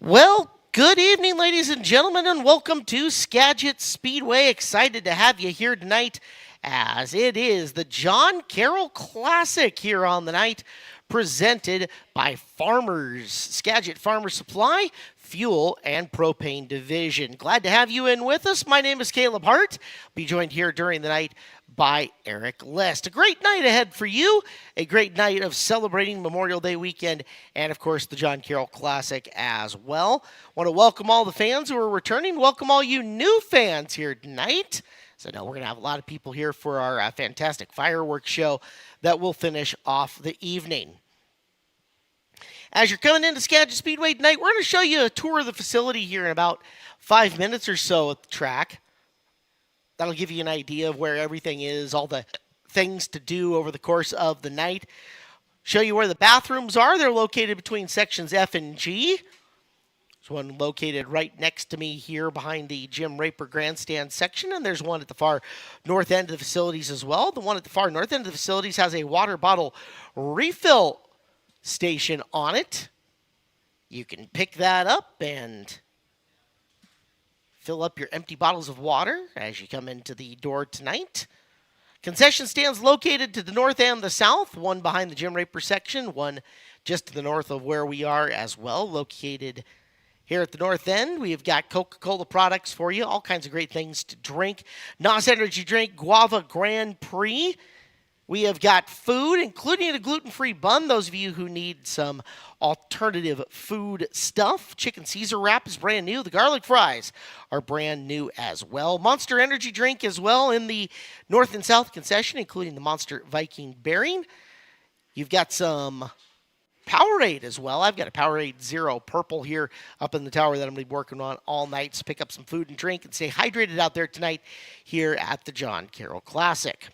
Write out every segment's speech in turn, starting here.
Well, good evening, ladies and gentlemen, and welcome to Skagit Speedway. Excited to have you here tonight as it is the John Carroll Classic here on the night, presented by Farmers, Skagit Farmer Supply, Fuel and Propane Division. Glad to have you in with us. My name is Caleb Hart. Be joined here during the night by Eric List. A great night ahead for you, a great night of celebrating Memorial Day weekend, and of course the John Carroll Classic as well. Want to welcome all the fans who are returning, welcome all you new fans here tonight. So now we're going to have a lot of people here for our fantastic fireworks show that will finish off the evening. As you're coming into Skagit Speedway tonight, we're going to show you a tour of the facility here in about 5 minutes or so at the track. That'll give you an idea of where everything is, all the things to do over the course of the night. Show you where the bathrooms are. They're located between sections F and G. There's one located right next to me here behind the Jim Raper Grandstand section, and there's one at the far north end of the facilities as well. The one at the far north end of the facilities has a water bottle refill station on it. You can pick that up and fill up your empty bottles of water as you come into the door tonight. Concession stands located to the north and the south, one behind the Jim Raper section, one just to the north of where we are as well. Located here at the north end, we've got Coca-Cola products for you, all kinds of great things to drink. NOS Energy Drink, Guava Grand Prix. We have got food, including a gluten-free bun, those of you who need some alternative food stuff. Chicken Caesar wrap is brand new. The garlic fries are brand new as well. Monster Energy Drink as well in the north and south concession, including the Monster Viking Bearing. You've got some Powerade as well. I've got a Powerade Zero Purple here up in the tower that I'm going to be working on all night. So pick up some food and drink and stay hydrated out there tonight here at the John Carroll Classic.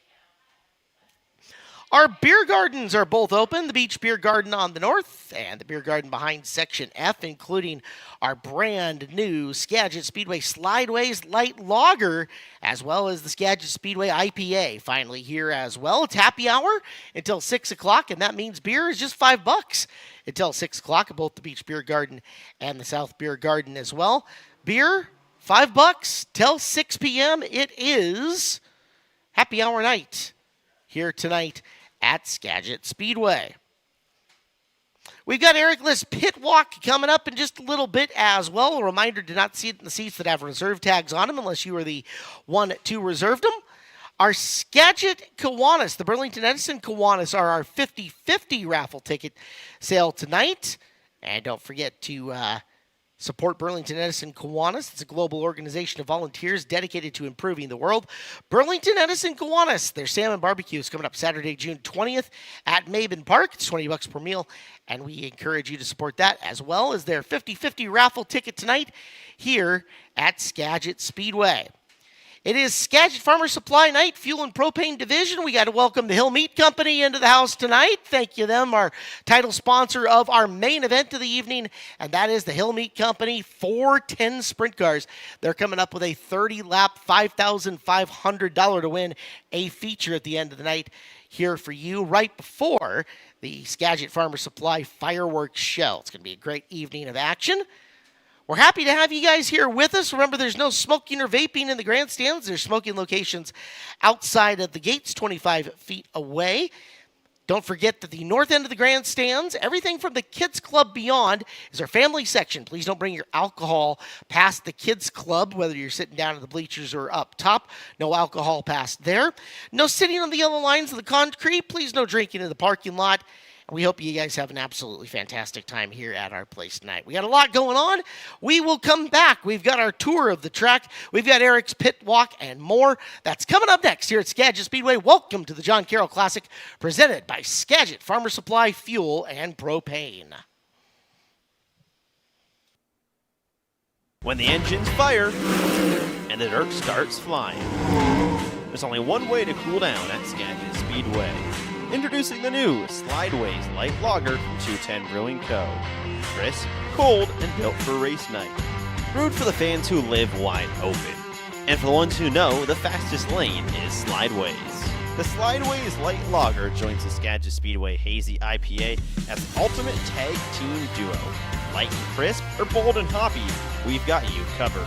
Our beer gardens are both open, the Beach Beer Garden on the north and the beer garden behind Section F, including our brand new Skagit Speedway Slideways Light Lager, as well as the Skagit Speedway IPA finally here as well. It's happy hour until 6 o'clock, and that means beer is just $5 until 6 o'clock at both the Beach Beer Garden and the South Beer Garden as well. Beer, $5 till 6 p.m. It is happy hour night here tonight at Skagit Speedway. We've got Eric List's pit walk coming up in just a little bit as well. A reminder to not sit in the seats that have reserve tags on them unless you are the one to reserve them. Our Skagit Kiwanis, the Burlington Edison Kiwanis, are our 50-50 raffle ticket sale tonight. And don't forget to support Burlington Edison Kiwanis. It's a global organization of volunteers dedicated to improving the world. Burlington Edison Kiwanis, their salmon barbecue is coming up Saturday, June 20th at Maben Park. It's $20 per meal, and we encourage you to support that, as well as their 50-50 raffle ticket tonight here at Skagit Speedway. It is Skagit Farmer Supply Night, Fuel and Propane Division. We got to welcome the Hill Meat Company into the house tonight. Thank you them, our title sponsor of our main event of the evening, and that is the Hill Meat Company 410 Sprint Cars. They're coming up with a 30-lap, $5,500 to win, a feature at the end of the night here for you right before the Skagit Farmer Supply Fireworks Show. It's going to be a great evening of action. We're happy to have you guys here with us. Remember, there's no smoking or vaping in the grandstands. There's smoking locations outside of the gates, 25 feet away. Don't forget that the north end of the grandstands, everything from the Kids Club beyond, is our family section. Please don't bring your alcohol past the Kids Club, whether you're sitting down in the bleachers or up top. No alcohol past there. No sitting on the yellow lines of the concrete. Please no drinking in the parking lot. We hope you guys have an absolutely fantastic time here at our place tonight. We got a lot going on. We will come back. We've got our tour of the track. We've got Eric's pit walk and more. That's coming up next here at Skagit Speedway. Welcome to the John Carroll Classic, presented by Skagit Farmer Supply, Fuel and Propane. When the engines fire and the dirt starts flying, there's only one way to cool down at Skagit Speedway. Introducing the new Slideways Light Lager from 210 Brewing Co. Crisp, cold, and built for race night. Brewed for the fans who live wide open. And for the ones who know, the fastest lane is Slideways. The Slideways Light Lager joins the Skagit Speedway Hazy IPA as the ultimate tag team duo. Light and crisp or bold and hoppy, we've got you covered.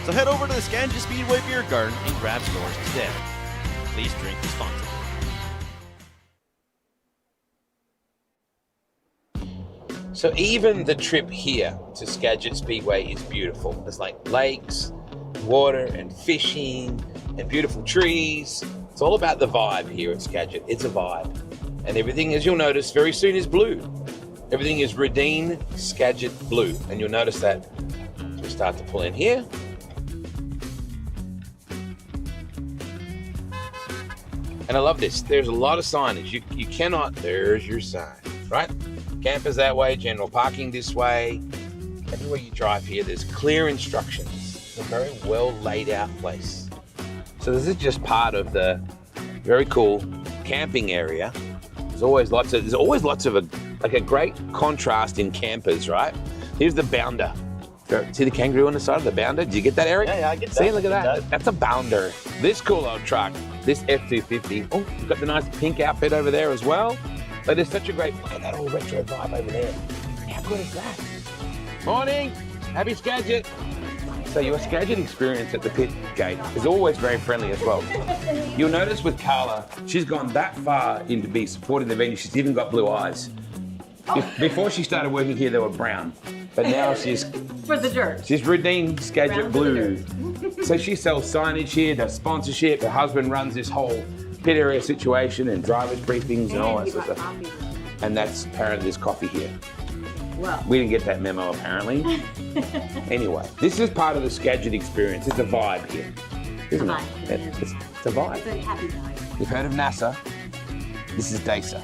So head over to the Skagit Speedway Beer Garden and grab yours today. Please drink responsibly. So even the trip here to Skagit Speedway is beautiful. There's like lakes, water and fishing and beautiful trees. It's all about the vibe here at Skagit. It's a vibe. And everything, as you'll notice, very soon is blue. Everything is Redine Skagit blue. And you'll notice that as we start to pull in here. And I love this. There's a lot of signage. You cannot, there's your sign, right? Campers that way, general parking this way. Everywhere you drive here, there's clear instructions. It's a very well laid out place. So this is just part of the very cool camping area. There's always lots of a great contrast in campers, right? Here's the bounder. See the kangaroo on the side of the bounder? Did you get that, Eric? Yeah, I get that. See, look at that. That's a bounder. This cool old truck, this F250. Oh, you've got the nice pink outfit over there as well. But there's such a great, look at that old retro vibe over there. How good is that? Morning, happy Skagit. So your Skagit experience at the pit gate is always very friendly as well. You'll notice with Carla, she's gone that far into be supporting the venue, she's even got blue eyes. Before she started working here, they were brown. But now she's... For the dirt. She's Redine Skagit blue. So she sells signage here, does sponsorship, her husband runs this whole pit area situation and drivers briefings and all that sort of stuff. And that's apparently there's coffee here. Well, We didn't get that memo apparently. Anyway, this is part of the Skagit experience. It's a vibe here, isn't it? It's a vibe. it's a happy vibe. You've heard of NASA? This is Dasa.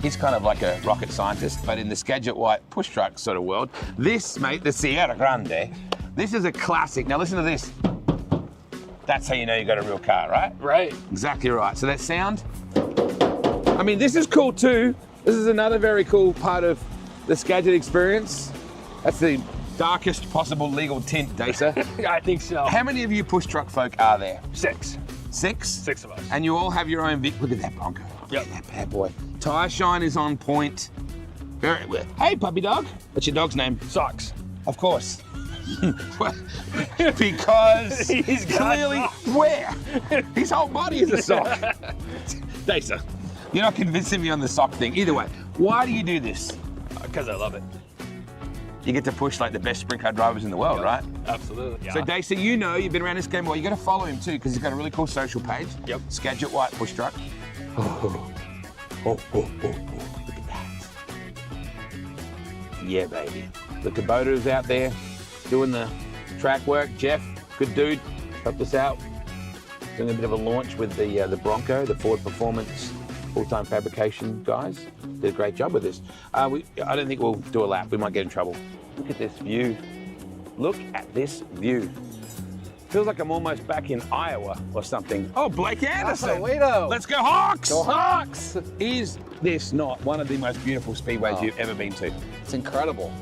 He's kind of like a rocket scientist, but in the Skagit White push truck sort of world. This, mate, the Sierra Grande, this is a classic. Now listen to this. That's how you know you got a real car, right? Right. Exactly right. So that sound, I mean, this is cool too. This is another very cool part of the Skagit experience. That's the darkest possible legal tint, Dasa. I think so. How many of you push truck folk are there? 6. 6? 6 of us. And you all have your own Look at that Bronco. Yep. Look at that bad boy. Tire shine is on point. Very well. Hey, puppy dog. What's your dog's name? Socks. Of course. Because He's got clearly socks. where? His whole body is a sock. Dasa, you're not convincing me on the sock thing. Either way, why do you do this? Because I love it. You get to push like the best sprint car drivers in the world, right? Absolutely. Yeah. So Dasa, you know, you've been around this game. Well, you got to follow him too because he's got a really cool social page. Yep. Skagit White push truck. Oh, look at that. Yeah, baby. The Kubota's out there doing the track work. Jeff, good dude, helped us out. Doing a bit of a launch with the Bronco, the Ford Performance full-time fabrication guys. Did a great job with this. I don't think we'll do a lap. We might get in trouble. Look at this view. Look at this view. Feels like I'm almost back in Iowa or something. Oh, Blake Anderson. Wado. Let's go Hawks! Go Hawks! Is this not one of the most beautiful speedways you've ever been to? It's incredible.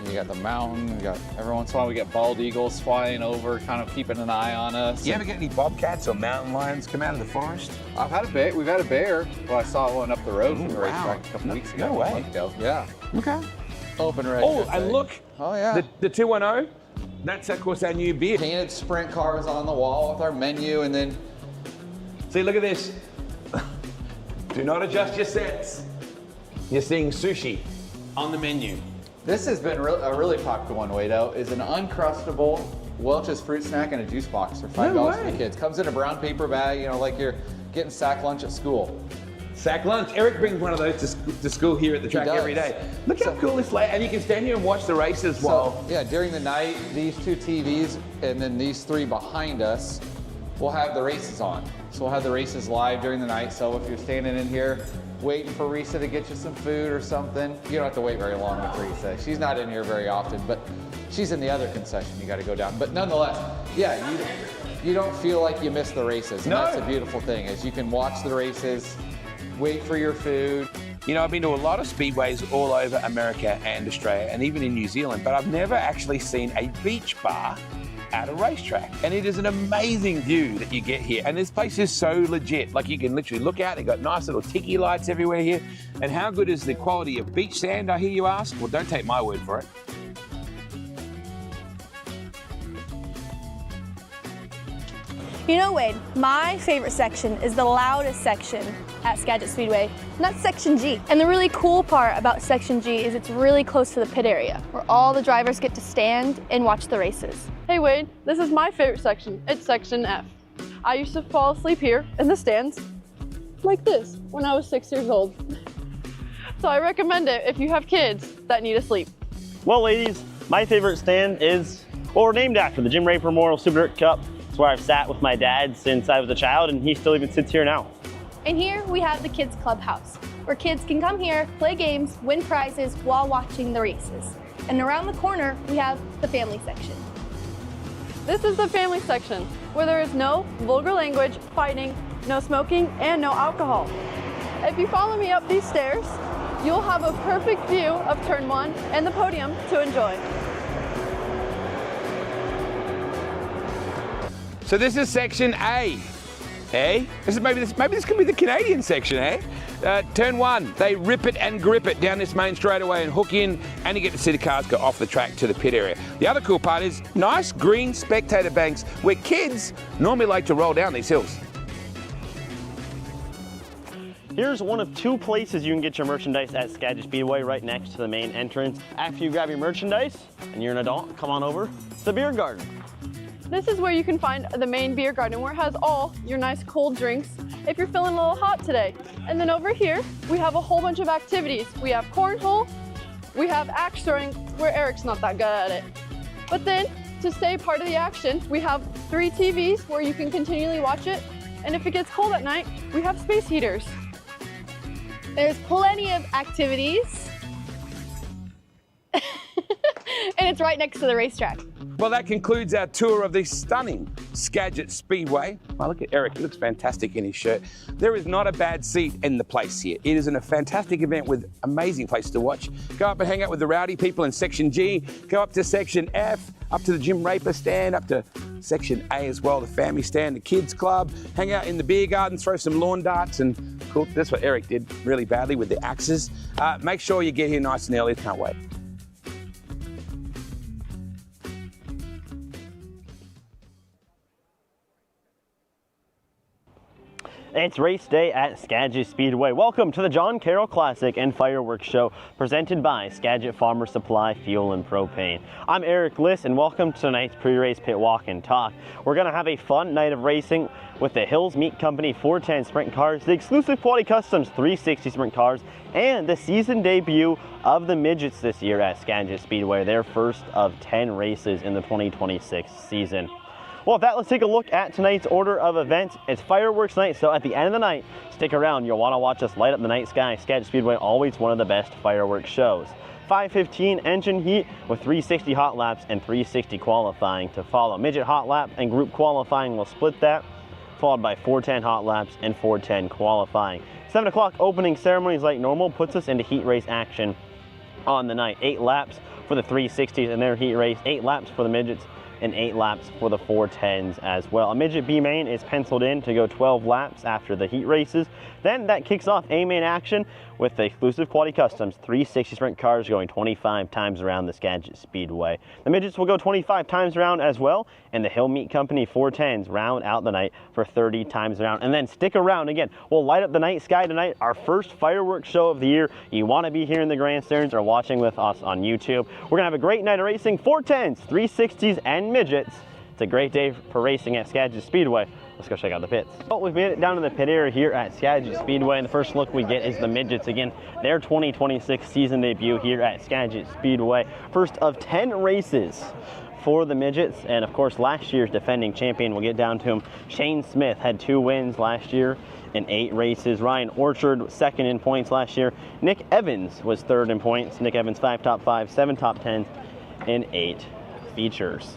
You got the mountain, you got every once in a while we get bald eagles flying over, kind of keeping an eye on us. You ever get any bobcats or mountain lions come out of the forest? I've had a bear. We've had a bear. Well, I saw one up the road from the Ooh, wow. racetrack a couple weeks ago. No way. A month ago. Yeah. Okay. Open red. Oh, cafe. and look, Oh yeah. the 210, that's of course our new beer. Painted sprint cars on the wall with our menu, and then See, look at this. Do not adjust your sets. You're seeing sushi on the menu. this has been a really popular one. Wado is an uncrustable Welch's fruit snack and a juice box for $5 for way. the kids. Comes in a brown paper bag, you know, like you're getting sack lunch at school. Sack lunch. Eric brings one of those to school here at the track does. every day. Look how cool this lay, and you can stand here and watch the races while. So, yeah, during the night, these 2 TVs and then these 3 behind us will have the races on. So we'll have the races live during the night. So if you're standing in here waiting for Risa to get you some food or something, you don't have to wait very long with Risa. She's not in here very often, but she's in the other concession. You got to go down. But nonetheless, yeah, you don't feel like you missed the races. And No. that's the beautiful thing is you can watch the races, wait for your food. You know, I've been to a lot of speedways all over America and Australia and even in New Zealand, but I've never actually seen a beach bar at a racetrack. And it is an amazing view that you get here. And this place is so legit. Like you can literally look out, they've got nice little tiki lights everywhere here. And how good is the quality of beach sand, I hear you ask? Well, don't take my word for it. You know, Wade, my favorite section is the loudest section at Skagit Speedway, and that's Section G. And the really cool part about Section G is it's really close to the pit area, where all the drivers get to stand and watch the races. Hey Wade, this is my favorite section. It's Section F. I used to fall asleep here in the stands, like this, when I was 6 years old. So I recommend it if you have kids that need to sleep. Well, ladies, my favorite stand is, well, we're named after the Jim Raper Memorial Super Dirt Cup. It's where I've sat with my dad since I was a child, and he still even sits here now. And here we have the Kids Clubhouse, where kids can come here, play games, win prizes while watching the races. And around the corner, we have the family section. This is the family section, where there is no vulgar language, fighting, no smoking, and no alcohol. If you follow me up these stairs, you'll have a perfect view of Turn 1 and the podium to enjoy. So this is Section A. Hey, maybe this could be the Canadian section, eh? Turn 1, they rip it and grip it down this main straightaway and hook in, and you get to see the cars go off the track to the pit area. The other cool part is nice green spectator banks where kids normally like to roll down these hills. Here's one of two places you can get your merchandise at Skagit Speedway, right next to the main entrance. After you grab your merchandise and you're an adult, come on over to the beer garden. This is where you can find the main beer garden, where it has all your nice cold drinks if you're feeling a little hot today. And then over here, we have a whole bunch of activities. We have cornhole, we have axe throwing, where Eric's not that good at it. But then, to stay part of the action, we have 3 TVs where you can continually watch it. And if it gets cold at night, we have space heaters. There's plenty of activities. And it's right next to the racetrack. Well, that concludes our tour of the stunning Skagit Speedway. Wow, look at Eric, he looks fantastic in his shirt. There is not a bad seat in the place here. It is a fantastic event with amazing places to watch. Go up and hang out with the rowdy people in Section G, go up to Section F, up to the Jim Raper stand, up to Section A as well, the family stand, the kids club, hang out in the beer garden, throw some lawn darts, and cool, that's what Eric did really badly with the axes. Make sure you get here nice and early, can't wait. It's race day at Skagit Speedway. Welcome to the John Carroll Classic and Fireworks Show, presented by Skagit Farmer Supply Fuel and Propane. I'm Eric Liss, and welcome to tonight's pre-race pit walk and talk. We're going to have a fun night of racing with the Hills Meat Company 410 sprint cars, the exclusive Quality Customs 360 sprint cars, and the season debut of the Midgets this year at Skagit Speedway, their first of 10 races in the 2026 season. Well, with that, let's take a look at tonight's order of events. It's fireworks night, so at the end of the night, stick around. You'll want to watch us light up the night sky. Skagit Speedway, always one of the best fireworks shows. 5:15 engine heat with 360 hot laps and 360 qualifying to follow. Midget hot lap and group qualifying will split that, followed by 410 hot laps and 410 qualifying. 7 o'clock opening ceremonies like normal puts us into heat race action on the night. 8 laps for the 360s in their heat race, 8 laps for the midgets, and 8 laps for the 410s as well. A Midget B-Main is penciled in to go 12 laps after the heat races. Then that kicks off A-Main action with the exclusive Quality Customs 360 sprint cars going 25 times around the Skagit Speedway. The midgets will go 25 times around as well, and the Hill Meat Company 410s round out the night for 30 times around. And then stick around again. We'll light up the night sky tonight, our first fireworks show of the year. You want to be here in the grandstands or watching with us on YouTube. We're going to have a great night of racing, 410s, 360s, and midgets. It's a great day for racing at Skagit Speedway. Let's go check out the pits. Well, we've made it down to the pit area here at Skagit Speedway, and the first look we get is the midgets. Again, their 2026 season debut here at Skagit Speedway. First of 10 races for the midgets, and of course last year's defending champion, we'll get down to him. Shane Smith had 2 wins last year in 8 races. Ryan Orchard was second in points last year. Nick Evans was third in points. Nick Evans 5 top 5, 7 top 10s, and 8 features.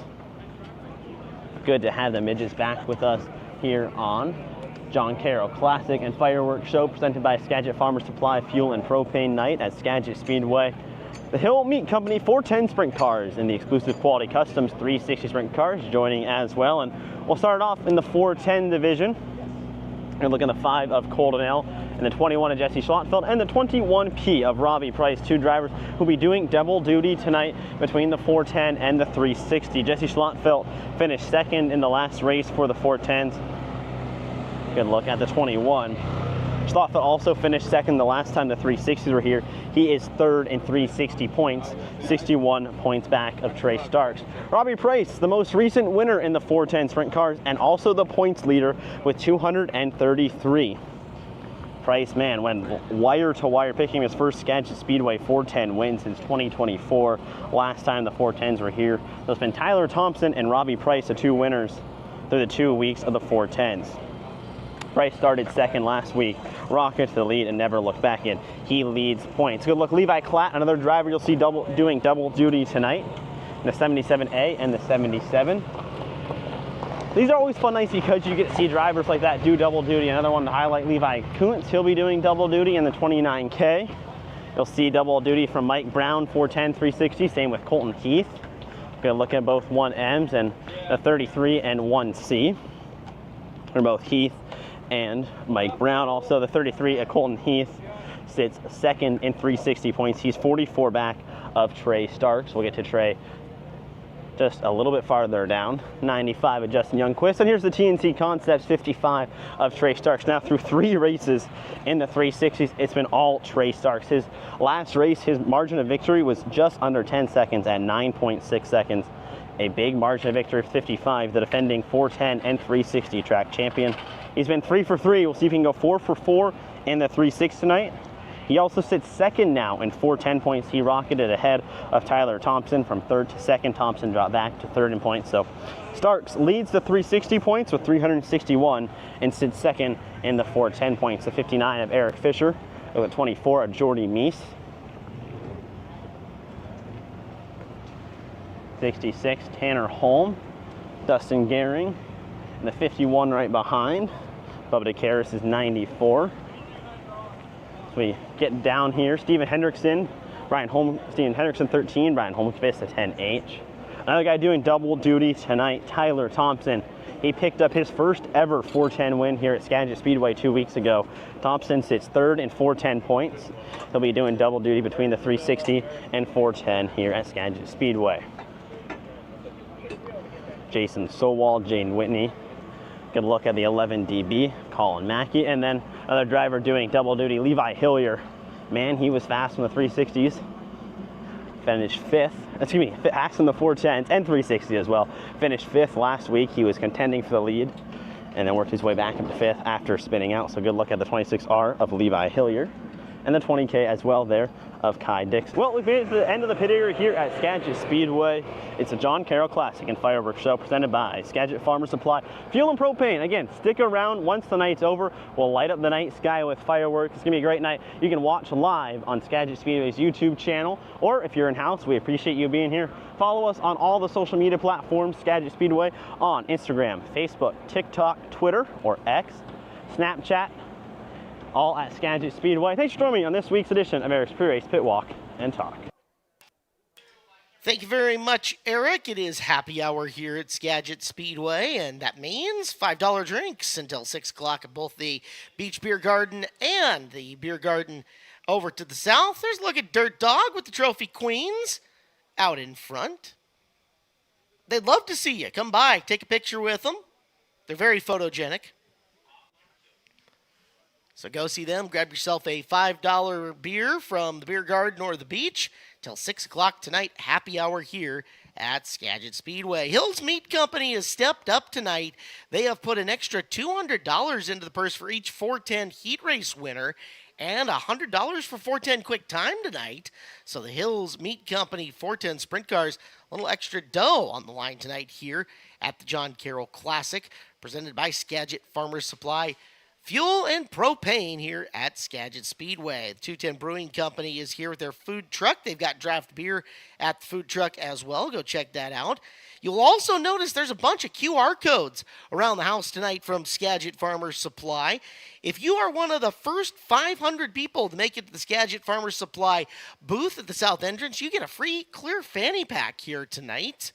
Good to have the midgets back with us here on John Carroll Classic and Fireworks Show, presented by Skagit Farmer Supply Fuel and Propane Night at Skagit Speedway. The Hill Meat Company 410 sprint cars and the exclusive Quality Customs 360 sprint cars joining as well. And we'll start off in the 410 division. You're looking at the 5 of Colton L and the 21 of Jesse Schlottfeld and the 21P of Robbie Price, 2 drivers who'll be doing double duty tonight between the 410 and the 360. Jesse Schlottfeld finished second in the last race for the 410s. Good look at the 21. Schlottfeld also finished second the last time the 360s were here. He is third in 360 points, 61 points back of Trey Starks. Robbie Price, the most recent winner in the 410 sprint cars and also the points leader with 233. Price, man, went wire to wire, picking his first Skagit Speedway 410 win since 2024. Last time the 410s were here. So it's been Tyler Thompson and Robbie Price, the 2 winners through the 2 weeks of the 410s. Price started second last week, rocketed to the lead and never looked back in. He leads points. Good look, Levi Klatt, another driver you'll see doing double duty tonight. The 77A and the 77. These are always fun nights because you get to see drivers like that do double duty. Another one to highlight, Levi Kuntz, he'll be doing double duty in the 29K. You'll see double duty from Mike Brown, 410, 360, same with Colton Heath. Gonna look at both 1Ms and the 33 and 1C. They're both Heath and Mike Brown. Also the 33 at Colton Heath sits second in 360 points. He's 44 back of Trey Starks. We'll get to Trey just a little bit farther down. 95 of Justin Youngquist. And here's the TNC Concepts 55 of Trey Starks. Now through 3 races in the 360s, it's been all Trey Starks. His last race, his margin of victory was just under 10 seconds at 9.6 seconds. A big margin of victory for 55, the defending 410 and 360 track champion. He's been 3 for 3. We'll see if he can go 4 for 4 in the 360 tonight. He also sits second now in 410 points. He rocketed ahead of Tyler Thompson from third to second. Thompson dropped back to third in points. So Starks leads the 360 points with 361 and sits second in the 410 points. The 59 of Eric Fisher, with the 24 of Jordy Meese. 66, Tanner Holm, Dustin Gehring, and the 51 right behind. Bubba DeCaris is 94. So we get down here, Steven Hendrickson, Steven Hendrickson 13, Brian Holmqvist a 10H. Another guy doing double duty tonight, Tyler Thompson. He picked up his first ever 410 win here at Skagit Speedway 2 weeks ago. Thompson sits third in 410 points. He'll be doing double duty between the 360 and 410 here at Skagit Speedway. Jason Sowald, Jaden Whitney. Good look at the 11 DB, Colin Mackey, and then another driver doing double duty, Levi Hillier. Man, he was fast in the 360s. Finished 5th, fast in the 410s and 360 as well. Finished 5th last week. He was contending for the lead and then worked his way back up to 5th after spinning out. So good look at the 26R of Levi Hillier and the 20K as well there of Kai Dixon. Well, we've made it to the end of the pit area here at Skagit Speedway. It's a John Carroll Classic and Fireworks show presented by Skagit Farmer Supply Fuel and Propane. Again, stick around. Once the night's over, we'll light up the night sky with fireworks. It's gonna be a great night. You can watch live on Skagit Speedway's YouTube channel, or if you're in house, we appreciate you being here. Follow us on all the social media platforms, Skagit Speedway, on Instagram, Facebook, TikTok, Twitter, or X, Snapchat, all at Skagit Speedway. Thanks for joining me on this week's edition of Eric's Pre-Race Pit Walk and Talk. Thank you very much, Eric. It is happy hour here at Skagit Speedway, and that means $5 drinks until 6 o'clock at both the Beach Beer Garden and the Beer Garden over to the south. There's a look at Dirt Dog with the Trophy Queens out in front. They'd love to see you. Come by, take a picture with them. They're very photogenic. So go see them. Grab yourself a $5 beer from the Beer Garden or the beach till 6 o'clock tonight. Happy hour here at Skagit Speedway. Hills Meat Company has stepped up tonight. They have put an extra $200 into the purse for each 410 heat race winner and $100 for 410 quick time tonight. So the Hills Meat Company 410 sprint cars, a little extra dough on the line tonight here at the John Carroll Classic, presented by Skagit Farmers Supply Fuel and propane here at Skagit Speedway. The 210 Brewing Company is here with their food truck. They've got draft beer at the food truck as well. Go check that out. You'll also notice there's a bunch of QR codes around the house tonight from Skagit Farmers Supply. If you are one of the first 500 people to make it to the Skagit Farmers Supply booth at the south entrance, you get a free clear fanny pack here tonight.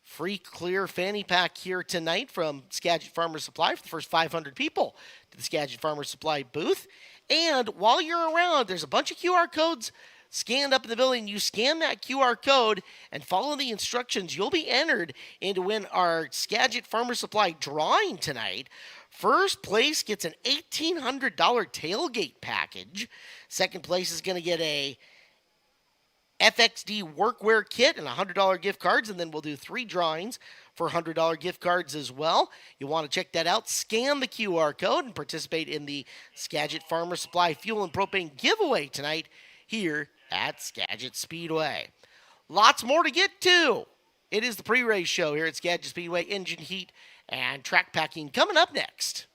Free clear fanny pack here tonight from Skagit Farmers Supply for the first 500 people to the Skagit Farmers Supply booth. And while you're around, there's a bunch of QR codes scanned up in the building. You scan that QR code and follow the instructions. You'll be entered into win our Skagit Farmers Supply drawing tonight. First place gets an $1,800 tailgate package. Second place is going to get a FXD workwear kit and $100 gift cards, and then we'll do 3 drawings for $100 gift cards as well. You'll want to check that out. Scan the QR code and participate in the Skagit Farmer Supply Fuel and Propane giveaway tonight here at Skagit Speedway. Lots more to get to. It is the pre-race show here at Skagit Speedway. Engine heat and track packing coming up next.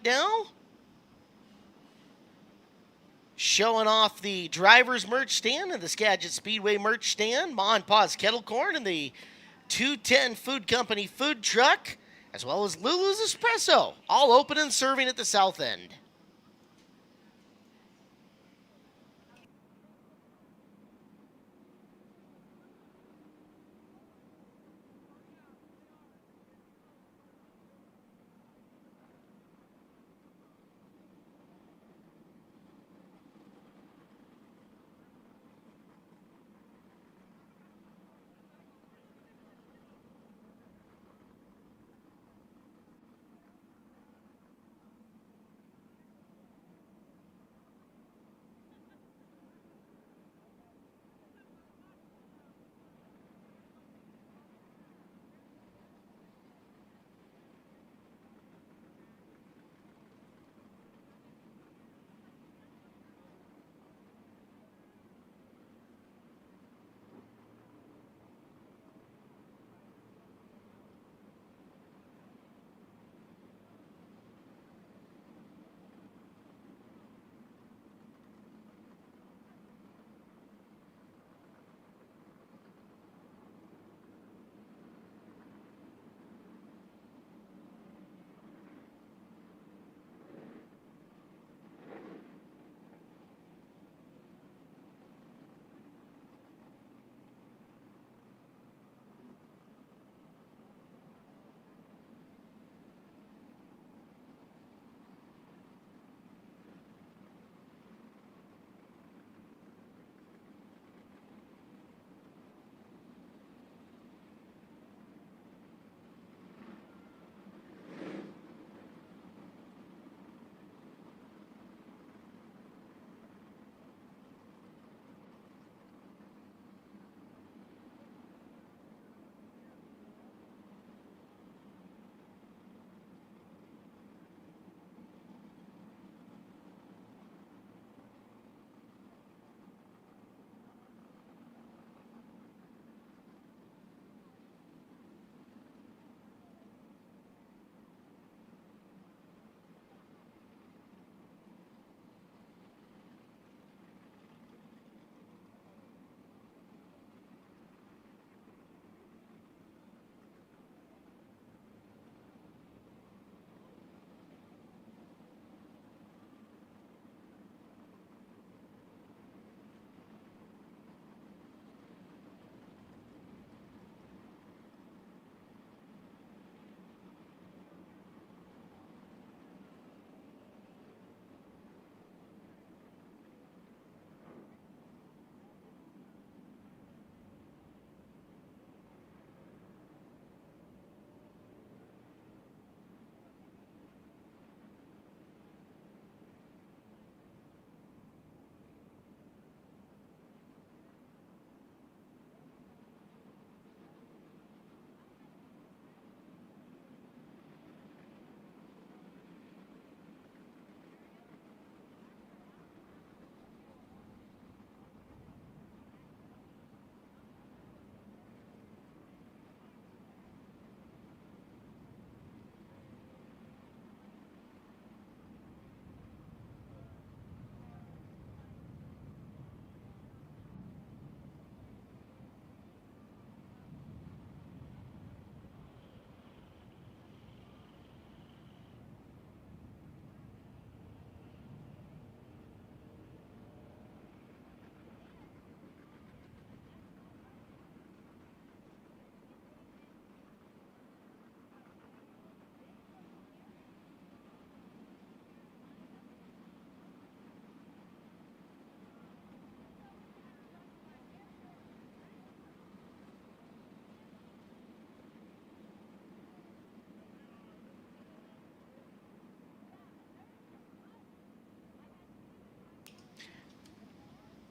now. Showing off the driver's merch stand and the Skagit Speedway merch stand, Ma and Pa's Kettle Corn, and the 210 Food Company food truck, as well as Lulu's Espresso, all open and serving at the south end.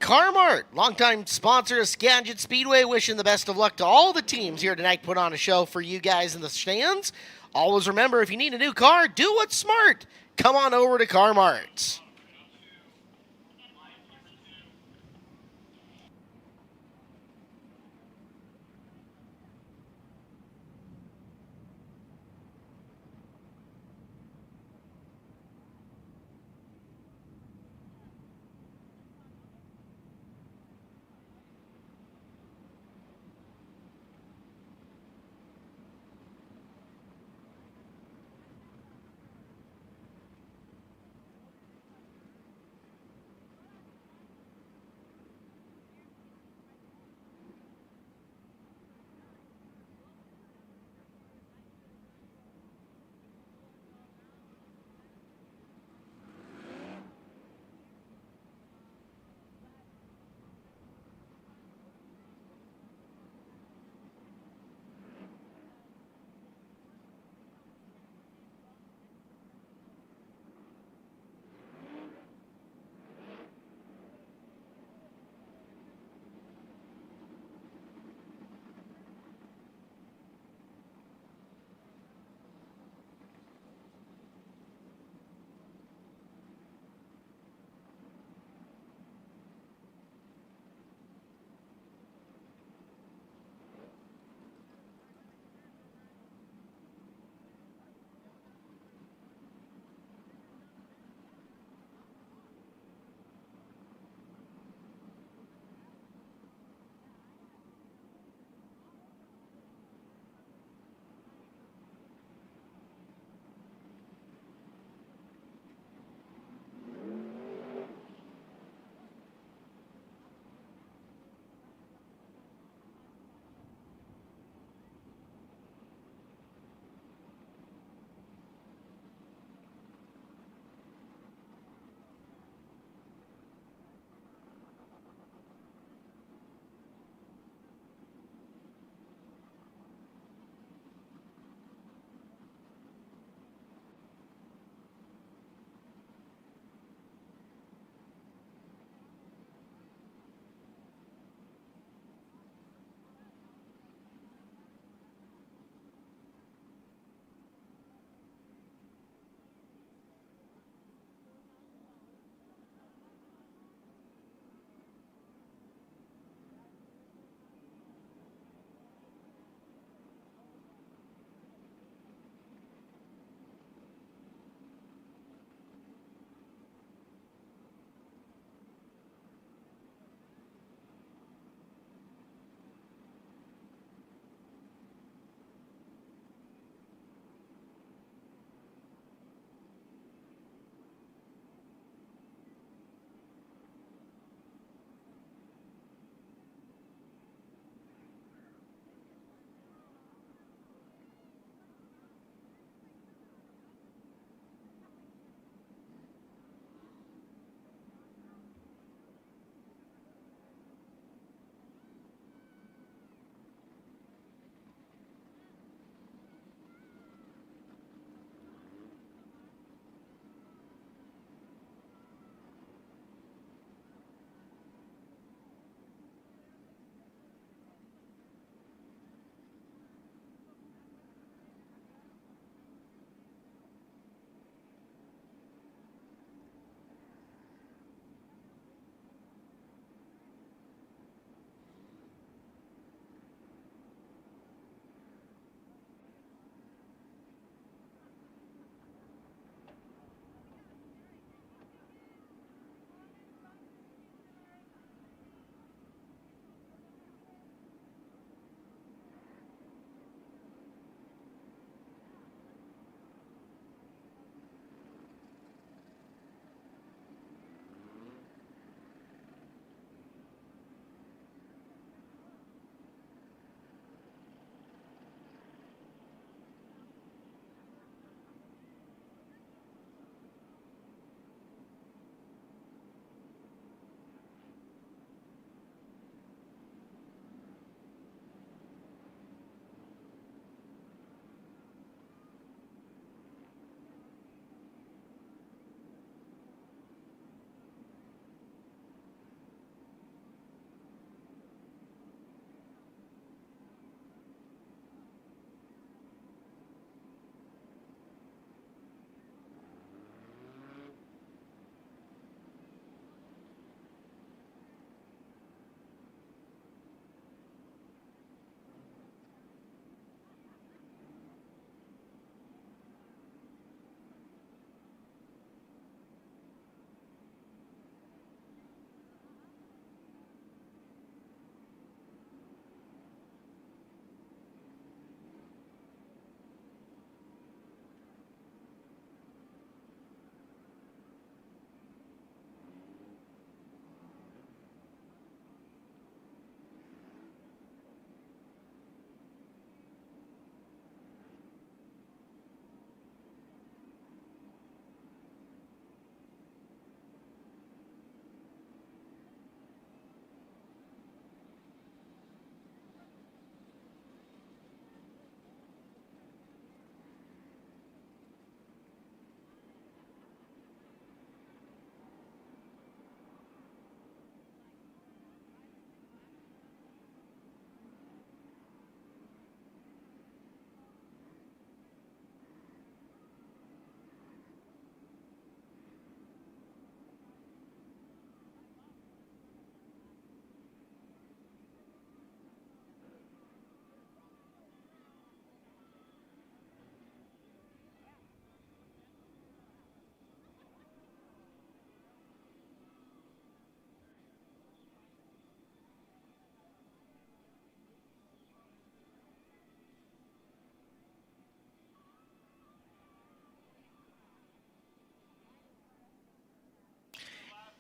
Carmart, longtime sponsor of Skagit Speedway, wishing the best of luck to all the teams here tonight. Put on a show for you guys in the stands. Always remember, if you need a new car, do what's smart. Come on over to Carmart.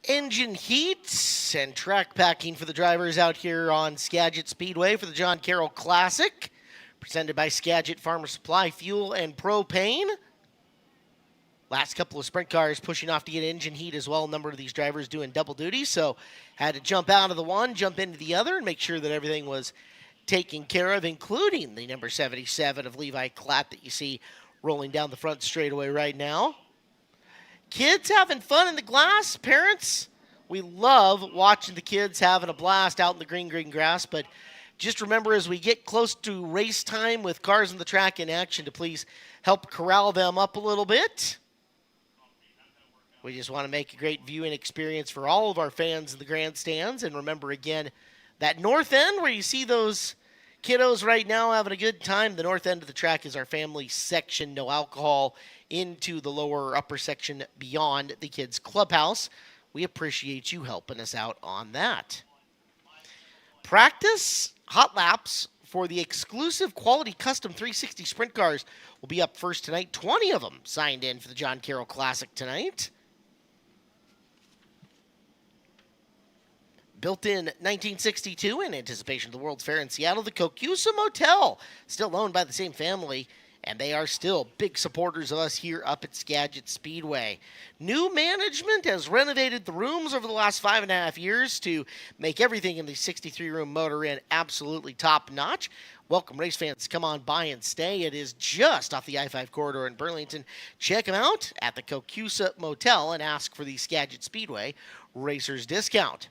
engine heat and track packing for the drivers out here on Skagit Speedway for the John Carroll Classic, presented by Skagit Farmer Supply Fuel and Propane. Last couple of sprint cars pushing off to get engine heat as well. A number of these drivers doing double duty, so had to jump out of the one, jump into the other, and make sure that everything was taken care of, including the number 77 of Levi Klatt that you see rolling down the front straightaway right now. Kids having fun in the glass. Parents, we love watching the kids having a blast out in the green grass, but just remember as we get close to race time with cars on the track in action to please help corral them up a little bit. We just want to make a great viewing experience for all of our fans in the grandstands. And remember, again, that north end where you see those kiddos right now having a good time, the north end of the track is our family section, no alcohol, into the lower upper section beyond the kids' clubhouse. We appreciate you helping us out on that. Practice hot laps for the exclusive quality custom 360 sprint cars will be up first tonight. 20 of them signed in for the John Carroll Classic tonight. Built in 1962 in anticipation of the World's Fair in Seattle, the Kokusa Motel, still owned by the same family, and they are still big supporters of us here up at Skagit Speedway. New management has renovated the rooms over the last 5.5 years to make everything in the 63-room Motor Inn absolutely top-notch. Welcome race fans, come on by and stay. It is just off the I-5 corridor in Burlington. Check them out at the Kokusa Motel and ask for the Skagit Speedway Racers Discount.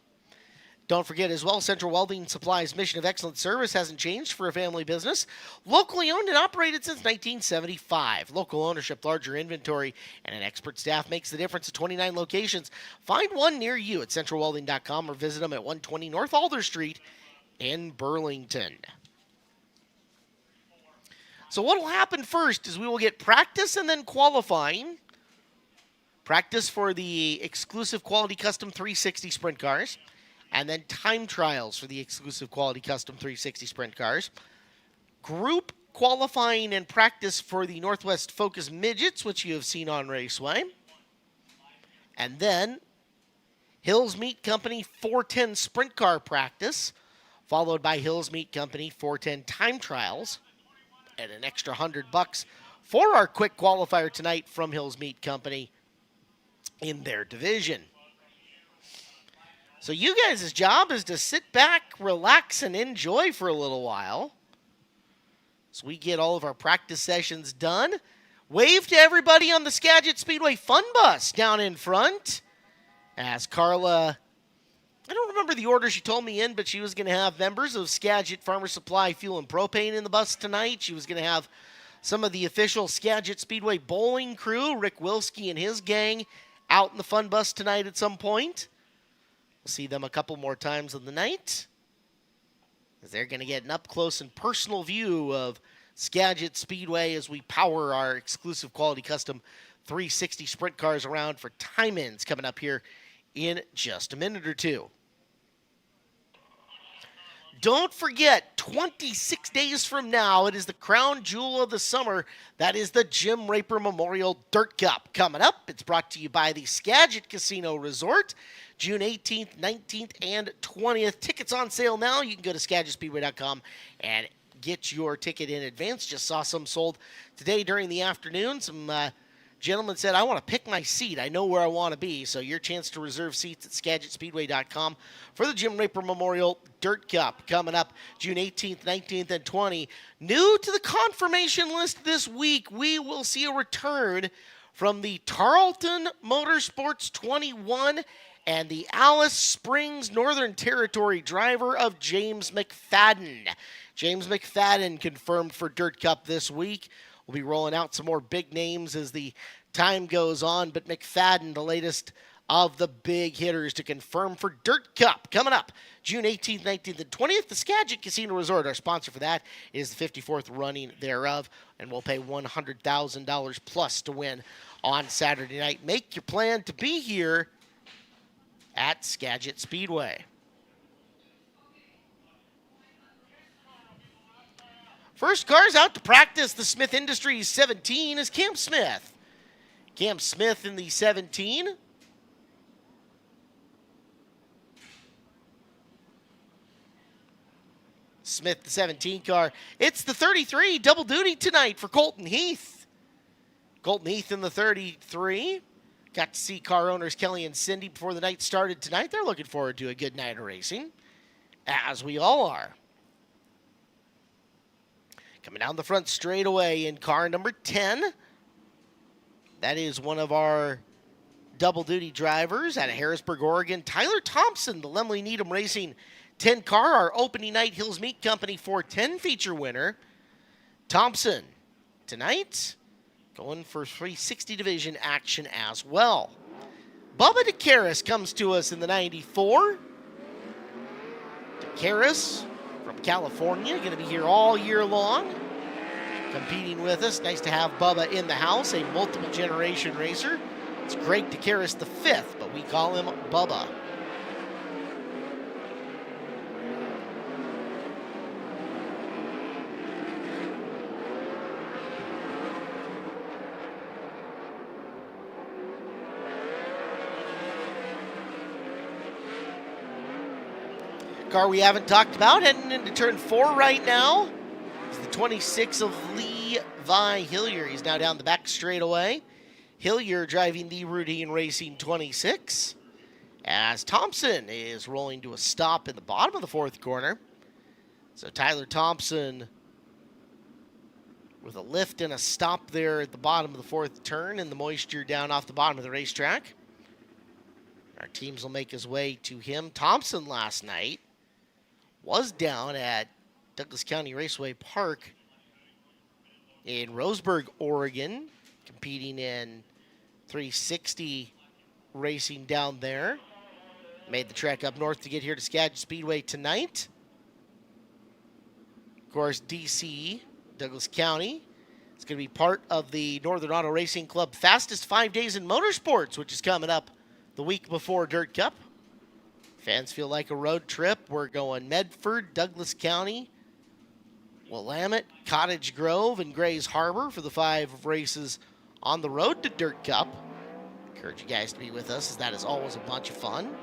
Don't forget as well, Central Welding Supply's mission of excellent service hasn't changed for a family business. Locally owned and operated since 1975. Local ownership, larger inventory, and an expert staff makes the difference at 29 locations. Find one near you at centralwelding.com or visit them at 120 North Alder Street in Burlington. So what will happen first is we will get practice and then qualifying. Practice for the exclusive quality custom 360 sprint cars. And then time trials for the exclusive quality custom 360 sprint cars. Group qualifying and practice for the Northwest Focus Midgets, which you have seen on Raceway. And then Hills Meat Company 410 sprint car practice, followed by Hills Meat Company 410 time trials, and an extra $100 for our quick qualifier tonight from Hills Meat Company in their division. So you guys' job is to sit back, relax, and enjoy for a little while. So we get all of our practice sessions done. Wave to everybody on the Skagit Speedway Fun Bus down in front. As Carla, I don't remember the order she told me in, but she was going to have members of Skagit Farmer Supply Fuel and Propane in the bus tonight. She was going to have some of the official Skagit Speedway bowling crew, Rick Wilski and his gang, out in the Fun Bus tonight at some point. We'll see them a couple more times in the night, as they're going to get an up-close and personal view of Skagit Speedway as we power our exclusive quality custom 360 sprint cars around for time-ins coming up here in just a minute or two. Don't forget, 26 days from now, it is the crown jewel of the summer. That is the Jim Raper Memorial Dirt Cup coming up. It's brought to you by the Skagit Casino Resort. June 18th, 19th, and 20th. Tickets on sale now. You can go to SkagitSpeedway.com and get your ticket in advance. Just saw some sold today during the afternoon. Some gentleman said, I want to pick my seat. I know where I want to be. So your chance to reserve seats at SkagitSpeedway.com for the Jim Raper Memorial Dirt Cup coming up June 18th, 19th, and 20th. New to the confirmation list this week, we will see a return from the Tarleton Motorsports 21 and the Alice Springs Northern Territory driver of James McFadden. James McFadden confirmed for Dirt Cup this week. We'll be rolling out some more big names as the time goes on, but McFadden, the latest of the big hitters to confirm for Dirt Cup. Coming up June 18th, 19th, and 20th, the Skagit Casino Resort. Our sponsor for that is the 54th running thereof, and we'll pay $100,000 plus to win on Saturday night. Make your plan to be here at Skagit Speedway. First cars out to practice the Smith Industries 17 is Cam Smith. Cam Smith in the 17. Smith, the 17 car. It's the 33 double duty tonight for Colton Heath. Colton Heath in the 33. Got to see car owners Kelly and Cindy before the night started tonight. They're looking forward to a good night of racing, as we all are. Coming down the front straightaway in car number 10. That is one of our double-duty drivers out of Harrisburg, Oregon. Tyler Thompson, the Lemley Needham Racing 10 car, our opening night Hills Meat Company 410 feature winner. Thompson, tonight, going for 360 division action as well. Bubba DeCaris comes to us in the 94. DeCaris from California, going to be here all year long, competing with us. Nice to have Bubba in the house, a multiple generation racer. It's Greg DeCaris the 5th, but we call him Bubba. Car we haven't talked about, heading into turn 4 right now. It's the 26 of Levi Hillier. He's now down the back straightaway. Hillier driving the Routine Racing 26. As Thompson is rolling to a stop in the bottom of the 4th corner. So Tyler Thompson with a lift and a stop there at the bottom of the 4th turn, and the moisture down off the bottom of the racetrack. Our teams will make his way to him. Thompson last night was down at Douglas County Raceway Park in Roseburg, Oregon, competing in 360 racing down there. Made the trek up north to get here to Skagit Speedway tonight. Of course, DC, Douglas County, is going to be part of the Northern Auto Racing Club Fastest 5 Days in Motorsports, which is coming up the week before Dirt Cup. Fans feel like a road trip. We're going Medford, Douglas County, Willamette, Cottage Grove, and Grays Harbor for the 5 races on the road to Dirt Cup. Encourage you guys to be with us, as that is always a bunch of fun.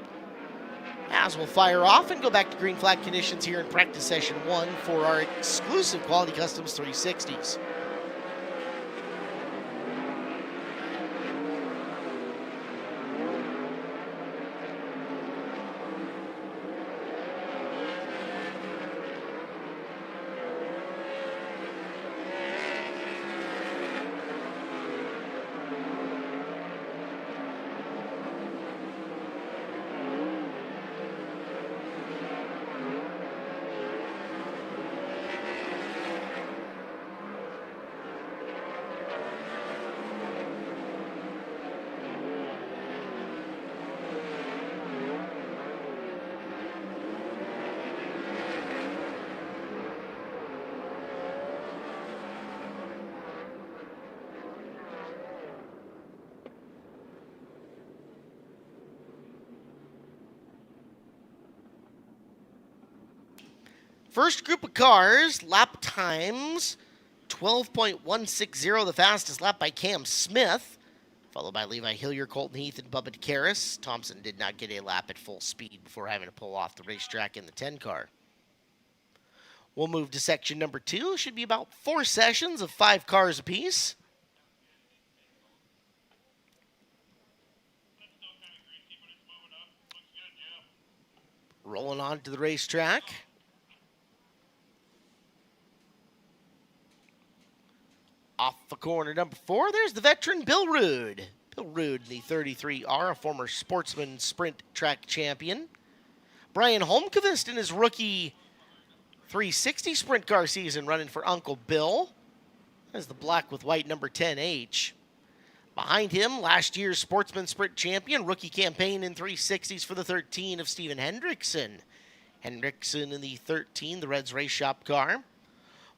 As we'll fire off and go back to green flag conditions here in practice session 1 for our exclusive Quality Customs 360s. First group of cars, lap times, 12.160, the fastest lap by Cam Smith, followed by Levi Hillier, Colton Heath, and Bubba DeCaris. Thompson did not get a lap at full speed before having to pull off the racetrack in the 10 car. We'll move to section number 2. Should be about 4 sessions of 5 cars apiece. Rolling on to the racetrack. Off the corner number 4, there's the veteran Bill Rude. Bill Rude in the 33R, a former Sportsman Sprint Track champion. Brian Holmqvist in his rookie 360 sprint car season running for Uncle Bill. That's the black with white number 10H. Behind him, last year's Sportsman Sprint champion, rookie campaign in 360s for the 13 of Steven Hendrickson. Hendrickson in the 13, the Reds Race Shop car.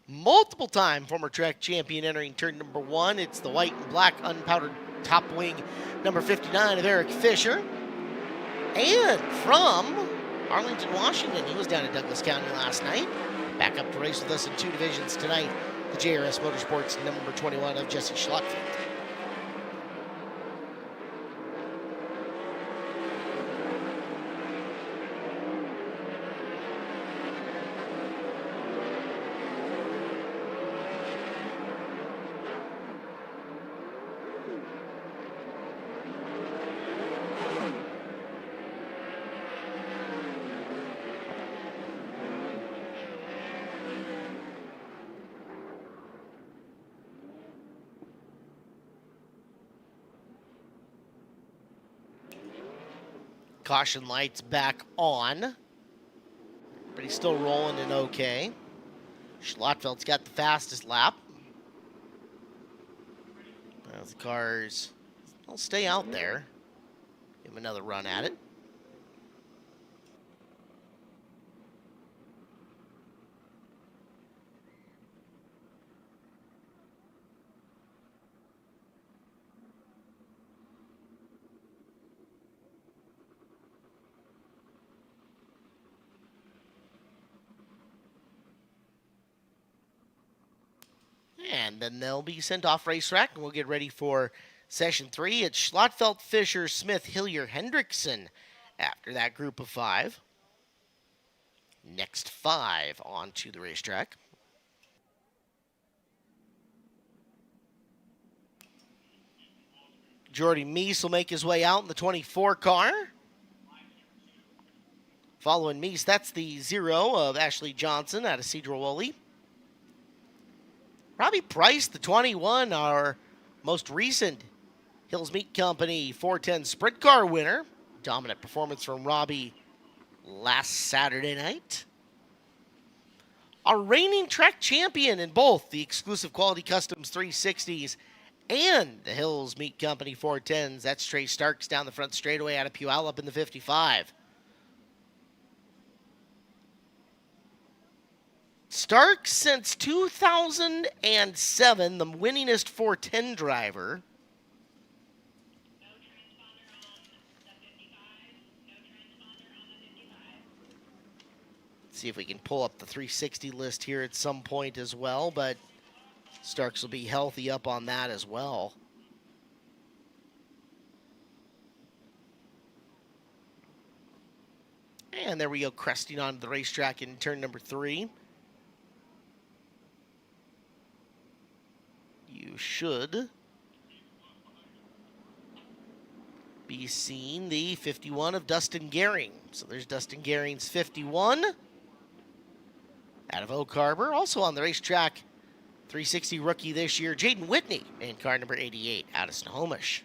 Multiple-time former track champion entering turn number 1. It's the white and black unpowdered top wing number 59 of Eric Fisher. And from Arlington, Washington, he was down at Douglas County last night. Back up to race with us in 2 divisions tonight, the JRS Motorsports number 21 of Jesse Schlotfield. Caution lights back on. But he's still rolling in okay. Schlotfeld's got the fastest lap. As the cars will stay out there. Give him another run at it. And then they'll be sent off racetrack, and we'll get ready for session 3. It's Schlotfeld, Fisher, Smith, Hillier, Hendrickson after that group of 5. Next 5 onto the racetrack. Jordy Meese will make his way out in the 24 car. Following Meese, that's the 0 of Ashley Johnson out of Cedro-Woolley. Robbie Price, the 21, our most recent Hills Meat Company 410 Sprint Car winner. Dominant performance from Robbie last Saturday night. Our reigning track champion in both the Exclusive Quality Customs 360s and the Hills Meat Company 410s. That's Trey Starks down the front straightaway out of Puyallup in the 55. Starks, since 2007, the winningest 410 driver. Let's see if we can pull up the 360 list here at some point as well, but Starks will be healthy up on that as well. And there we go, cresting onto the racetrack in turn number 3. You should be seeing the 51 of Dustin Gehring. So there's Dustin Gehring's 51 out of Oak Harbor. Also on the racetrack, 360 rookie this year, Jaden Whitney in car number 88 out of Snohomish.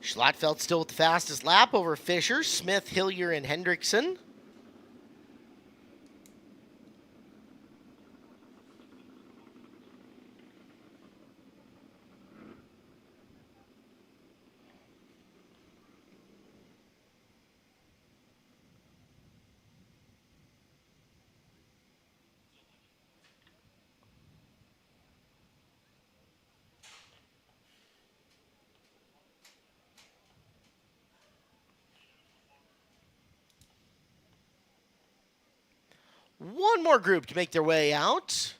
Schlotfeld still with the fastest lap over Fisher, Smith, Hillier, and Hendrickson. One more group to make their way out.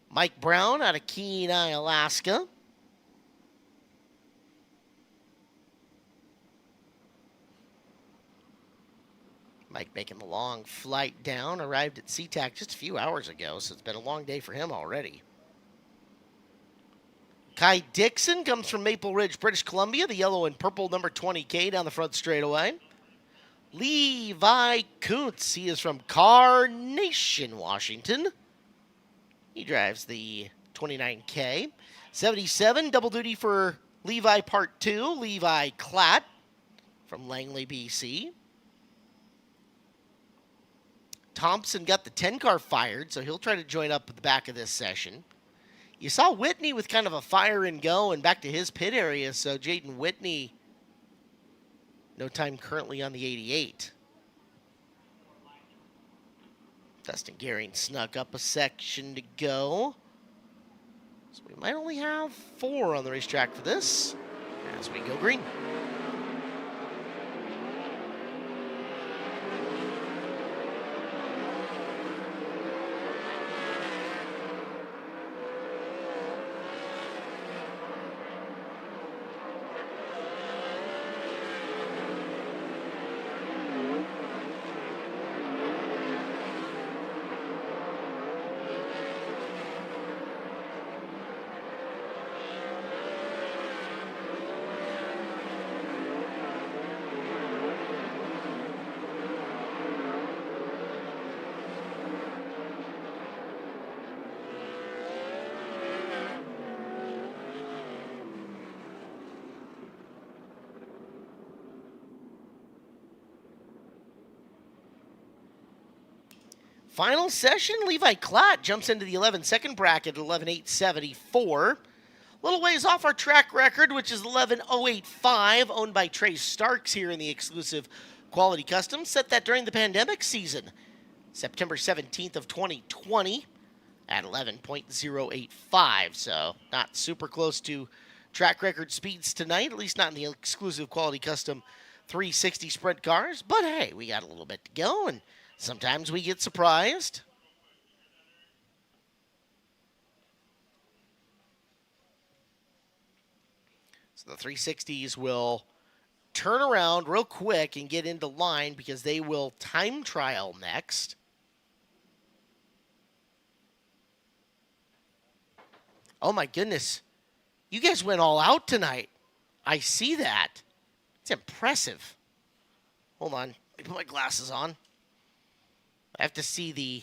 Mike Brown out of Kenai, Alaska. Mike making the long flight down, arrived at SeaTac just a few hours ago, so it's been a long day for him already. Kai Dixon comes from Maple Ridge, British Columbia, the yellow and purple number 20K down the front straightaway. Levi Kuntz, he is from Carnation, Washington. He drives the 29K. 77, double duty for Levi Part 2, Levi Klatt from Langley, BC. Thompson got the 10 car fired, so he'll try to join up at the back of this session. You saw Whitney with kind of a fire and go and back to his pit area, so Jaden Whitney, no time currently on the 88. Dustin Gehring snuck up a section to go. So we might only have 4 on the racetrack for this as we go green. Final session, Levi Klatt jumps into the 11-second bracket at 11.874. Little ways off our track record, which is 11.085, owned by Trey Starks here in the exclusive Quality Custom. Set that during the pandemic season, September 17th of 2020 at 11.085. So not super close to track record speeds tonight, at least not in the exclusive Quality Custom 360 sprint cars. But hey, we got a little bit to go, and sometimes we get surprised. So the 360s will turn around real quick and get into line because they will time trial next. Oh my goodness. You guys went all out tonight. I see that. It's impressive. Hold on. Let me put my glasses on. I have to see the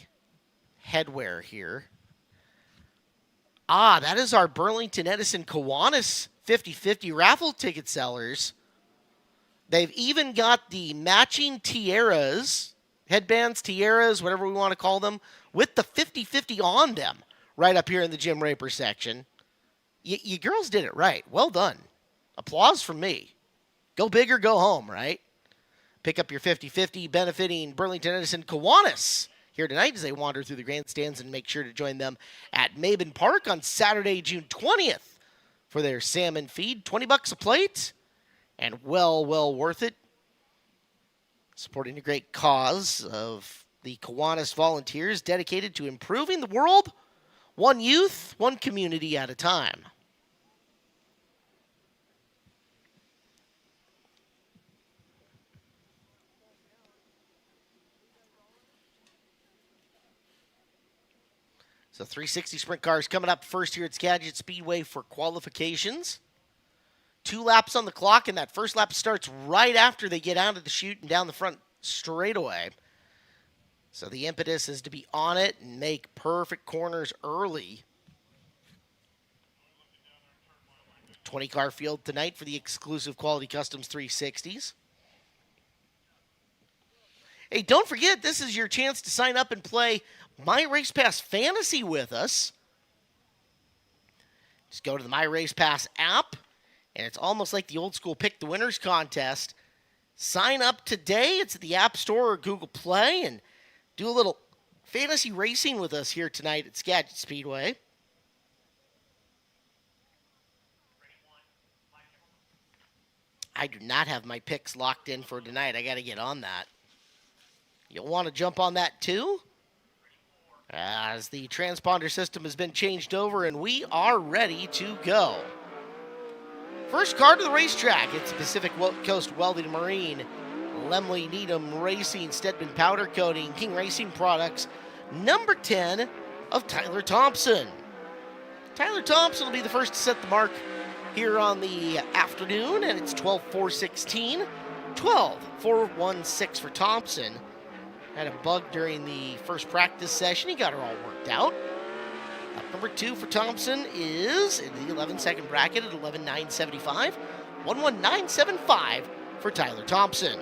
headwear here. Ah, that is our Burlington Edison Kiwanis 50/50 raffle ticket sellers. They've even got the matching tiaras, headbands, tiaras, whatever we want to call them, with the 50/50 on them right up here in the Jim Raper section. You girls did it right. Well done. Applause from me. Go big or go home, right? Pick up your 50/50 benefiting Burlington Edison Kiwanis here tonight as they wander through the grandstands, and make sure to join them at Maben Park on Saturday, June 20th for their salmon feed. $20 a plate, and well worth it. Supporting a great cause of the Kiwanis volunteers dedicated to improving the world, one youth, one community at a time. So 360 sprint cars coming up first here at Skagit Speedway for qualifications. 2 laps on the clock, and that first lap starts right after they get out of the chute and down the front straightaway. So the impetus is to be on it and make perfect corners early. 20-car field tonight for the exclusive Quality Customs 360s. Hey, don't forget, this is your chance to sign up and play My Race Pass Fantasy with us. Just go to the My Race Pass app, and it's almost like the old school Pick the Winners contest. Sign up today. It's at the App Store or Google Play, and do a little fantasy racing with us here tonight at Skagit Speedway. I do not have my picks locked in for tonight. I got to get on that. You'll want to jump on that too, as the transponder system has been changed over and we are ready to go. First car to the racetrack, it's Pacific Coast Welding Marine, Lemley Needham Racing, Stedman Powder Coating, King Racing Products, number 10 of Tyler Thompson. Tyler Thompson will be the first to set the mark here on the afternoon, and it's 12.416, 12.416 for Thompson. Had a bug during the first practice session. He got her all worked out. Lap number 2 for Thompson is in the 11-second bracket at 11:09.75. 11:09.75 for Tyler Thompson.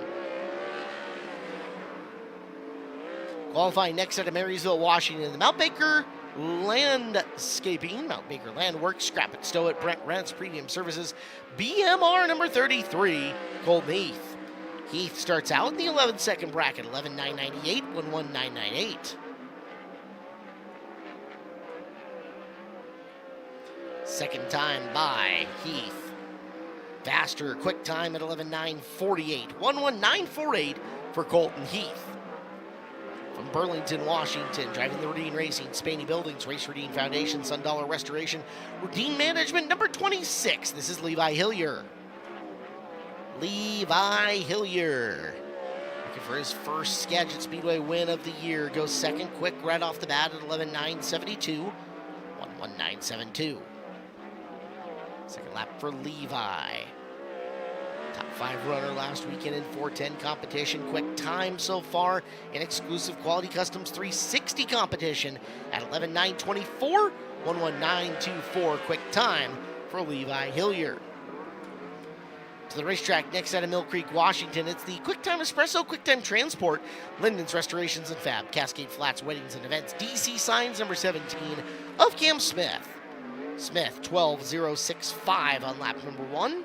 Qualifying next out of Marysville, Washington, the Mount Baker Landscaping, Mount Baker Landworks, Scrap It, Stow It, Brent Rents, Premium Services, BMR number 33, Colton Heath. Heath starts out in the 11-second bracket, 11:09.98, 11:09.98. Second time by Heath. Faster, quick time at 11:09.48, 11:09.48 for Colton Heath. From Burlington, Washington, driving the Radine Racing, Spaney Buildings, Race Radine Foundation, Sundollar Restoration, Radine Management, number 26. This is Levi Hillier. Levi Hillier, looking for his first Skagit Speedway win of the year. Goes second quick right off the bat at 11:09.72, 11:09.72. Second lap for Levi. Top 5 runner last weekend in 410 competition. Quick time so far in exclusive Quality Customs 360 competition at 11:09.24, 11:09.24 quick time for Levi Hillier. To the racetrack next out of Mill Creek, Washington, it's the QuickTime Espresso, QuickTime Transport, Linden's Restorations and Fab, Cascade Flats Weddings and Events, DC Signs number 17 of Cam Smith. Smith, 12:065 on lap number 1.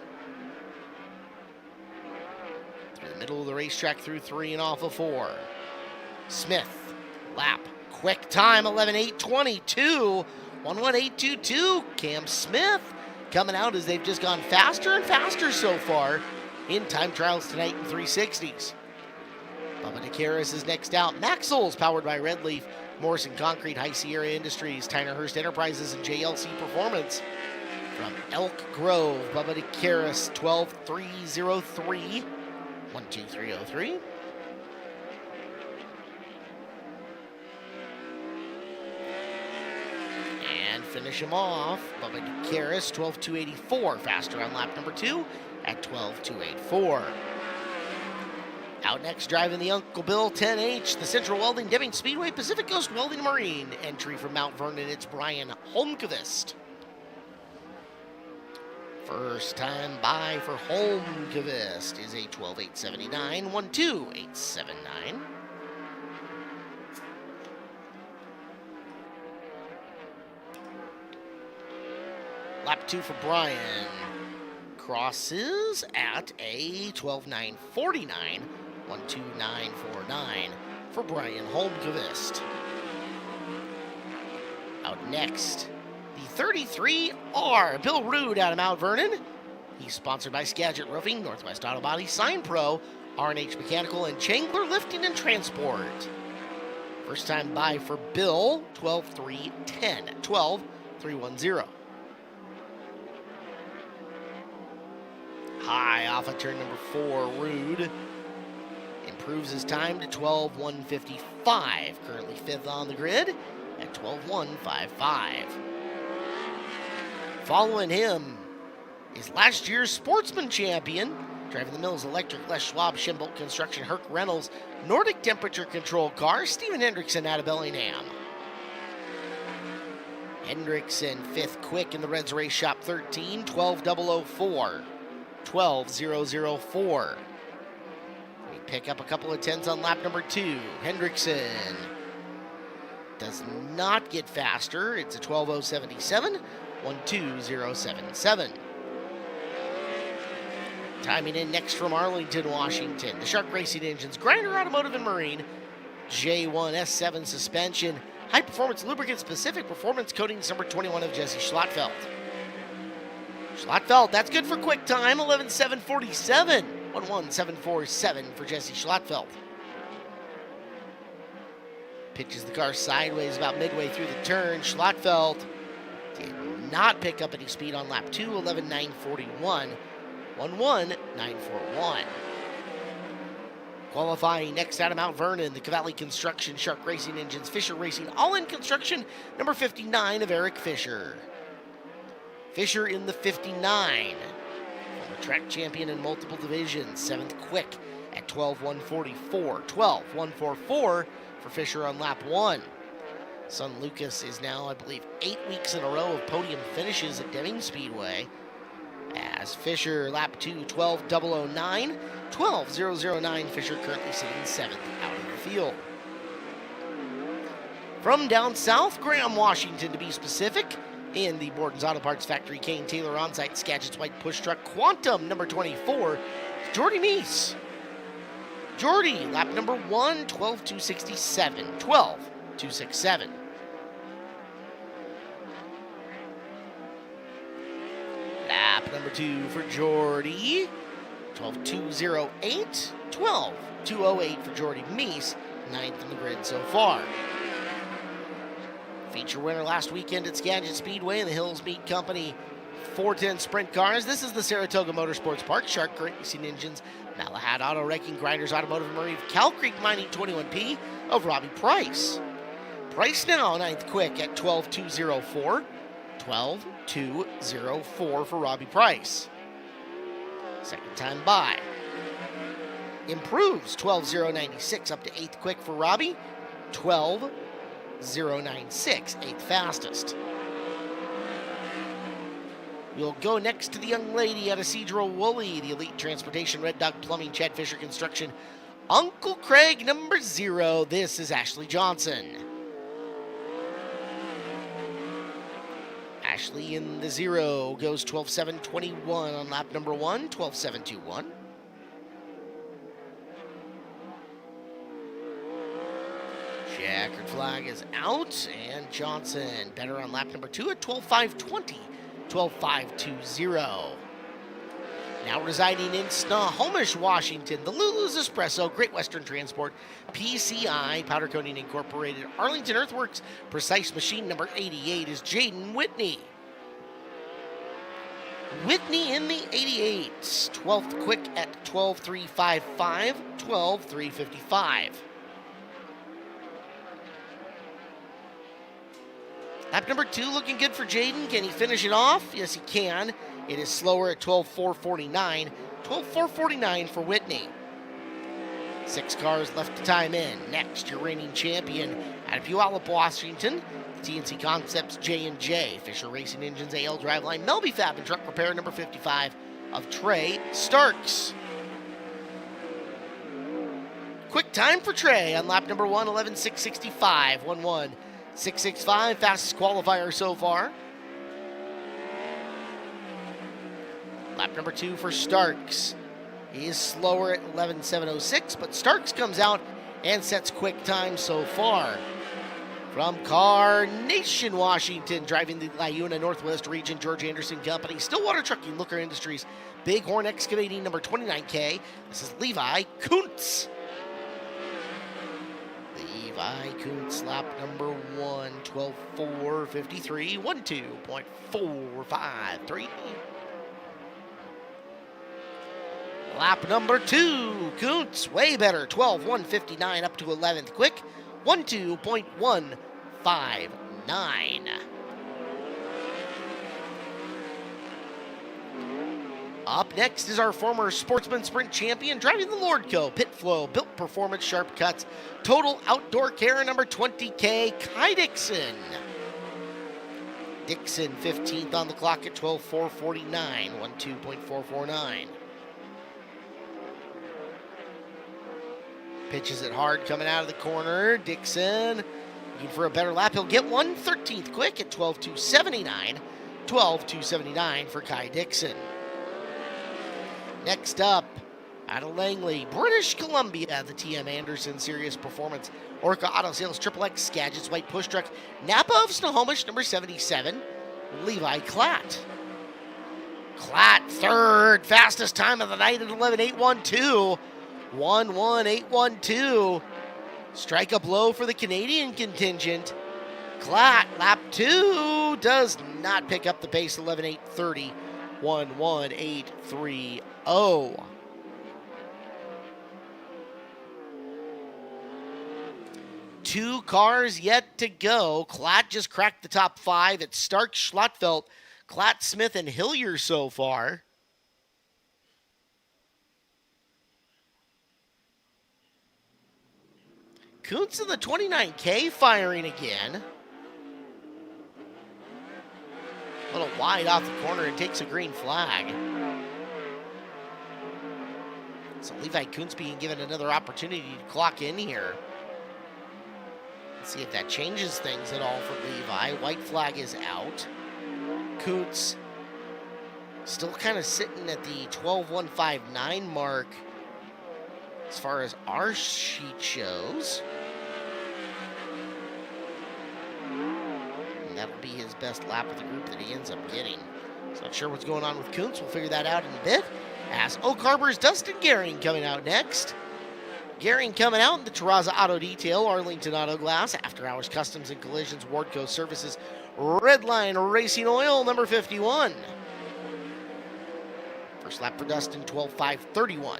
Through the middle of the racetrack through 3 and off of 4. Smith, lap, quick time, 11:08.22, 11:08.22. Cam Smith coming out as they've just gone faster and faster so far in time trials tonight in 360s. Bubba DeCaris is next out. Maxwell's powered by Red Leaf, Morrison Concrete, High Sierra Industries, Tyner-Hurst Enterprises, and JLC Performance. From Elk Grove, Bubba DeCaris, 12:303, 12303. And finish him off, Bubba DeCaris, 12:284, faster on lap number 2 at 12:284. Out next, driving the Uncle Bill 10H, the Central Welding, Deming Speedway, Pacific Coast Welding Marine. Entry from Mount Vernon, it's Brian Holmqvist. First time by for Holmqvist is a 12:879, 12879. Lap 2 for Brian. Crosses at a 12:949, 12949 for Brian Holmqvist. Out next, the 33R, Bill Rude out of Mount Vernon. He's sponsored by Skagit Roofing, Northwest Auto Body, Sign Pro, R&H Mechanical, and Changler Lifting and Transport. First time by for Bill, 12:310, 12:310. High off of turn number 4, Rude improves his time to 12:155. Currently 5th on the grid at 12:155. Following him is last year's Sportsman champion, driving the Mills Electric, Les Schwab, Shimboldt Construction, Herc Reynolds, Nordic Temperature Control car, Steven Hendrickson out of Bellingham. Hendrickson 5th quick in the Reds Race Shop 13, 12:004. 12:004. We pick up a couple of 10s on lap number 2. Hendrickson does not get faster. It's a 12:077, 12077. Timing in next from Arlington, Washington. The Shark Racing Engines, Grinder Automotive and Marine, J1 S7 suspension, High Performance Lubricants, Pacific Performance Coatings, number 21 of Jesse Schlotfeld. Schlotfeld, that's good for quick time, 11:747, 11747 for Jesse Schlotfeld. Pitches the car sideways about midway through the turn. Schlotfeld did not pick up any speed on lap 2, 11:941, 11941. Qualifying next out of Mount Vernon, the Cavalli Construction, Shark Racing Engines, Fisher Racing, All-In Construction, number 59 of Eric Fisher. Fisher in the 59, former track champion in multiple divisions, 7th quick at 12:144, 12:144 for Fisher on lap 1. Son Lucas is now, I believe, 8 weeks in a row of podium finishes at Deming Speedway. As Fisher, lap 2, 12.009. 12.009, Fisher currently sitting 7th out of the field. From down south, Graham, Washington to be specific, in the Borden's Auto Parts Factory Kane Taylor on-site Skagit's white push truck Quantum number 24, Jordy Meese. Jordy, lap number 1, 12.267. 12.267. Lap number 2 for Jordy, 12.208. 12.208 for Jordy Meese, 9th in the grid so far. Feature winner last weekend at Skagit Speedway in the Hills Meat Company 410 Sprint Cars. This is the Saratoga Motorsports Park, Shark Current Racing Engines, Malahat Auto Wrecking, Grinders Automotive, Murray, Cal Creek Mining 21P of Robbie Price. Price now 9th quick at 12.204. 12.204 for Robbie Price. Second time by. Improves 12.096 up to 8th quick for Robbie. 12.096, 8th fastest. We'll go next to the young lady out of Cedro Woolley, the Elite Transportation, Red Dog Plumbing, Chad Fisher Construction, Uncle Craig number 0. This is Ashley Johnson. Ashley in the 0 goes 12.721 on lap number 1, 12.721. Checkered flag is out, and Johnson better on lap number 2 at 12.520, 12.520. Now residing in Snohomish, Washington, the Lulu's Espresso, Great Western Transport, PCI, Powder Coating Incorporated, Arlington Earthworks, Precise Machine number 88 is Jaden Whitney. Whitney in the 88, 12th quick at 12.355, 12.355. Lap number 2 looking good for Jaden. Can he finish it off? Yes, he can. It is slower at 12.449. 12.449 for Whitney. 6 cars left to time in. Next, your reigning champion out of Puyallup, Washington. TNC Concepts J&J. Fisher Racing Engines AL Driveline. Melby Fab and Truck Repair number 55 of Trey Starks. Quick time for Trey on lap number 1, 11.665. 1.1.665, fastest qualifier so far. Lap number 2 for Starks. He is slower at 11.706, but Starks comes out and sets quick time so far. From Carnation, Washington, driving the Liuna Northwest Region, George Anderson Company, Stillwater Trucking, Looker Industries, Bighorn Excavating, number 29K. This is Levi Kuntz. Levi Kuntz, lap number 1, 12.453, 12.453. Lap number 2, Kuntz, way better, 12.159 up to 11th quick, 12.159. Up next is our former Sportsman Sprint champion, driving the Lordco, Pit Flow, Built Performance, Sharp Cuts, Total Outdoor Care, number 20K, Kai Dixon. Dixon, 15th on the clock at 12.449, 12.449. Pitches it hard coming out of the corner. Dixon looking for a better lap. He'll get one 13th quick at 12.279. 12.279 for Kai Dixon. Next up, out of Langley, British Columbia, the TM Anderson Serious Performance, Orca Auto Sales XXX, Skagit's White Push Truck, Napa of Snohomish, number 77, Levi Klatt. Klatt, third, fastest time of the night at 11.812. 11.812. Strike a blow for the Canadian contingent. Klatt, lap 2, does not pick up the pace, 11.830. 11.830. 2 cars yet to go. Klatt just cracked the top 5. It's Stark, Schlotfelt, Klatt, Smith, and Hillier so far. Kuntz in the 29K firing again. A little wide off the corner and takes a green flag. So Levi Kuntz being given another opportunity to clock in here. Let's see if that changes things at all for Levi. White flag is out. Kuntz still kind of sitting at the 12.159 mark as far as our sheet shows. And that'll be his best lap of the group that he ends up getting. So not sure what's going on with Kuntz. We'll figure that out in a bit. As Oak Harbor's Dustin Gehring coming out next. Gehring coming out in the Terraza Auto Detail, Arlington Auto Glass, After Hours Customs and Collisions, Wardco Services, Redline Racing Oil, number 51. First lap for Dustin, 12.531.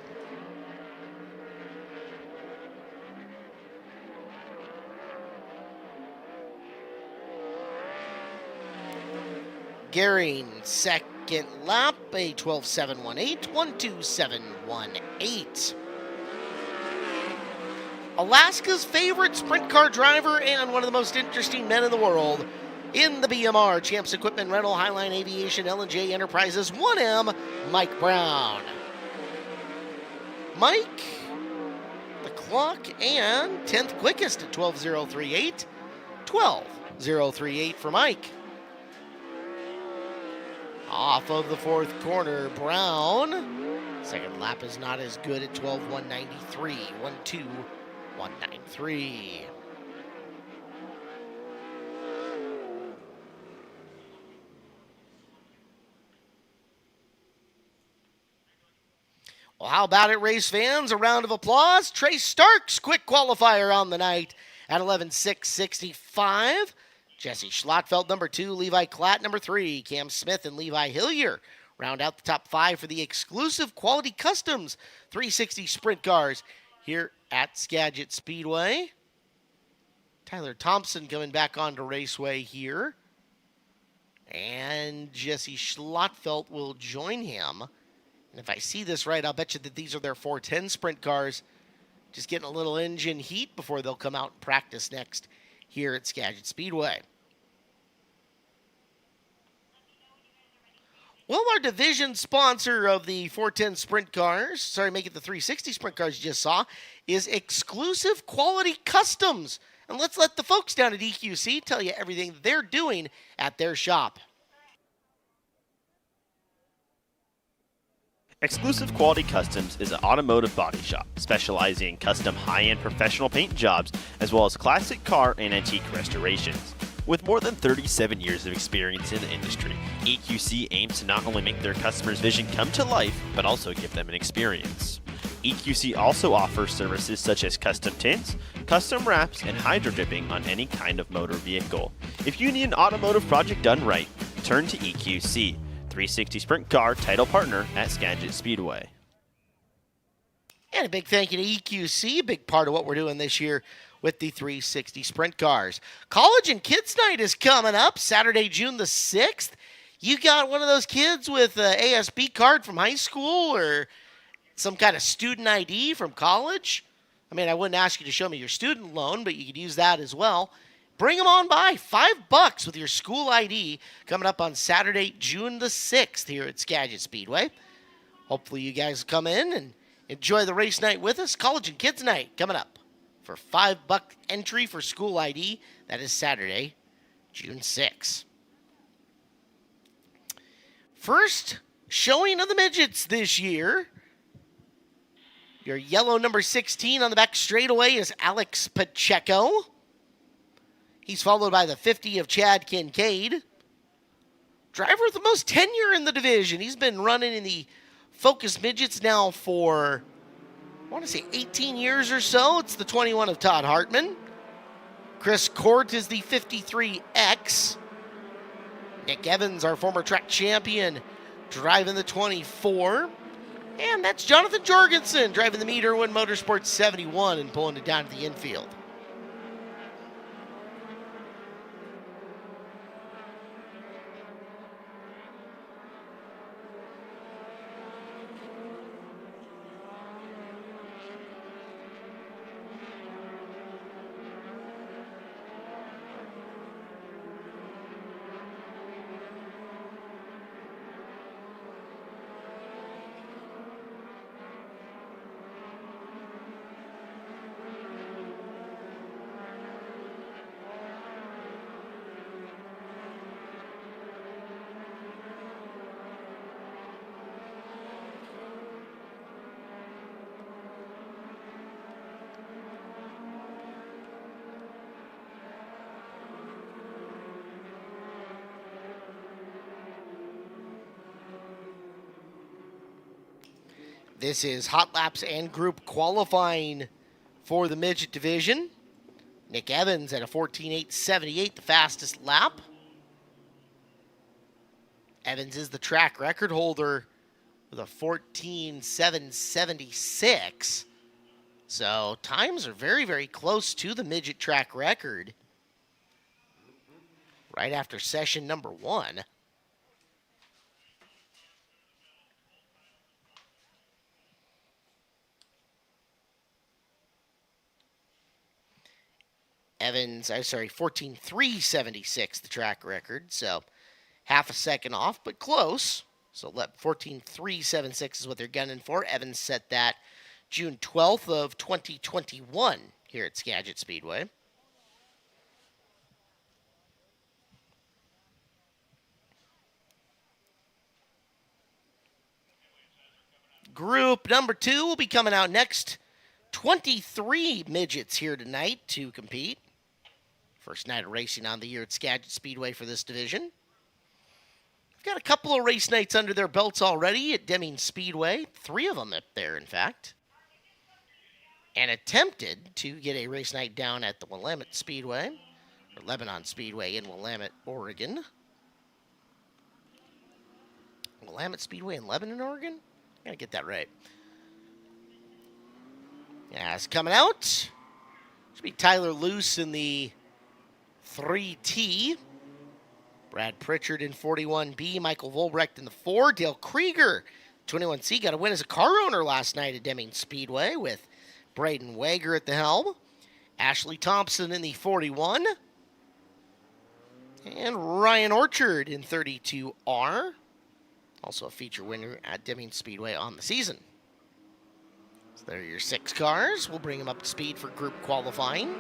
Gehring, second lap, a 12.718, 12718. Alaska's favorite sprint car driver and one of the most interesting men in the world in the BMR, Champs Equipment Rental, Highline Aviation, L&J Enterprises, 1M, Mike Brown. Mike, the clock, and 10th quickest at 12.038, 12.038 for Mike. Off of the fourth corner, Brown. Second lap is not as good at 12.193, 1.2.193. Well, how about it, race fans? A round of applause. Trace Starks, quick qualifier on the night at 11.665. Jesse Schlottfeld, number 2. Levi Klatt, number 3. Cam Smith and Levi Hillier round out the top 5 for the exclusive Quality Customs 360 Sprint Cars here at Skagit Speedway. Tyler Thompson coming back onto Raceway here. And Jesse Schlottfeld will join him. And if I see this right, I'll bet you that these are their 410 sprint cars. Just getting a little engine heat before they'll come out and practice next here at Skagit Speedway. Well, our division sponsor of the 410 sprint cars, make it the 360 sprint cars you just saw, is Exclusive Quality Customs. And let's let the folks down at EQC tell you everything they're doing at their shop. Exclusive Quality Customs is an automotive body shop specializing in custom high-end professional paint jobs as well as classic car and antique restorations. With more than 37 years of experience in the industry, EQC aims to not only make their customers' vision come to life, but also give them an experience. EQC also offers services such as custom tints, custom wraps, and hydro dipping on any kind of motor vehicle. If you need an automotive project done right, turn to EQC. 360 Sprint Car title partner at Skagit Speedway. And a big thank you to EQC, a big part of what we're doing this year with the 360 Sprint Cars. College and Kids Night is coming up Saturday, June the 6th. You got one of those kids with an ASB card from high school or some kind of student ID from college? I mean, I wouldn't ask you to show me your student loan, but you could use that as well. Bring them on by. $5 with your school ID coming up on Saturday, June the 6th here at Skagit Speedway. Hopefully you guys come in and enjoy the race night with us. College and Kids Night coming up for $5 entry for school ID. That is Saturday, June 6th. First showing of the midgets this year. Your yellow number 16 on the back straightaway is Alex Pacheco. He's followed by the 50 of Chad Kincaid. Driver with the most tenure in the division. He's been running in the Focus Midgets now for, I want to say 18 years or so. It's the 21 of Todd Hartman. Chris Court is the 53X. Nick Evans, our former track champion, driving the 24. And that's Jonathan Jorgensen driving the Meter One Motorsports 71 and pulling it down to the infield. This is hot laps and group qualifying for the midget division. Nick Evans at a 14.878, the fastest lap. Evans is the track record holder with a 14.776. So times are very, very close to the midget track record. Right after session number 1. Evans, 14.376, the track record. So half a second off, but close. So 14.376 is what they're gunning for. Evans set that June 12th of 2021 here at Skagit Speedway. Group number 2 will be coming out next. 23 midgets here tonight to compete. First night of racing on the year at Skagit Speedway for this division. We've got a couple of race nights under their belts already at Deming Speedway. 3 of them up there, in fact. And attempted to get a race night down at the Willamette Speedway, or Lebanon Speedway in Willamette, Oregon. Willamette Speedway in Lebanon, Oregon? Gotta get that right. Yeah, it's coming out. Should be Tyler Luce in the 3T. Brad Pritchard in 41B. Michael Volbrecht in the 4. Dale Krieger, 21C, got a win as a car owner last night at Deming Speedway with Braden Wager at the helm. Ashley Thompson in the 41. And Ryan Orchard in 32R. Also a feature winner at Deming Speedway on the season. So there are your 6 cars. We'll bring them up to speed for group qualifying.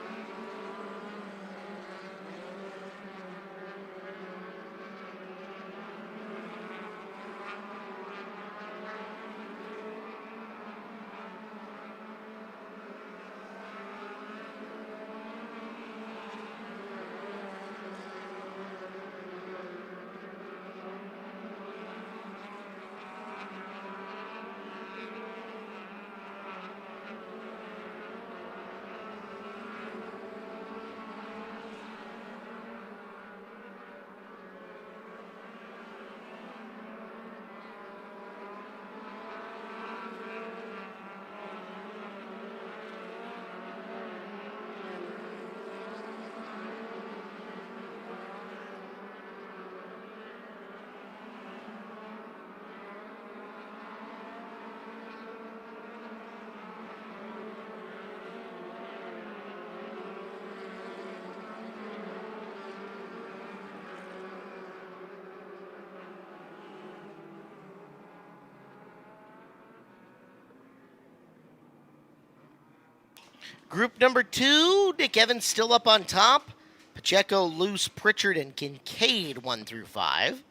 Group number 2, Nick Evans still up on top. Pacheco, Luce, Pritchard, and Kincaid 1 through 5.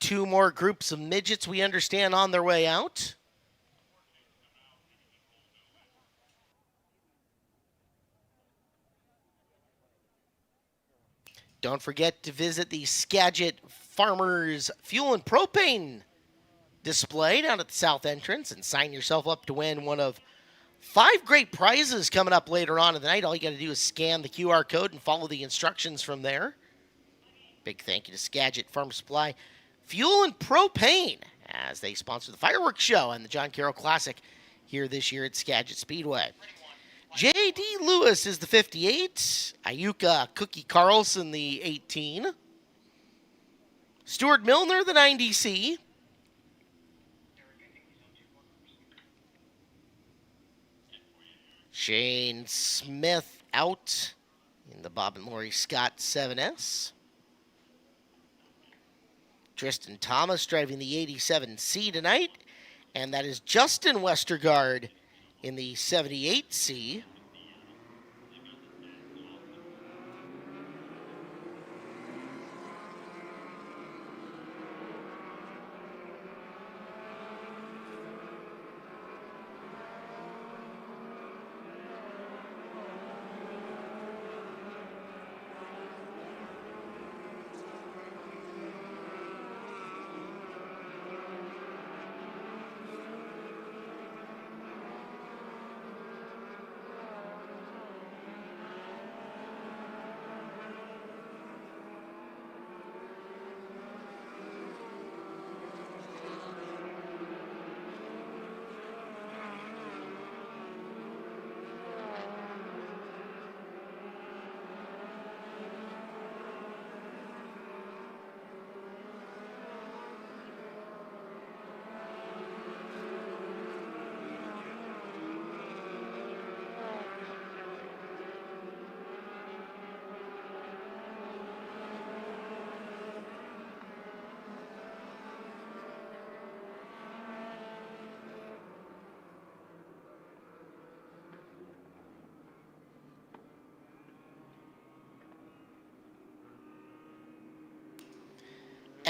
Two more groups of midgets we understand on their way out. Don't forget to visit the Skagit Farmers Fuel and Propane display down at the south entrance and sign yourself up to win one of 5 great prizes coming up later on in the night. All you got to do is scan the QR code and follow the instructions from there. Big thank you to Skagit Farm Supply Fuel and Propane as they sponsor the Firework Show and the John Carroll Classic here this year at Skagit Speedway. J.D. Lewis is the 58. Ayuka Cookie Carlson, the 18. Stuart Milner, the 90C. Shane Smith out in the Bob and Lori Scott 7S. Tristan Thomas driving the 87C tonight. And that is Justin Westergaard in the 78C.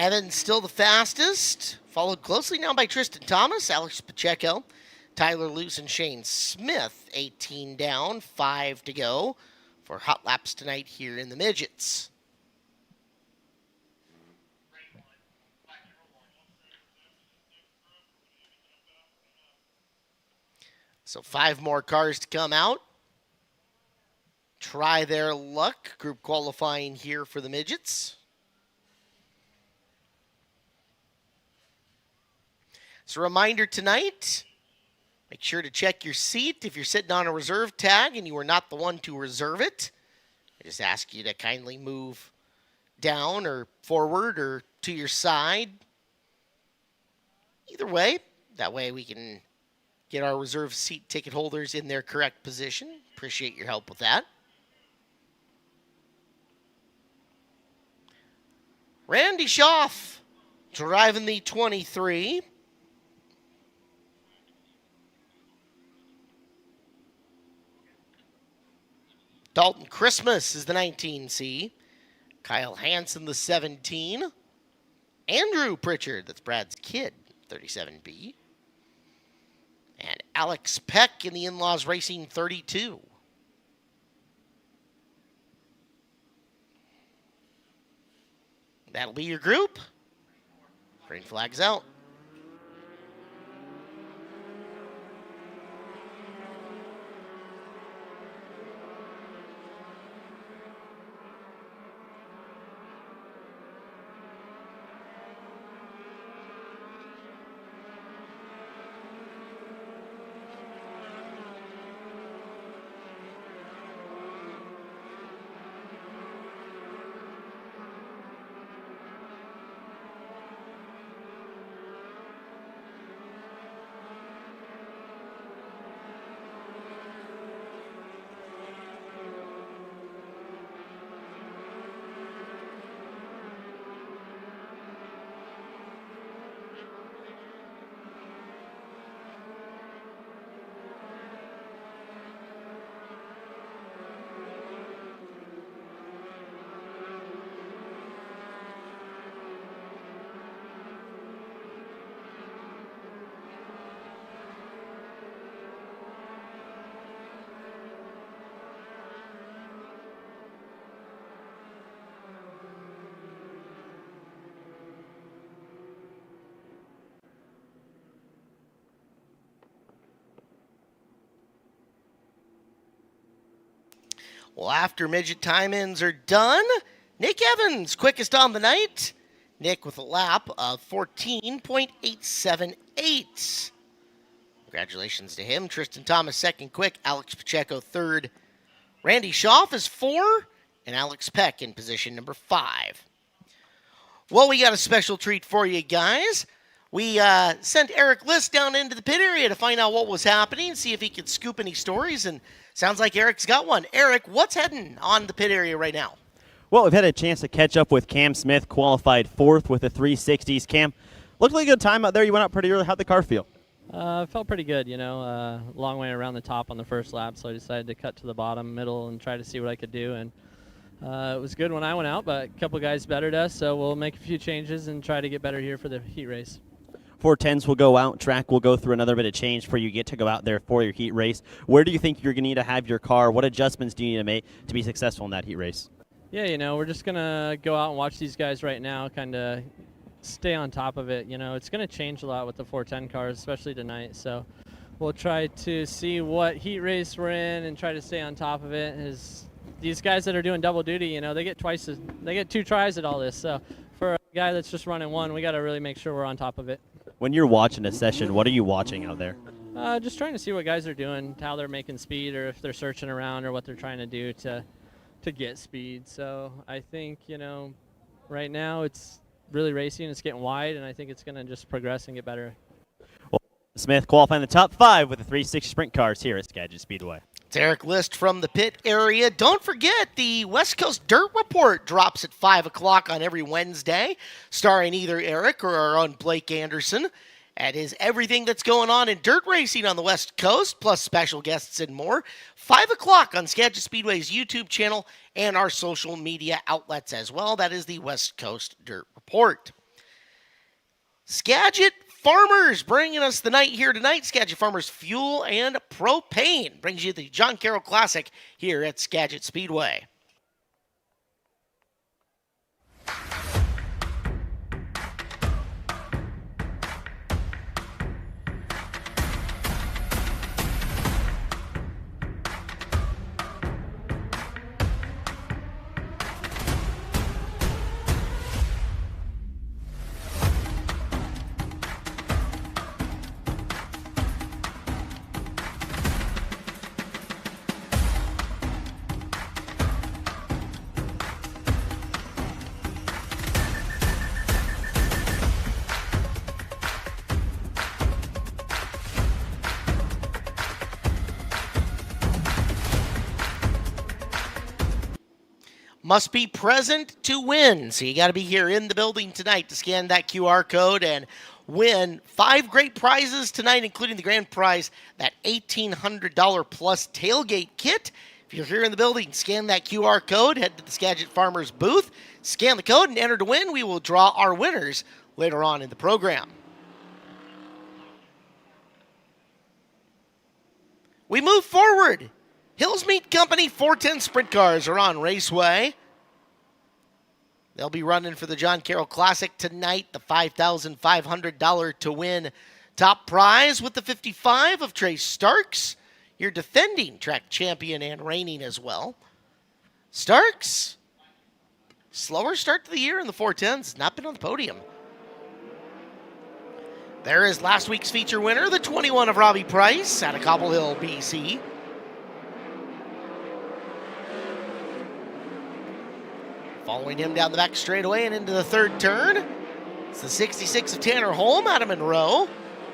Evans still the fastest, followed closely now by Tristan Thomas, Alex Pacheco, Tyler Luce, and Shane Smith. 18 down, 5 to go for hot laps tonight here in the midgets. So 5 more cars to come out. Try their luck. Group qualifying here for the midgets. So a reminder tonight, make sure to check your seat if you're sitting on a reserve tag and you are not the one to reserve it. I just ask you to kindly move down or forward or to your side. Either way, that way we can get our reserve seat ticket holders in their correct position. Appreciate your help with that. Randy Schaff driving the 23. Dalton Christmas is the 19C. Kyle Hansen, the 17. Andrew Pritchard, that's Brad's kid, 37B. And Alex Peck in the In-Laws Racing 32. That'll be your group. Green flag's out. Well, after midget time-ins are done, Nick Evans, quickest on the night. Nick with a lap of 14.878. Congratulations to him. Tristan Thomas, second quick. Alex Pacheco, third. Randy Schaff is 4. And Alex Peck in position number 5. Well, we got a special treat for you guys. We sent Eric List down into the pit area to find out what was happening, see if he could scoop any stories, and sounds like Eric's got one. Eric, what's heading on the pit area right now? Well, we've had a chance to catch up with Cam Smith, qualified 4th with the 360s. Cam, looked like a good time out there. You went out pretty early. How'd the car feel? Felt pretty good, long way around the top on the first lap, so I decided to cut to the bottom, middle, and try to see what I could do. And it was good when I went out, but a couple guys bettered us, so we'll make a few changes and try to get better here for the heat race. 410s will go out. Track will go through another bit of change before you get to go out there for your heat race. Where do you think you're going to need to have your car? What adjustments do you need to make to be successful in that heat race? Yeah, we're just going to go out and watch these guys right now, kind of stay on top of it. It's going to change a lot with the 410 cars, especially tonight. So we'll try to see what heat race we're in and try to stay on top of it. These guys that are doing double duty, they get 2 tries at all this. So for a guy that's just running one, we got to really make sure we're on top of it. When you're watching a session, what are you watching out there? Just trying to see what guys are doing, how they're making speed, or if they're searching around, or what they're trying to do to get speed. So I think, right now it's really racing. It's getting wide, and I think it's going to just progress and get better. Well, Smith qualifying the top 5 with the 360 sprint cars here at Skagit Speedway. It's Eric List from the pit area. Don't forget, the West Coast Dirt Report drops at 5 o'clock on every Wednesday, starring either Eric or our own Blake Anderson. That is everything that's going on in dirt racing on the West Coast, plus special guests and more. 5 o'clock on Skagit Speedway's YouTube channel and our social media outlets as well. That is the West Coast Dirt Report. Skagit Farmers bringing us the night here tonight. Skagit Farmers Fuel and Propane brings you the John Carroll Classic here at Skagit Speedway. Must be present to win. So you got to be here in the building tonight to scan that QR code and win 5 great prizes tonight, including the grand prize, that $1,800 plus tailgate kit. If you're here in the building, scan that QR code, head to the Skagit Farmers booth, scan the code, and enter to win. We will draw our winners later on in the program. We move forward. Hills Meat Company 410 sprint cars are on Raceway. They'll be running for the John Carroll Classic tonight, the $5,500 to win top prize with the 55 of Trey Starks, your defending track champion and reigning as well. Starks, slower start to the year in the 410s, not been on the podium. There is last week's feature winner, the 21 of Robbie Price out of Cobble Hill, BC. Following him down the back straightaway and into the third turn, it's the 66 of Tanner Holm out of Monroe,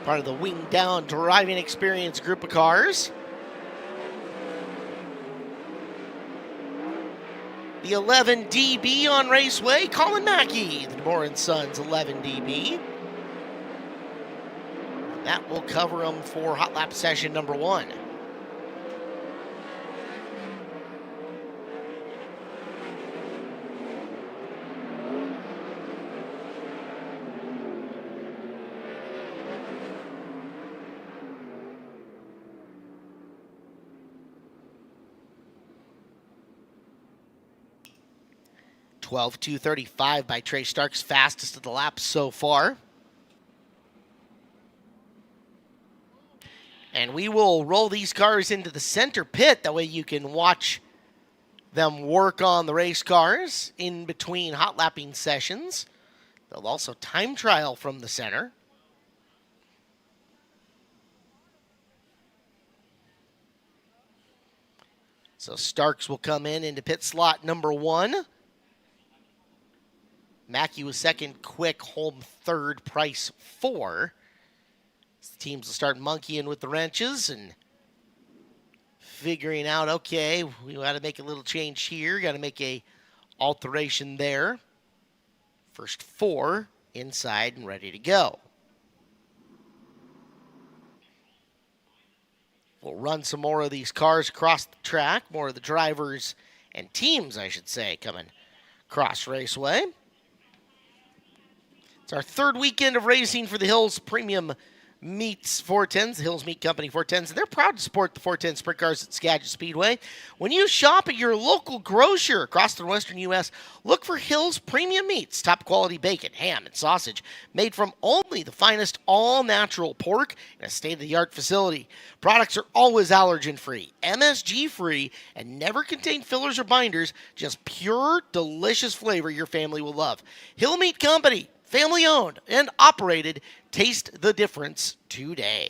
part of the Wing Down Driving Experience group of cars. The 11 DB on Raceway, Colin Mackey, the DeBoer & Sons 11 DB. That will cover them for Hot Lap session number 1. $12,235 by Trey Starks, fastest of the lap so far. And we will roll these cars into the center pit. That way you can watch them work on the race cars in between hot lapping sessions. They'll also time trial from the center. So Starks will come in into pit slot number 1. Mackey was second, Quick, Holm third, Price 4. The teams will start monkeying with the wrenches and figuring out, okay, we got to make a little change here, got to make a alteration there. First 4 inside and ready to go. We'll run some more of these cars across the track, more of the drivers and teams, I should say, coming across Raceway. It's our third weekend of racing for the Hills Premium Meats 410s, the Hills Meat Company 410s, and they're proud to support the 410 sprint cars at Skagit Speedway. When you shop at your local grocer across the western U.S., look for Hills Premium Meats, top quality bacon, ham, and sausage, made from only the finest all-natural pork in a state-of-the-art facility. Products are always allergen-free, MSG-free, and never contain fillers or binders, just pure, delicious flavor your family will love. Hill Meat Company, family owned and operated. Taste the difference today.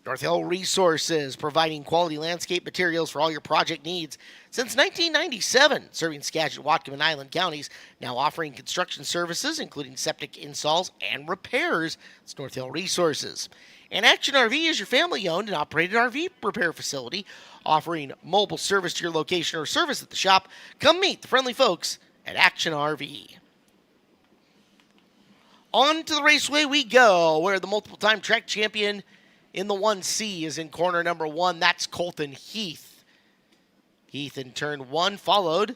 North Hill Resources, providing quality landscape materials for all your project needs since 1997, serving Skagit, Whatcom, and Island counties, now offering construction services, including septic installs and repairs. It's North Hill Resources. And Action RV is your family-owned and operated RV repair facility, offering mobile service to your location or service at the shop. Come meet the friendly folks at Action RV. On to the raceway we go, where the multiple-time track champion in the 1C is in corner number 1. That's Colton Heath. Heath in turn 1, followed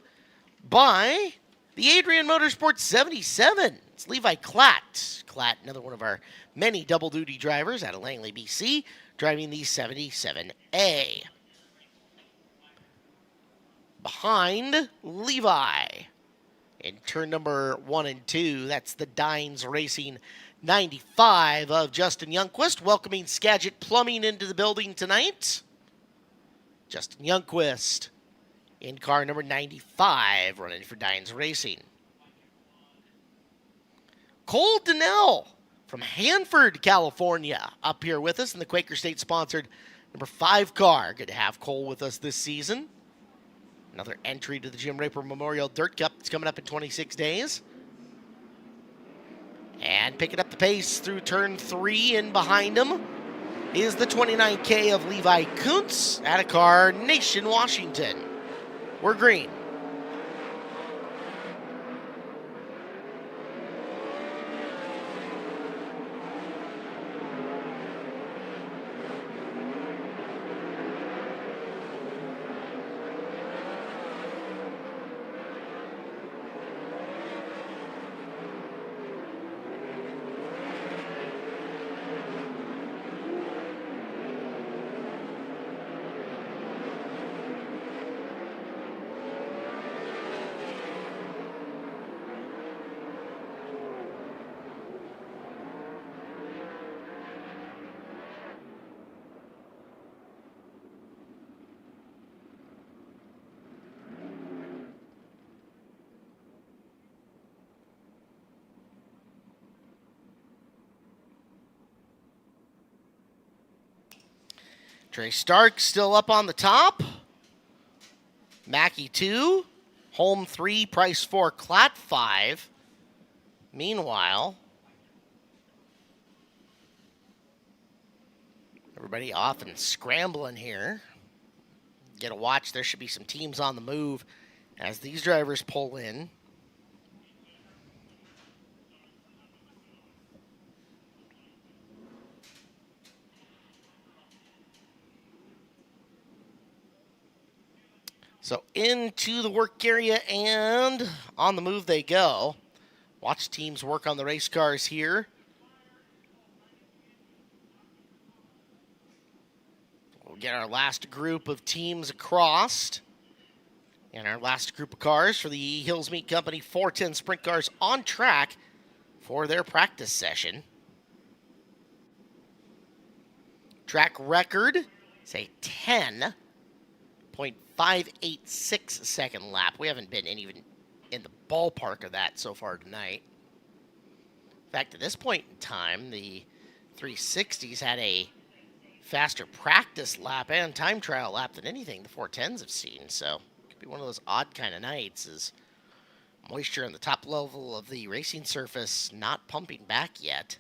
by The Adrian Motorsports 77. It's Levi Klatt. Klatt, another one of our many double-duty drivers out of Langley, BC, driving the 77A. Behind Levi in turn number 1 and 2, that's the Dines Racing 95 of Justin Youngquist, welcoming Skagit Plumbing into the building tonight. Justin Youngquist in car number 95, running for Dines Racing. Cole Donnell from Hanford, California, up here with us in the Quaker State-sponsored number 5 car. Good to have Cole with us this season. Another entry to the Jim Raper Memorial Dirt Cup that's coming up in 26 days. And picking up the pace through turn 3 and behind him is the 29K of Levi Kuntz at a car Nation, Washington. We're green. Trey Stark still up on the top. Mackey 2. Holm 3. Price 4. Klatt 5. Meanwhile, everybody off and scrambling here. Get a watch. There should be some teams on the move as these drivers pull in. So into the work area and on the move they go. Watch teams work on the race cars here. We'll get our last group of teams across. And our last group of cars for the Hills Meat Company 410 Sprint Cars on track for their practice session. Track record is a 10.586 second lap. We haven't been even in the ballpark of that so far tonight. In fact, at this point in time, the 360s had a faster practice lap and time trial lap than anything the 410s have seen. So it could be one of those odd kind of nights as moisture in the top level of the racing surface not pumping back yet.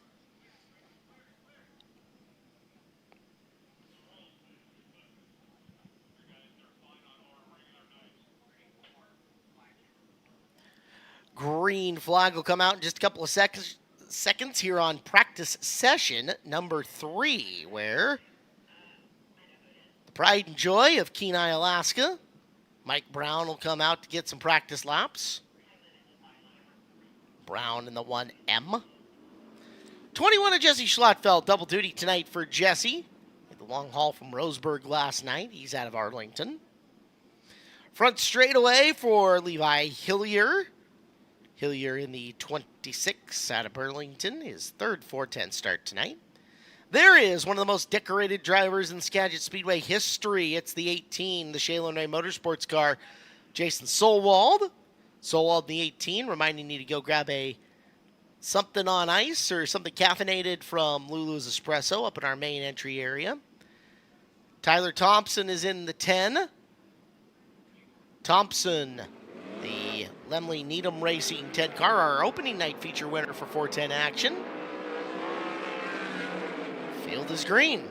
Green flag will come out in just a couple of seconds here on practice session number 3, where the pride and joy of Kenai, Alaska, Mike Brown will come out to get some practice laps. Brown in the 1M. 21 of Jesse Schlattfeld, double duty tonight for Jesse. The long haul from Roseburg last night. He's out of Arlington. Front straightaway for Levi Hillier. Hillier in the 26 out of Burlington, his third 410 start tonight. There is one of the most decorated drivers in Skagit Speedway history. It's the 18, the Shaylin Ray Motorsports car, Jason Solwald. Solwald in the 18, reminding you to go grab a something on ice or something caffeinated from Lulu's Espresso up in our main entry area. Tyler Thompson is in the 10. Thompson, the Lemley Needham Racing 10 car, our opening night feature winner for 410 action. Field is green.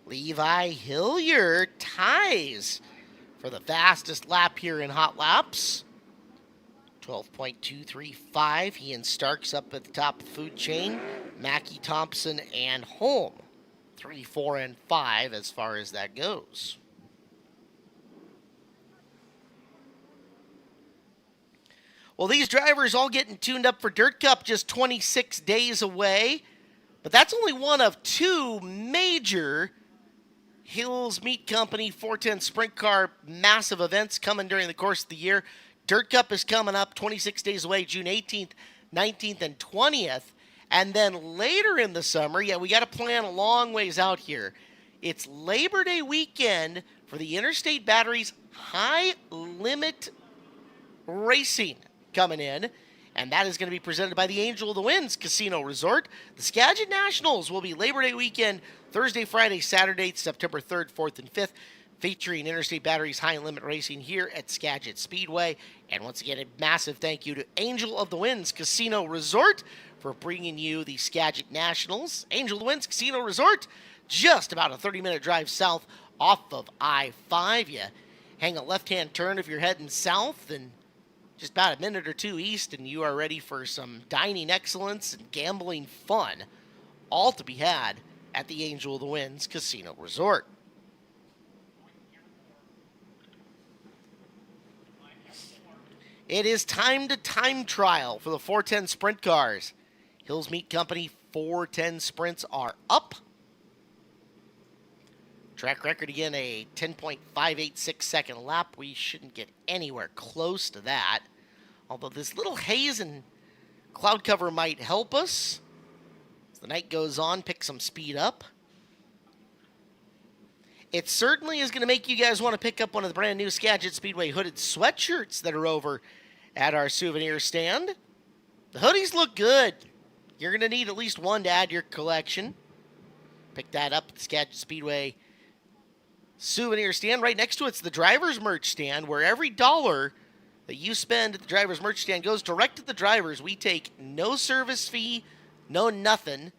Levi Hilliard ties for the fastest lap here in Hot Laps. 12.235. He and Starks up at the top of the food chain. Mackie, Thompson, and Holm. 3, 4, and 5 as far as that goes. Well, these drivers all getting tuned up for Dirt Cup just 26 days away. But that's only one of two major Hills Meat Company 410 Sprint Car massive events coming during the course of the year. Dirt Cup is coming up 26 days away, June 18th, 19th, and 20th. And then later in the summer, we got to plan a long ways out here. It's Labor Day weekend for the Interstate Batteries High Limit Racing coming in. And that is going to be presented by the Angel of the Winds Casino Resort. The Skagit Nationals will be Labor Day weekend, Thursday, Friday, Saturday, September 3rd, 4th, and 5th, featuring Interstate Batteries High Limit Racing here at Skagit Speedway. And once again, a massive thank you to Angel of the Winds Casino Resort for bringing you the Skagit Nationals. Angel of the Winds Casino Resort, just about a 30-minute drive south off of I-5. You hang a left-hand turn if you're heading south, and just about a minute or two east, and you are ready for some dining excellence and gambling fun, all to be had at the Angel of the Winds Casino Resort. It is time to time trial for the 410 Sprint Cars. Hills Meat Company 410 Sprints are up. Track record again, a 10.586 second lap. We shouldn't get anywhere close to that. Although this little haze and cloud cover might help us. As the night goes on, pick some speed up. It certainly is going to make you guys want to pick up one of the brand new Skagit Speedway hooded sweatshirts that are over at our souvenir stand. The hoodies look good. You're going to need at least one to add to your collection. Pick that up at the Skagit Speedway souvenir stand. Right next to it's the driver's merch stand, where every dollar that you spend at the driver's merch stand goes direct to the drivers. We take no service fee, no nothing.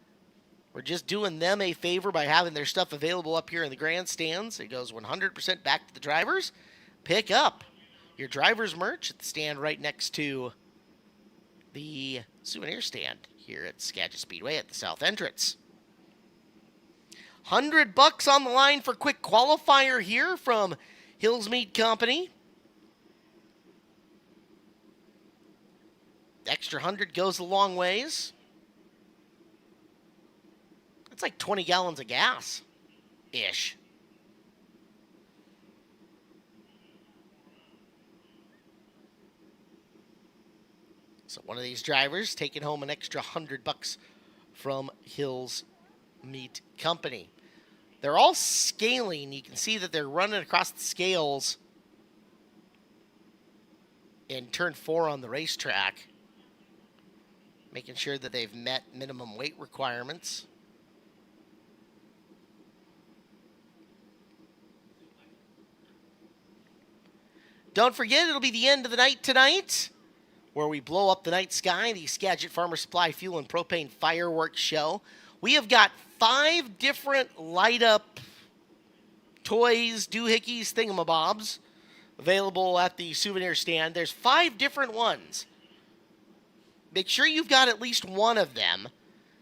We're just doing them a favor by having their stuff available up here in the grandstands. It goes 100% back to the drivers. Pick up your driver's merch at the stand right next to the souvenir stand here at Skagit Speedway at the south entrance. $100 on the line for quick qualifier here from Hills Meat Company. Extra 100 goes a long ways. It's like 20 gallons of gas-ish. So one of these drivers taking home an extra $100 from Hills Meat Company. They're all scaling. You can see that they're running across the scales in turn 4 on the racetrack, making sure that they've met minimum weight requirements. Don't forget, it'll be the end of the night tonight, where we blow up the night sky, the Skagit Farmer Supply Fuel and Propane Fireworks Show. We have got 5 different light-up toys, doohickeys, thingamabobs available at the souvenir stand. There's 5 different ones. Make sure you've got at least one of them,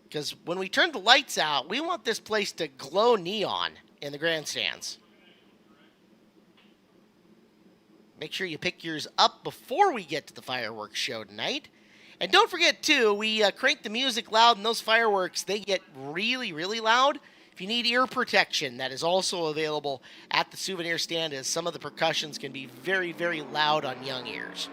because when we turn the lights out, we want this place to glow neon in the grandstands. Make sure you pick yours up before we get to the fireworks show tonight. And don't forget, too, we crank the music loud, and those fireworks, they get really, really loud. If you need ear protection, that is also available at the souvenir stand, as some of the percussions can be very, very loud on young ears.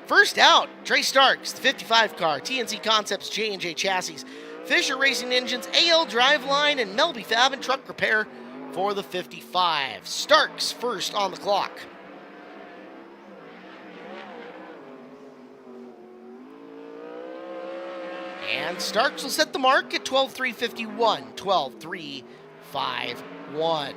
First out, Trey Starks, the 55 car, TNC Concepts, J&J Chassis, Fisher Racing Engines, AL Driveline, and Melby Fab and Truck Repair for the 55. Starks first on the clock. And Starks will set the mark at 12.351, 12.351.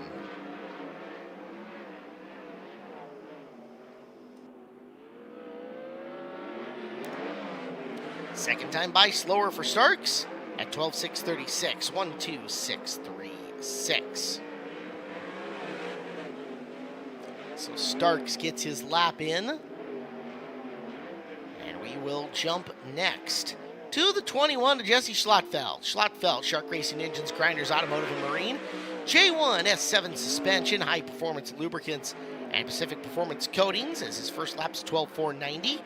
Second time by slower for Starks at 12.636, 12.636. 6. So Starks gets his lap in. And we will jump next to the 21 to Jesse Schlottfeld. Schlottfeld, Shark Racing Engines, Grinders, Automotive and Marine. J1 S7 Suspension, High Performance Lubricants, and Pacific Performance Coatings, as his first lap's 12.490.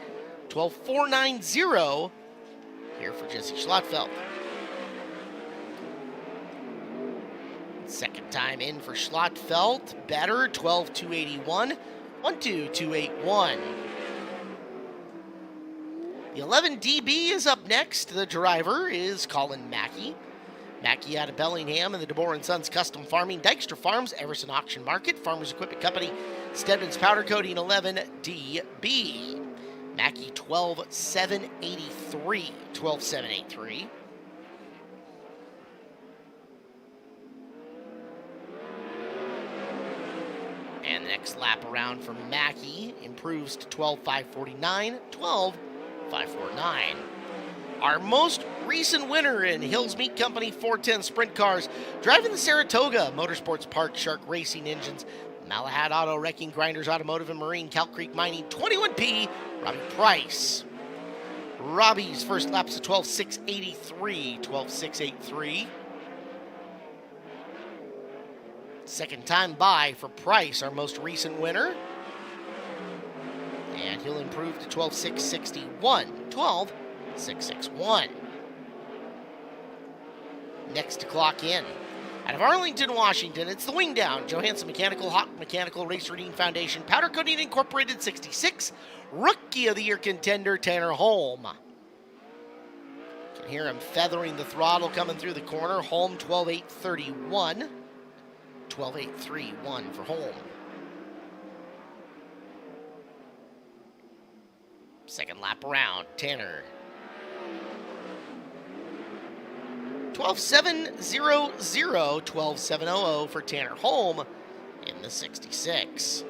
12.490 here for Jesse Schlottfeld. Second time in for Schlottfeld, better, 12.281. 1.2281. The 11 DB is up next. The driver is Colin Mackey. Mackey out of Bellingham and the DeBoer & Sons Custom Farming, Dykstra Farms, Everson Auction Market, Farmers Equipment Company, Stedman's Powder Coating, 11 DB. Mackey 12.783. 12.783. And the next lap around for Mackey improves to 12.549. 12.549. Our most recent winner in Hills Meat Company 410 Sprint Cars, driving the Saratoga Motorsports Park, Shark Racing Engines, Malahat Auto Wrecking, Grinders Automotive and Marine, Cal Creek Mining, 21P, Robbie Price. Robbie's first lap's a 12.683. 12.683. Second time by for Price, our most recent winner. And he'll improve to 12.661. 12.661. Next to clock in. Out of Arlington, Washington, it's the Wing Down, Johansson Mechanical, Hawk Mechanical, Race Redeem Foundation, Powder Coating Incorporated 66, Rookie of the Year contender Tanner Holm. Can hear him feathering the throttle coming through the corner. Holm 12.831. 12.831 for Holm. Second lap around, Tanner. 12.700, 12.700 for Tanner Holm in the 66.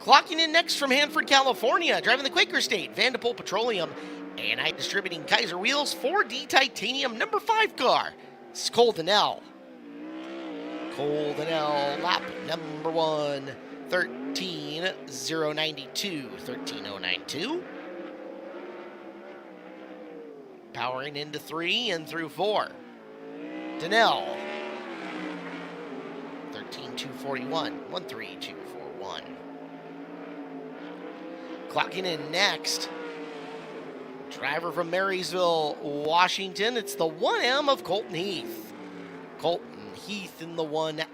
Clocking in next from Hanford, California, driving the Quaker State, Vanderpool Petroleum, A&I Distributing Kaiser Wheels, 4D Titanium number 5 car. This is Cole Donnell. Cole Donnell, lap number 1, 13.092, 13.092. Powering into 3 and through 4. Donnell, 13.241, 13.241. Clocking in next, driver from Marysville, Washington. It's the 1M of Colton Heath. Colton Heath in the 1M.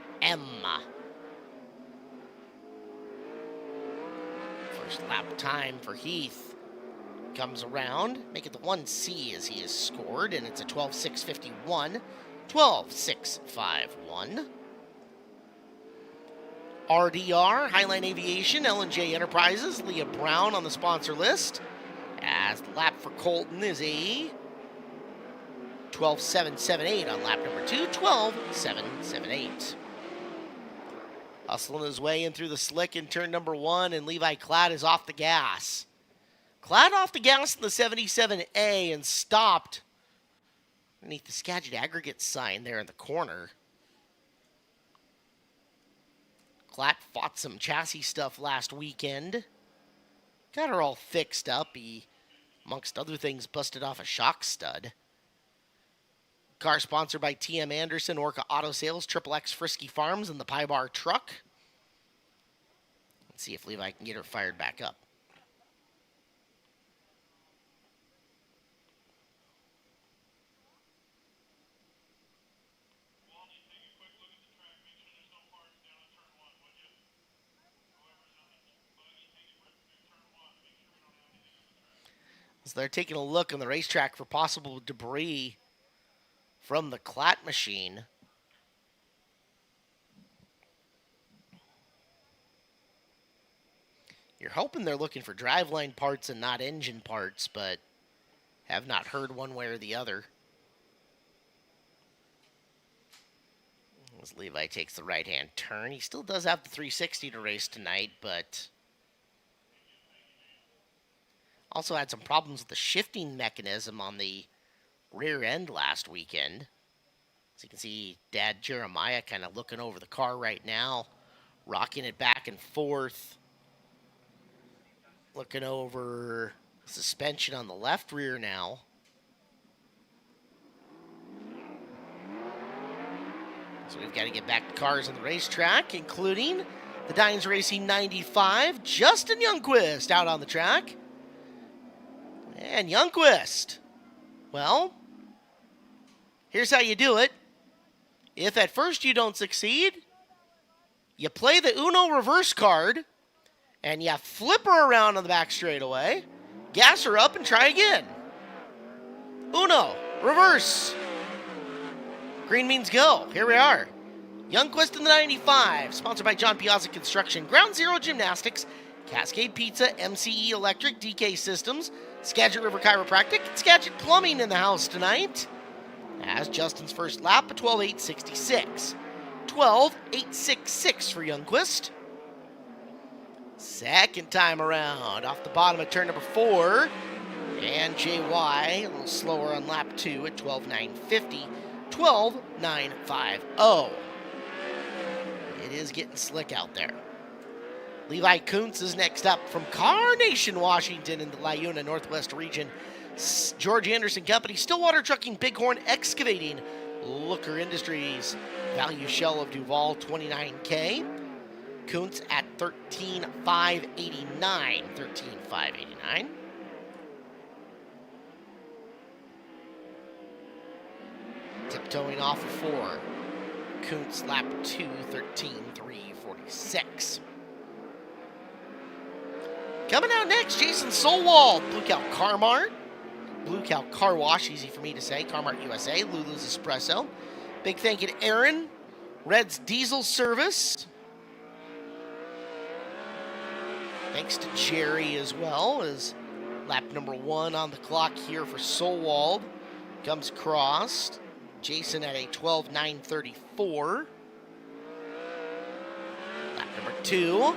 First lap time for Heath comes around, make it the 1C as he is scored, and it's a 12.651. 12.651. RDR, Highline Aviation, L&J Enterprises, Leah Brown on the sponsor list. As the lap for Colton is a 12.778 on lap number 2, 12.778. Hustling his way in through the slick in turn number 1, and Levi Klatt is off the gas. Klatt off the gas in the 77A and stopped underneath the Skagit aggregate sign there in the corner. Klatt fought some chassis stuff last weekend. Got her all fixed up. He, amongst other things, busted off a shock stud. Car sponsored by TM Anderson, Orca Auto Sales, Triple X Frisky Farms, and the Pie Bar Truck. Let's see if Levi can get her fired back up. So they're taking a look on the racetrack for possible debris from the Klatt machine. You're hoping they're looking for driveline parts and not engine parts, but have not heard one way or the other. As Levi takes the right-hand turn, he still does have the 360 to race tonight, but also had some problems with the shifting mechanism on the rear end last weekend. As you can see, Dad Jeremiah kind of looking over the car right now, rocking it back and forth, looking over suspension on the left rear now. So we've got to get back to cars on the racetrack, including the Dines Racing 95, Justin Youngquist out on the track. And Youngquist, well, here's how you do it. If at first you don't succeed, you play the Uno reverse card, and you flip her around on the back straightaway, gas her up, and try again. Uno, reverse. Green means go. Here we are. Youngquist in the 95, sponsored by John Piazza Construction, Ground Zero Gymnastics, Cascade Pizza, MCE Electric, DK Systems, Skagit River Chiropractic, and Skagit Plumbing in the house tonight. As Justin's first lap, a 12.866. 12.866 for Youngquist. Second time around, off the bottom of turn number 4. And JY, a little slower on lap 2 at 12.950. 12.950. It is getting slick out there. Levi Kuntz is next up from Carnation, Washington in the Liuna Northwest region. George Anderson Company, Stillwater Trucking, Bighorn Excavating, Looker Industries, Value Shell of Duval, 29K. Kuntz at 13,589. 13,589. Tiptoeing off of 4. Kuntz lap 2, 13,346. Coming out next, Jason Solwald, Blue Cow Car Mart. Blue Cow Car Wash, easy for me to say. Car Mart USA, Lulu's Espresso. Big thank you to Aaron, Red's Diesel Service. Thanks to Jerry as well, as lap number 1 on the clock here for Solwald. Comes across. Jason at a 12.934. Lap number 2.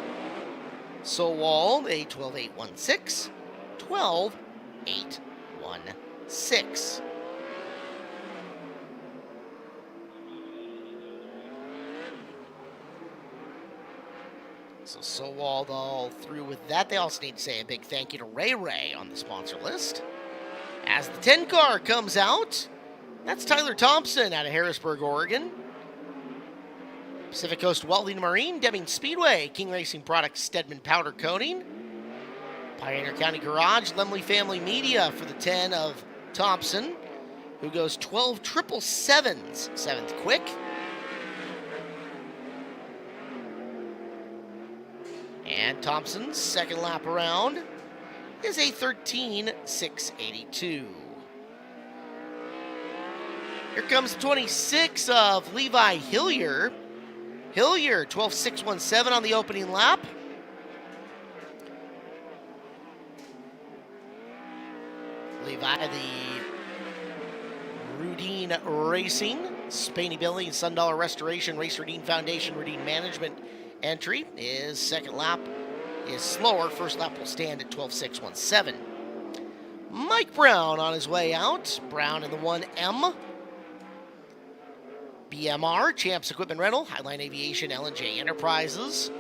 Solwald, a 12.816. 12.816. So Solwald all through with that. They also need to say a big thank you to Ray Ray on the sponsor list. As the 10 car comes out, that's Tyler Thompson out of Harrisburg, Oregon. Pacific Coast Welding and Marine, Deming Speedway, King Racing Products, Stedman Powder Coating. Pioneer County Garage, Lemley Family Media for the 10 of Thompson, who goes 12.777s, 7th quick. And Thompson's second lap around is a 13.682. Here comes 26 of Levi Hillier. Hillier, 12.617 on the opening lap. Levi, the Rudine Racing, Spaney Billy, and Sundollar Restoration, Race Rudine Foundation, Rudine Management entry. His second lap is slower. First lap will stand at 12.617. Mike Brown on his way out. Brown in the 1M. BMR, Champs Equipment Rental, Highline Aviation, L&J Enterprises.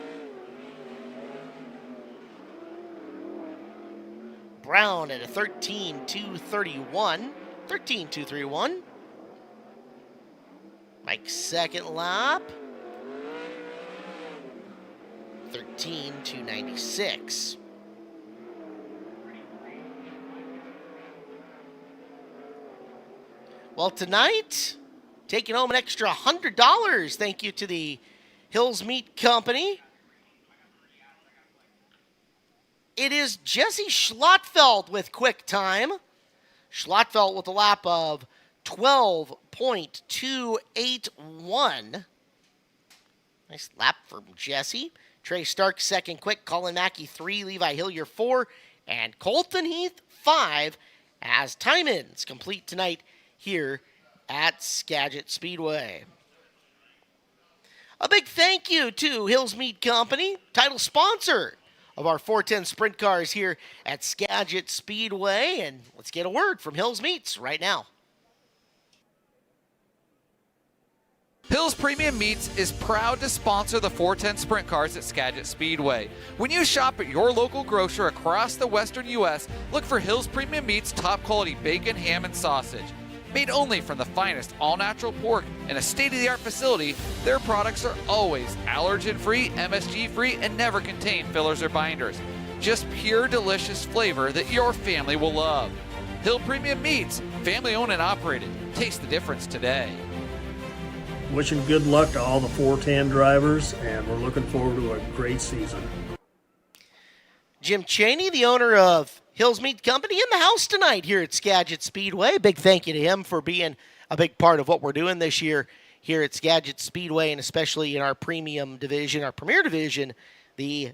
Brown at a 13.231. 13.231. Mike's second lap. 13.296. Well, tonight, taking home an extra $100. Thank you to the Hills Meat Company. It is Jesse Schlottfeld with quick time. Schlottfeld with a lap of 12.281. Nice lap from Jesse. Trey Stark second quick. Colin Mackey 3. Levi Hillier 4. And Colton Heath 5 as time-ins complete tonight here at Skagit Speedway. A big thank you to Hills Meat Company, title sponsor of our 410 sprint cars here at Skagit Speedway. And let's get a word from Hills Meats right now. Hills Premium Meats is proud to sponsor the 410 Sprint Cars at Skagit Speedway. When you shop at your local grocer across the western U.S., look for Hills Premium Meats top quality bacon, ham, and sausage. Made only from the finest all-natural pork in a state-of-the-art facility, their products are always allergen-free, MSG-free, and never contain fillers or binders. Just pure, delicious flavor that your family will love. Hill Premium Meats, family-owned and operated. Taste the difference today. Wishing good luck to all the 410 drivers, and we're looking forward to a great season. Jim Chaney, the owner of Hills Meat Company, in the house tonight here at Skagit Speedway. Big thank you to him for being a big part of what we're doing this year here at Skagit Speedway, and especially in our premium division, our premier division, the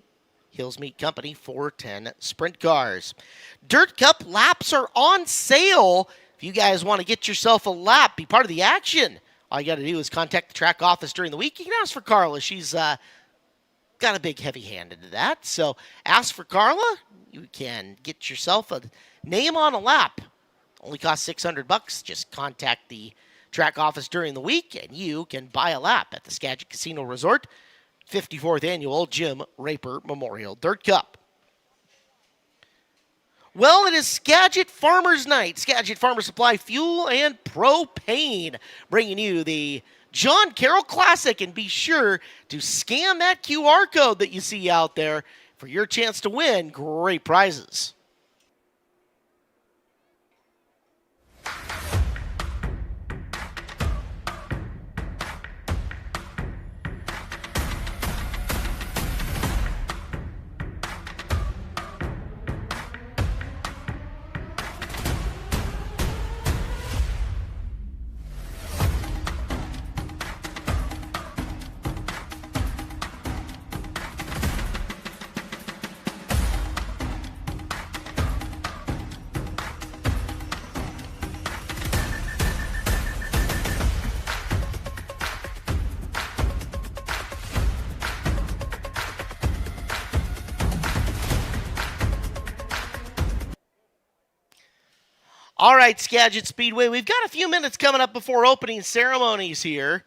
Hills Meat Company 410 Sprint Cars. Dirt Cup laps are on sale. If you guys want to get yourself a lap, be part of the action, all you got to do is contact the track office during the week. You can ask for Carla. She's got a big heavy hand into that. So ask for Carla. You can get yourself a name on a lap. Only costs $600. Just contact the track office during the week, and you can buy a lap at the Skagit Casino Resort 54th Annual Jim Raper Memorial Dirt Cup. Well, it is Skagit Farmers Night. Skagit Farmer Supply Fuel and Propane bringing you the John Carroll Classic. And be sure to scan that QR code that you see out there for your chance to win great prizes. All right, Skagit Speedway, we've got a few minutes coming up before opening ceremonies here.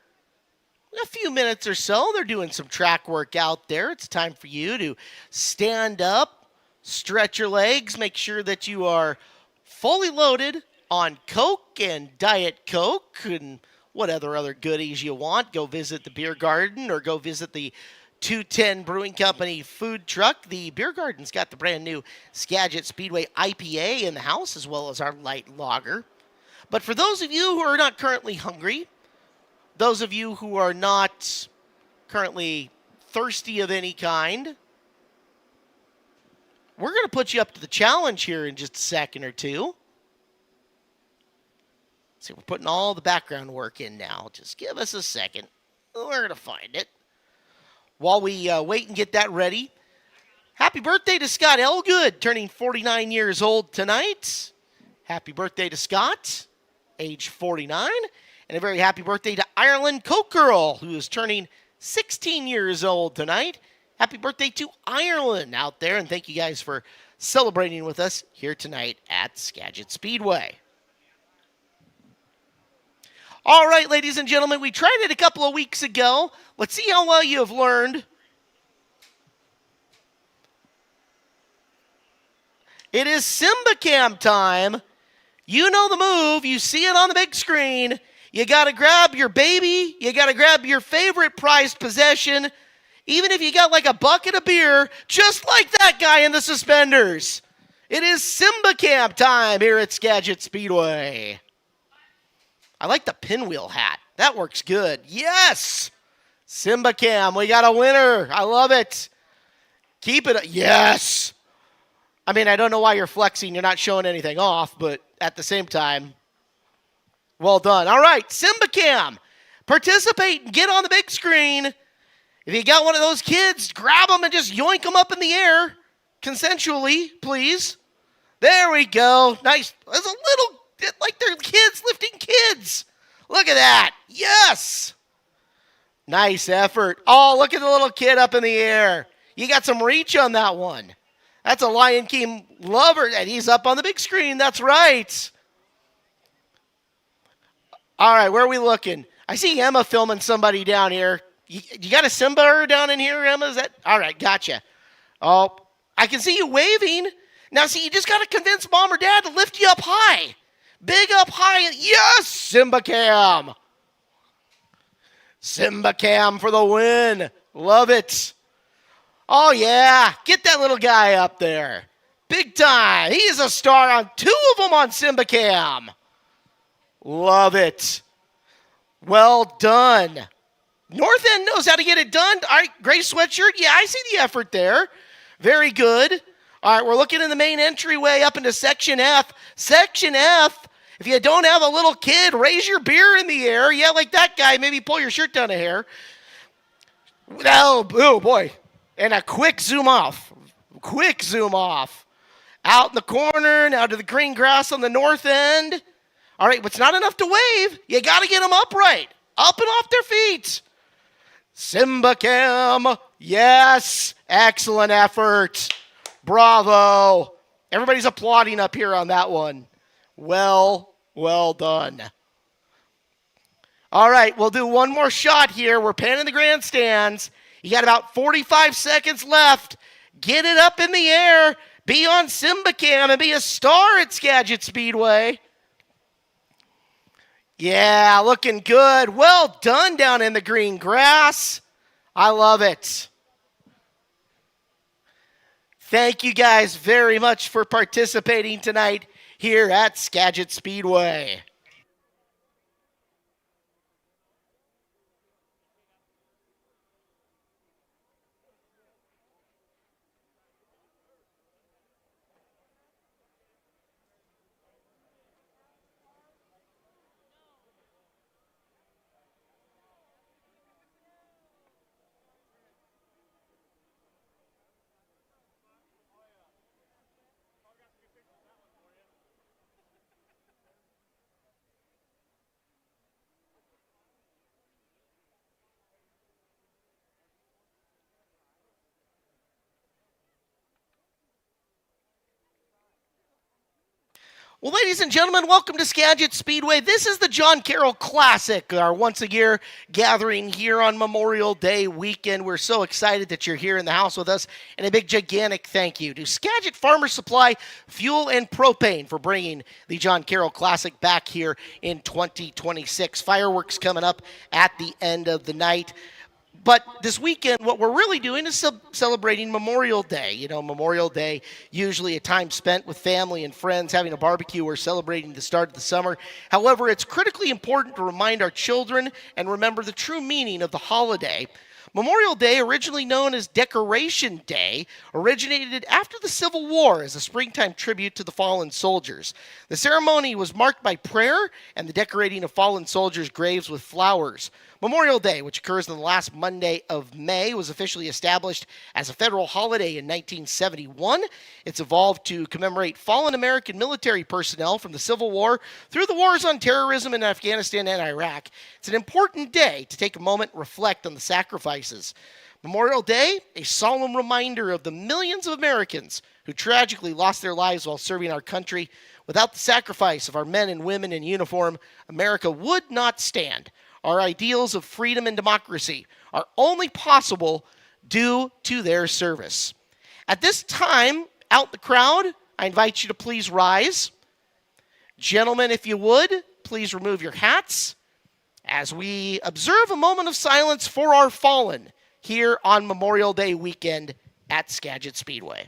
A few minutes or so. They're doing some track work out there. It's time for you to stand up, stretch your legs, make sure that you are fully loaded on Coke and Diet Coke and what other goodies you want. Go visit the beer garden or go visit the 210 Brewing Company food truck. The beer garden's got the brand new Skagit Speedway IPA in the house, as well as our light lager. But for those of you who are not currently hungry, those of you who are not currently thirsty of any kind, we're going to put you up to the challenge here in just a second or two. See, we're putting all the background work in now. Just give us a second. We're going to find it. While we wait and get that ready, happy birthday to Scott Elgood, turning 49 years old tonight. Happy birthday to Scott, age 49. And a very happy birthday to Ireland Cokerell, who is turning 16 years old tonight. Happy birthday to Ireland out there, and thank you guys for celebrating with us here tonight at Skagit Speedway. All right, ladies and gentlemen, we tried it a couple of weeks ago. Let's see how well you have learned. It is Simba Cam time. You know the move. You see it on the big screen. You got to grab your baby. You got to grab your favorite prized possession. Even if you got like a bucket of beer, just like that guy in the suspenders. It is Simba Cam time here at Skagit Speedway. I like the pinwheel hat. That works good. Yes! Simba Cam, we got a winner. I love it. Keep it. Yes! I mean, I don't know why you're flexing. You're not showing anything off, but at the same time, well done. All right, Simba Cam. Participate and get on the big screen. If you got one of those kids, grab them and just yoink them up in the air. Consensually, please. There we go. Nice. There's a little... like they're kids lifting kids. Look at that. Yes. Nice effort. Oh, look at the little kid up in the air. You got some reach on that one. That's a Lion King lover, and he's up on the big screen. That's right. All right, where are we looking? I see Emma filming somebody down here. You got a Simba down in here, Emma? Is that all right? Gotcha. Oh, I can see you waving. Now, see, you just got to convince mom or dad to lift you up high. Big up high. Yes, Simba Cam. Simba Cam for the win. Love it. Oh, yeah. Get that little guy up there. Big time. He is a star on 2 of them on Simba Cam. Love it. Well done. North End knows how to get it done. All right, gray sweatshirt. Yeah, I see the effort there. Very good. All right, we're looking in the main entryway up into Section F. Section F, if you don't have a little kid, raise your beer in the air. Yeah, like that guy. Maybe pull your shirt down a hair. Oh boy. And a quick zoom off. Quick zoom off. Out in the corner, now to the green grass on the north end. All right, but it's not enough to wave. You got to get them upright. Up and off their feet. Simba Cam. Yes. Excellent effort. Bravo. Everybody's applauding up here on that one. Well done. All right, we'll do one more shot here. We're panning the grandstands. You got about 45 seconds left. Get it up in the air. Be on Simba Cam and be a star at Skagit Speedway. Yeah, looking good. Well done down in the green grass. I love it. Thank you guys very much for participating tonight here at Skagit Speedway. Well, ladies and gentlemen, welcome to Skagit Speedway. This is the John Carroll Classic, our once-a-year gathering here on Memorial Day weekend. We're so excited that you're here in the house with us, and a big, gigantic thank you to Skagit Farmer Supply Fuel and Propane for bringing the John Carroll Classic back here in 2026. Fireworks coming up at the end of the night. But this weekend, what we're really doing is celebrating Memorial Day. You know, Memorial Day, usually a time spent with family and friends, having a barbecue or celebrating the start of the summer. However, it's critically important to remind our children and remember the true meaning of the holiday. Memorial Day, originally known as Decoration Day, originated after the Civil War as a springtime tribute to the fallen soldiers. The ceremony was marked by prayer and the decorating of fallen soldiers' graves with flowers. Memorial Day, which occurs on the last Monday of May, was officially established as a federal holiday in 1971. It's evolved to commemorate fallen American military personnel from the Civil War through the wars on terrorism in Afghanistan and Iraq. It's an important day to take a moment and reflect on the sacrifices. Memorial Day, a solemn reminder of the millions of Americans who tragically lost their lives while serving our country. Without the sacrifice of our men and women in uniform, America would not stand. Our ideals of freedom and democracy are only possible due to their service. At this time, out in the crowd, I invite you to please rise. Gentlemen, if you would, please remove your hats as we observe a moment of silence for our fallen here on Memorial Day weekend at Skagit Speedway.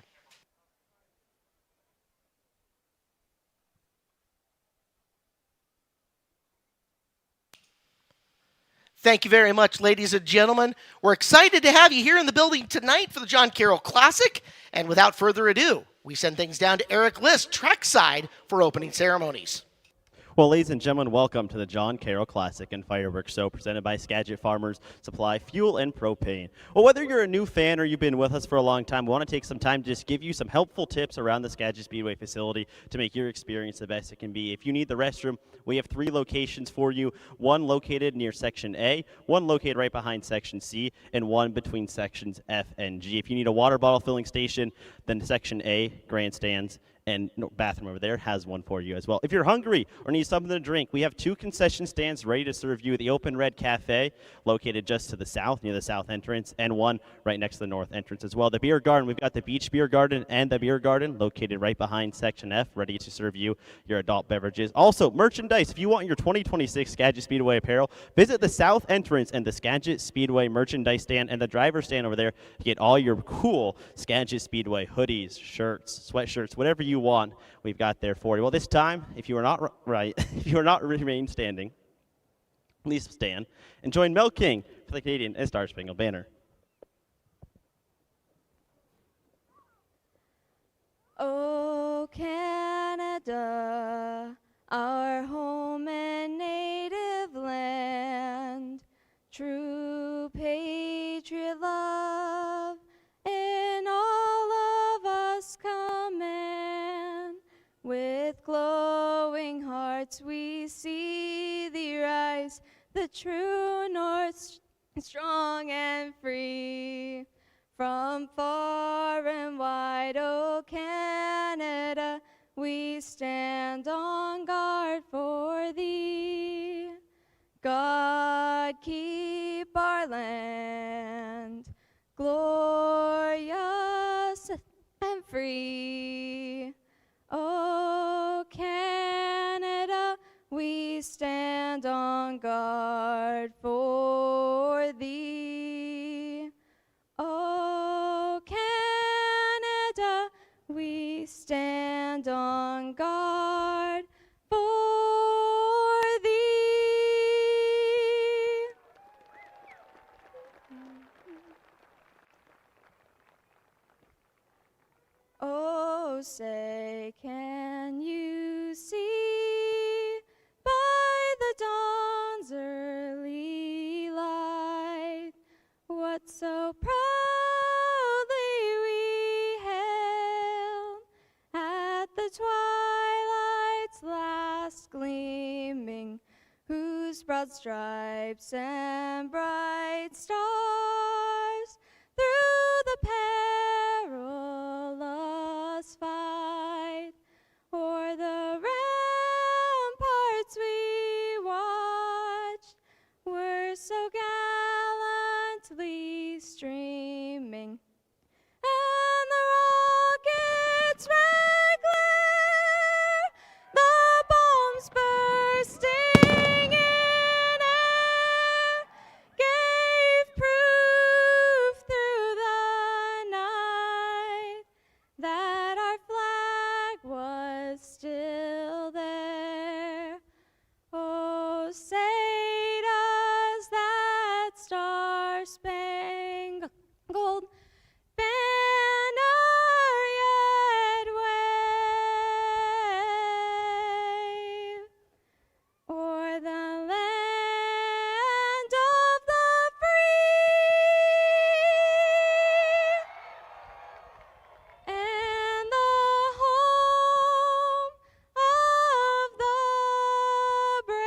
Thank you very much, ladies and gentlemen. We're excited to have you here in the building tonight for the John Carroll Classic. And without further ado, we send things down to Eric List, trackside, for opening ceremonies. Well, ladies and gentlemen, welcome to the John Carroll Classic and Fireworks Show presented by Skagit Farmers Supply Fuel and Propane. Well, whether you're a new fan or you've been with us for a long time, we want to take some time to just give you some helpful tips around the Skagit Speedway facility to make your experience the best it can be. If you need the restroom, we have 3 locations for you, one located near Section A, one located right behind Section C, and one between Sections F and G. If you need a water bottle filling station, then Section A, Grandstands, and bathroom over there has one for you as well. If you're hungry or need something to drink, we have 2 concession stands ready to serve you. The Open Red Cafe, located just to the south, near the south entrance, and one right next to the north entrance as well. The beer garden, we've got the Beach Beer Garden and the Beer Garden, located right behind Section F, ready to serve you your adult beverages. Also, merchandise. If you want your 2026 Skagit Speedway apparel, visit the south entrance and the Skagit Speedway merchandise stand and the driver stand over there to get all your cool Skagit Speedway hoodies, shirts, sweatshirts, whatever you want, we've got there for you. Well, this time, if you are not if you are not remain standing, please stand and join Mel King for the Canadian and Star Spangled Banner. Oh, Canada, our home and native land, true patriot love in all of us command. With glowing hearts we see thee rise, the true north, strong and free. From far and wide, oh Canada, we stand on guard for thee. God keep our land glorious and free. Oh Canada, we stand on guard for thee. Oh Canada, we stand on guard for thee. Oh, say, can you see by the dawn's early light what so proudly we hailed at the twilight's last gleaming, whose broad stripes and bright stars through the perilous fight o'er the ramparts we watched were so gallantly streaming, and the rockets' red glare, the bombs bursting in air, gave proof through the night that our flag was still there. Oh, say does that star-spangled banner yet wave o'er the land of the free and the home of the brave.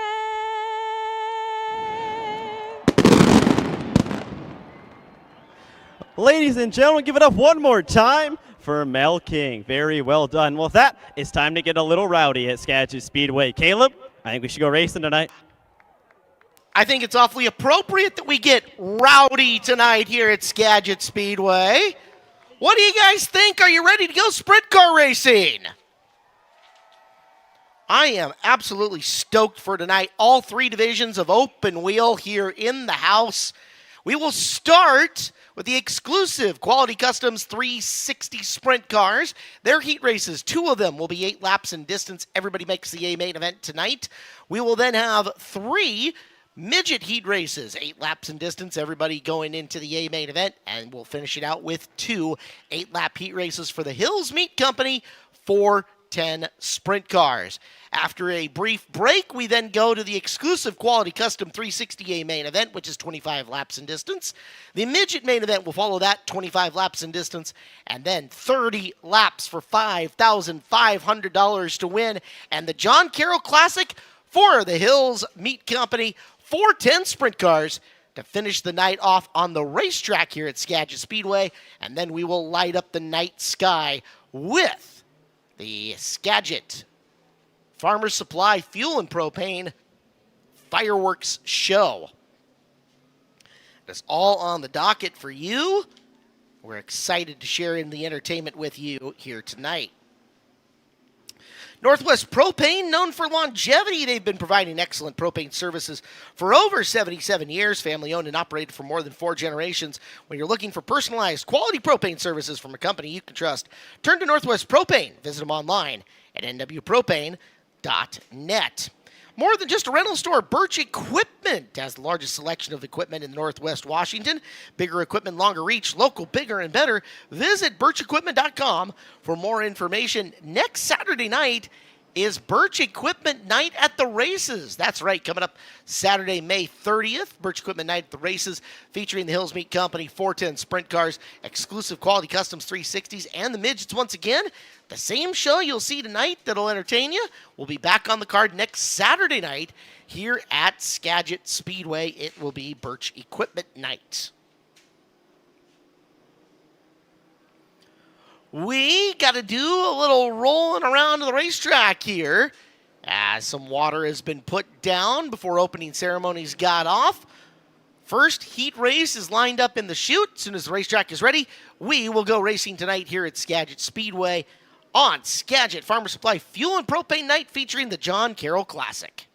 Ladies and gentlemen, give it up one more time for Mel King. Very well done. Well, with that, it's time to get a little rowdy at Skagit Speedway. Caleb, I think we should go racing tonight. I think it's awfully appropriate that we get rowdy tonight here at Skagit Speedway. What do you guys think? Are you ready to go sprint car racing? I am absolutely stoked for tonight. All 3 divisions of open wheel here in the house. We will start with the exclusive Quality Customs 360 sprint cars. Their heat races, 2 of them will be 8 laps in distance. Everybody makes the A-Main event tonight. We will then have 3 midget heat races, 8 laps in distance, everybody going into the A-Main event, and we'll finish it out with 2 8-lap heat races for the Hills Meat Company, 410 sprint cars. After a brief break, we then go to the exclusive Quality Custom 360 A-Main event, which is 25 laps in distance. The midget main event will follow that, 25 laps in distance, and then 30 laps for $5,500 to win. And the John Carroll Classic for the Hills Meat Company, 410 sprint cars to finish the night off on the racetrack here at Skagit Speedway. And then we will light up the night sky with the Skagit Farmer Supply Fuel and Propane Fireworks Show. It's all on the docket for you. We're excited to share in the entertainment with you here tonight. Northwest Propane, known for longevity, they've been providing excellent propane services for over 77 years, family owned and operated for more than 4 generations. When you're looking for personalized, quality propane services from a company you can trust, turn to Northwest Propane. Visit them online at nwpropane.net. More than just a rental store, Birch Equipment has the largest selection of equipment in Northwest Washington. Bigger equipment, longer reach, local, bigger, and better. Visit birchequipment.com for more information. Next Saturday night is Birch Equipment Night at the Races. That's right, coming up Saturday, May 30th. Birch Equipment Night at the Races, featuring the Hills Meat Company 410 Sprint Cars, exclusive Quality Customs 360s, and the Midgets once again. The same show you'll see tonight that'll entertain you will be back on the card next Saturday night here at Skagit Speedway. It will be Birch Equipment Night. We got to do a little rolling around the racetrack here as some water has been put down before opening ceremonies got off. First heat race is lined up in the chute. As soon as the racetrack is ready, we will go racing tonight here at Skagit Speedway on Skagit Farmer Supply Fuel and Propane Night featuring the John Carroll Classic.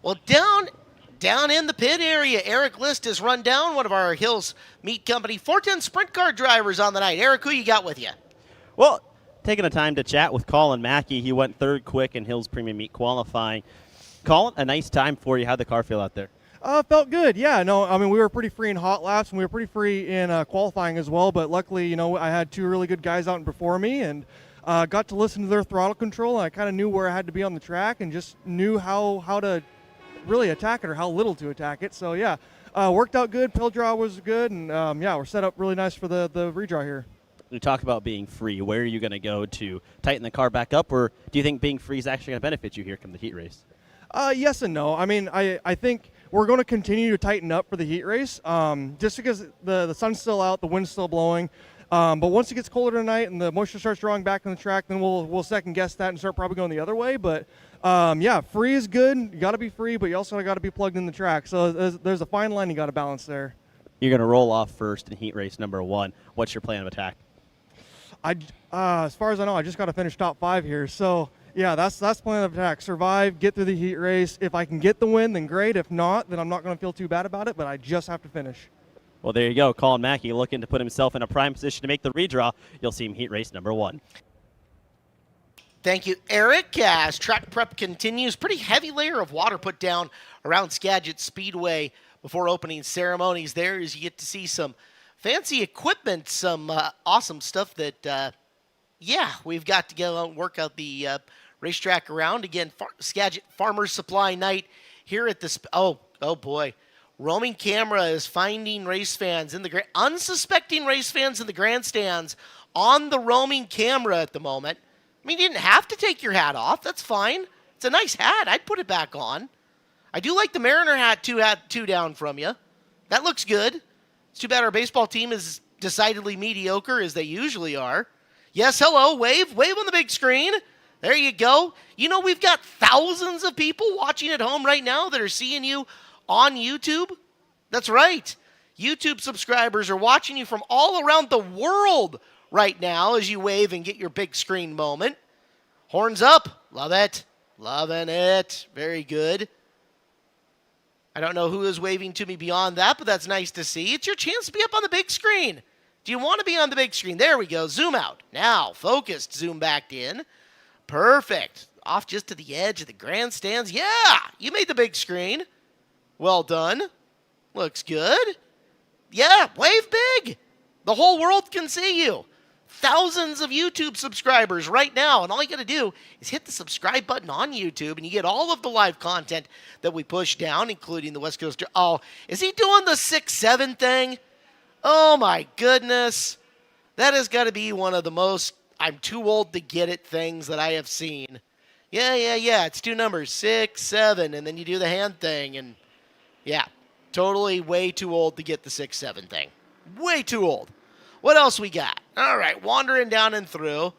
Well, down in the pit area, Eric List has run down one of our Hills Meat Company 410 sprint car drivers on the night. Eric, who you got with you? Well, taking the time to chat with Colin Mackey. He went third quick in Hills Premium Meat qualifying. Colin, a nice time for you. How'd the car feel out there? Felt good. Yeah, no, I mean, we were pretty free in hot laps, and we were pretty free in qualifying as well, but luckily, you know, I had two really good guys out before me, and got to listen to their throttle control, and I kind of knew where I had to be on the track and just knew how to really attack it or how little to attack it. So, yeah, worked out good. Pill draw was good, and, yeah, we're set up really nice for the redraw here. You talk about being free. Where are you going to go to tighten the car back up, or do you think being free is actually going to benefit you here come the heat race? Yes and no. I mean, I think we're going to continue to tighten up for the heat race, just because the sun's still out, the wind's still blowing. But once it gets colder tonight and the moisture starts drawing back on the track, then we'll second guess that and start probably going the other way. But yeah, free is good. You got to be free, but you also got to be plugged in the track. So there's a fine line you got to balance there. You're going to roll off first in heat race number 1. What's your plan of attack? As far as I know, I just got to finish top 5 here. So yeah, that's plan of attack. Survive, get through the heat race. If I can get the win, then great. If not, then I'm not going to feel too bad about it, but I just have to finish. Well, there you go. Colin Mackey looking to put himself in a prime position to make the redraw. You'll see him heat race number 1. Thank you, Eric. As track prep continues, pretty heavy layer of water put down around Skagit Speedway before opening ceremonies there, as you get to see some fancy equipment, some awesome stuff that, yeah, we've got to go out and work out the racetrack around. Again, Skagit Farmers Supply Night here at the, oh boy. Roaming camera is finding race fans in the unsuspecting race fans in the grandstands on the roaming camera at the moment. I mean, you didn't have to take your hat off. That's fine. It's a nice hat. I'd put it back on. I do like the Mariner hat two down from you. That looks good. It's too bad our baseball team is decidedly mediocre, as they usually are. Yes, hello, wave on the big screen. There you go. You know, we've got thousands of people watching at home right now that are seeing you on YouTube. That's right. YouTube subscribers are watching you from all around the world right now as you wave and get your big screen moment. Horns up. Love it. Loving it. Very good. I don't know who is waving to me beyond that, but that's nice to see. It's your chance to be up on the big screen. Do you want to be on the big screen? There we go. Zoom out. Now, focused. Zoom back in. Perfect. Off just to the edge of the grandstands. Yeah, you made the big screen. Well done. Looks good. Yeah, wave big. The whole world can see you. Thousands of YouTube subscribers right now, and all you got to do is hit the subscribe button on YouTube, and you get all of the live content that we push down, including the West Coast. Oh, is he doing the 6-7 thing? Oh, my goodness. That has got to be one of the most I'm too old to get it things that I have seen. Yeah. It's 2 numbers, 6, 7, and then you do the hand thing, and yeah, totally way too old to get the 6-7 thing. Way too old. What else we got? All right, wandering down and through. All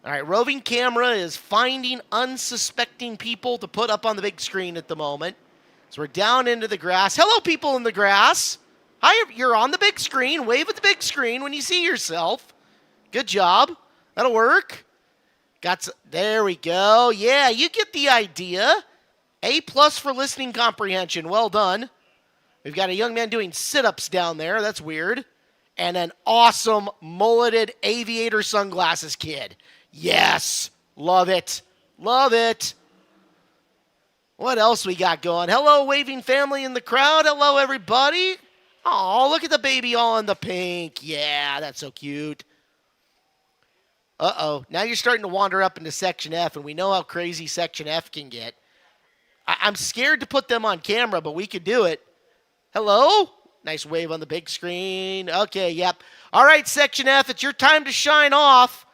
right, roving camera is finding unsuspecting people to put up on the big screen at the moment. So we're down into the grass. Hello, people in the grass. Hi, you're on the big screen. Wave at the big screen when you see yourself. Good job. That'll work. There we go. Yeah, you get the idea. A+ for listening comprehension. Well done. We've got a young man doing sit-ups down there. That's weird. And an awesome mulleted aviator sunglasses kid. Yes. Love it. Love it. What else we got going? Hello, waving family in the crowd. Hello, everybody. Oh, look at the baby all in the pink. Yeah, that's so cute. Uh-oh. Now you're starting to wander up into Section F, and we know how crazy Section F can get. I'm scared to put them on camera, but we could do it. Hello? Nice wave on the big screen. Okay, yep. All right, Section F, it's your time to shine off.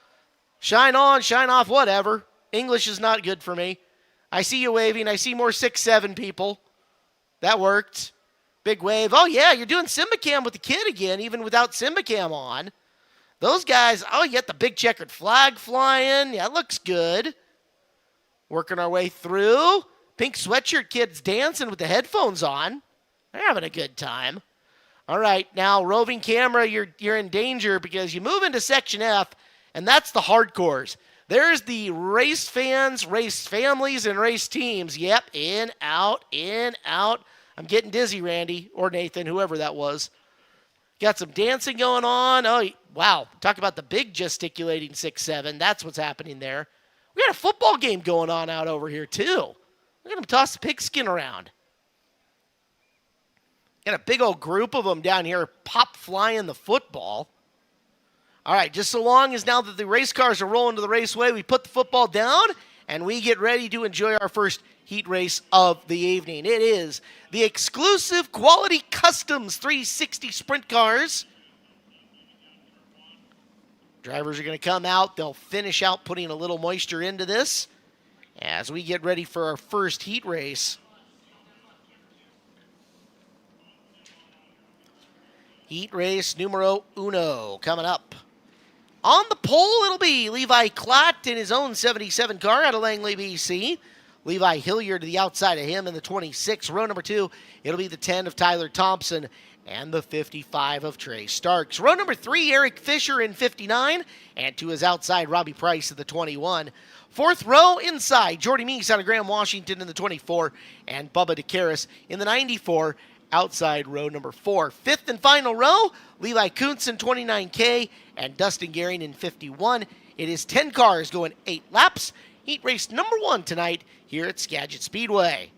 Shine on, shine off, whatever. English is not good for me. I see you waving. I see more 6-7 people. That worked. Big wave. Oh, yeah, you're doing SimbaCam with the kid again, even without SimbaCam on. Those guys, oh, you got the big checkered flag flying. Yeah, it looks good. Working our way through. Pink sweatshirt kids dancing with the headphones on. They're having a good time. All right, now roving camera, you're in danger because you move into Section F, and that's the hardcores. There's the race fans, race families, and race teams. Yep, in, out, in, out. I'm getting dizzy, Randy, or Nathan, whoever that was. Got some dancing going on. Oh, wow. Talk about the big gesticulating 6-7. That's what's happening there. We got a football game going on out over here, too. Look at them toss the pigskin around. Got a big old group of them down here pop flying the football. All right, just so long as now that the race cars are rolling to the raceway, we put the football down and we get ready to enjoy our first heat race of the evening. It is the exclusive Quality Customs 360 sprint cars. Drivers are going to come out. They'll finish out putting a little moisture into this as we get ready for our first heat race. Heat race numero uno coming up. On the pole, it'll be Levi Klatt in his own 77 car out of Langley, BC. Levi Hilliard to the outside of him in the 26. Row number 2, it'll be the 10 of Tyler Thompson and the 55 of Trey Starks. Row number 3, Eric Fisher in 59, and to his outside, Robbie Price at the 21. Fourth row inside, Jordy Meese out of Graham, Washington in the 24, and Bubba DeCaris in the 94. Outside row number 4. Fifth and final row, Levi Kuntz in 29K and Dustin Gehring in 51. It is 10 cars going 8 laps. Heat race number 1 tonight here at Skagit Speedway.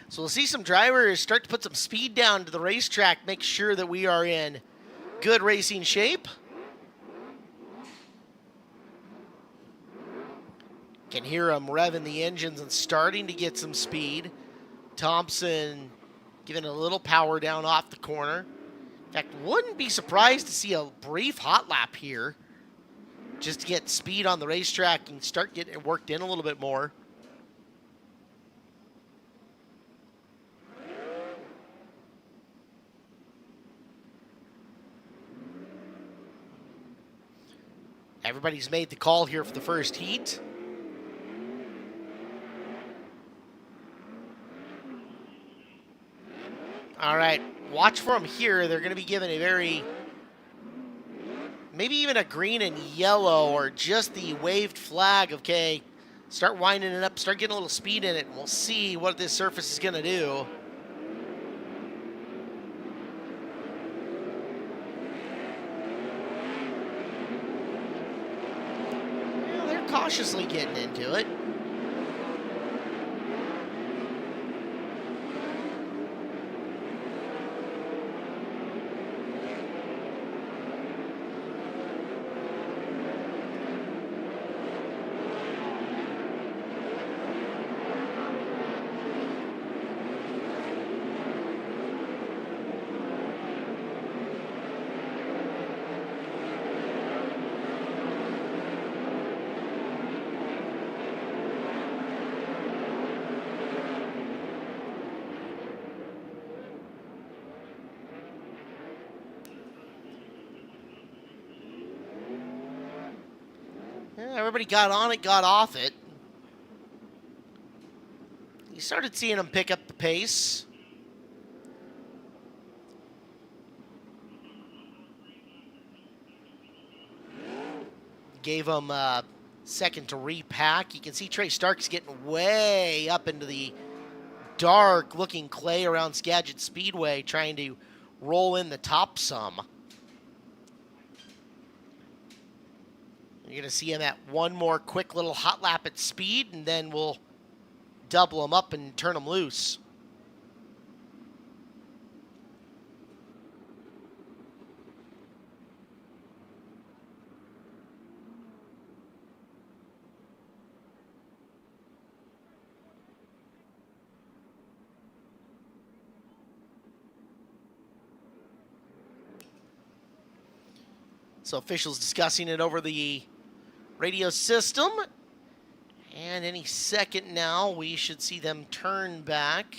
So we'll see some drivers start to put some speed down to the racetrack, make sure that we are in good racing shape. Can hear them revving the engines and starting to get some speed. Thompson giving a little power down off the corner. In fact, wouldn't be surprised to see a brief hot lap here just to get speed on the racetrack and start getting it worked in a little bit more. Everybody's made the call here for the first heat. All right, watch for them here. They're going to be given a very, maybe even a green and yellow or just the waved flag. Okay, start winding it up, start getting a little speed in it, and we'll see what this surface is going to do. Cautiously getting into it. Everybody got on it, got off it. You started seeing them pick up the pace. Gave them a second to repack. You can see Trey Starks getting way up into the dark-looking clay around Skagit Speedway, trying to roll in the top some. You're going to see him at one more quick little hot lap at speed, and then we'll double him up and turn him loose. So officials discussing it over the radio system. And any second now, we should see them turn back.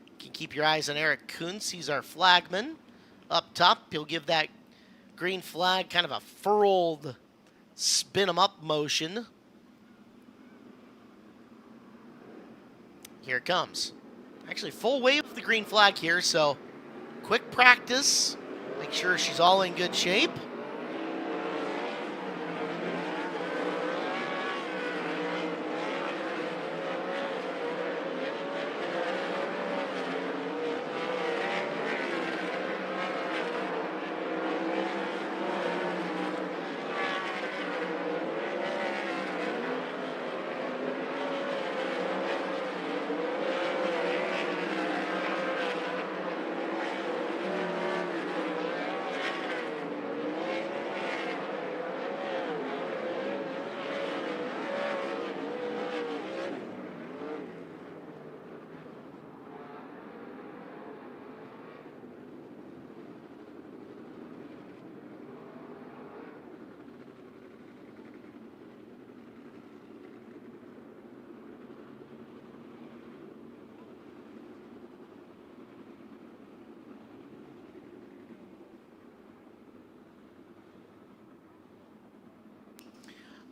You can keep your eyes on Eric Kuntz. He's our flagman. Up top, he'll give that green flag kind of a furled spin 'em up motion. Here it comes. Actually, full wave of the green flag here, so quick practice. Make sure she's all in good shape.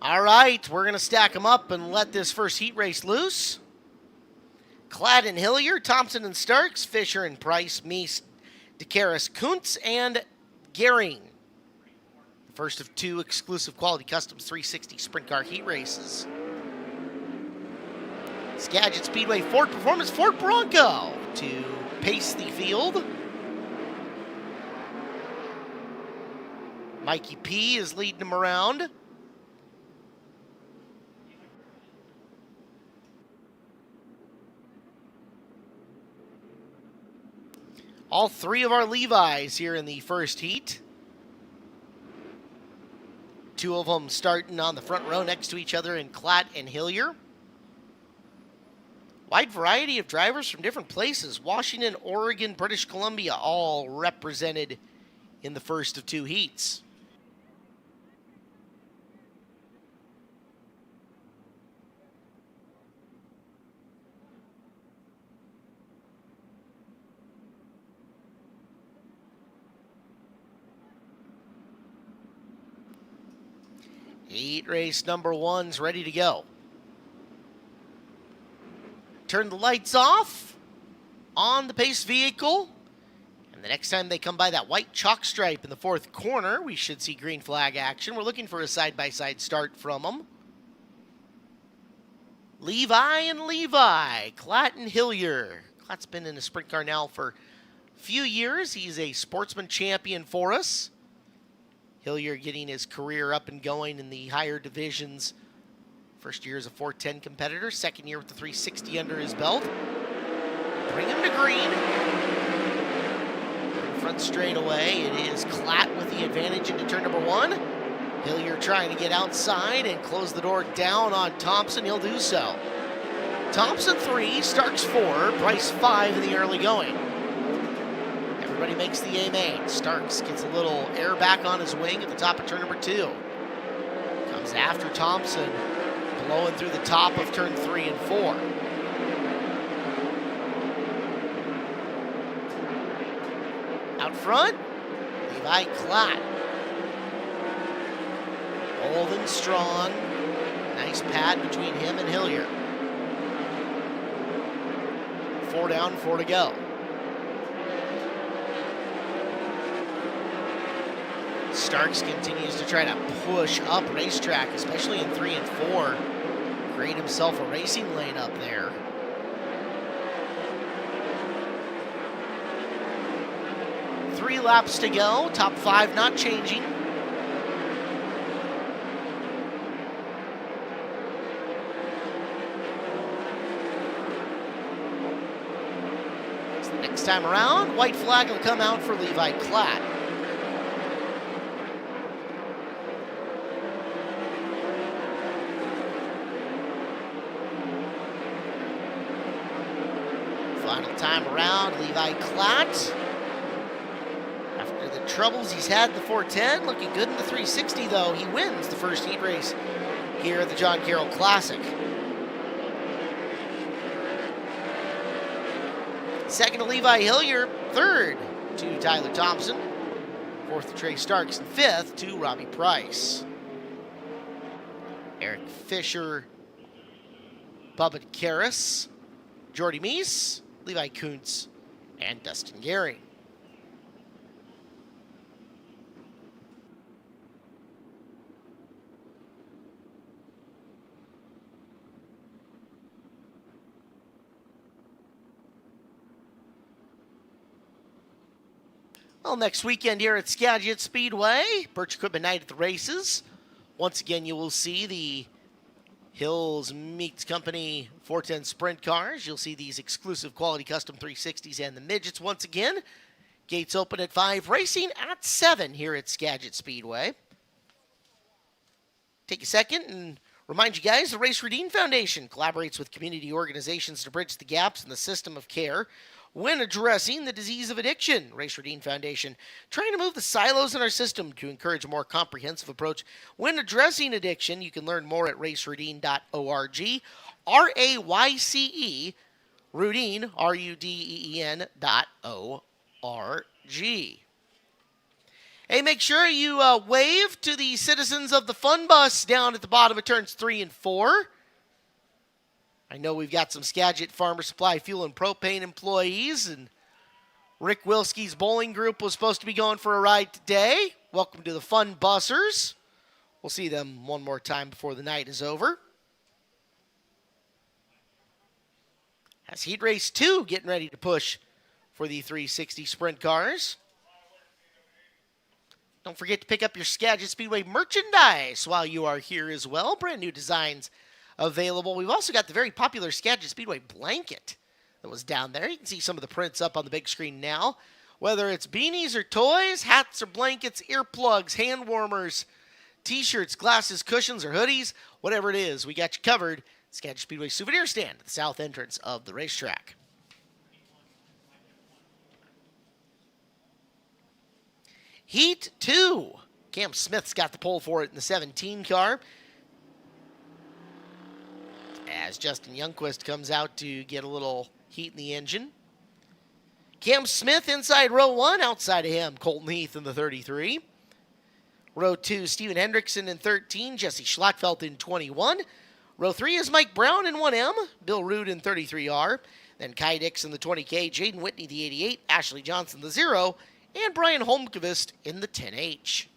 All right, we're going to stack them up and let this first heat race loose. Klatt and Hillier, Thompson and Starks, Fisher and Price, Meese, DeCaris, Kuntz, and Gehring. The first of 2 exclusive Quality Customs 360 sprint car heat races. Skagit Speedway Ford Performance Ford Bronco to pace the field. Mikey P is leading them around. All 3 of our Levi's here in the first heat. 2 of them starting on the front row next to each other in Klatt and Hillier. Wide variety of drivers from different places. Washington, Oregon, British Columbia, all represented in the first of 2 heats. Heat race number 1's ready to go. Turn the lights off on the pace vehicle. And the next time they come by that white chalk stripe in the 4th corner, we should see green flag action. We're looking for a side-by-side start from them. Levi and Levi, Klatt and Hillier. Klatt's been in a sprint car now for a few years. He's a sportsman champion for us. Hillier getting his career up and going in the higher divisions. First year as a 410 competitor, second year with the 360 under his belt. Bring him to green. Front straightaway, it is Klatt with the advantage into turn number 1. Hillier trying to get outside and close the door down on Thompson. He'll do so. Thompson 3, Starks 4, Price 5 in the early going. Everybody makes the A-Main. Starks gets a little air back on his wing at the top of turn number 2. Comes after Thompson, blowing through the top of turn 3 and 4. Out front, Levi Klatt. Holding strong. Nice pad between him and Hillier. 4 down, 4 to go. Starks continues to try to push up racetrack, especially in 3 and 4. Create himself a racing lane up there. Three laps to go, top 5 not changing. So the next time around, white flag will come out for Levi Klatt. Final time around, Levi Klatt. After the troubles he's had in the 410. Looking good in the 360, though. He wins the first heat race here at the John Carroll Classic. Second to Levi Hillier. Third to Tyler Thompson. Fourth to Trey Starks. And fifth to Robbie Price. Eric Fisher, Bubba Karras, Jordy Meese, Levi Kuntz, and Dustin Gehring. Well, next weekend here at Skagit Speedway, Birch Equipment Night at the races. Once again, you will see the Hills Meats Company 410 Sprint cars. You'll see these exclusive quality custom 360s and the midgets once again. Gates open at 5, racing at 7 here at Skagit Speedway. Take a second and remind you guys, the Race Redeem Foundation collaborates with community organizations to bridge the gaps in the system of care when addressing the disease of addiction. Race Redeem Foundation trying to move the silos in our system to encourage a more comprehensive approach when addressing addiction. You can learn more at raceredeem.org. R-A-Y-C-E, Rudeen, R-U-D-E-E-N.org. Hey, make sure you wave to the citizens of the Fun Bus down at the bottom of turns 3 and 4. I know we've got some Skagit Farmer Supply Fuel and Propane employees, and Rick Wilsky's bowling group was supposed to be going for a ride today. Welcome to the Fun Bussers. We'll see them one more time before the night is over. As Heat Race 2 getting ready to push for the 360 Sprint cars. Don't forget to pick up your Skagit Speedway merchandise while you are here as well. Brand new designs available. We've also got the very popular Skagit Speedway blanket that was down there. You can see some of the prints up on the big screen now. Whether it's beanies or toys, hats or blankets, earplugs, hand warmers, t-shirts, glasses, cushions, or hoodies, whatever it is, we got you covered. Skagit Speedway souvenir stand at the south entrance of the racetrack. Heat 2. Cam Smith's got the pole for it in the 17 car. As Justin Youngquist comes out to get a little heat in the engine. Cam Smith inside row 1, outside of him, Colton Heath in the 33. Row 2, Steven Hendrickson in 13, Jesse Schlackfeld in 21. Row 3 is Mike Brown in 1M, Bill Rood in 33R. Then Kai Dix in the 20K, Jaden Whitney the 88, Ashley Johnson the 0, and Brian Holmqvist in the 10H.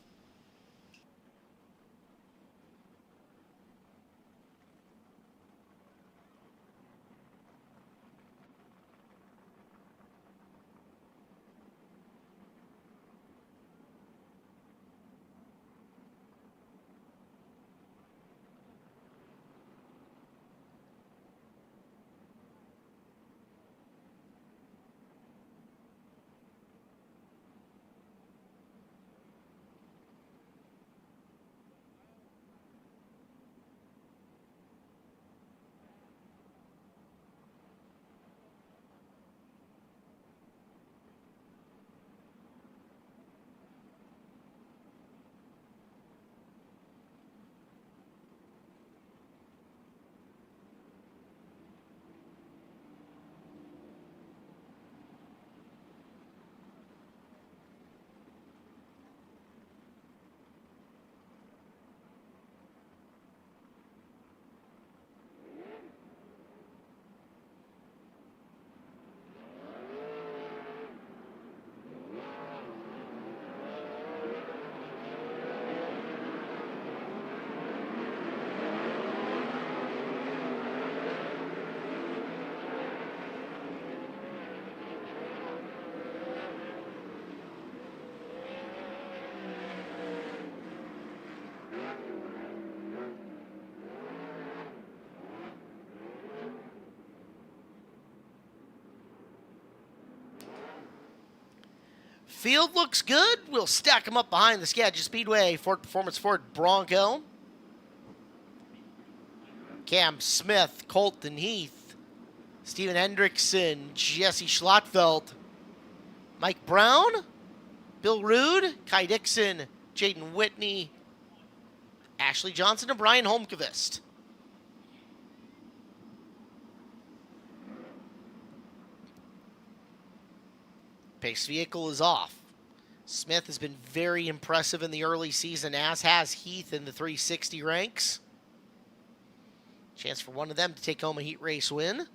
Field looks good. We'll stack them up behind the Skagit Speedway Ford Performance Ford Bronco. Cam Smith, Colton Heath, Steven Hendrickson, Jesse Schlackfeld, Mike Brown, Bill Rude, Kai Dixon, Jaden Whitney, Ashley Johnson, and Brian Holmqvist. Pace vehicle is off. Smith has been very impressive in the early season, as has Heath in the 360 ranks. Chance for one of them to take home a heat race win.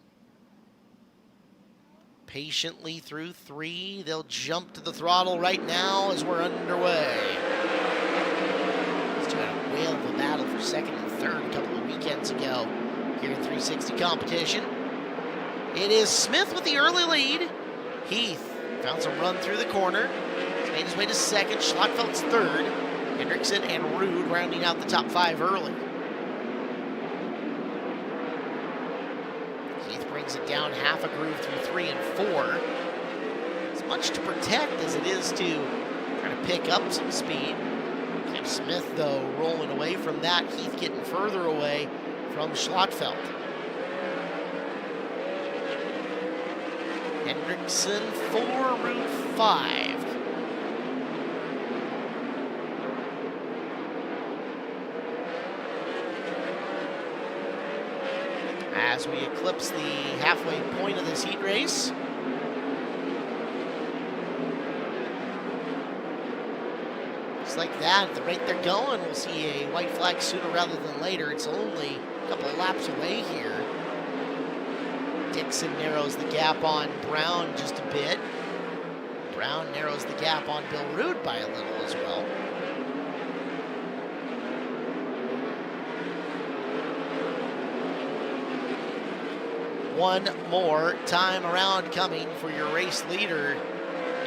Patiently through 3. They'll jump to the throttle right now as we're underway. Still got a whale of a battle for second and third a couple of weekends ago here in 360 competition. It is Smith with the early lead. Heath found some run through the corner. He's made his way to second. Schlottfeld's third. Hendrickson and Rude rounding out the top 5 early. Heath brings it down half a groove through 3 and 4. As much to protect as it is to try to pick up some speed. Cam Smith, though, rolling away from that. Heath getting further away from Schlottfeld. Hendrickson 4, Rude 5. As we eclipse the halfway point of this heat race. Just like that, at the rate they're going, we'll see a white flag sooner rather than later. It's only a couple of laps away here. Dixon narrows the gap on Brown just a bit. Brown narrows the gap on Bill Rude by a little as well. One more time around coming for your race leader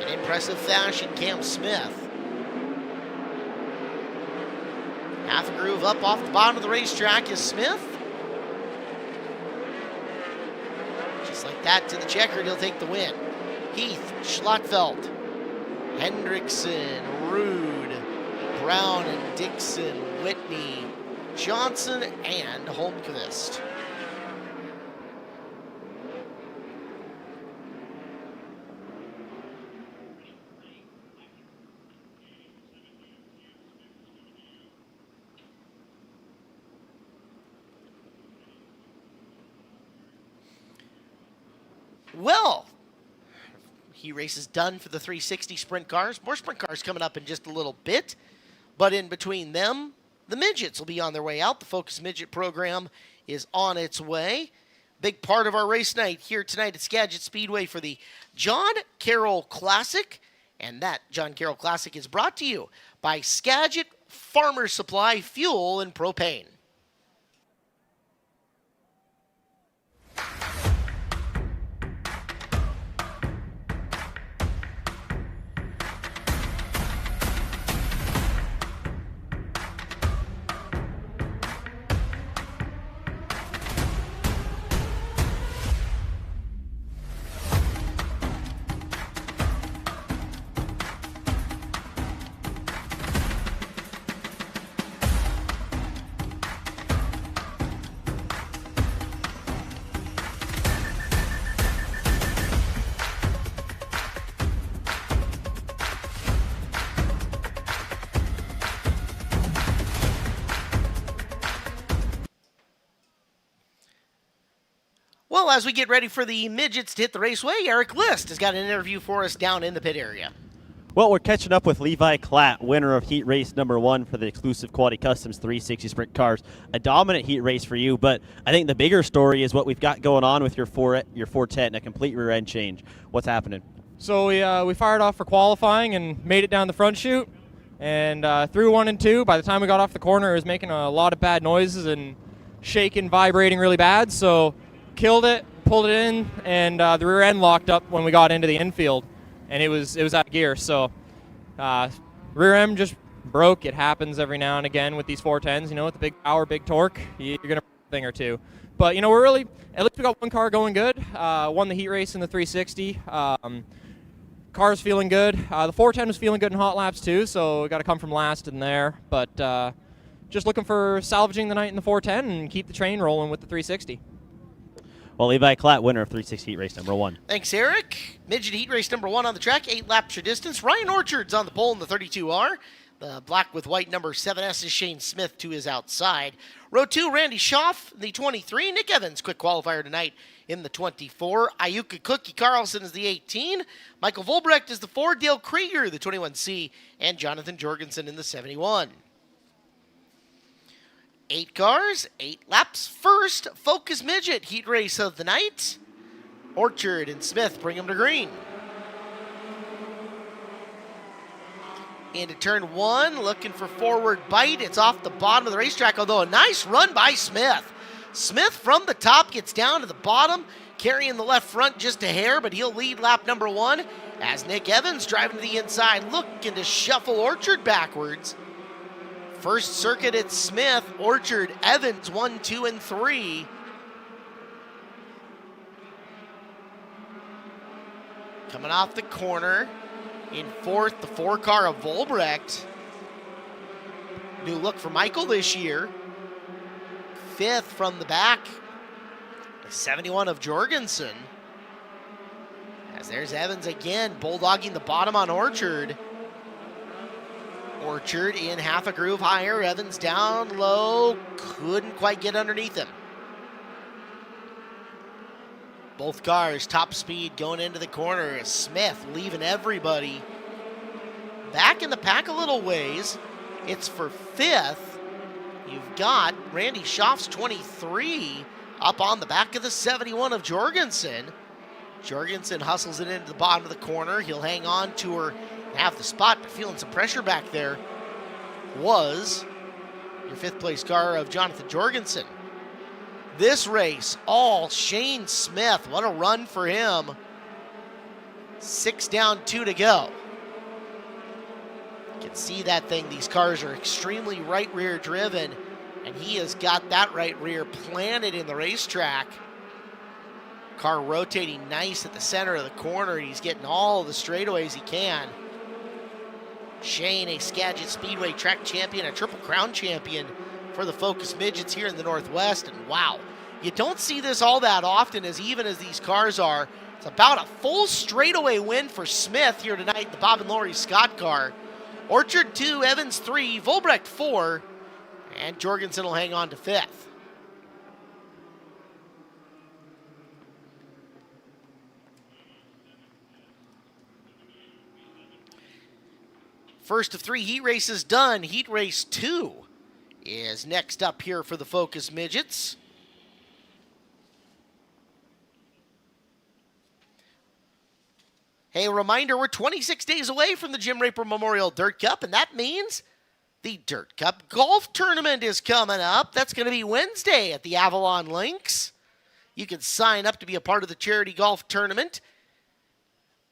in impressive fashion, Cam Smith. Half a groove up off the bottom of the racetrack is Smith. Just like that to the checkered, he'll take the win. Heath, Schlottfeld, Hendrickson, Rude, Brown and Dixon, Whitney, Johnson, and Holmqvist. Well, heat race is done for the 360 sprint cars. More sprint cars coming up in just a little bit. But in between them, the midgets will be on their way out. The Focus Midget program is on its way. Big part of our race night here tonight at Skagit Speedway for the John Carroll Classic. And that John Carroll Classic is brought to you by Skagit Farmer Supply Fuel and Propane. Well, as we get ready for the midgets to hit the raceway, Eric List has got an interview for us down in the pit area. Well, we're catching up with Levi Klatt, winner of heat race number 1 for the exclusive Quality Customs 360 Sprint Cars. A dominant heat race for you, but I think the bigger story is what we've got going on with your 410, a complete rear end change. What's happening? So we fired off for qualifying and made it down the front chute, and through 1 and 2. By the time we got off the corner, it was making a lot of bad noises and shaking, vibrating really bad. So killed it, pulled it in, and the rear end locked up when we got into the infield, and it was out of gear. So rear end just broke. It happens every now and again with these 410s. You know, with the big power, big torque, you're gonna break a thing or two. But you know, we're really, at least we got one car going good. Won the heat race in the 360. Car's feeling good. The 410 was feeling good in hot laps too, so we got to come from last in there. But just looking for salvaging the night in the 410 and keep the train rolling with the 360. Well, Levi Klatt, winner of 360 heat race number 1. Thanks, Eric. Midget heat race number 1 on the track, 8 laps your distance. Ryan Orchard's on the pole in the 32R. The black with white number 7S is Shane Smith to his outside. Row 2, Randy Schaff, the 23. Nick Evans, quick qualifier tonight in the 24. Ayuka Cookie Carlson is the 18. Michael Volbrecht is the 4. Dale Krieger, the 21C. And Jonathan Jorgensen in the 71. 8 cars, 8 laps. First, Focus Midget heat race of the night. Orchard and Smith bring them to green. Into turn 1, looking for forward bite. It's off the bottom of the racetrack, although a nice run by Smith. Smith from the top gets down to the bottom, carrying the left front just a hair, but he'll lead lap number 1 as Nick Evans driving to the inside, looking to shuffle Orchard backwards. First circuit at Smith, Orchard, Evans, 1, 2, and 3. Coming off the corner. In fourth, the 4-car of Volbrecht. New look for Michael this year. Fifth from the back, the 71 of Jorgensen. As there's Evans again, bulldogging the bottom on Orchard. Orchard in half a groove higher, Evans down low, couldn't quite get underneath him. Both cars top speed going into the corner. Smith leaving everybody back in the pack a little ways. It's for 5th. You've got Randy Schaff's 23 up on the back of the 71 of Jorgensen. Jorgensen hustles it into the bottom of the corner. He'll hang on to her and have the spot, but feeling some pressure back there was your 5th place car of Jonathan Jorgensen. This race, all Shane Smith. What a run for him. 6 down, 2 to go. You can see that thing. These cars are extremely right rear driven, and he has got that right rear planted in the racetrack. Car rotating nice at the center of the corner. He's getting all the straightaways he can. Shane, a Skagit Speedway track champion, a Triple Crown champion for the Focus Midgets here in the Northwest, and wow, you don't see this all that often, as even as these cars are. It's about a full straightaway win for Smith here tonight, the Bob and Lori Scott car. Orchard 2, Evans 3, Volbrecht 4, and Jorgensen will hang on to 5th. First of 3 heat races done. Heat race 2 is next up here for the Focus Midgets. Hey, a reminder, we're 26 days away from the Jim Raper Memorial Dirt Cup, and that means the Dirt Cup Golf Tournament is coming up. That's going to be Wednesday at the Avalon Links. You can sign up to be a part of the charity golf tournament.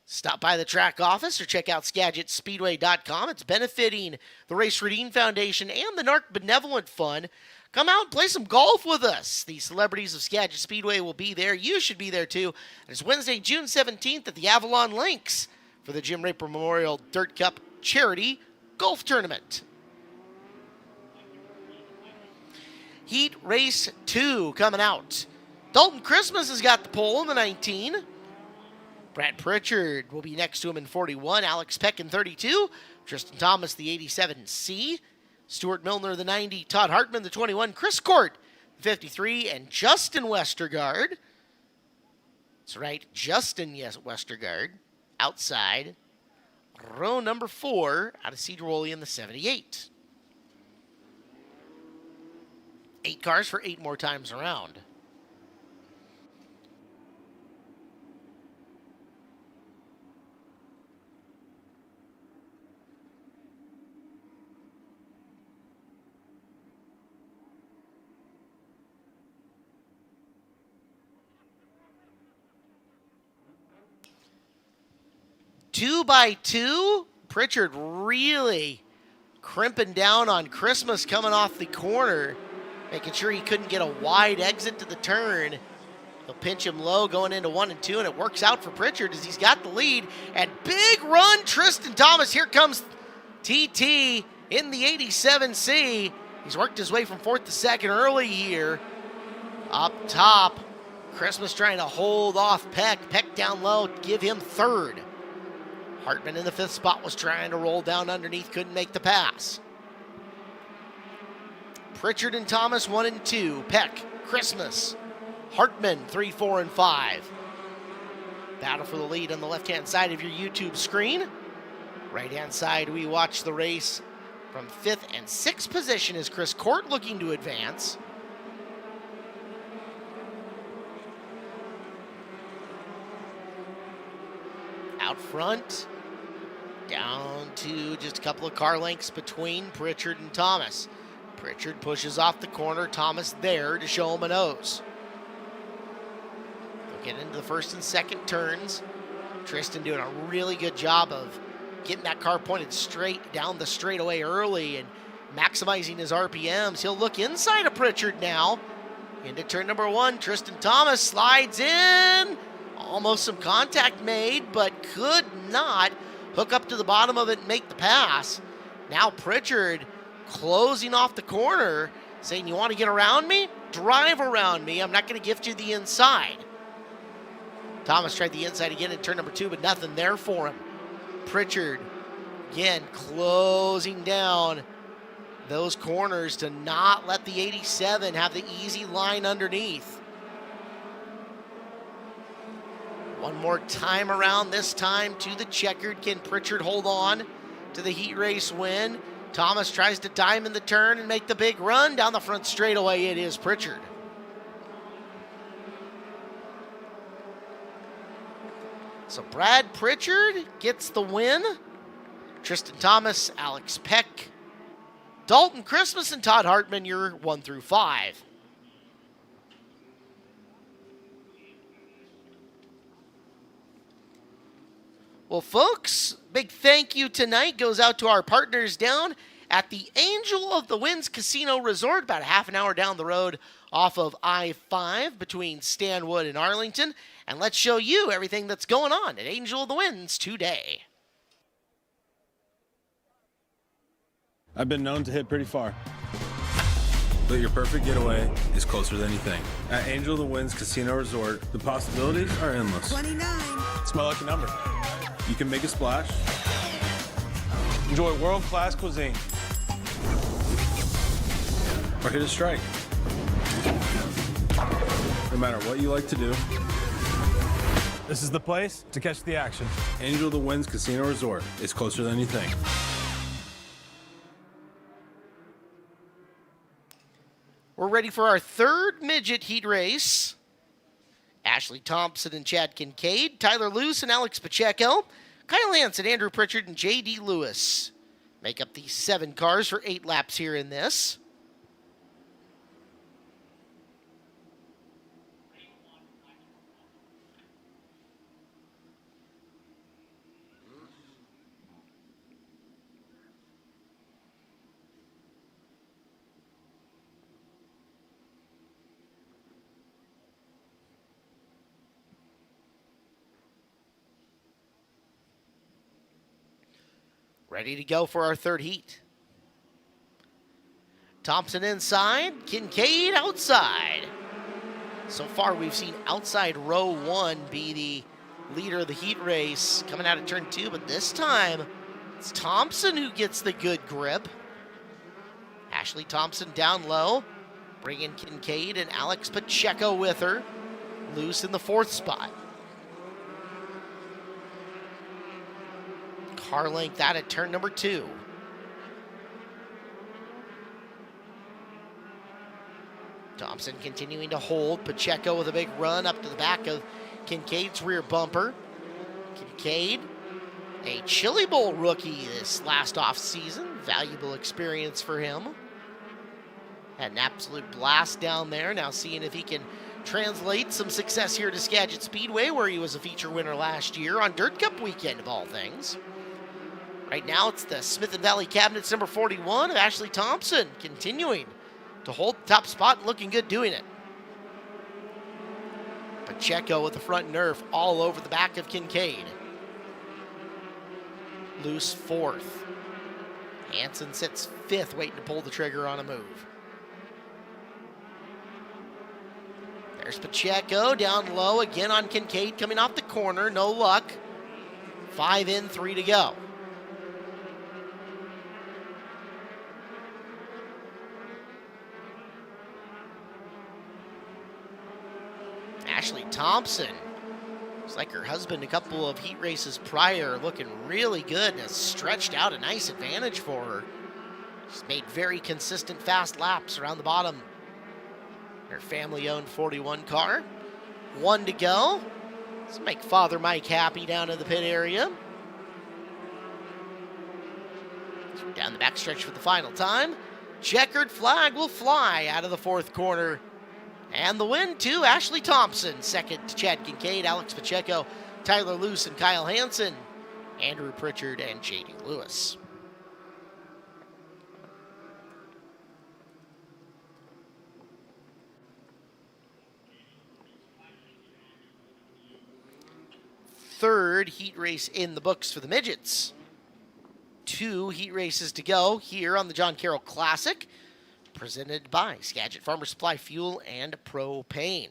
Stop by the track office or check out SkagitSpeedway.com. It's benefiting the Race Redeem Foundation and the NARC Benevolent Fund. Come out and play some golf with us. The celebrities of Skagit Speedway will be there. You should be there too. And it's Wednesday, June 17th at the Avalon Links for the Jim Raper Memorial Dirt Cup Charity Golf Tournament. Heat Race 2 coming out. Dalton Christmas has got the pole in the 19. Brad Pritchard will be next to him in 41. Alex Peck in 32. Tristan Thomas, the 87C. Stuart Milner, the 90. Todd Hartman, the 21. Chris Court, 53. And Justin Westergaard. That's right, Justin Westergaard. Outside. Row number 4 out of Cedar Woolley in the 78. 8 cars for 8 more times around. Two by two, Pritchard really crimping down on Christmas coming off the corner, making sure he couldn't get a wide exit to the turn. They'll pinch him low going into 1 and 2, and it works out for Pritchard as he's got the lead. And big run, Tristan Thomas. Here comes TT in the 87C. He's worked his way from 4th to 2nd early here. Up top, Christmas trying to hold off Peck. Peck down low, give him third. Hartman in the 5th spot was trying to roll down underneath, couldn't make the pass. Pritchard and Thomas 1 and 2. Peck, Christmas, Hartman 3, 4, and 5. Battle for the lead on the left-hand side of your YouTube screen. Right-hand side, we watch the race from 5th and 6th position is Chris Court looking to advance. Out front, down to just a couple of car lengths between Pritchard and Thomas. Pritchard pushes off the corner, Thomas there to show him a nose. They'll get into the 1st and 2nd turns. Tristan doing a really good job of getting that car pointed straight down the straightaway early and maximizing his RPMs. He'll look inside of Pritchard now. Into turn number 1, Tristan Thomas slides in. Almost some contact made, but could not hook up to the bottom of it and make the pass. Now Pritchard closing off the corner, saying, you want to get around me? Drive around me. I'm not going to gift you the inside. Thomas tried the inside again in turn number 2, but nothing there for him. Pritchard, again, closing down those corners to not let the 87 have the easy line underneath. One more time around, this time to the checkered. Can Pritchard hold on to the heat race win? Thomas tries to diamond the turn and make the big run down the front straightaway. It is Pritchard. So Brad Pritchard gets the win. Tristan Thomas, Alex Peck, Dalton Christmas, and Todd Hartman, you're 1 through 5. Well, folks, big thank you tonight goes out to our partners down at the Angel of the Winds Casino Resort, about a half an hour down the road off of I-5 between Stanwood and Arlington. And let's show you everything that's going on at Angel of the Winds today. I've been known to hit pretty far, but your perfect getaway is closer than you think. At Angel of the Winds Casino Resort, the possibilities are endless. 29. It's my lucky number. You can make a splash, enjoy world-class cuisine, or hit a strike. No matter what you like to do, this is the place to catch the action. Angel of the Winds Casino Resort is closer than you think. We're ready for our 3rd midget heat race. Ashley Thompson and Chad Kincaid, Tyler Luce and Alex Pacheco, Kyle Lance and Andrew Pritchard and J.D. Lewis make up the 7 cars for 8 laps here in this. Ready to go for our 3rd heat. Thompson inside, Kincaid outside. So far we've seen outside row 1 be the leader of the heat race coming out of turn 2, but this time it's Thompson who gets the good grip. Ashley Thompson down low, bringing Kincaid and Alex Pacheco with her, loose in the 4th spot. Car length out at turn number 2. Thompson continuing to hold. Pacheco with a big run up to the back of Kincaid's rear bumper. Kincaid, a Chili Bowl rookie this last off season. Valuable experience for him. Had an absolute blast down there. Now seeing if he can translate some success here to Skagit Speedway, where he was a feature winner last year on Dirt Cup weekend of all things. Right now, it's the Smith & Valley Cabinets number 41 of Ashley Thompson, continuing to hold the top spot and looking good doing it. Pacheco with the front nerf all over the back of Kincaid. Loose 4th. Hansen sits 5th, waiting to pull the trigger on a move. There's Pacheco down low again on Kincaid coming off the corner. No luck. 5 in, 3 to go. Ashley Thompson. Looks like her husband a couple of heat races prior, looking really good and has stretched out a nice advantage for her. She's made very consistent fast laps around the bottom. Her family-owned 41 car. 1 to go. Let's make Father Mike happy down in the pit area. So we're down the backstretch for the final time. Checkered flag will fly out of the 4th corner. And the win to Ashley Thompson. Second to Chad Kincaid, Alex Pacheco, Tyler Luce, and Kyle Hansen. Andrew Pritchard and J.D. Lewis. Third heat race in the books for the midgets. 2 heat races to go here on the John Carroll Classic, presented by Skagit Farmer Supply Fuel and Propane.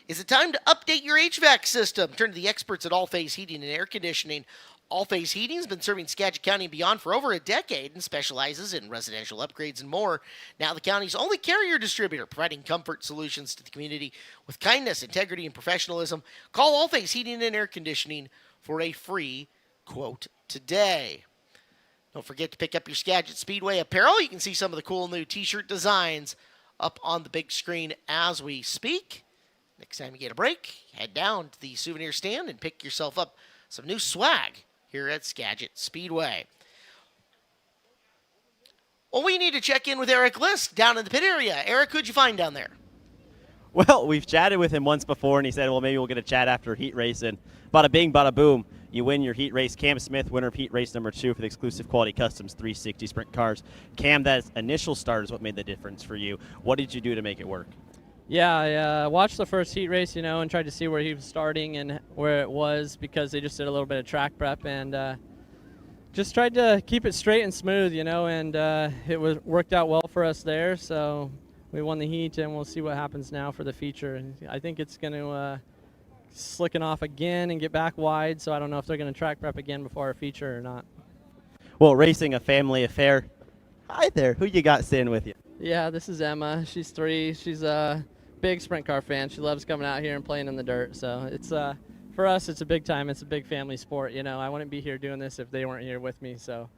Is it time to update your HVAC system? Turn to the experts at All Phase Heating and Air Conditioning. All Phase Heating has been serving Skagit County and beyond for over a decade and specializes in residential upgrades and more. Now the county's only carrier distributor, providing comfort solutions to the community with kindness, integrity, and professionalism. Call All Phase Heating and Air Conditioning for a free quote today. Don't forget to pick up your Skagit Speedway apparel. You can see some of the cool new t-shirt designs up on the big screen as we speak. Next time you get a break, head down to the souvenir stand and pick yourself up some new swag here at Skagit Speedway. Well, we need to check in with Eric Lisk down in the pit area. Eric, who'd you find down there? Well, we've chatted with him once before, and he said, well, maybe we'll get a chat after heat race. And bada bing, bada boom, you win your heat race. Cam Smith, winner of heat race number 2 for the exclusive Quality Customs 360 Sprint cars. Cam, that initial start is what made the difference for you. What did you do to make it work? Yeah, I watched the first heat race, and tried to see where he was starting and where it was, because they just did a little bit of track prep, and just tried to keep it straight and smooth, and it worked out well for us there. So we won the heat, and we'll see what happens now for the feature. I think it's going to slicken off again and get back wide, so I don't know if they're going to track prep again before our feature or not. Well, racing a family affair. Hi there, who you got sitting with you? Yeah, this is Emma. She's 3. She's a big sprint car fan. She loves coming out here and playing in the dirt. So it's for us, it's a big time. It's a big family sport. I wouldn't be here doing this if they weren't here with me. So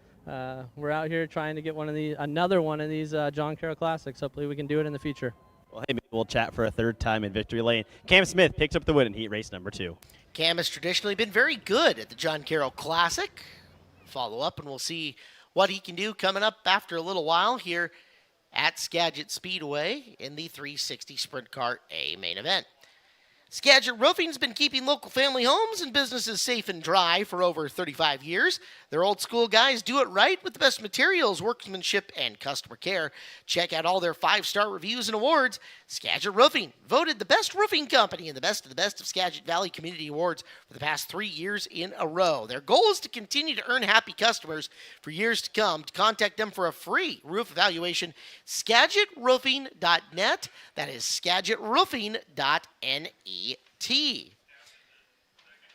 we're out here trying to get another one of these John Carroll Classics. Hopefully we can do it in the future. Well, hey, maybe we'll chat for a 3rd time in victory lane. Cam Smith picks up the win in heat race number 2. Cam has traditionally been very good at the John Carroll Classic. Follow up, and we'll see what he can do coming up after a little while here at Skagit Speedway in the 360 Sprint Car A main event. Skagit Roofing's been keeping local family homes and businesses safe and dry for over 35 years. Their old school guys do it right with the best materials, workmanship, and customer care. Check out all their 5-star reviews and awards. Skagit Roofing, voted the best roofing company in the best of Skagit Valley Community Awards for the past 3 years in a row. Their goal is to continue to earn happy customers for years to come. To contact them for a free roof evaluation, SkagitRoofing.net. That is SkagitRoofing.net.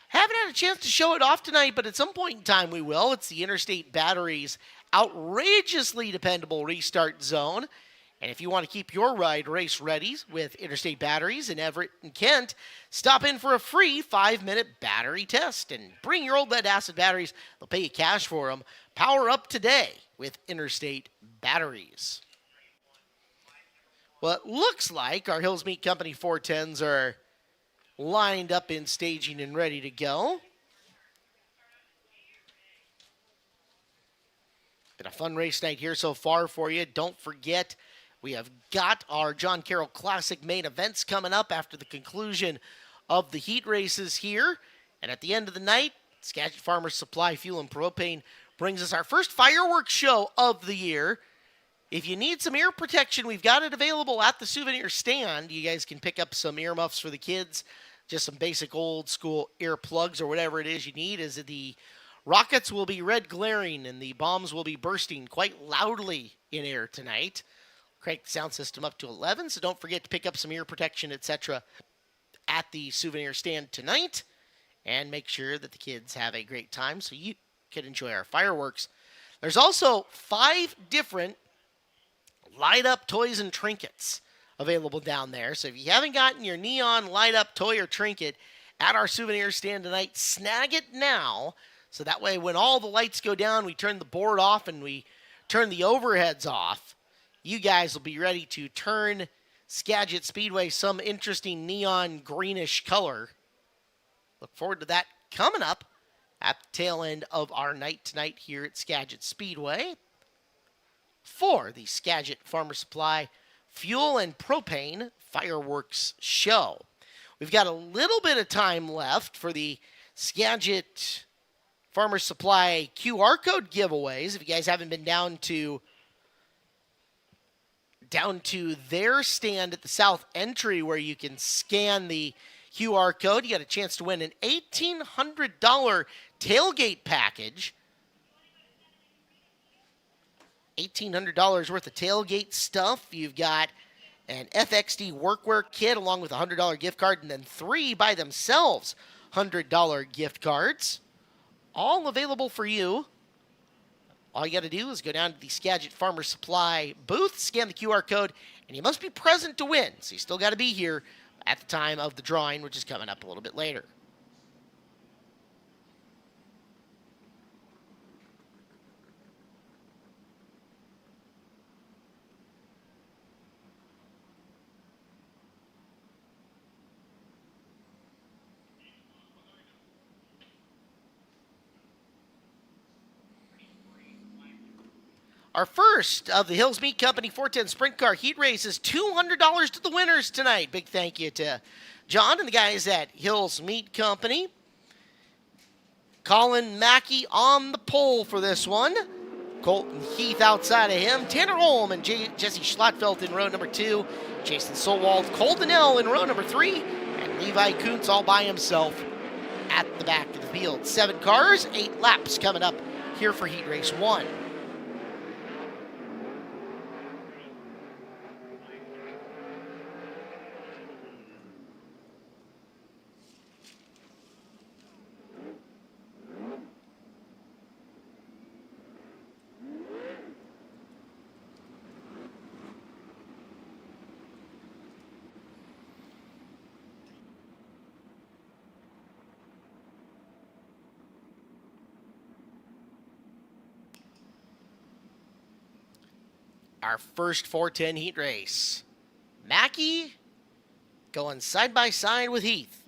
Haven't had a chance to show it off tonight, but at some point in time we will. It's the Interstate Batteries outrageously dependable restart zone. And if you want to keep your ride race ready with Interstate Batteries in Everett and Kent, stop in for a free 5-minute battery test and bring your old lead-acid batteries. They'll pay you cash for them. Power up today with Interstate Batteries. Well, it looks like our Hills Meat Company 410s are lined up in staging and ready to go. Been a fun race night here so far for you. Don't forget, we have got our John Carroll Classic main events coming up after the conclusion of the heat races here. And at the end of the night, Skagit Farmer Supply Fuel and Propane brings us our first fireworks show of the year. If you need some ear protection, we've got it available at the souvenir stand. You guys can pick up some earmuffs for the kids, just some basic old school ear plugs or whatever it is you need, as the rockets will be red glaring and the bombs will be bursting quite loudly in air tonight. crank the sound system up to 11, so don't forget to pick up some ear protection, etc. at the souvenir stand tonight. And make sure that the kids have a great time so you can enjoy our fireworks. There's also 5 different light-up toys and trinkets available down there. So if you haven't gotten your neon light-up toy or trinket at our souvenir stand tonight, snag it now. So that way when all the lights go down, we turn the board off and we turn the overheads off. You guys will be ready to turn Skagit Speedway some interesting neon greenish color. Look forward to that coming up at the tail end of our night tonight here at Skagit Speedway for the Skagit Farmer Supply Fuel and Propane Fireworks Show. We've got a little bit of time left for the Skagit Farmer Supply QR code giveaways. If you guys haven't been down to their stand at the south entry where you can scan the QR code, you got a chance to win an $1,800 tailgate package. $1,800 worth of tailgate stuff. You've got an FXD workwear kit along with a $100 gift card, and then 3 by themselves $100 gift cards. All available for you. All you got to do is go down to the Skagit Farmer Supply booth, scan the QR code, and you must be present to win. So you still got to be here at the time of the drawing, which is coming up a little bit later. Our first of the Hills Meat Company 410 Sprint Car Heat Race is $200 to the winners tonight. Big thank you to John and the guys at Hills Meat Company. Colin Mackey on the pole for this one. Colton Heath outside of him. Tanner Holm and Jesse Schlattfeld in row number 2. Jason Solwald, Colton L in row number 3. And Levi Kuntz all by himself at the back of the field. 7 cars, 8 laps coming up here for Heat Race 1. Our first 410 heat race. Mackey going side by side with Heath.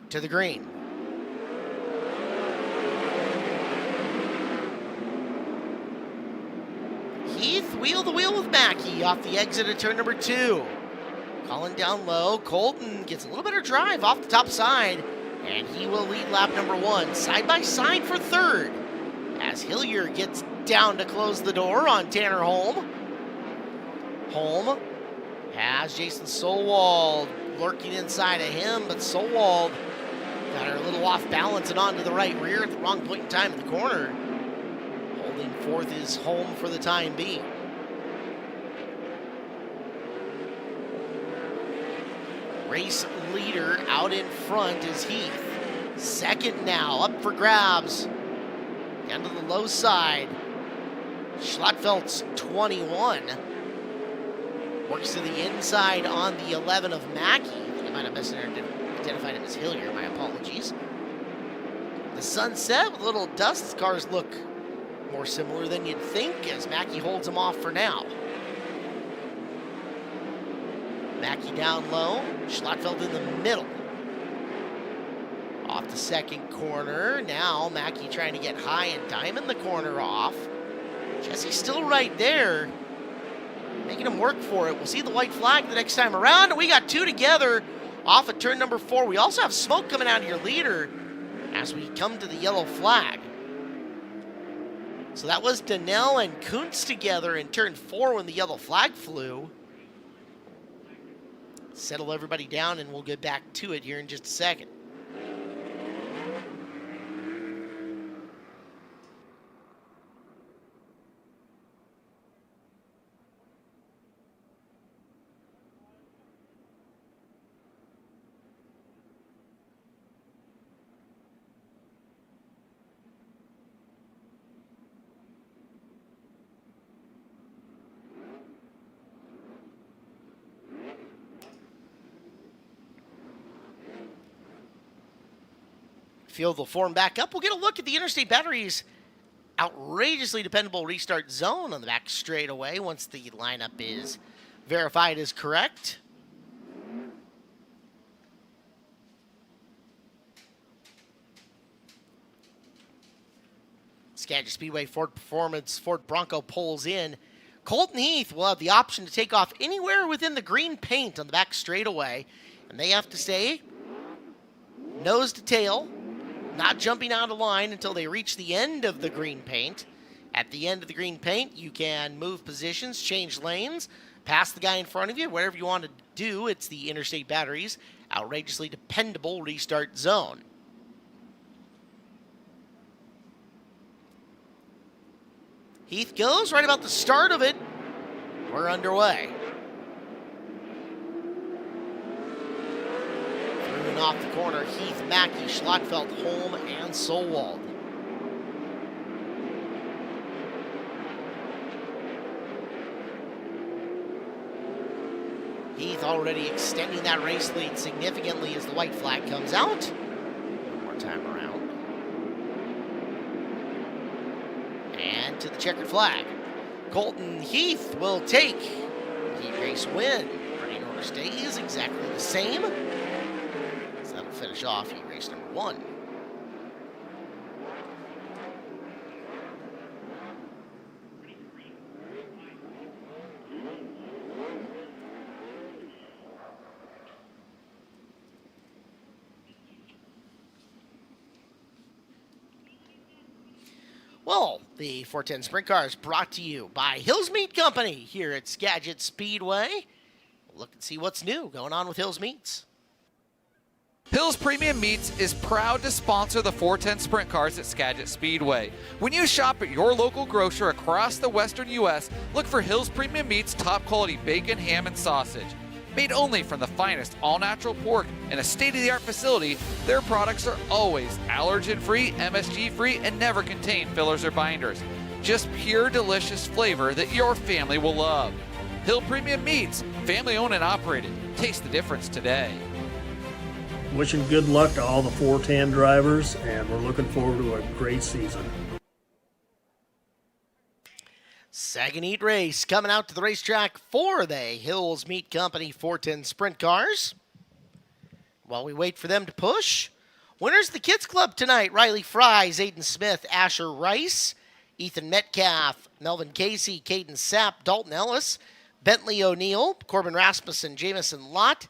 To the green. Heath wheel the wheel with Mackey off the exit of turn number 2. Calling down low. Colton gets a little better drive off the top side. And he will lead lap number 1, side by side for 3rd. As Hillier gets down to close the door on Tanner Holm. Holm has Jason Solwald lurking inside of him, but Solwald got her a little off balance and onto the right rear at the wrong point in time in the corner. Holding 4th is Holm for the time being. Race leader out in front is Heath. 2nd now, up for grabs. Down to the low side. Schlattfeld's 21. Works to the inside on the 11 of Mackey. I might have misidentified him as Hillier, my apologies. The sunset with a little dust. Cars look more similar than you'd think as Mackey holds them off for now. Mackey down low, Schlattfeld in the middle. Off the 2nd corner. Now Mackey trying to get high and diamond the corner off. Jesse's still right there, making him work for it. We'll see the white flag the next time around. And we got 2 together off of turn number 4. We also have smoke coming out of your leader as we come to the yellow flag. So that was Donnell and Kuntz together in turn 4 when the yellow flag flew. Settle everybody down and we'll get back to it here in just a second. Field will form back up. We'll get a look at the Interstate Batteries outrageously dependable restart zone on the back straightaway once the lineup is verified as correct. Skagit Speedway Ford Performance Ford Bronco pulls in. Colton Heath will have the option to take off anywhere within the green paint on the back straightaway, and they have to stay nose to tail, not jumping out of line until they reach the end of the green paint. At the end of the green paint, you can move positions, change lanes, pass the guy in front of you, whatever you want to do. It's the Interstate Batteries outrageously dependable restart zone. Heath goes right about the start of it. We're underway. Through and off the corner, Heath, Mackey, Schlockfeld, Holm, and Solwald. Heath already extending that race lead significantly as the white flag comes out. One more time around. And to the checkered flag. Colton Heath will take the heat race win. Running order stays exactly the same. So that'll finish off heat race number 1. Well, the 410 Sprint Car is brought to you by Hills Meat Company here at Skagit Speedway. We'll look and see what's new going on with Hills Meats. Hills Premium Meats is proud to sponsor the 410 Sprint Cars at Skagit Speedway. When you shop at your local grocer across the western U.S., look for Hills Premium Meats top quality bacon, ham, and sausage. Made only from the finest all-natural pork in a state-of-the-art facility, their products are always allergen-free, MSG-free, and never contain fillers or binders. Just pure, delicious flavor that your family will love. Hill Premium Meats, family-owned and operated. Taste the difference today. Wishing good luck to all the 410 drivers, and we're looking forward to a great season. Second heat race coming out to the racetrack for the Hills Meat Company 410 Sprint Cars. While we wait for them to push, winners of the Kids Club tonight: Riley Fry, Zayden Smith, Asher Rice, Ethan Metcalf, Melvin Casey, Caden Sapp, Dalton Ellis, Bentley O'Neill, Corbin Rasmussen, Jamison Lott,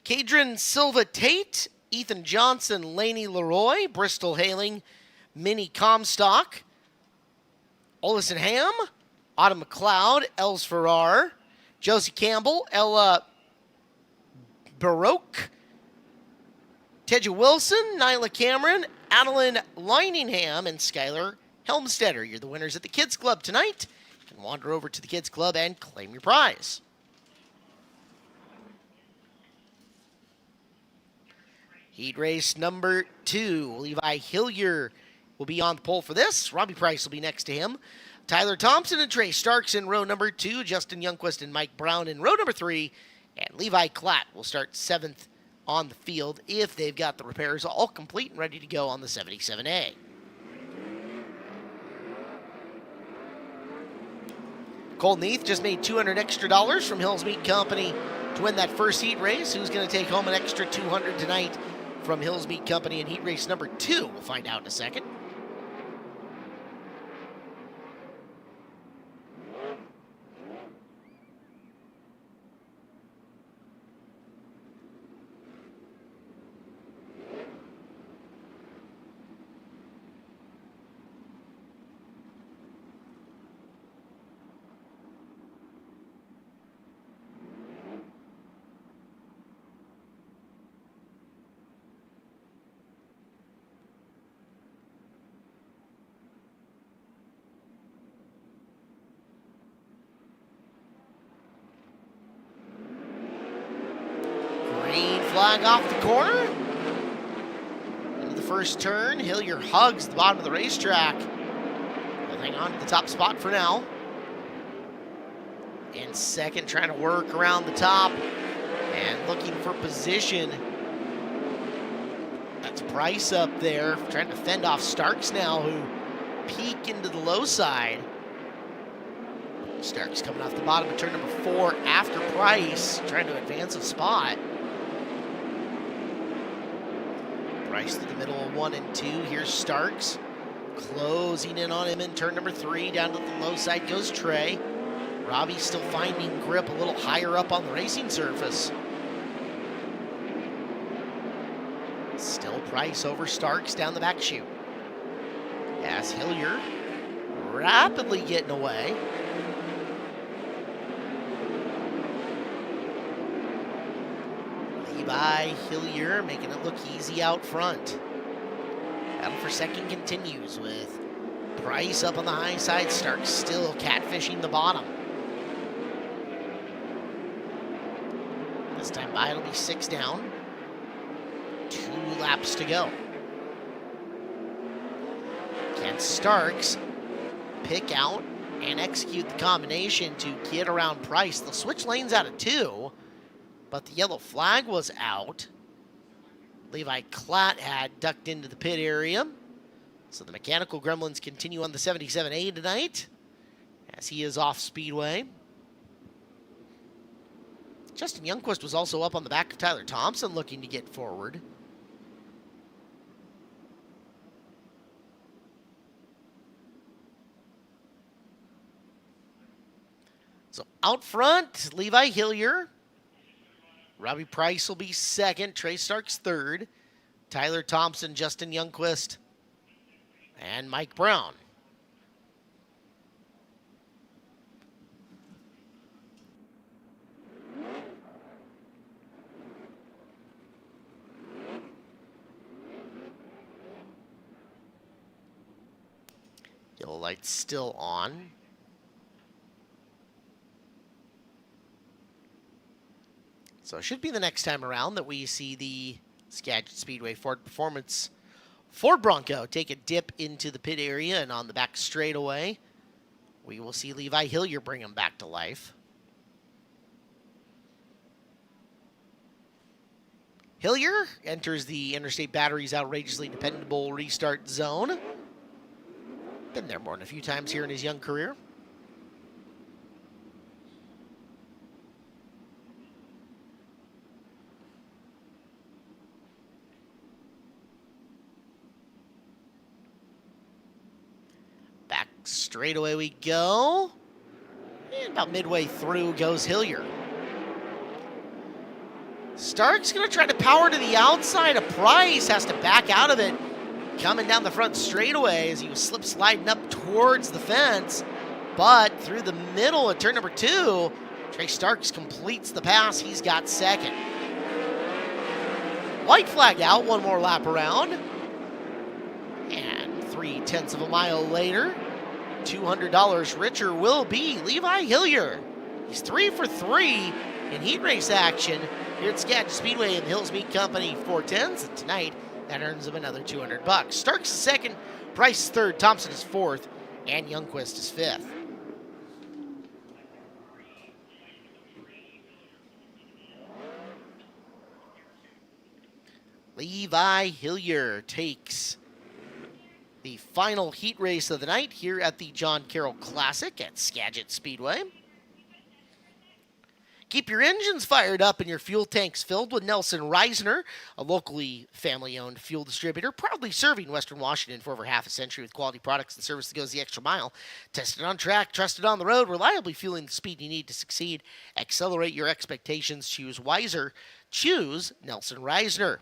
Cadron Silva Tate, Ethan Johnson, Laney Leroy, Bristol Haling, Minnie Comstock, Olison Ham, Autumn McLeod, Els Farrar, Josie Campbell, Ella Baroque, Tedja Wilson, Nyla Cameron, Adeline Leiningham, and Skylar Helmstetter. You're the winners at the Kids Club tonight. You can wander over to the Kids Club and claim your prize. Heat race number 2. Levi Hillier will be on the pole for this. Robbie Price will be next to him. Tyler Thompson and Trey Starks in row number 2. Justin Youngquist and Mike Brown in row number 3. And Levi Klatt will start 7th on the field if they've got the repairs all complete and ready to go on the 77A. Colton Heath just made $200 extra from Hills Meat Company to win that first heat race. Who's going to take home an extra $200 tonight from Hills Meat Company in heat race number 2? We'll find out in a second. Flag off the corner. Into the first turn, Hillier hugs the bottom of the racetrack. He'll hang on to the top spot for now. In second, trying to work around the top and looking for position. That's Price up there trying to fend off Starks now, who peek into the low side. Starks coming off the bottom of turn number 4 after Price, trying to advance a spot. Price through the middle of 1 and 2. Here's Starks closing in on him in turn number 3. Down to the low side goes Trey. Robbie still finding grip a little higher up on the racing surface. Still Price over Starks down the back chute. As Hillier rapidly getting away. Levi Hillier making it look easy out front. Battle for second continues with Price up on the high side. Starks still catfishing the bottom. This time by it'll be 6 down. 2 laps to go. Can Starks pick out and execute the combination to get around Price? They'll switch lanes out of 2, but the yellow flag was out. Levi Klatt had ducked into the pit area. So the mechanical gremlins continue on the 77A tonight as he is off speedway. Justin Youngquist was also up on the back of Tyler Thompson looking to get forward. So out front, Levi Hillier. Robbie Price will be second. Trey Starks third. Tyler Thompson, Justin Youngquist, and Mike Brown. Yellow light's still on. So it should be the next time around that we see the Skagit Speedway Ford Performance Ford Bronco take a dip into the pit area, and on the back straightaway, we will see Levi Hillier bring him back to life. Hillier enters the Interstate Batteries outrageously dependable restart zone. Been there more than a few times here in his young career. Back straight away we go. And about midway through goes Hillier. Stark's going to try to power to the outside of Price. Has to back out of it. Coming down the front straightaway as he was slip sliding up towards the fence. But through the middle of turn number 2, Trey Starks completes the pass. He's got second. White flag out, one more lap around. And 0.3 of a mile later, $200 richer will be Levi Hillier. He's 3 for 3 in heat race action here at Skagit Speedway and Hills Meat Company 410s. And tonight, that earns him another $200. Starks is second, Price is third, Thompson is fourth, and Youngquist is fifth. Levi Hillier takes the final heat race of the night here at the John Carroll Classic at Skagit Speedway. Keep your engines fired up and your fuel tanks filled with Nelson Reisner, a locally family-owned fuel distributor, proudly serving Western Washington for over half a century with quality products and service that goes the extra mile. Tested on track, trusted on the road, reliably fueling the speed you need to succeed. Accelerate your expectations. Choose wiser. Choose Nelson Reisner.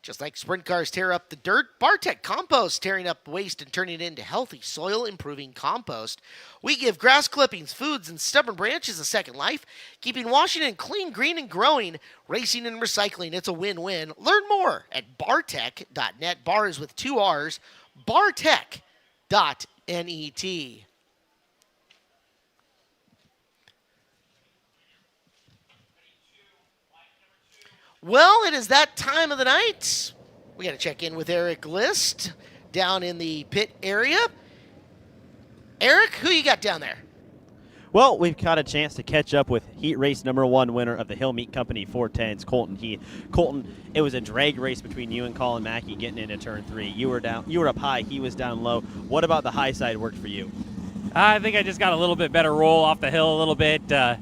Just like sprint cars tear up the dirt, Bartech Compost tearing up waste and turning it into healthy soil-improving compost. We give grass clippings, foods, and stubborn branches a second life, keeping Washington clean, green, and growing. Racing and recycling, it's a win-win. Learn more at bartech.net. Bar is with 2 R's. bartech.net. Well, it is that time of the night. We got to check in with Eric List down in the pit area. Eric, who you got down there? Well, we've got a chance to catch up with heat race number 1 winner of the Hill Meat Company 410s, Colton Heath. Colton, it was a drag race between you and Colin Mackey getting into turn 3. You were up high, he was down low. What about the high side worked for you? I think I just got a little bit better roll off the hill a little bit. It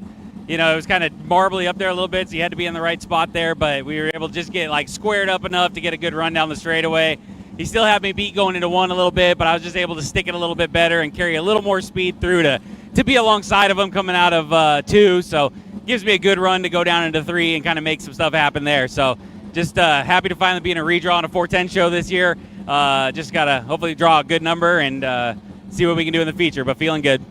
was kind of marbly up there a little bit, so you had to be in the right spot there, but we were able to just get like squared up enough to get a good run down the straightaway. He still had me beat going into 1 a little bit, but I was just able to stick it a little bit better and carry a little more speed through to be alongside of him coming out of 2. So gives me a good run to go down into 3 and kind of make some stuff happen there. So just happy to finally be in a redraw on a 410 show this year. Just got to hopefully draw a good number and see what we can do in the feature, but feeling good.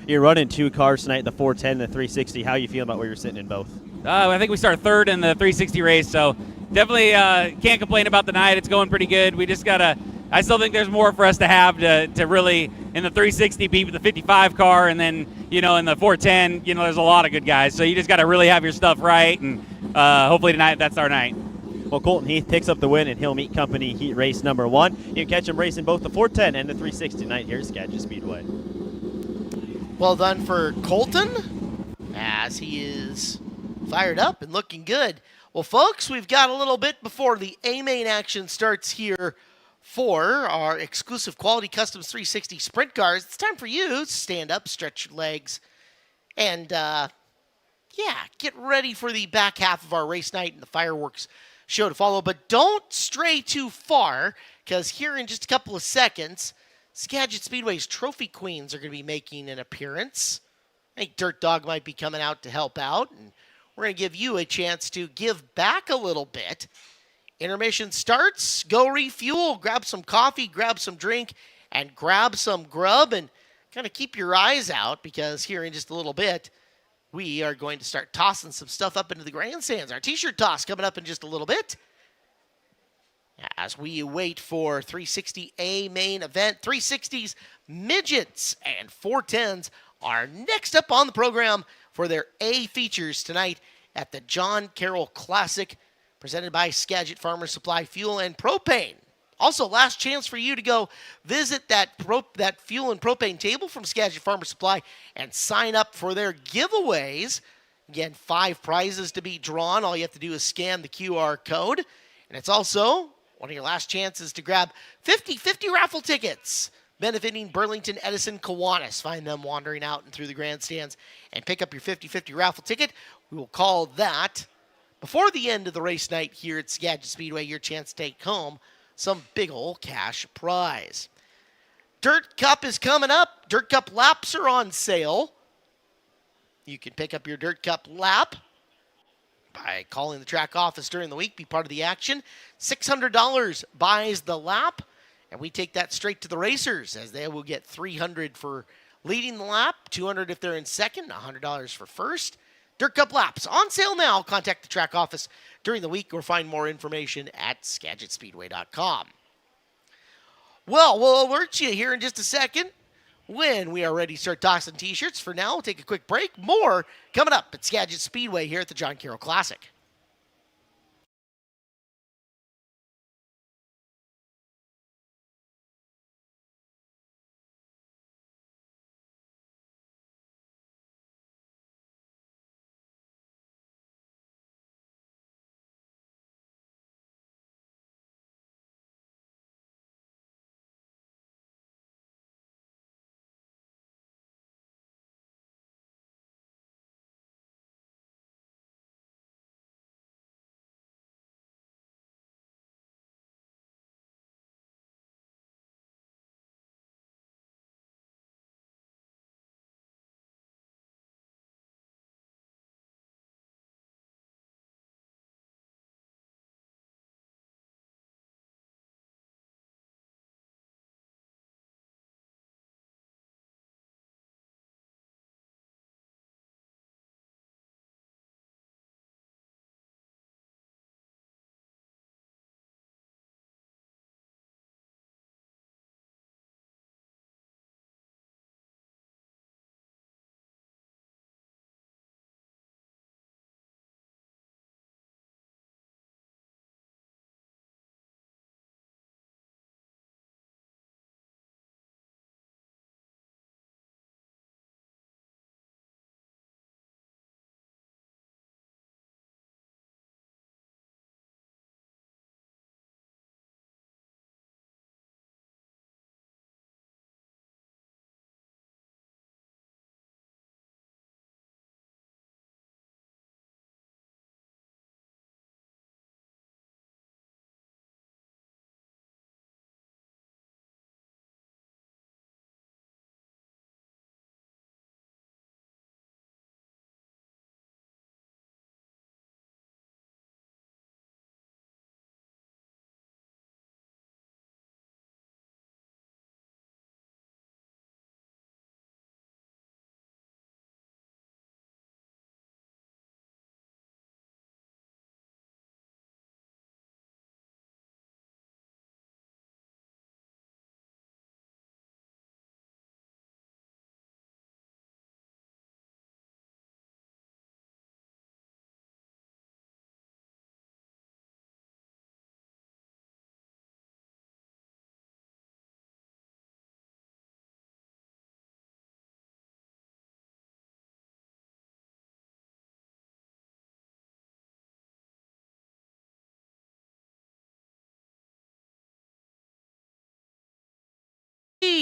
You're running 2 cars tonight, the 410 and the 360. How you feel about where you're sitting in both? I think we start 3rd in the 360 race, so definitely can't complain about the night. It's going pretty good. We just got to – I still think there's more for us to have to really, in the 360, beat the 55 car, and then, in the 410, there's a lot of good guys. So you just got to really have your stuff right, and hopefully tonight that's our night. Well, Colton Heath picks up the win in Hill Meat Company heat race number 1. You can catch him racing both the 410 and the 360 tonight here at Skagit Speedway. Well done for Colton, as he is fired up and looking good. Well, folks, we've got a little bit before the A-Main action starts here for our exclusive Quality Customs 360 sprint cars. It's time for you to stand up, stretch your legs, and, get ready for the back half of our race night and the fireworks show to follow. But don't stray too far, because here in just a couple of seconds, Skagit Speedway's Trophy Queens are going to be making an appearance. I think Dirt Dog might be coming out to help out, and we're going to give you a chance to give back a little bit. Intermission starts, go refuel, grab some coffee, grab some drink, and grab some grub, and kind of keep your eyes out, because here in just a little bit, we are going to start tossing some stuff up into the grandstands. Our t-shirt toss coming up in just a little bit, as we wait for 360 A-Main event. 360s, midgets, and 410s are next up on the program for their A features tonight at the John Carroll Classic, presented by Skagit Farmer Supply Fuel and Propane. Also, last chance for you to go visit that fuel and propane table from Skagit Farmer Supply and sign up for their giveaways. Again, 5 prizes to be drawn. All you have to do is scan the QR code. And it's also one of your last chances to grab 50/50 raffle tickets benefiting Burlington, Edison, Kiwanis. Find them wandering out and through the grandstands and pick up your 50/50 raffle ticket. We will call that, before the end of the race night here at Skagit Speedway, your chance to take home some big ol' cash prize. Dirt Cup is coming up. Dirt Cup laps are on sale. You can pick up your Dirt Cup lap by calling the track office during the week, be part of the action. $600 buys the lap, and we take that straight to the racers, as they will get $300 for leading the lap, $200 if they're in second, $100 for first. Dirt Cup laps on sale now. Contact the track office during the week or find more information at SkagitSpeedway.com. Well, we'll alert you here in just a second when we are ready to start tossing t-shirts. For now, we'll take a quick break. More coming up at Skagit Speedway here at the John Carroll Classic.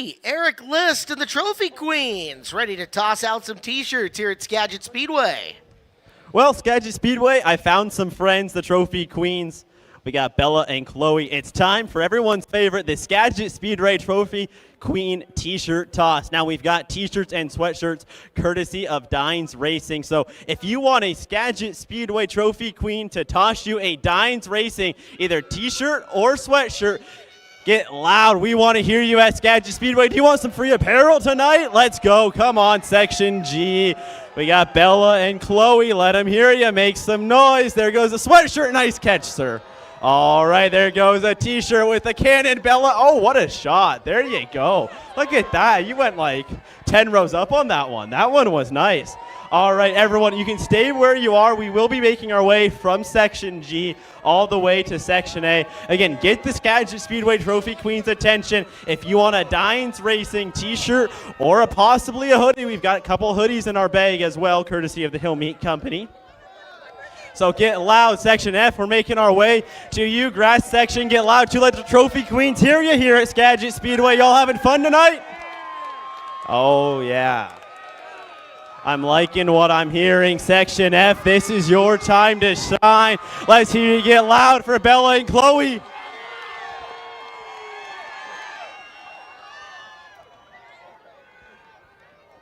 B, Eric List and the Trophy Queens, ready to toss out some t-shirts here at Skagit Speedway. Well, Skagit Speedway, I found some friends, the Trophy Queens. We got Bella and Chloe. It's time for everyone's favorite, the Skagit Speedway Trophy Queen t-shirt toss. Now we've got t-shirts and sweatshirts courtesy of Dines Racing. So if you want a Skagit Speedway Trophy Queen to toss you a Dines Racing either t-shirt or sweatshirt, get loud. We want to hear you at Skagit Speedway. Do you want some free apparel tonight? Let's go. Come on, Section G. We got Bella and Chloe. Let them hear you. Make some noise. There goes a sweatshirt. Nice catch, sir. All right, there goes a t-shirt with a cannon, Bella. Oh, what a shot. There you go. Look at that. You went like 10 rows up on that one. That one was nice. All right, everyone, you can stay where you are. We will be making our way from Section G all the way to Section A. Again, get the Skagit Speedway Trophy Queen's attention. If you want a Dines Racing t-shirt or possibly a hoodie, we've got a couple hoodies in our bag as well, courtesy of the Hill Meat Company. So get loud, Section F. We're making our way to you. Grass section, get loud too. Let the Trophy Queens hear you here at Skagit Speedway. Y'all having fun tonight? Oh, yeah. I'm liking what I'm hearing. Section F, this is your time to shine. Let's hear you get loud for Bella and Chloe.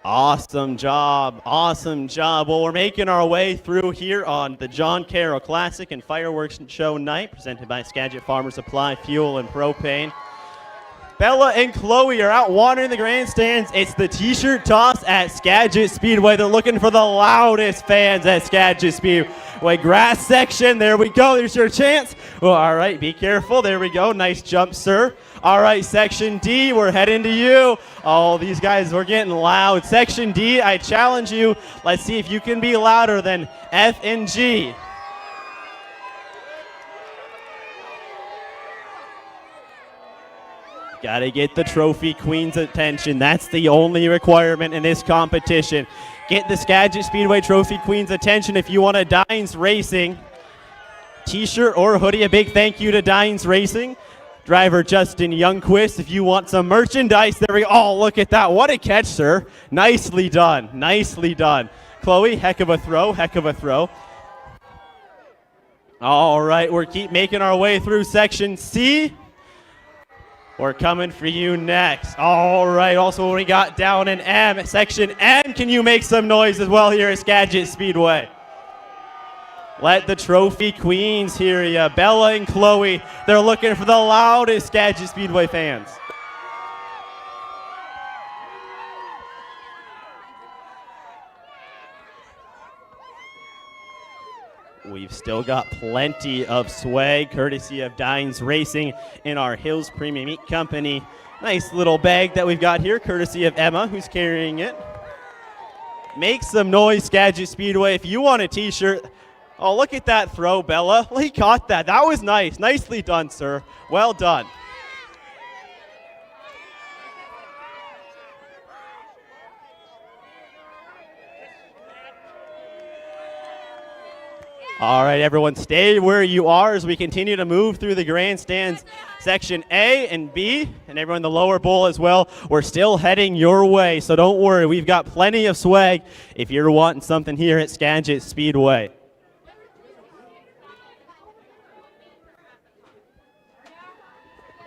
Awesome job, awesome job. Well, we're making our way through here on the John Carroll Classic and Fireworks Show Night, presented by Skagit Farmer Supply, Fuel and Propane. Bella and Chloe are out wandering the grandstands. It's the t-shirt toss at Skagit Speedway. They're looking for the loudest fans at Skagit Speedway. Grass section, there we go. There's your chance. Well, all right, be careful. There we go. Nice jump, sir. All right, Section D, we're heading to you. Oh, these guys were getting loud. Section D, I challenge you. Let's see if you can be louder than F and G. Got to get the Trophy Queen's attention. That's the only requirement in this competition. Get the Skagit Speedway Trophy Queen's attention if you want a Dines Racing t-shirt or hoodie. A big thank you to Dines Racing. Driver Justin Youngquist, if you want some merchandise, there we go. Oh, look at that. What a catch, sir. Nicely done. Nicely done. Chloe, heck of a throw. Heck of a throw. All right, we're keep making our way through Section C. We're coming for you next. All right, also we got down in M. Section M, can you make some noise as well here at Skagit Speedway? Let the Trophy Queens hear ya. Bella and Chloe, they're looking for the loudest Skagit Speedway fans. We've still got plenty of swag, courtesy of Dines Racing in our Hills Premium Meat Company. Nice little bag that we've got here, courtesy of Emma, who's carrying it. Make some noise, Skagit Speedway. If you want a t-shirt, oh, look at that throw, Bella. Well, he caught that. That was nice. Nicely done, sir. Well done. All right, everyone, stay where you are as we continue to move through the grandstands, Section A and B, and everyone in the lower bowl as well. We're still heading your way, so don't worry. We've got plenty of swag if you're wanting something here at Skagit Speedway.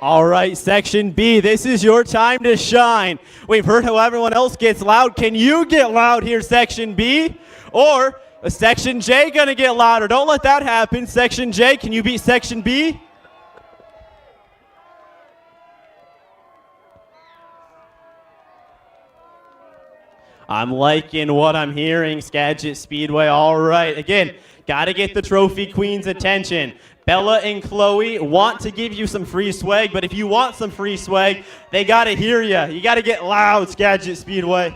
All right, Section B, this is your time to shine. We've heard how everyone else gets loud. Can you get loud here, Section B? Or is Section J going to get louder? Don't let that happen. Section J, can you beat Section B? I'm liking what I'm hearing, Skagit Speedway. All right, again, got to get the Trophy Queen's attention. Bella and Chloe want to give you some free swag, but if you want some free swag, they got to hear you. You got to get loud, Skagit Speedway.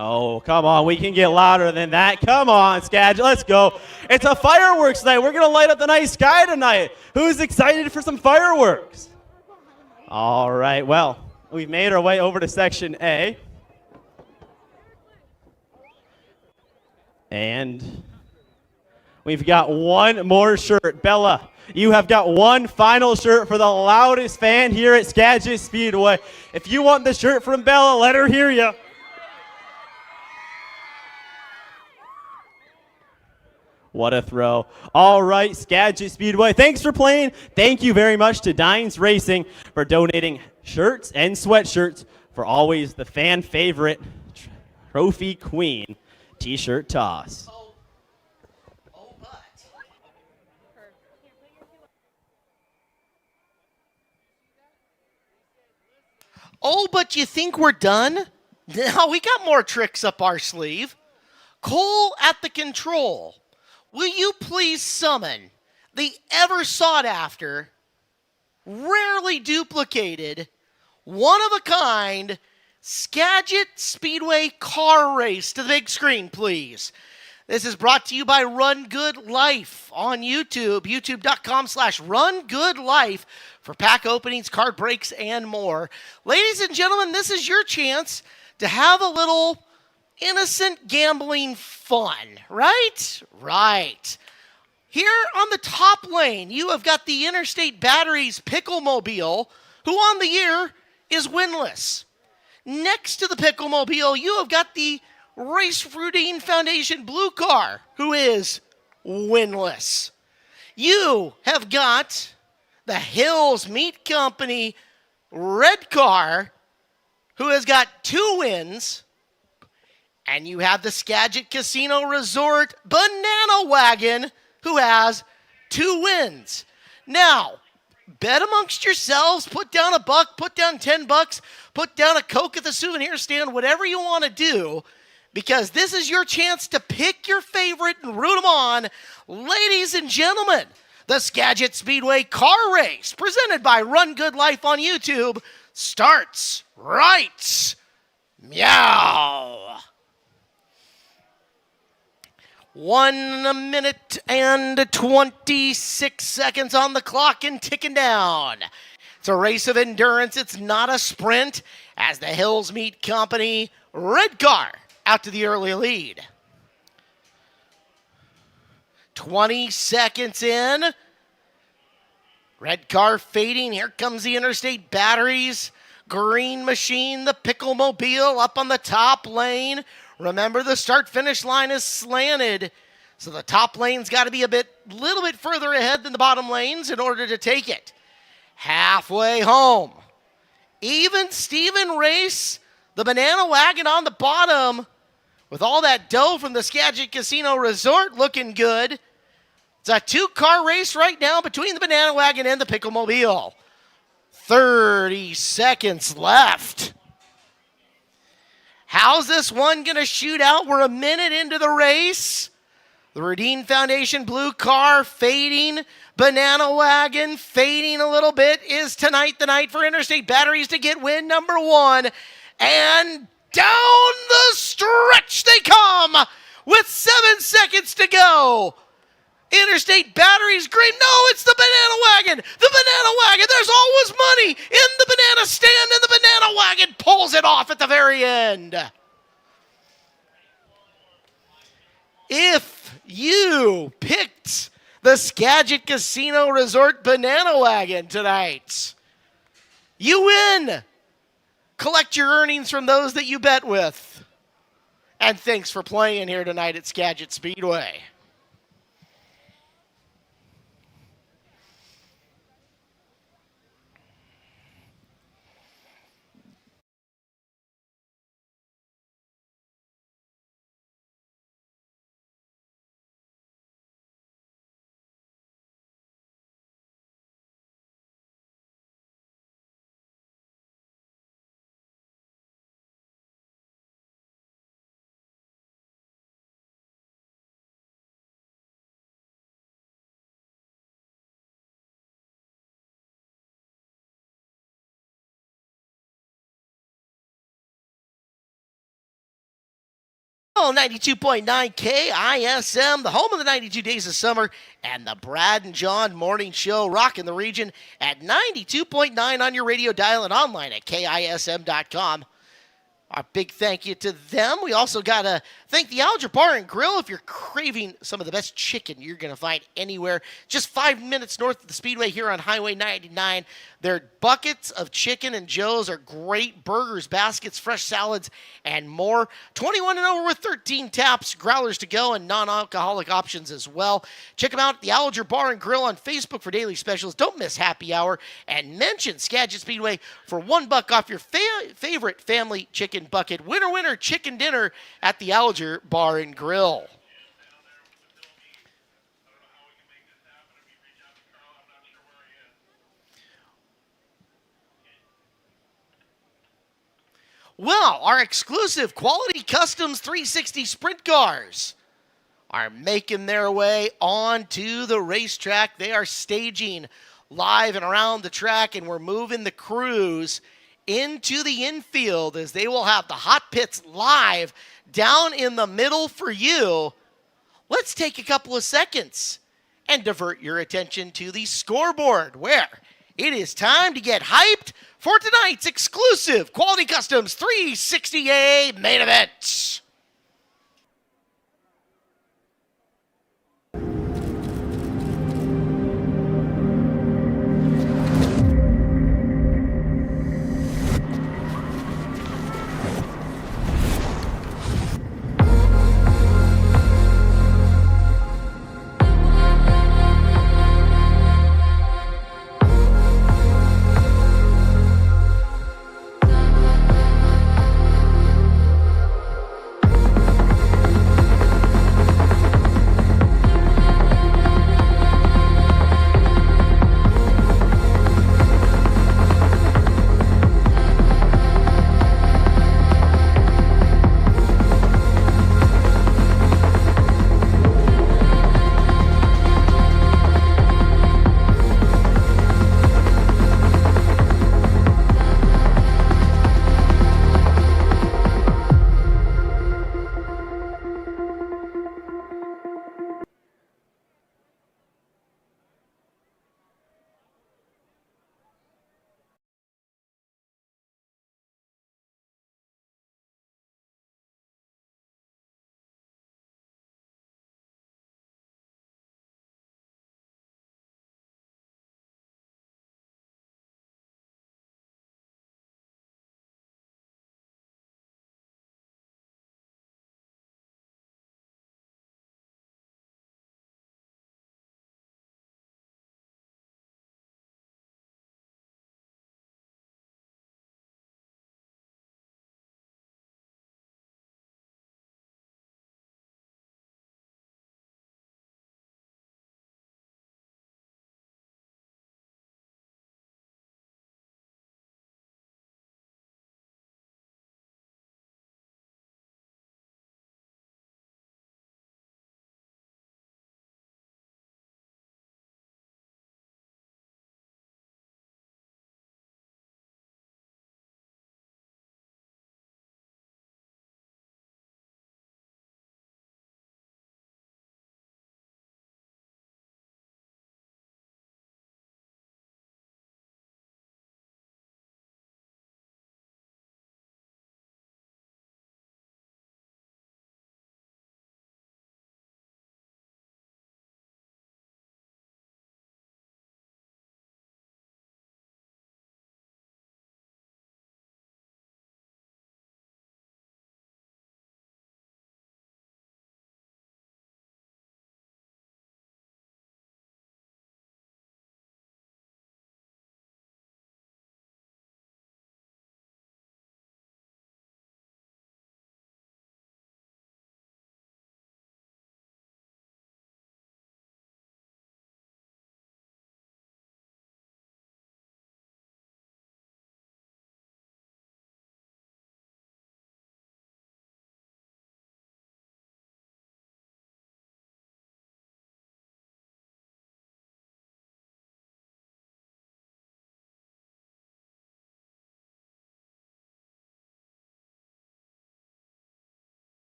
Oh, come on. We can get louder than that. Come on, Skagit. Let's go. It's a fireworks night. We're going to light up the night sky tonight. Who's excited for some fireworks? All right. Well, we've made our way over to Section A. And We've got one more shirt. Bella, you have got one final shirt for the loudest fan here at Skagit Speedway. If you want the shirt from Bella, let her hear you. What a throw. All right, Skagit Speedway, thanks for playing. Thank you very much to Dines Racing for donating shirts and sweatshirts for always the fan favorite Trophy Queen t-shirt toss. Oh, but you think we're done? No, we got more tricks up our sleeve. Cole at the control. Will you please summon the ever sought after, rarely duplicated, one of a kind Skagit Speedway car race to the big screen, please? This is brought to you by Run Good Life on YouTube, youtube.com/rungoodlife for pack openings, card breaks, and more. Ladies and gentlemen, this is your chance to have a little innocent gambling fun, right? Right. Here on the top lane, you have got the Interstate Batteries Picklemobile, who on the year is winless. Next to the Picklemobile, you have got the Race Routine Foundation Blue Car, who is winless. You have got the Hills Meat Company Red Car, who has got 2 wins. And you have the Skagit Casino Resort Banana Wagon, who has 2 wins. Now, bet amongst yourselves, put down $1, put down $10, put down a Coke at the souvenir stand, whatever you want to do, because this is your chance to pick your favorite and root them on. Ladies and gentlemen, the Skagit Speedway car race, presented by Run Good Life on YouTube, starts right meow. 1 minute and 26 seconds on the clock and ticking down. It's a race of endurance. It's not a sprint, as the Hills Meat Company Red Car out to the early lead. 20 seconds in. Red car fading. Here comes the Interstate Batteries Green Machine, the Picklemobile up on the top lane. Remember, the start-finish line is slanted, so the top lane's got to be little bit further ahead than the bottom lanes in order to take it. Halfway home. Even Steven race, the Banana Wagon on the bottom, with all that dough from the Skagit Casino Resort looking good. It's a 2-car race right now between the Banana Wagon and the Picklemobile. 30 seconds left. How's this one going to shoot out? We're a minute into the race. The Routine Foundation Blue Car fading. Banana Wagon fading a little bit. Is tonight the night for Interstate Batteries to get win number 1? And down the stretch they come with 7 seconds to go. Interstate Batteries green. No, it's the Banana Wagon. The Banana Wagon. There's always money in the banana stand, and the Banana Wagon pulls it off at the very end. If you picked the Skagit Casino Resort Banana Wagon tonight, you win. Collect your earnings from those that you bet with. And thanks for playing here tonight at Skagit Speedway. Oh, 92.9 KISM, the home of the 92 Days of Summer, and the Brad and John Morning Show, rocking the region at 92.9 on your radio dial and online at KISM.com. A big thank you to them. We also got to thank the Alger Bar and Grill. If you're craving some of the best chicken you're going to find anywhere, just 5 minutes north of the Speedway here on Highway 99. Their buckets of chicken and Joe's are great. Burgers, baskets, fresh salads, and more. 21 and over with 13 taps, growlers to go, and non-alcoholic options as well. Check them out at the Alger Bar and Grill on Facebook for daily specials. Don't miss happy hour, and mention Skagit Speedway for $1 off your favorite family chicken bucket. Winner, winner, chicken dinner at the Alger Bar and Grill. Well, our exclusive Quality Customs 360 sprint cars are making their way onto the racetrack. They are staging live and around the track, and we're moving the crews into the infield as they will have the hot pits live down in the middle for you. Let's take a couple of seconds and divert your attention to the scoreboard, where it is time to get hyped for tonight's exclusive Quality Customs 360A main event.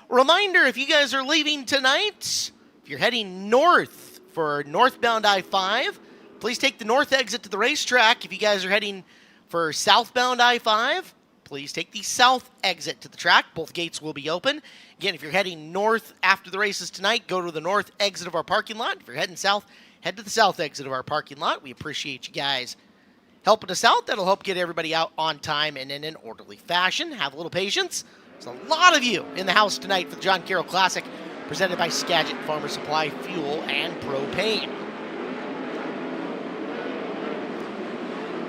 Reminder, if you guys are leaving tonight, If you're heading north for northbound I-5, please take the north exit to the racetrack. If you guys are heading for southbound I-5, please take the south exit to the track. Both gates will be open. Again, if you're heading north after the races tonight, go to the north exit of our parking lot. If you're heading south, head to the south exit of our parking lot. We appreciate you guys helping us out. That'll help get everybody out on time and in an orderly fashion. Have a little patience. There's a lot of you in the house tonight for the John Carroll Classic, presented by Skagit Farmer Supply Fuel and Propane.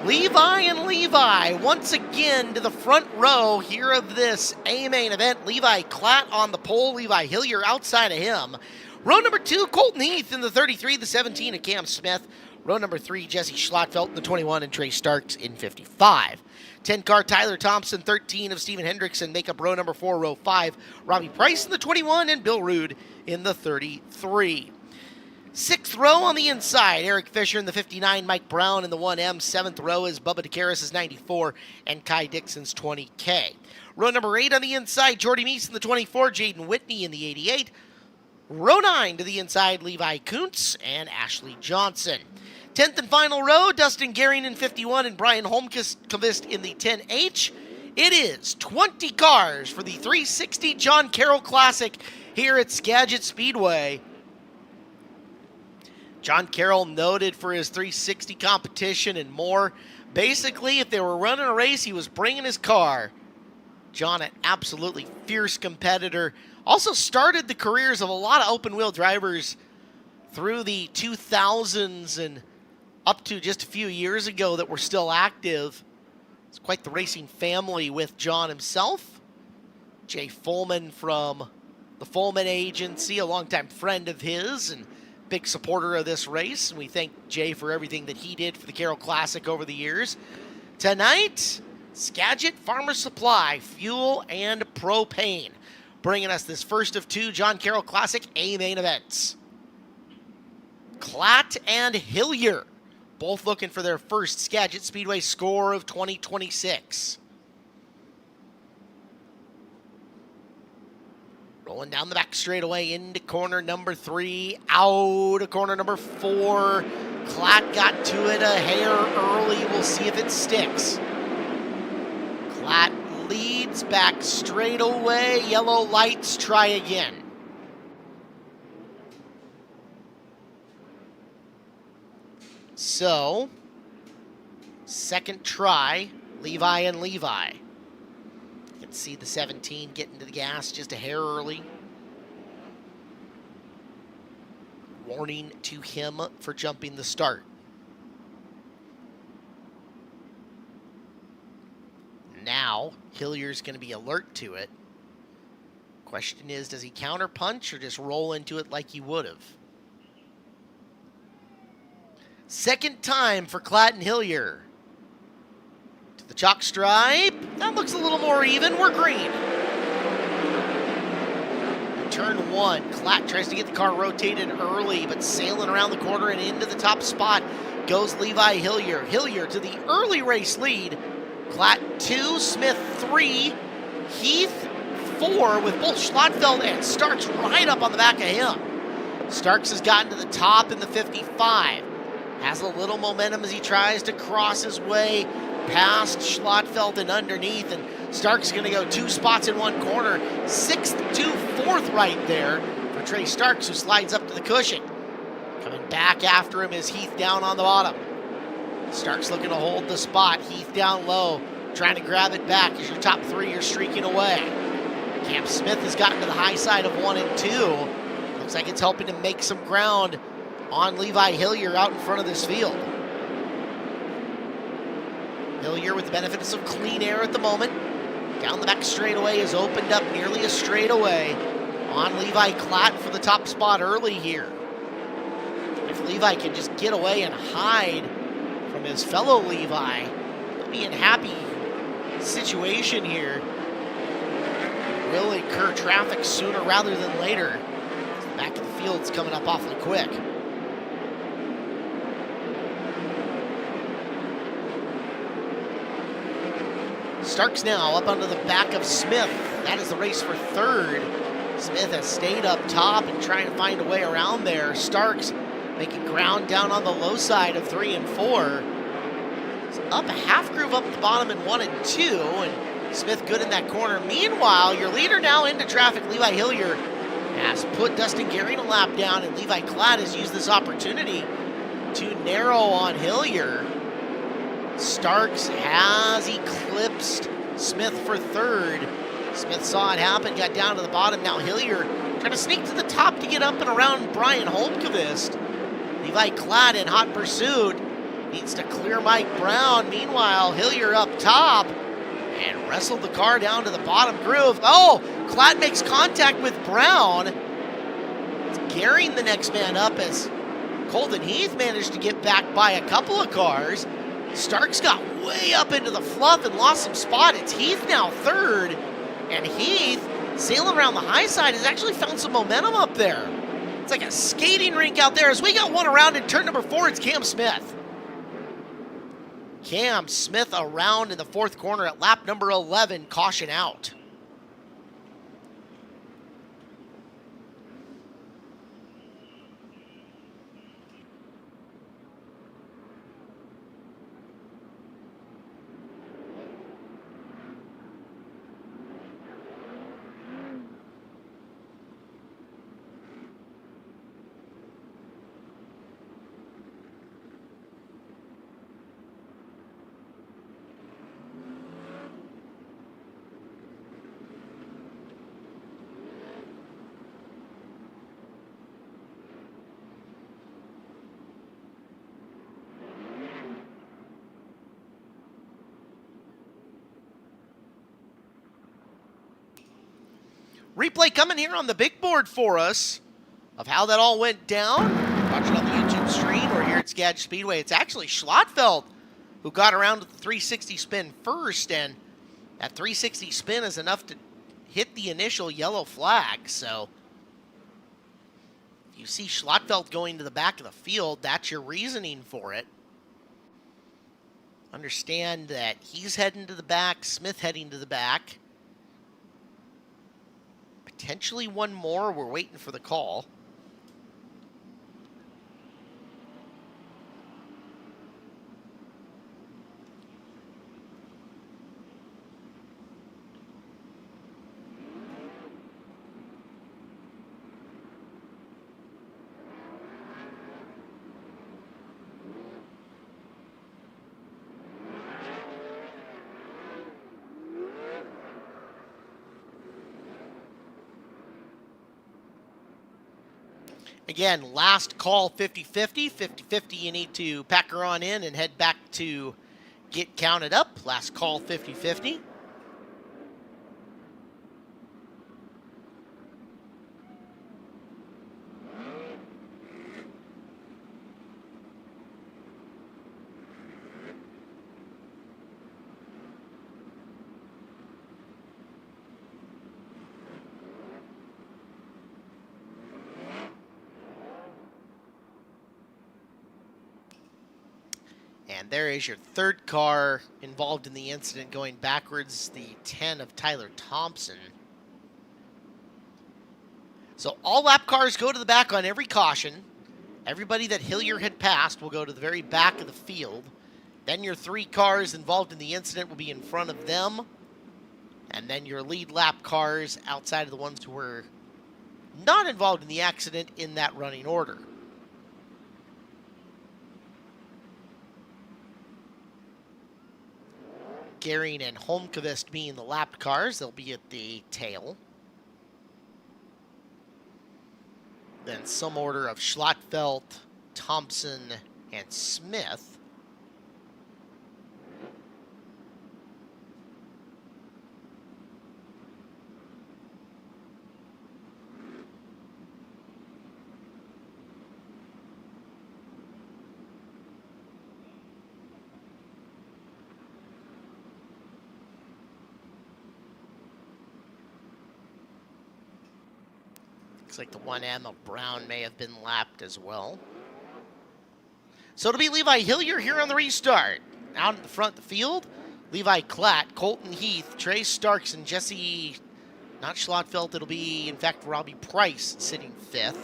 Levi and Levi once again to the front row here of this A-Main event. Levi Klatt on the pole, Levi Hillier outside of him. Row number 2, Colton Heath in the 33, the 17 of Cam Smith. Row number 3, Jesse Schlattfeld in the 21, and Trey Starks in 55. 10-car Tyler Thompson, 13 of Steven Hendrickson make up row number 4, row 5. Robbie Price in the 21, and Bill Rude in the 33. 6th row on the inside, Eric Fisher in the 59, Mike Brown in the 1M. 7th row is Bubba DeCaris' 94, and Kai Dixon's 20K. Row number 8 on the inside, Jordy Meese in the 24, Jaden Whitney in the 88. Row 9 to the inside, Levi Kuntz and Ashley Johnson. 10th and final row, Dustin Gehring in 51 and Brian Holmqvist in the 10H. It is 20 cars for the 360 John Carroll Classic here at Skagit Speedway. John Carroll noted for his 360 competition and more. Basically, if they were running a race, he was bringing his car. John, an absolutely fierce competitor. Also started the careers of a lot of open-wheel drivers through the 2000s and up to just a few years ago that were still active. It's quite the racing family with John himself. Jay Fullman from the Fullman Agency, a longtime friend of his and big supporter of this race. And we thank Jay for everything that he did for the Carroll Classic over the years. Tonight, Skagit Farmer Supply, Fuel and Propane, bringing us this first of 2 John Carroll Classic A-Main events. Klatt and Hillier, both looking for their first Skagit Speedway score of 2026. Rolling down the back straightaway into corner number 3, out of corner number 4. Klatt got to it a hair early. We'll see if it sticks. Klatt leads back straightaway. Yellow lights, try again. So, second try, Levi and Levi. You can see the 17 getting to the gas just a hair early. Warning to him for jumping the start. Now, Hillier's going to be alert to it. Question is, does he counter punch or just roll into it like he would have? Second time for Klatt and Hillier. To the chalk stripe. That looks a little more even. We're green. Turn 1. Klatt tries to get the car rotated early, but sailing around the corner and into the top spot goes Levi Hillier. Hillier to the early race lead. Klatt 2, Smith 3, Heath 4 with both Schlattfeld and Starks right up on the back of him. Starks has gotten to the top in the 55. Has a little momentum as he tries to cross his way past Schlattfeld and underneath, and Starks is going to go 2 spots in one corner. 6th to 4th right there for Trey Starks, who slides up to the cushion. Coming back after him is Heath down on the bottom. Starks looking to hold the spot. Heath down low, trying to grab it back as your top 3 are streaking away. Cam Smith has gotten to the high side of 1 and 2. Looks like it's helping to make some ground on Levi Hillier out in front of this field. Hillier with the benefits of clean air at the moment. Down the back straightaway is opened up nearly a straightaway on Levi Klatt for the top spot early here. If Levi can just get away and hide from his fellow Levi, he'll be in happy situation here. Will incur traffic sooner rather than later. The back of the field's coming up awfully quick. Starks now up under the back of Smith. That is the race for 3rd. Smith has stayed up top and trying to find a way around there. Starks making ground down on the low side of 3 and 4. It's up a half groove up the bottom in 1 and 2, and Smith good in that corner. Meanwhile, your leader now into traffic, Levi Hillier, has put Dustin Gehring a lap down, and Levi Klatt has used this opportunity to narrow on Hillier. Starks has eclipsed Smith for third. Smith saw it happen, got down to the bottom. Now Hillier trying to sneak to the top to get up and around Brian Holmqvist. Levi Klatt in hot pursuit. Needs to clear Mike Brown. Meanwhile, Hillier up top and wrestled the car down to the bottom groove. Oh, Klatt makes contact with Brown. It's Gehring the next man up as Colton Heath managed to get back by a couple of cars. Starks got way up into the fluff and lost some spot. It's Heath now third, and Heath, sailing around the high side, has actually found some momentum up there. It's like a skating rink out there as we got one around in turn number 4. It's Cam Smith. Cam Smith around in the 4th corner at lap number 11, caution out. Replay coming here on the big board for us of how that all went down. Watch it on the YouTube stream or here at Skagit Speedway. It's actually Schlotfeld who got around with the 360 spin first, and that 360 spin is enough to hit the initial yellow flag. So if you see Schlotfeld going to the back of the field, that's your reasoning for it. Understand that he's heading to the back, Smith heading to the back. Potentially one more. We're waiting for the call. Again, last call 50-50. 50-50, you need to pack her on in and head back to get counted up. Last call 50-50. And there is your third car involved in the incident going backwards, the 10 of Tyler Thompson. So all lap cars go to the back on every caution. Everybody that Hillier had passed will go to the very back of the field. Then your 3 cars involved in the incident will be in front of them. And then your lead lap cars outside of the ones who were not involved in the accident in that running order. Gehring and Holmqvist being the lapped cars, they'll be at the tail. Then some order of Schlotfeld, Thompson, and Smith. Looks like the 1M of Brown may have been lapped as well. So it'll be Levi Hillier here on the restart. Out in the front of the field, Levi Klatt, Colton Heath, Trey Starks, and Jesse not Schlotfeld. It'll be, in fact, Robbie Price sitting 5th.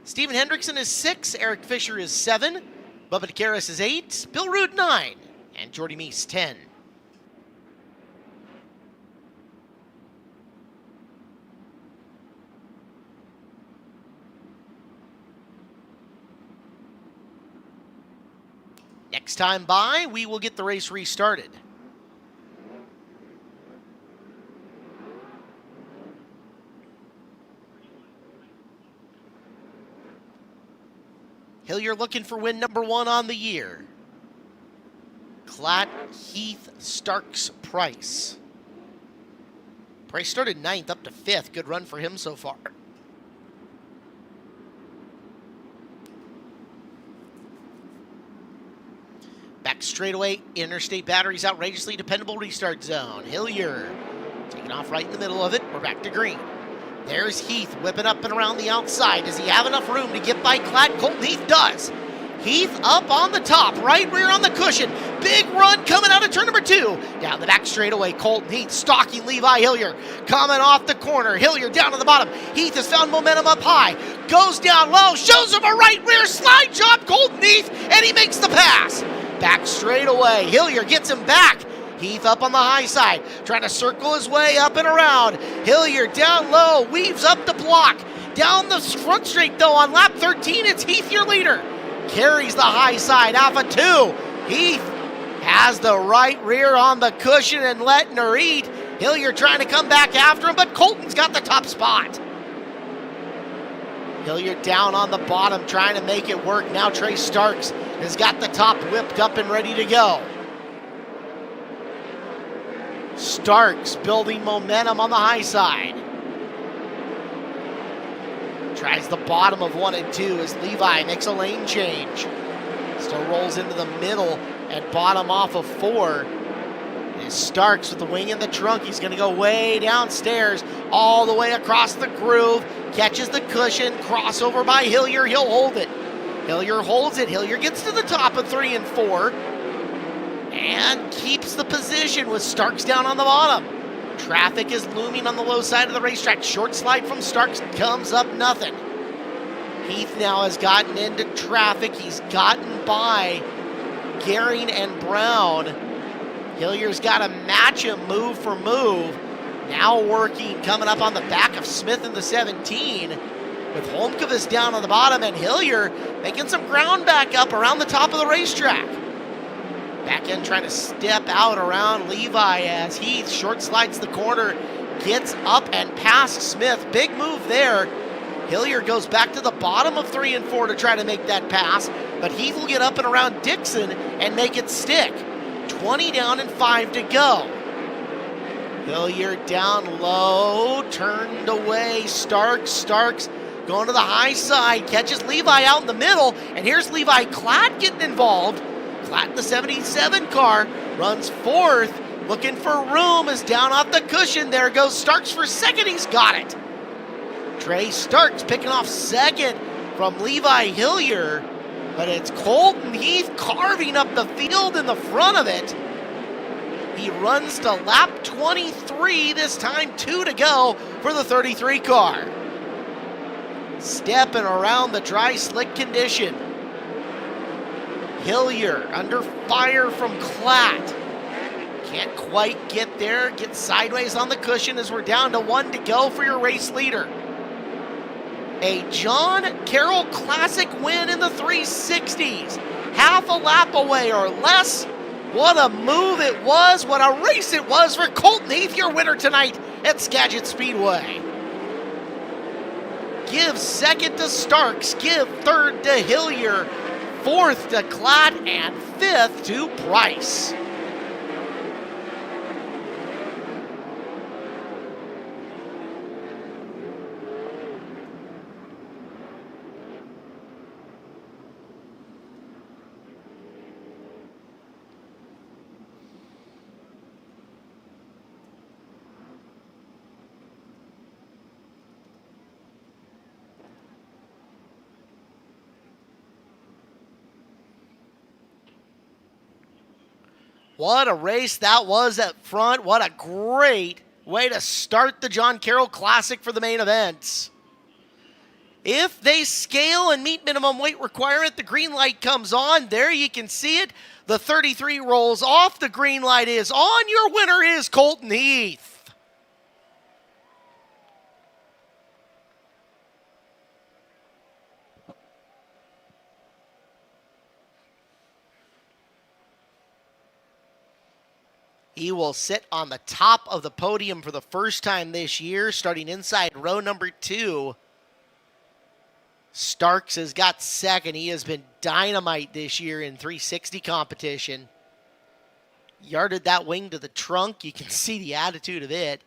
Steven Hendrickson is 6. Eric Fisher is 7. Bubba DeCaris is 8. Bill Rude 9. And Jordy Meese 10. Next time by, we will get the race restarted. Hillier looking for win number 1 on the year. Klatt, Heath, Starks, Price. Price started 9th up to 5th. Good run for him so far. Back straightaway, interstate batteries, outrageously dependable restart zone. Hillier taking off right in the middle of it. We're back to green. There's Heath whipping up and around the outside. Does he have enough room to get by Klatt? Colton Heath does. Heath up on the top, right rear on the cushion. Big run coming out of turn number 2. Down the back straightaway, Colton Heath stalking Levi Hillier. Coming off the corner, Hillier down to the bottom. Heath has found momentum up high. Goes down low, shows him a right rear slide job, Colton Heath, and he makes the pass. Back straightaway, Hillier gets him back. Heath up on the high side, trying to circle his way up and around. Hillier down low, weaves up the block. Down the front straight though on lap 13, it's Heath your leader. Carries the high side, Alpha 2. Heath has the right rear on the cushion and letting her eat. Hillier trying to come back after him, but Colton's got the top spot. Hillier down on the bottom, trying to make it work. Now Trey Starks has got the top whipped up and ready to go. Starks building momentum on the high side. Tries the bottom of 1 and 2 as Levi makes a lane change. Still rolls into the middle and bottom off of 4. And Starks with the wing in the trunk. He's going to go way downstairs, all the way across the groove. Catches the cushion, crossover by Hillier. He'll hold it. Hillier holds it. Hillier gets to the top of 3 and 4. And keeps the position with Starks down on the bottom. Traffic is looming on the low side of the racetrack. Short slide from Starks comes up nothing. Heath now has gotten into traffic. He's gotten by Gehring and Brown. Hillier's got to match him move for move. Now working, coming up on the back of Smith in the 17. With Holmqvist down on the bottom and Hillier making some ground back up around the top of the racetrack. Back end trying to step out around Levi as Heath short slides the corner, gets up and past Smith. Big move there. Hillier goes back to the bottom of 3 and 4 to try to make that pass, but Heath will get up and around Dixon and make it stick. 20 down and 5 to go. Hillier down low, turned away. Starks going to the high side, catches Levi out in the middle, and here's Levi Klatt getting involved. Klatt in the 77 car runs 4th, looking for room, is down off the cushion. There goes Starks for 2nd. He's got it. Trey Starks picking off 2nd from Levi Hillier, but it's Colton Heath carving up the field in the front of it. He runs to lap 23, this time 2 to go for the 33 car. Stepping around the dry, slick condition. Hillier under fire from Klatt. Can't quite get there. Gets sideways on the cushion as we're down to 1 to go for your race leader. A John Carroll Classic win in the 360s. Half a lap away or less. What a move it was. What a race it was for Colton Heath, your winner tonight at Skagit Speedway. Give 2nd to Starks. Give 3rd to Hillier. 4th to Klatt, and 5th to Price. What a race that was up front. What a great way to start the John Carroll Classic for the main event. If they scale and meet minimum weight requirement, the green light comes on. There you can see it. The 33 rolls off. The green light is on. Your winner is Colton Heath. He will sit on the top of the podium for the first time this year, starting inside row number 2. Starks has got second. He has been dynamite this year in 360 competition. Yarded that wing to the trunk. You can see the attitude of it.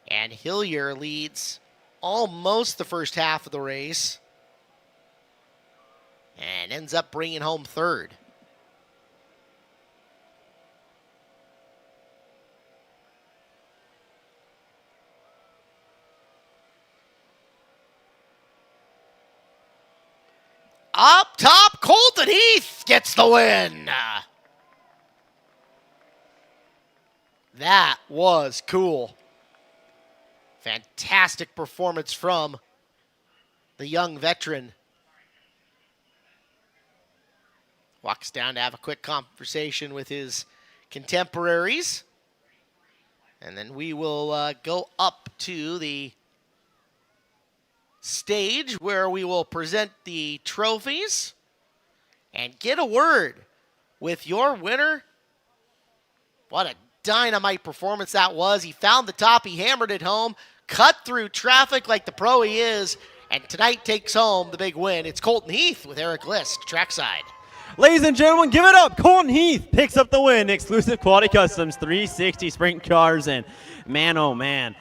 And Hillier leads almost the first half of the race and ends up bringing home third. Up top, Colton Heath gets the win. That was cool. Fantastic performance from the young veteran. Walks down to have a quick conversation with his contemporaries. And then we will go up to the stage where we will present the trophies and get a word with your winner. What a dynamite performance that was. He found the top, he hammered it home, cut through traffic like the pro he is, and tonight takes home the big win. It's Colton Heath with Eric List, trackside. Ladies and gentlemen, give it up. Colton Heath picks up the win. Exclusive Quality Customs 360 sprint cars, and man, oh man,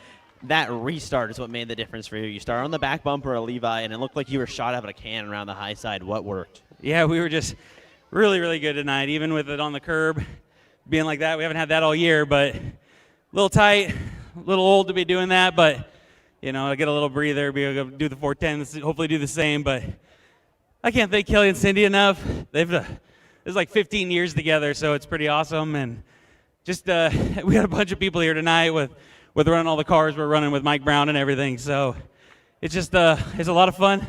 that restart is what made the difference for you. You started on the back bumper of Levi, and it looked like you were shot out of a can around the high side. What worked? Yeah, we were just really, really good tonight, even with it on the curb being like that. We haven't had that all year, but a little tight, a little old to be doing that, but, you know, I get a little breather, be able to do the 410s, hopefully do the same, but I can't thank Kelly and Cindy enough. It's like 15 years together, so it's pretty awesome, and just we got a bunch of people here tonight with running all the cars we're running with Mike Brown and everything. So it's just it's a lot of fun.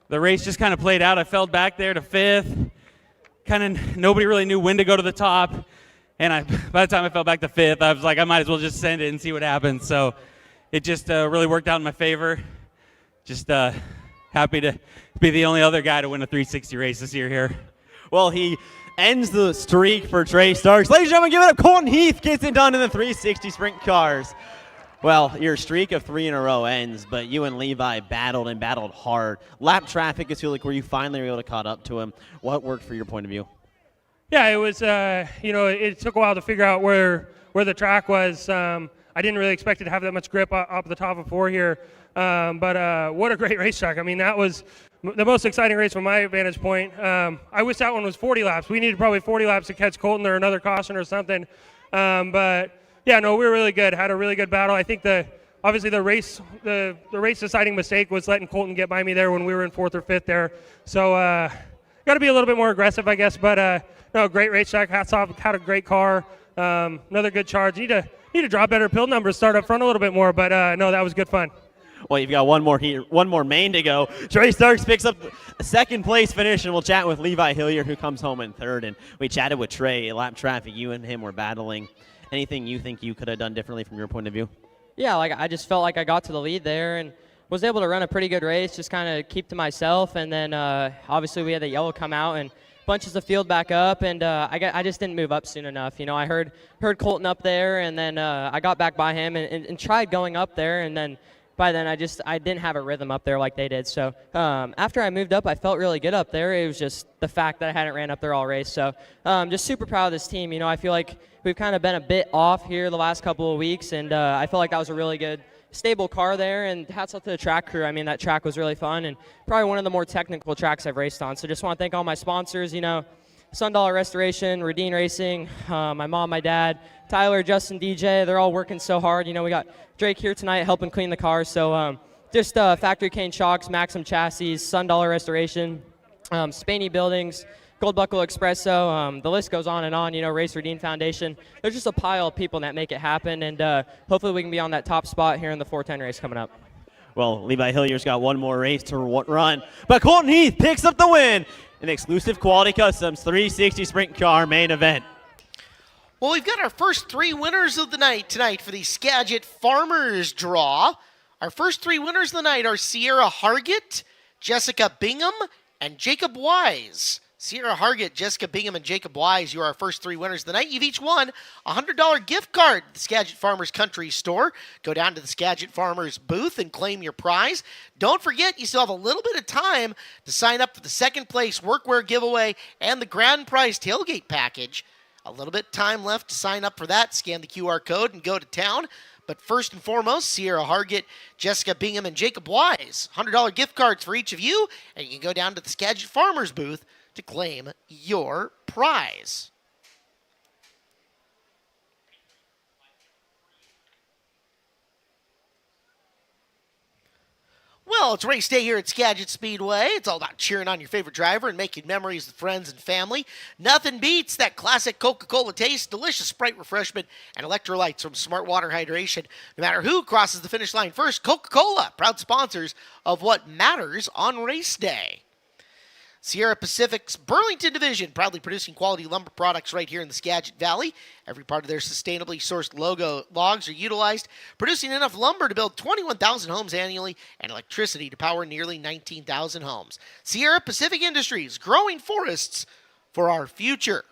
The race just kind of played out. I fell back there to 5th. Kind of nobody really knew when to go to the top. And by the time I fell back to 5th, I was like, I might as well just send it and see what happens. So it just really worked out in my favor. Just happy to be the only other guy to win a 360 race this year here. Well, he ends the streak for Trey Starks. Ladies and gentlemen, give it up. Colton Heath gets it done in the 360 sprint cars. Well, your streak of 3 in a row ends, but you and Levi battled and battled hard. Lap traffic, it feels like where you finally were able to caught up to him. What worked for your point of view? Yeah, it was, it took a while to figure out where the track was. I didn't really expect it to have that much grip up the top of 4 here. But what a great racetrack. I mean, that was the most exciting race from my vantage point. I wish that one was 40 laps. We needed probably 40 laps to catch Colton or another caution or something. But yeah, no, we were really good. Had a really good battle. I think obviously the race deciding mistake was letting Colton get by me there when we were in 4th or 5th there. So got to be a little bit more aggressive, I guess. But no, great racetrack. Hats off. Had a great car. Another good charge. Need to draw better pill numbers. Start up front a little bit more. But no, that was good fun. Well, you've got one more main to go. Trey Starks picks up a 2nd place finish, and we'll chat with Levi Hillier, who comes home in 3rd. And we chatted with Trey. Lap traffic, you and him were battling. Anything you think you could have done differently from your point of view? Yeah, I just felt like I got to the lead there and was able to run a pretty good race, just kind of keep to myself. And then obviously we had the yellow come out and bunches of field back up, and I just didn't move up soon enough. You know, I heard Colton up there, and then I got back by him and tried going up there, and then by then I didn't have a rhythm up there like they did. So after I moved up, I felt really good up there. It was just the fact that I hadn't ran up there all race. So just super proud of this team. You know, I feel like we've kind of been a bit off here the last couple of weeks, and I feel like that was a really good, stable car there, and hats off to the track crew. I mean, that track was really fun and probably one of the more technical tracks I've raced on. So just want to thank all my sponsors, you know, Sundollar Restoration, Radine Racing, my mom, my dad, Tyler, Justin, DJ. They're all working so hard. You know, we got Drake here tonight helping clean the car. So just Factory Cane Shocks, Maxim Chassis, Sundollar Restoration, Spaney Buildings, Gold Buckle Espresso. The list goes on and on. You know, Racer Dean Foundation. There's just a pile of people that make it happen, and hopefully we can be on that top spot here in the 410 race coming up. Well, Levi Hillier's got one more race to run, but Colton Heath picks up the win in exclusive Quality Customs 360 Sprint Car main event. Well, we've got our first 3 winners of the night tonight for the Skagit Farmers Draw. Our first 3 winners of the night are Sierra Hargett, Jessica Bingham, and Jacob Wise. Sierra Hargett, Jessica Bingham, and Jacob Wise, you are our first 3 winners of the night. You've each won a $100 gift card at the Skagit Farmers Country Store. Go down to the Skagit Farmers booth and claim your prize. Don't forget, you still have a little bit of time to sign up for the second place workwear giveaway and the grand prize tailgate package. A little bit of time left to sign up for that. Scan the QR code and go to town. But first and foremost, Sierra Hargett, Jessica Bingham, and Jacob Wise. $100 gift cards for each of you, and you can go down to the Skagit Farmers booth to claim your prize. Well, it's race day here at Skagit Speedway. It's all about cheering on your favorite driver and making memories with friends and family. Nothing beats that classic Coca-Cola taste, delicious Sprite refreshment, and electrolytes from Smart Water Hydration. No matter who crosses the finish line first, Coca-Cola, proud sponsors of what matters on race day. Sierra Pacific's Burlington division, proudly producing quality lumber products right here in the Skagit Valley. Every part of their sustainably sourced logs are utilized, producing enough lumber to build 21,000 homes annually and electricity to power nearly 19,000 homes. Sierra Pacific Industries, growing forests for our future.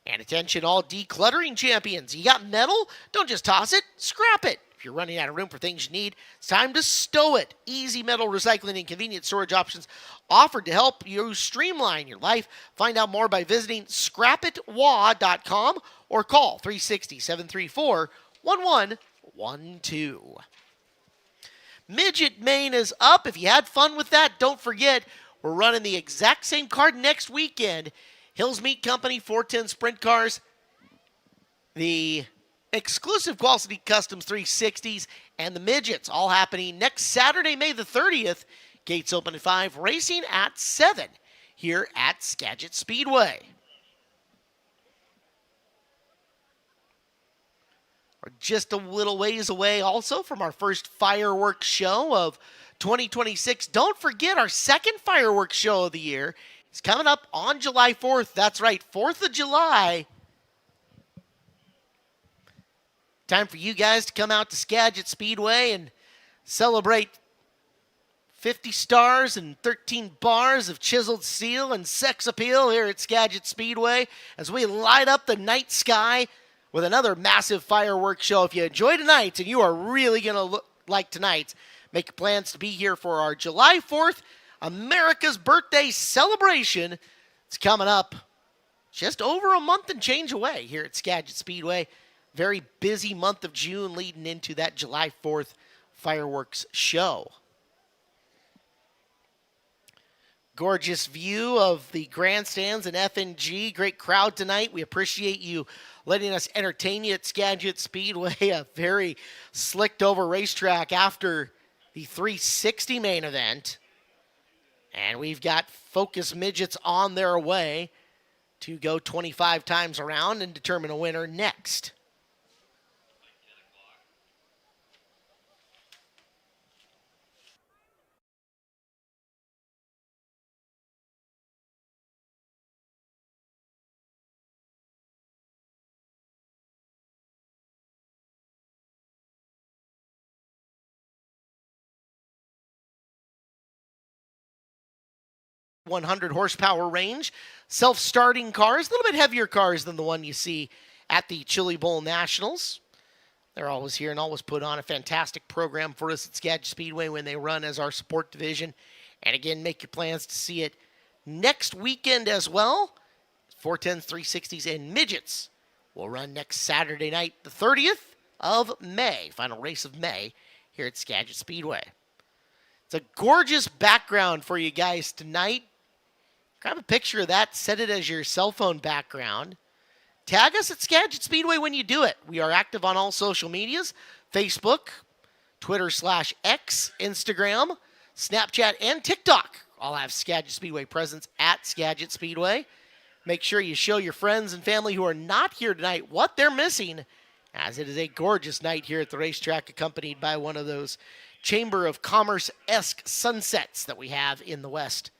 And attention all decluttering champions. You got metal? Don't just toss it, scrap it. If you're running out of room for things you need, it's time to stow it. Easy metal recycling and convenient storage options offered to help you streamline your life. Find out more by visiting scrapitwa.com or call 360-734-1112. Midget A-Main is up. If you had fun with that, don't forget, we're running the exact same card next weekend. Hills Meat Company, 410 Sprint Cars, the exclusive Quality Customs 360s, and the Midgets, all happening next Saturday, May the 30th. Gates open at 5, racing at 7 here at Skagit Speedway. We're just a little ways away also from our first fireworks show of 2026. Don't forget our second fireworks show of the year is coming up on July 4th. That's right, 4th of July. Time for you guys to come out to Skagit Speedway and celebrate 50 stars and 13 bars of chiseled steel and sex appeal here at Skagit Speedway as we light up the night sky with another massive fireworks show. If you enjoy tonight and you are really going to like tonight, make your plans to be here for our July 4th America's Birthday celebration. It's coming up just over a month and change away here at Skagit Speedway. Very busy month of June leading into that July 4th fireworks show. Gorgeous view of the grandstands and FNG. Great crowd tonight. We appreciate you letting us entertain you at Skagit Speedway, a very slicked over racetrack after the 360 main event. And we've got Focus Midgets on their way to go 25 times around and determine a winner next. .100 horsepower range, self-starting cars, a little bit heavier cars than the one you see at the Chili Bowl Nationals. They're always here and always put on a fantastic program for us at Skagit Speedway when they run as our support division. And again, make your plans to see it next weekend as well. 410s, 360s, and Midgets will run next Saturday night, the 30th of May, final race of May here at Skagit Speedway. It's a gorgeous background for you guys tonight. Grab a picture of that, set it as your cell phone background. Tag us at Skagit Speedway when you do it. We are active on all social medias, Facebook, Twitter/X, Instagram, Snapchat, and TikTok all have Skagit Speedway presence at Skagit Speedway. Make sure you show your friends and family who are not here tonight what they're missing, as it is a gorgeous night here at the racetrack, accompanied by one of those Chamber of Commerce-esque sunsets that we have in the west.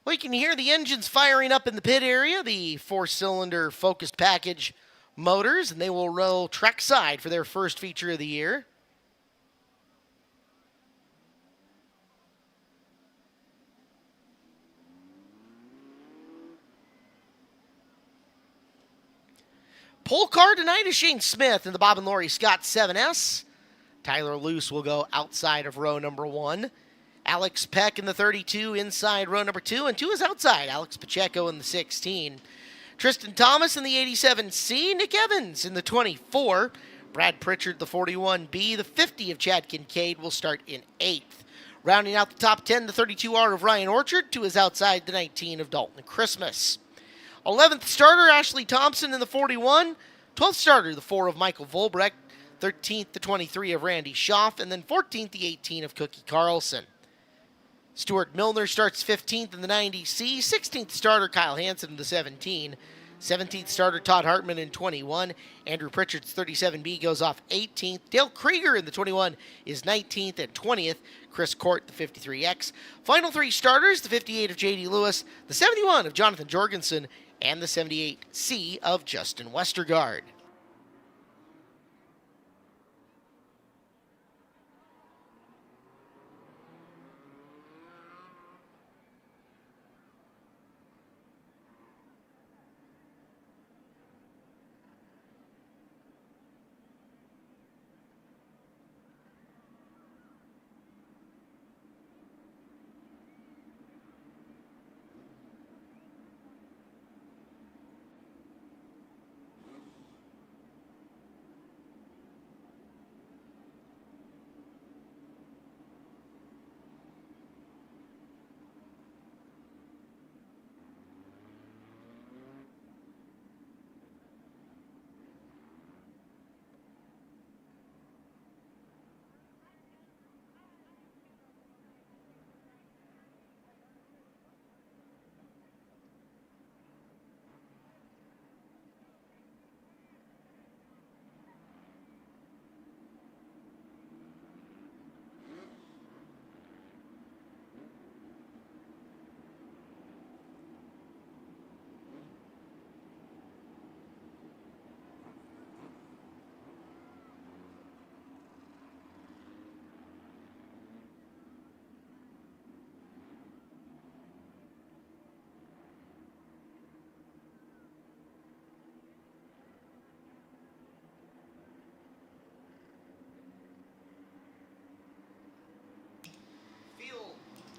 Well, you can hear the engines firing up in the pit area, the 4-cylinder focused package motors, and they will roll trackside for their first feature of the year. Pole car tonight is Shane Smith in the Bob and Lori Scott 7S. Tyler Luce will go outside of row number 1. Alex Peck in the 32 inside row number 2, and 2 is outside. Alex Pacheco in the 16. Tristan Thomas in the 87C. Nick Evans in the 24. Brad Pritchard, the 41B. The 50 of Chad Kincaid will start in 8th. Rounding out the top 10, the 32R of Ryan Orchard. 2 is outside, the 19 of Dalton Christmas. 11th starter, Ashley Thompson in the 41. 12th starter, the 4 of Michael Volbrecht. 13th, the 23 of Randy Schaff. And then 14th, the 18 of Cookie Carlson. Stuart Milner starts 15th in the 90C. 16th starter, Kyle Hansen in the 17. 17th starter, Todd Hartman in 21. Andrew Pritchard's 37B goes off 18th. Dale Krieger in the 21 is 19th and 20th. Chris Court, the 53X. Final 3 starters, the 58 of J.D. Lewis, the 71 of Jonathan Jorgensen, and the 78C of Justin Westergaard.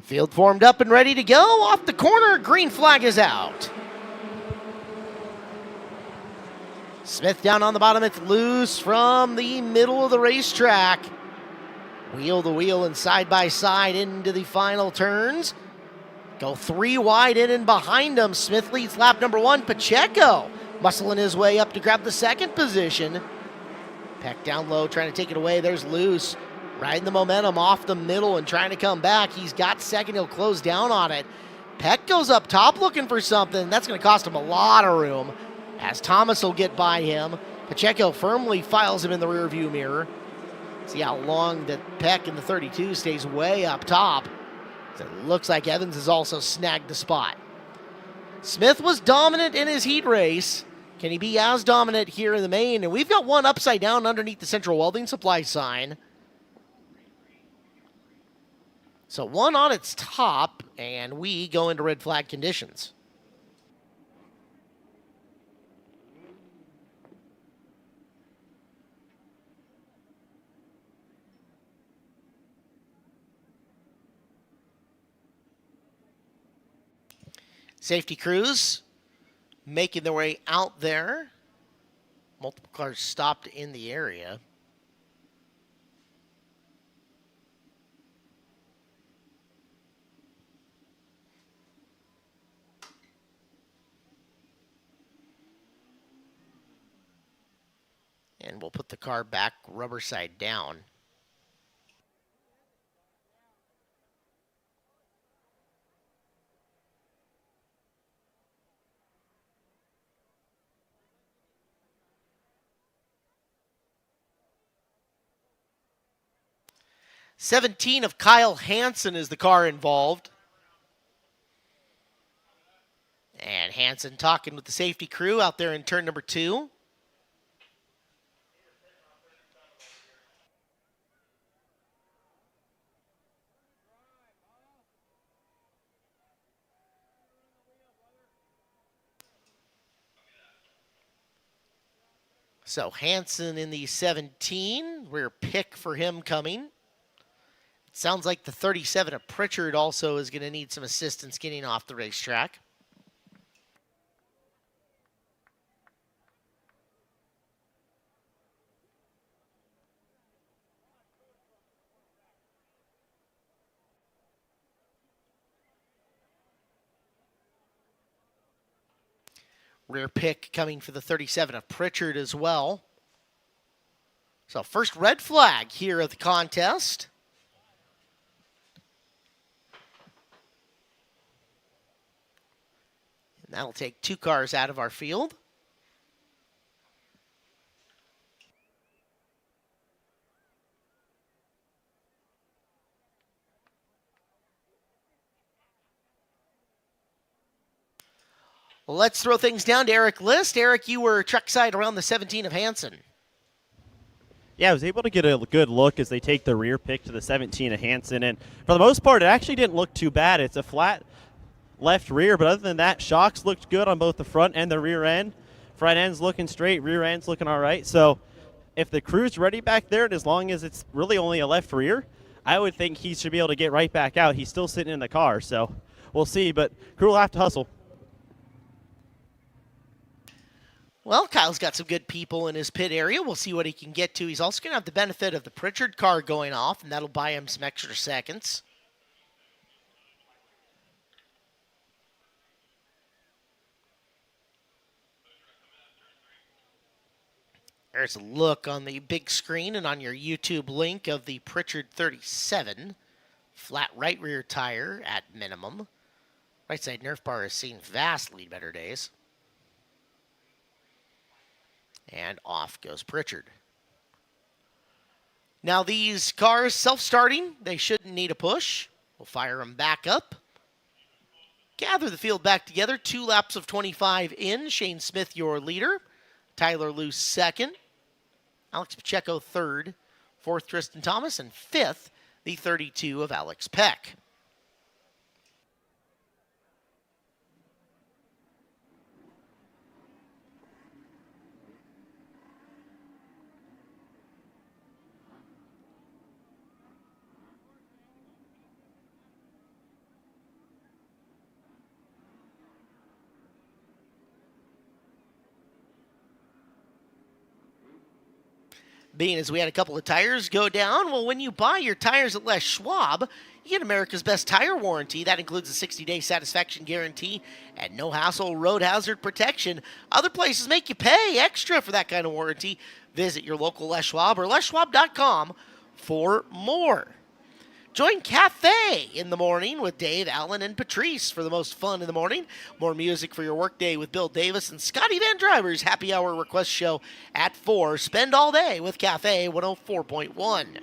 Field formed up and ready to go. Off the corner, green flag is out. Smith down on the bottom. It's loose from the middle of the racetrack. Wheel to wheel and side by side into the final turns. Go 3 wide in and behind him. Smith leads lap number 1. Pacheco muscling his way up to grab the second position. Peck down low, trying to take it away. There's Luce. Riding the momentum off the middle and trying to come back. He's got second. He'll close down on it. Peck goes up top looking for something. That's going to cost him a lot of room, as Thomas will get by him. Pacheco firmly files him in the rearview mirror. See how long that Peck in the 32 stays way up top. So it looks like Evans has also snagged the spot. Smith was dominant in his heat race. Can he be as dominant here in the main? And we've got one upside down underneath the Central Welding Supply sign. So one on its top, and we go into red flag conditions. Safety crews making their way out there. Multiple cars stopped in the area. And we'll put the car back rubber side down. '17 of Kyle Hansen is the car involved. And Hansen talking with the safety crew out there in turn number 2. So Hansen in the 17, rear pick for him coming. It sounds like the 37 of Pritchard also is going to need some assistance getting off the racetrack. Rear pick coming for the 37 of Pritchard as well. So first red flag here of the contest. And that'll take 2 cars out of our field. Let's throw things down to Eric List. Eric, you were trackside around the 17 of Hansen. Yeah, I was able to get a good look as they take the rear pick to the 17 of Hansen, and for the most part, it actually didn't look too bad. It's a flat left rear, but other than that, shocks looked good on both the front and the rear end. Front end's looking straight, rear end's looking all right. So if the crew's ready back there, and as long as it's really only a left rear, I would think he should be able to get right back out. He's still sitting in the car, so we'll see, but crew will have to hustle. Well, Kyle's got some good people in his pit area. We'll see what he can get to. He's also going to have the benefit of the Pritchard car going off, and that'll buy him some extra seconds. There's a look on the big screen and on your YouTube link of the Pritchard 37. Flat right rear tire at minimum. Right side Nerf bar has seen vastly better days. And off goes Pritchard. Now these cars self-starting, they shouldn't need a push. We'll fire them back up. Gather the field back together. 2 laps of 25 in. Shane Smith, your leader. Tyler Luce, second. Alex Pacheco, third. Fourth, Tristan Thomas. And fifth, the 32 of Alex Peck. Being as we had a couple of tires go down, well, when you buy your tires at Les Schwab, you get America's best tire warranty. That includes a 60-day satisfaction guarantee and no hassle road hazard protection. Other places make you pay extra for that kind of warranty. Visit your local Les Schwab or leschwab.com for more. Join Cafe in the morning with Dave, Allen, and Patrice for the most fun in the morning. More music for your workday with Bill Davis and Scotty Van Driver's Happy Hour Request Show at 4. Spend all day with Cafe 104.1.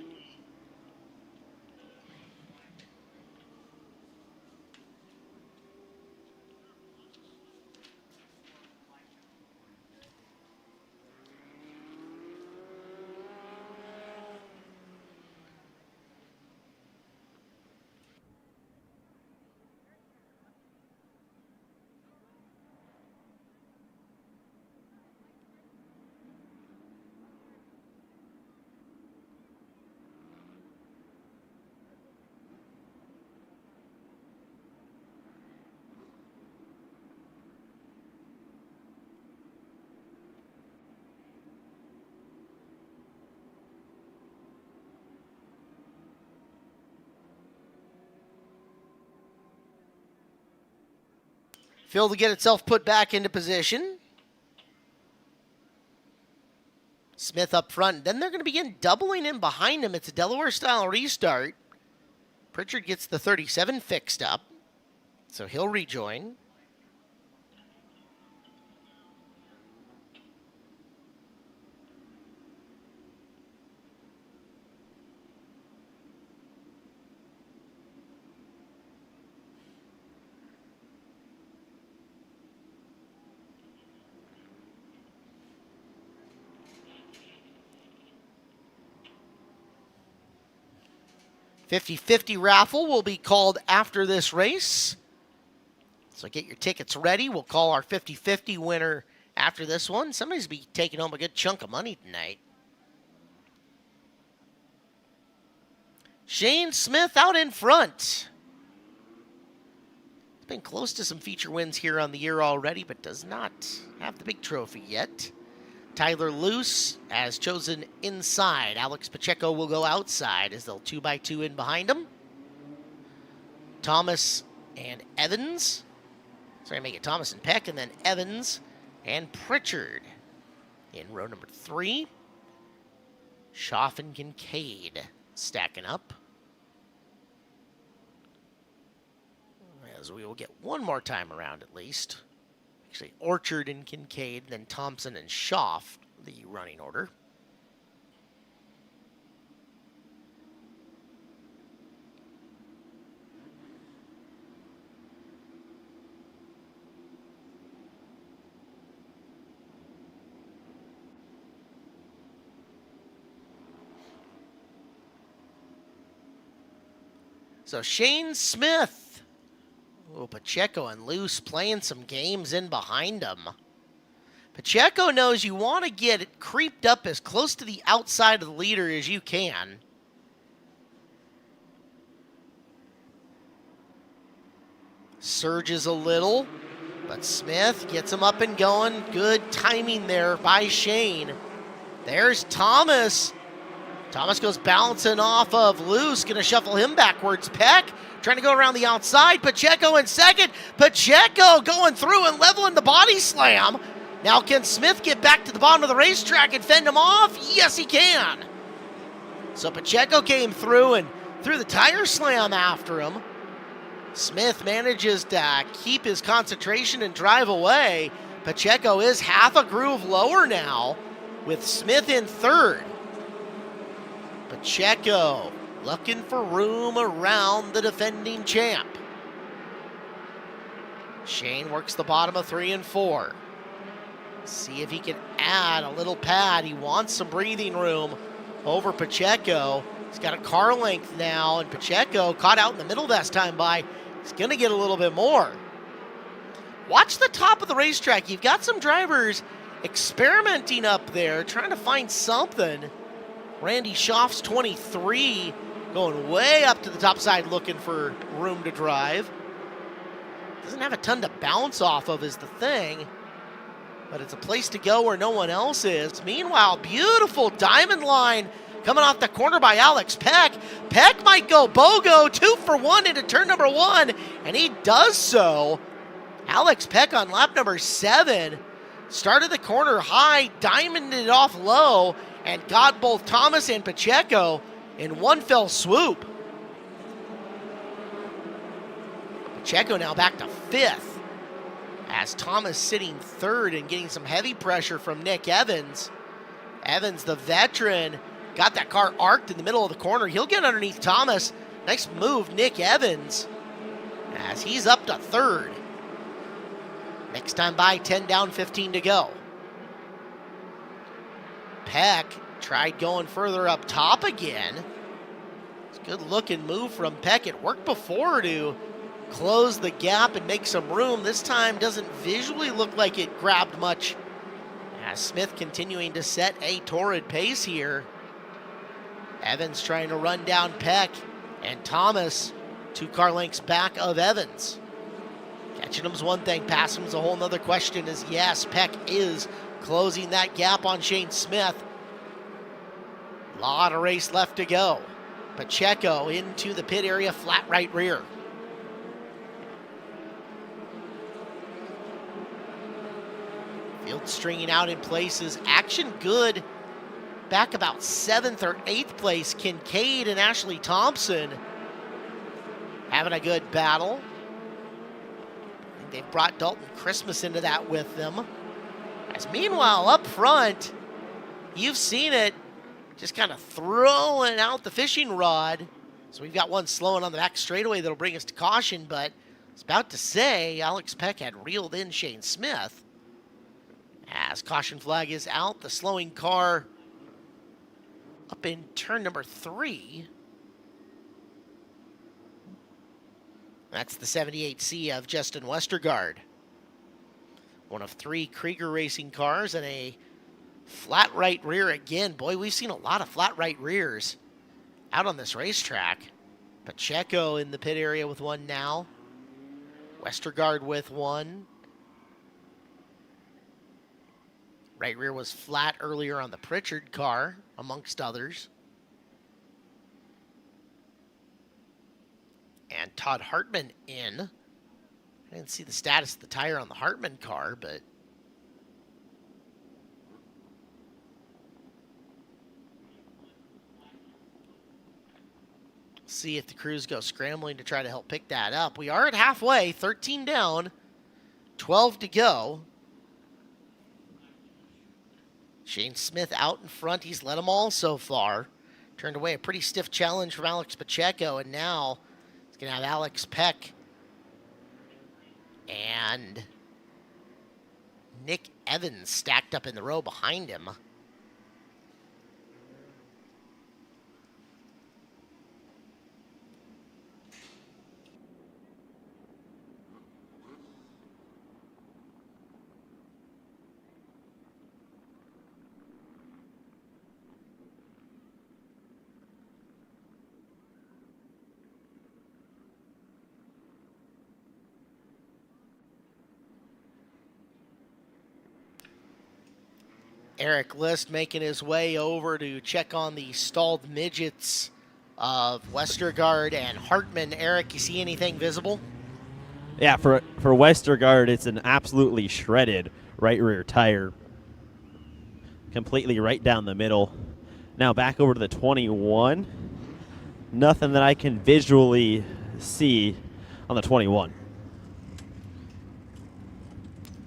Field to get itself put back into position. Smith up front. Then they're going to begin doubling in behind him. It's a Delaware-style restart. Pritchard gets the 37 fixed up, so he'll rejoin. $50-50 raffle will be called after this race. So get your tickets ready. We'll call our 50-50 winner after this one. Somebody's be taking home a good chunk of money tonight. Shane Smith out in front. He's been close to some feature wins here on the year already, but does not have the big trophy yet. Tyler Luce has chosen inside. Alex Pacheco will go outside as they'll 2x2 in behind him. Thomas and Evans. Sorry, make it Thomas and Peck, and then Evans and Pritchard in row number 3. Schaff and Kincaid stacking up. As we will get one more time around at least. Actually, Orchard and Kincaid, then Thompson and Schaff, the running order. So Shane Smith. Oh, Pacheco and Luce playing some games in behind him. Pacheco knows you want to get it creeped up as close to the outside of the leader as you can. Surges a little, but Smith gets him up and going. Good timing there by Shane. There's Thomas. Thomas goes bouncing off of Luce, going to shuffle him backwards. Peck trying to go around the outside. Pacheco in second. Pacheco going through and leveling the body slam. Now can Smith get back to the bottom of the racetrack and fend him off? Yes, he can. So Pacheco came through and threw the tire slam after him. Smith manages to keep his concentration and drive away. Pacheco is half a groove lower now with Smith in third. Pacheco looking for room around the defending champ. Shane works the bottom of 3 and 4. See if he can add a little pad. He wants some breathing room over Pacheco. He's got a car length now, and Pacheco caught out in the middle last time by. He's going to get a little bit more. Watch the top of the racetrack. You've got some drivers experimenting up there, trying to find something. Randy Schaff's 23, going way up to the top side looking for room to drive. Doesn't have a ton to bounce off of is the thing, but it's a place to go where no one else is. Meanwhile, beautiful diamond line coming off the corner by Alex Peck. Peck might go BOGO 2 for 1 into turn number 1, and he does so. Alex Peck on lap number 7 started the corner high, diamonded it off low, and got both Thomas and Pacheco in one fell swoop. Pacheco now back to 5th as Thomas sitting 3rd and getting some heavy pressure from Nick Evans. Evans, the veteran, got that car arced in the middle of the corner. He'll get underneath Thomas. Nice move, Nick Evans, as he's up to 3rd. Next time by, 10 down, 15 to go. Peck tried going further up top again. It's a good looking move from Peck. It worked before to close the gap and make some room. This time doesn't visually look like it grabbed much. As Smith continuing to set a torrid pace here. Evans trying to run down Peck, and Thomas 2 car lengths back of Evans. Catching him's one thing, passing him's a whole nother question. Is yes, Peck is closing that gap on Shane Smith. Lot of race left to go. Pacheco into the pit area, flat right rear. stringing out in places. Action good back about 7th or 8th place. Kincaid and Ashley Thompson having a good battle. I think they've brought Dalton Christmas into that with them. As meanwhile, up front, you've seen it, just kind of throwing out the fishing rod. So we've got one slowing on the back straightaway that'll bring us to caution, but I was about to say Alex Peck had reeled in Shane Smith. As caution flag is out, the slowing car up in turn number 3. That's the 78C of Justin Westergaard. One of 3 Krieger Racing cars and a flat right rear again. Boy, we've seen a lot of flat right rears out on this racetrack. Pacheco in the pit area with one now. Westergaard with one. Right rear was flat earlier on the Pritchard car, amongst others. And Todd Hartman in. I didn't see the status of the tire on the Hartman car, but see if the crews go scrambling to try to help pick that up. We are at halfway, 13 down, 12 to go. Shane Smith out in front. He's led them all so far. Turned away a pretty stiff challenge from Alex Pacheco, and now he's going to have Alex Peck and Nick Evans stacked up in the row behind him. Eric List making his way over to check on the stalled midgets of Westergaard and Hartman. Eric, you see anything visible? Yeah, for Westergaard, it's an absolutely shredded right rear tire. Completely right down the middle. Now back over to the 21. Nothing that I can visually see on the 21.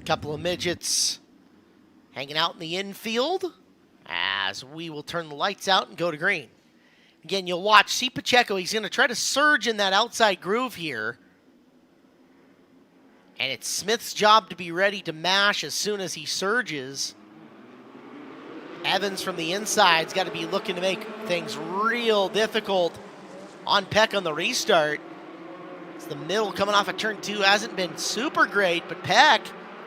Couple of midgets hanging out in the infield as we will turn the lights out and go to green. Again, you'll watch, see Pacheco, he's going to try to surge in that outside groove here. And it's Smith's job to be ready to mash as soon as he surges. Evans from the inside's got to be looking to make things real difficult on Peck on the restart. It's the middle coming off of turn 2 hasn't been super great, but Peck,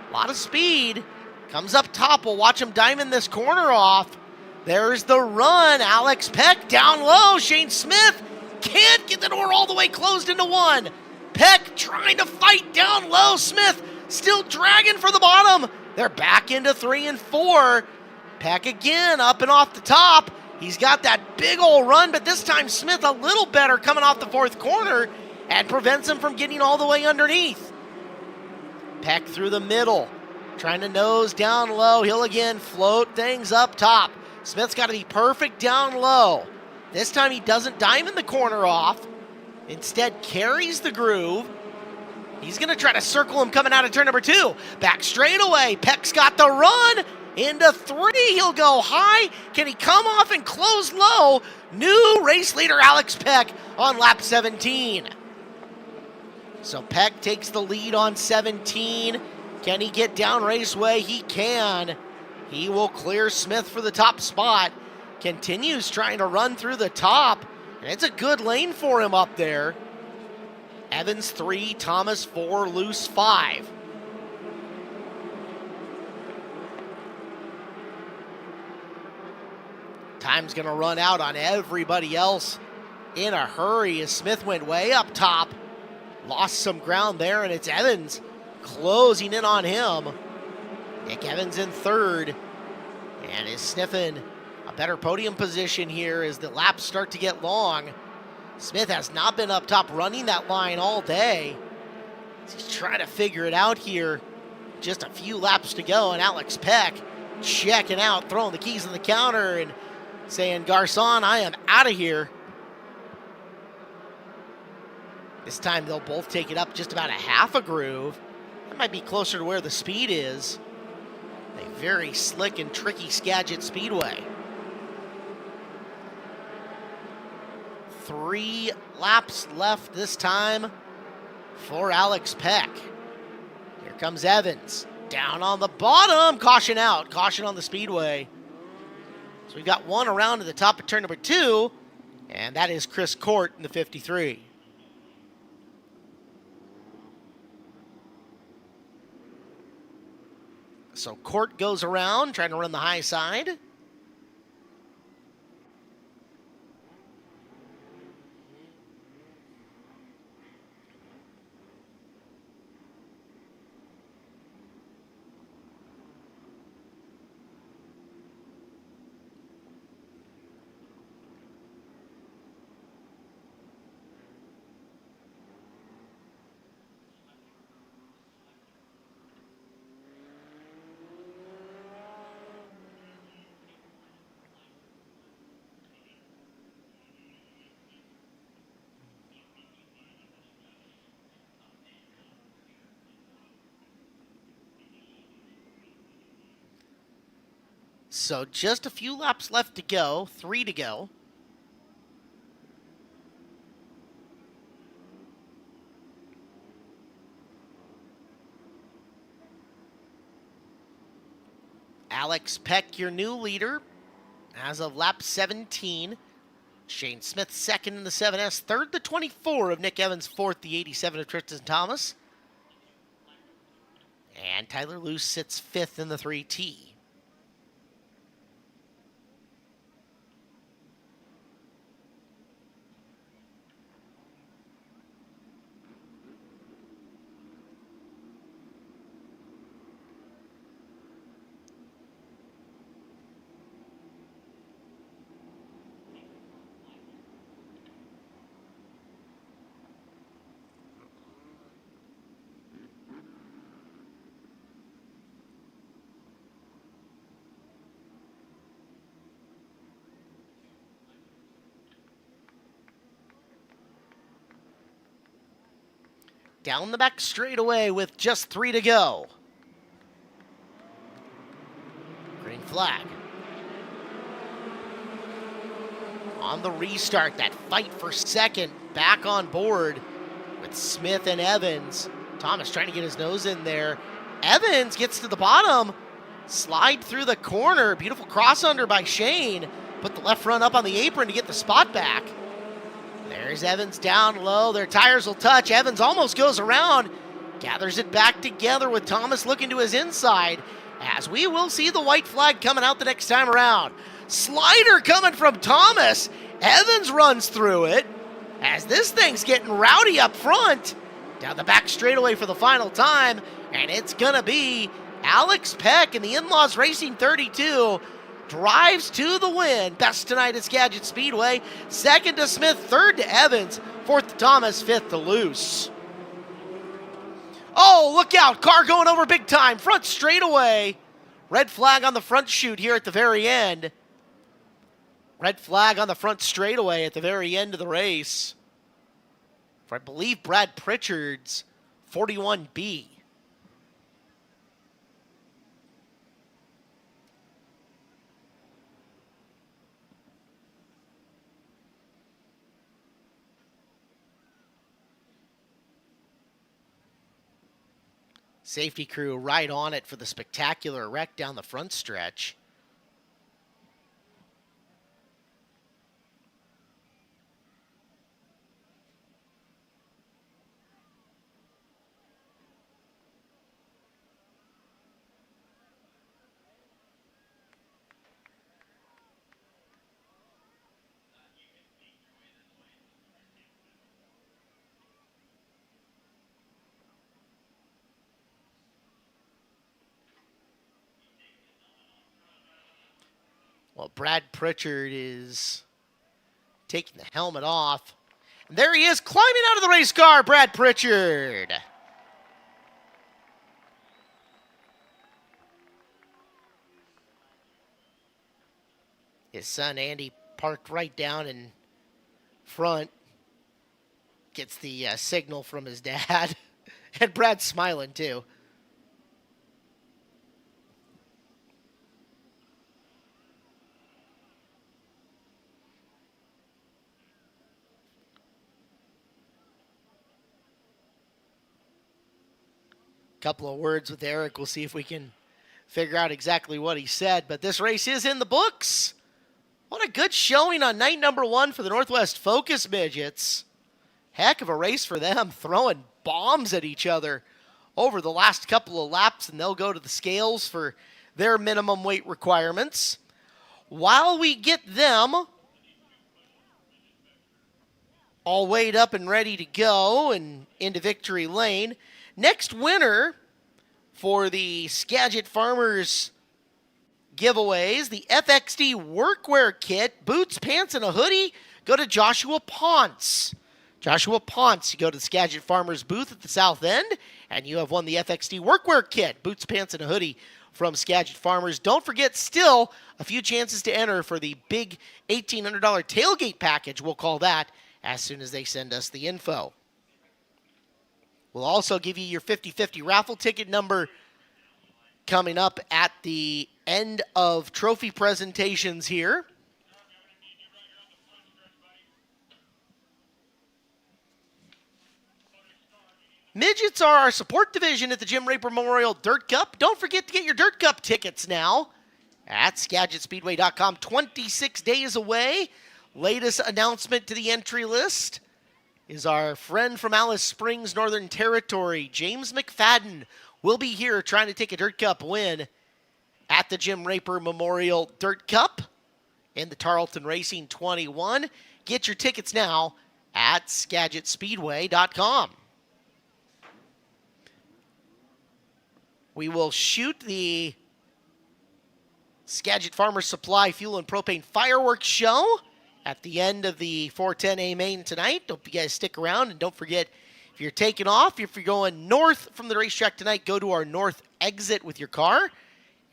a lot of speed. Comes up top. We'll watch him diamond this corner off. There's the run. Alex Peck down low. Shane Smith can't get the door all the way closed into 1. Peck trying to fight down low. Smith still dragging for the bottom. They're back into 3 and 4. Peck again up and off the top. He's got that big old run, but this time Smith a little better coming off the 4th corner and prevents him from getting all the way underneath. Peck through the middle. Trying to nose down low. He'll again float things up top. Smith's got to be perfect down low. This time he doesn't diamond the corner off. Instead carries the groove. He's going to try to circle him coming out of turn number 2. Back straightaway. Peck's got the run. Into 3. He'll go high. Can he come off and close low? New race leader Alex Peck on lap 17. So Peck takes the lead on 17. Can he get down raceway? He can. He will clear Smith for the top spot. Continues trying to run through the top. And it's a good lane for him up there. Evans 3, Thomas 4, Luce 5. Time's going to run out on everybody else in a hurry as Smith went way up top. Lost some ground there, and it's Evans closing in on him. Nick Evans in 3rd and is sniffing a better podium position here as the laps start to get long. Smith has not been up top running that line all day. He's trying to figure it out here. just a few laps to go, and Alex Peck checking out, throwing the keys on the counter and saying, Garcon, I am out of here. This time they'll both take it up just about a half a groove. That might be closer to where the speed is. A very slick and tricky Skagit Speedway. 3 laps left this time for Alex Peck. Here comes Evans. Down on the bottom. Caution out. Caution on the speedway. So we've got one around to the top of turn number 2, and that is Chris Court in the 53. So Court goes around, trying to run the high side. So just a few laps left to go, 3 to go. Alex Peck, your new leader, as of lap 17. Shane Smith second in the 7S, third the 24 of Nick Evans, fourth the 87 of Tristan Thomas. And Tyler Luce sits fifth in the 3T. Down the back straightaway with just 3 to go. Green flag. On the restart, that fight for second back on board with Smith and Evans. Thomas trying to get his nose in there. Evans gets to the bottom, slide through the corner. Beautiful cross under by Shane. Put the left front up on the apron to get the spot back. There's Evans down low. Their tires will touch. Evans almost goes around. Gathers it back together with Thomas looking to his inside. As we will see the white flag coming out the next time around. Slider coming from Thomas. Evans runs through it. As this thing's getting rowdy up front. Down the back straightaway for the final time. And it's going to be Alex Peck in the In-Laws Racing 32. Drives to the win. Best tonight at Skagit Speedway. Second to Smith, third to Evans, fourth to Thomas, fifth to Luce. Oh, look out. Car going over big time. Front straightaway. Red flag on the front chute here at the very end. Red flag on the front straightaway at the very end of the race. For I believe Brad Pritchard's 41B. Safety crew right on it for the spectacular wreck down the front stretch. Well, Brad Pritchard is taking the helmet off. And there he is, climbing out of the race car, Brad Pritchard. His son Andy parked right down in front. Gets the signal from his dad. And Brad's smiling too. Couple of words with Eric. We'll see if we can figure out exactly what he said. But this race is in the books. What a good showing on night number 1 for the Northwest Focus Midgets. Heck of a race for them, throwing bombs at each other over the last couple of laps, and they'll go to the scales for their minimum weight requirements. While we get them all weighed up and ready to go and into victory lane, next winner for the Skagit Farmers giveaways, the FXD Workwear Kit, boots, pants, and a hoodie, go to Joshua Ponce. Joshua Ponce, you go to the Skagit Farmers booth at the south end, and you have won the FXD Workwear Kit, boots, pants, and a hoodie from Skagit Farmers. Don't forget, still a few chances to enter for the big $1,800 tailgate package, we'll call that, as soon as they send us the info. We'll also give you your 50-50 raffle ticket number coming up at the end of trophy presentations here. Midgets are our support division at the Jim Raper Memorial Dirt Cup. Don't forget to get your Dirt Cup tickets now at SkagitSpeedway.com. 26 days away. Latest announcement to the entry list is our friend from Alice Springs, Northern Territory, James McFadden, will be here trying to take a Dirt Cup win at the Jim Raper Memorial Dirt Cup in the Tarleton Racing 21. Get your tickets now at SkagitSpeedway.com. We will shoot the Skagit Farmers Supply Fuel and Propane Fireworks Show at the end of the 410 A-Main tonight. Hope you guys stick around, and don't forget, if you're taking off, if you're going north from the racetrack tonight, go to our north exit with your car.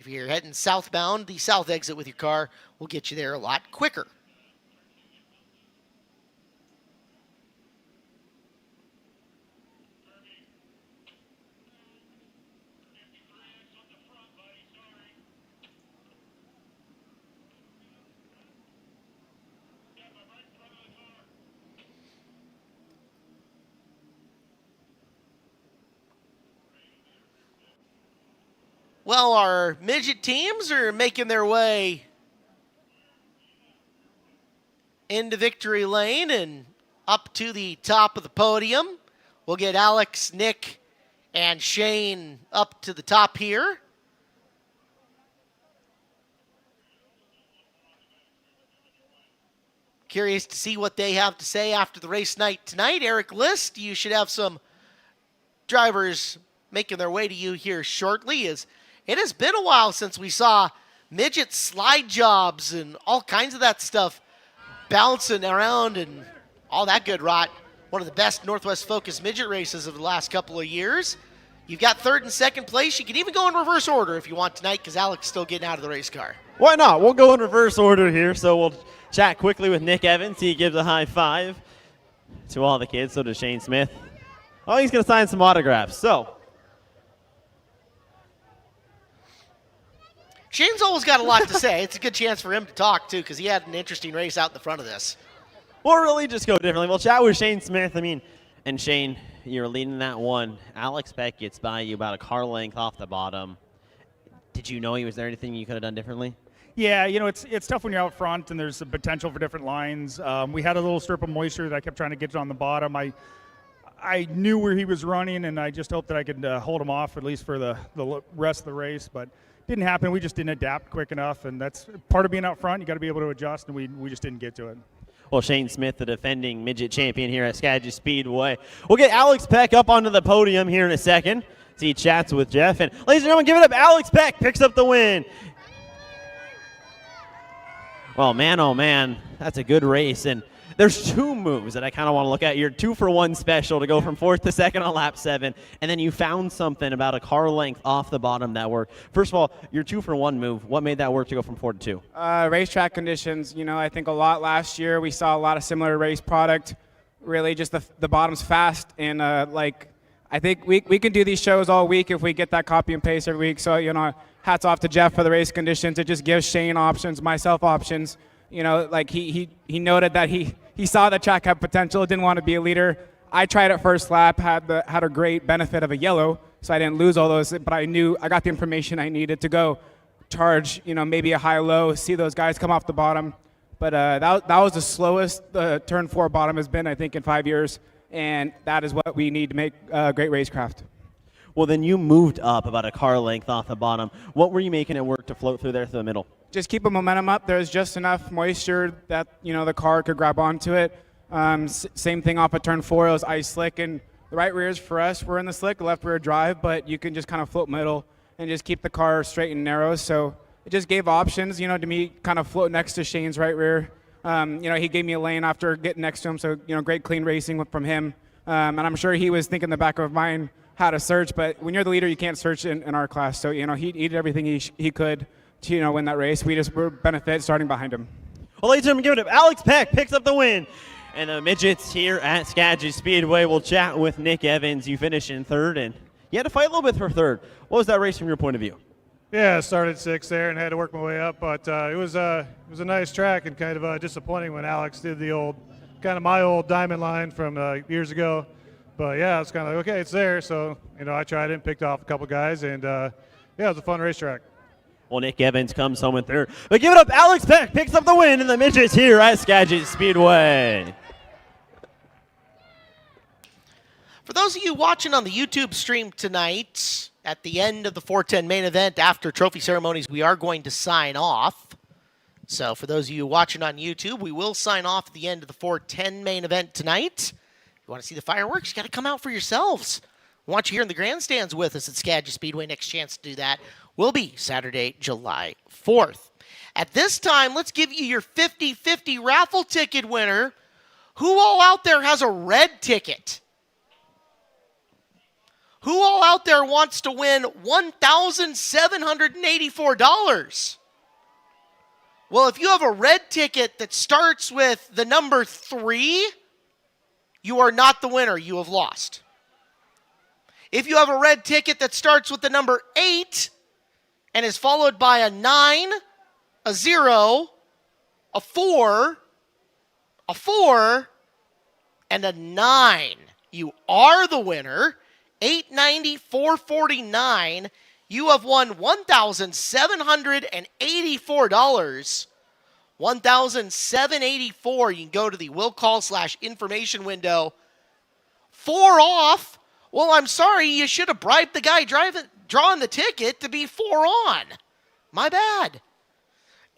If you're heading southbound, the south exit with your car will get you there a lot quicker. Well, our midget teams are making their way into victory lane and up to the top of the podium. We'll get Alex, Nick, and Shane up to the top here. Curious to see what they have to say after the race night tonight. Eric List, you should have some drivers making their way to you here shortly. It has been a while since we saw midget slide jobs and all kinds of that stuff bouncing around and all that good rot. One of the best Northwest Focus midget races of the last couple of years. You've got third and second place. You can even go in reverse order if you want tonight, because Alex is still getting out of the race car. Why not? We'll go in reverse order here. So we'll chat quickly with Nick Evans. He gives a high five to all the kids. So does Shane Smith. Oh, he's going to sign some autographs. So Shane's always got a lot to say. It's a good chance for him to talk, too, because he had an interesting race out in the front of this. we'll really just go differently. We'll chat with Shane Smith. And Shane, you're leading that one. Alex Peck gets by you about a car length off the bottom. Did you know was there anything you could have done differently? Yeah, it's tough when you're out front and there's a potential for different lines. We had a little strip of moisture that I kept trying to get on the bottom. I knew where he was running, and I just hoped that I could hold him off at least for the rest of the race, but didn't happen. We just didn't adapt quick enough, and that's part of being out front. You got to be able to adjust, and we just didn't get to it. Well, Shane Smith, the defending midget champion here at Skagit Speedway. We'll get Alex Peck up onto the podium here in a second. See, he chats with Jeff. And ladies and gentlemen, give it up. Alex Peck picks up the win. Well, man, oh, man, that's a good race. And There's two moves that I kind of want to look at. Your 2-for-1 special to go from 4th to 2nd on lap 7, and then you found something about a car length off the bottom that worked. First of all, your 2-for-1 move, what made that work to go from 4 to 2? Racetrack conditions, I think a lot last year. We saw a lot of similar race product. Really just the bottom's fast, and I think we can do these shows all week if we get that copy and paste every week. So, hats off to Jeff for the race conditions. It just gives Shane options, myself options. He noted that he saw the track had potential, didn't want to be a leader. I tried it first lap, had a great benefit of a yellow, so I didn't lose all those, but I knew I got the information I needed to go charge, maybe a high-low, see those guys come off the bottom. But that was the slowest turn 4 bottom has been, I think, in 5 years, and that is what we need to make great racecraft. Well, then you moved up about a car length off the bottom. What were you making it work to float through there to the middle? Just keep the momentum up. There's just enough moisture that, the car could grab onto it. Same thing off of turn 4. It was ice slick, and the right rears for us were in the slick, left rear drive, but you can just kind of float middle and just keep the car straight and narrow. So it just gave options, to me, kind of float next to Shane's right rear. He gave me a lane after getting next to him, so, great clean racing from him. And I'm sure he was thinking in the back of mind how to search, but when you're the leader, you can't search in our class. So, he did everything he could to, win that race. We just were benefit starting behind him. Well, ladies and gentlemen, give it up. Alex Peck picks up the win. And the midgets here at Skagit Speedway will chat with Nick Evans. You finished in 3rd, and you had to fight a little bit for 3rd. What was that race from your point of view? Yeah, I started 6th there and had to work my way up, but it was a nice track and kind of disappointing when Alex did the my old diamond line from years ago. But yeah, it's kind of like, okay, it's there. So, I tried it and picked off a couple guys, and it was a fun racetrack. Well, Nick Evans comes home in 3rd. But give it up, Alex Peck picks up the win in the midgets here at Skagit Speedway. For those of you watching on the YouTube stream tonight, at the end of the 410 main event, after trophy ceremonies, we are going to sign off. So for those of you watching on YouTube, we will sign off at the end of the 410 main event tonight. If you want to see the fireworks, you got to come out for yourselves. We want you here in the grandstands with us at Skagit Speedway. Next chance to do that will be Saturday, July 4th. At this time, let's give you your 50-50 raffle ticket winner. Who all out there has a red ticket? Who all out there wants to win $1,784? Well, if you have a red ticket that starts with the number 3, you are not the winner. You have lost. If you have a red ticket that starts with the number 8 and is followed by a 9, a 0, a 4, and a 9, you are the winner. $894.49. You have won $1,784. $1,784. You can go to the will call / information window. 4 off. Well, I'm sorry. You should have bribed the guy drawing the ticket to be 4 on. My bad.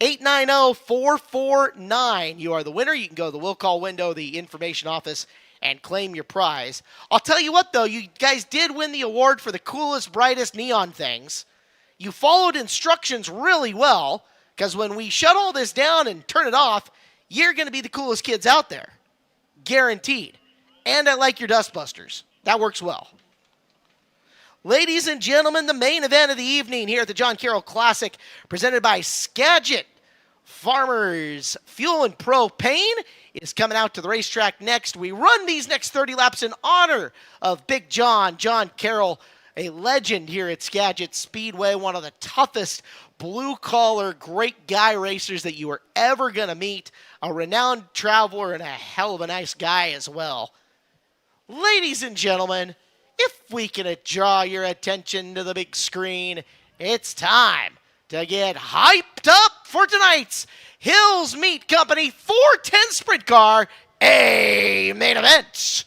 890-449. You are the winner. You can go to the will call window, the information office, and claim your prize. I'll tell you what, though, you guys did win the award for the coolest, brightest neon things. You followed instructions really well, because when we shut all this down and turn it off, you're going to be the coolest kids out there. Guaranteed. And I like your dustbusters. That works well. Ladies and gentlemen, the main event of the evening here at the John Carroll Classic, presented by Skagit Farmers Fuel and Propane, is coming out to the racetrack next. We run these next 30 laps in honor of Big John Carroll, a legend here at Skagit Speedway, one of the toughest blue-collar, great guy racers that you are ever going to meet, a renowned traveler and a hell of a nice guy as well. Ladies and gentlemen, if we can draw your attention to the big screen, it's time to get hyped up for tonight's Hills Meat Company 410 Sprint Car A-Main event.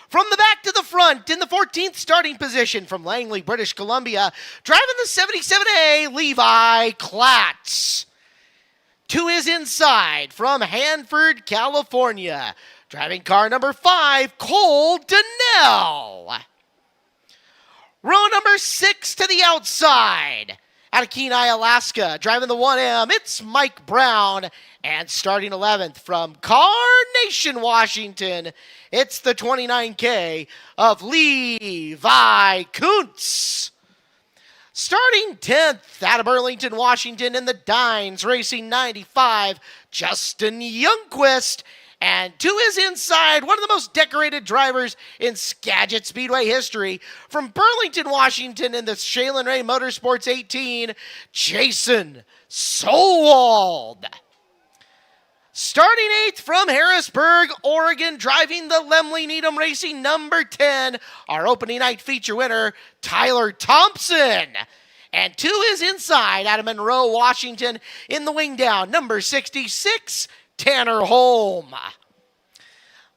From the back to the front, in the 14th starting position from Langley, British Columbia, driving the 77A, Levi Klatz. To his inside from Hanford, California, driving car number 5, Cole Donnell. Row number 6 to the outside. Out of Kenai, Alaska, driving the 1M, it's Mike Brown. And starting 11th from Carnation, Washington, it's the 29K of Levi Kuntz. Starting 10th out of Burlington, Washington in the Dines Racing 95, Justin Youngquist. And to his inside, one of the most decorated drivers in Skagit Speedway history, from Burlington, Washington in the Shaylin Ray Motorsports 18, Jason Solwald. Starting 8th from Harrisburg, Oregon, driving the Lemley Needham Racing number 10, our opening night feature winner, Tyler Thompson. And to his inside, out of Monroe, Washington, in the wing down, number 66, Tanner Holm.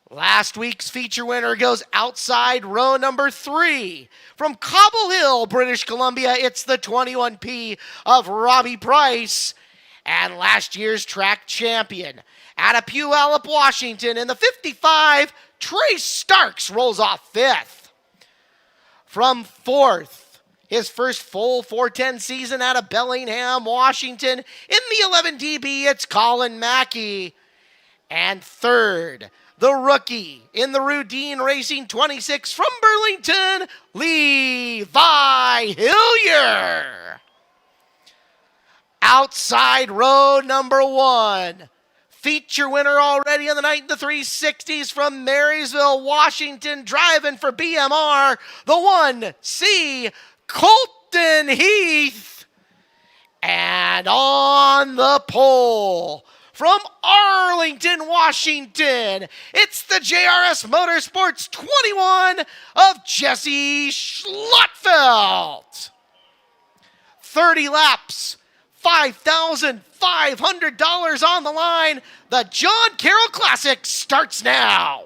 Last week's feature winner goes outside row number 3. From Cobble Hill, British Columbia, it's the 21P of Robbie Price. And last year's track champion, out of Puyallup, Washington, in the 55, Trace Starks rolls off 5th. From 4th, his first full 410 season out of Bellingham, Washington, in the 11 DB, it's Colin Mackey. And 3rd, the rookie in the Rudine Racing 26 from Burlington, Levi Hillier. Outside row number 1. Feature winner already on the night in the 360s from Marysville, Washington, driving for BMR, the 1C, Colton Heath. And on the pole, from Arlington, Washington, it's the JRS Motorsports 21 of Jesse Schlottfeld. 30 laps. $5,500 on the line. The John Carroll Classic starts now.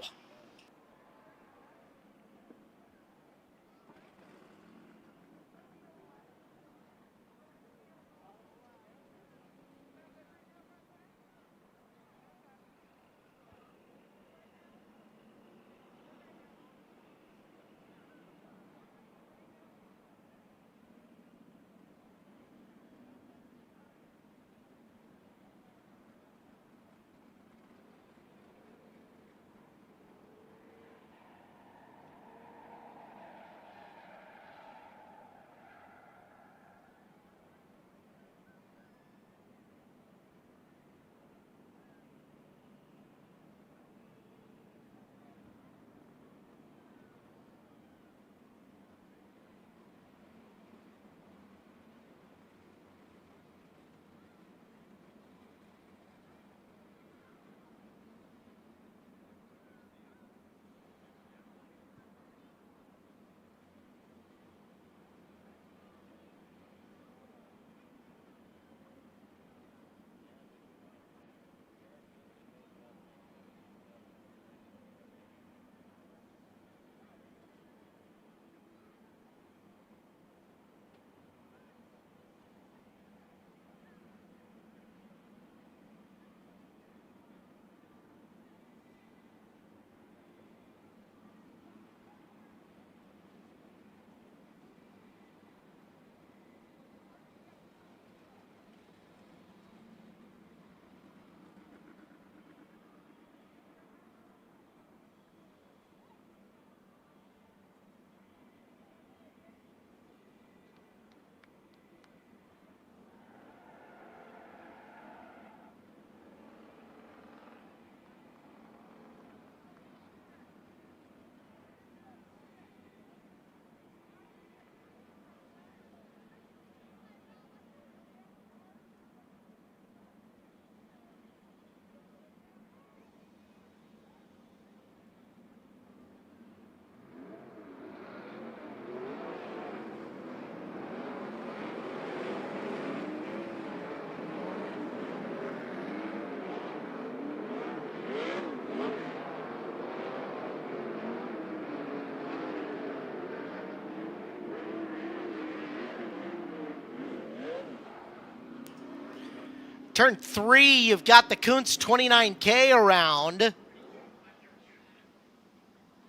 Turn 3, you've got the Kuntz 29K around.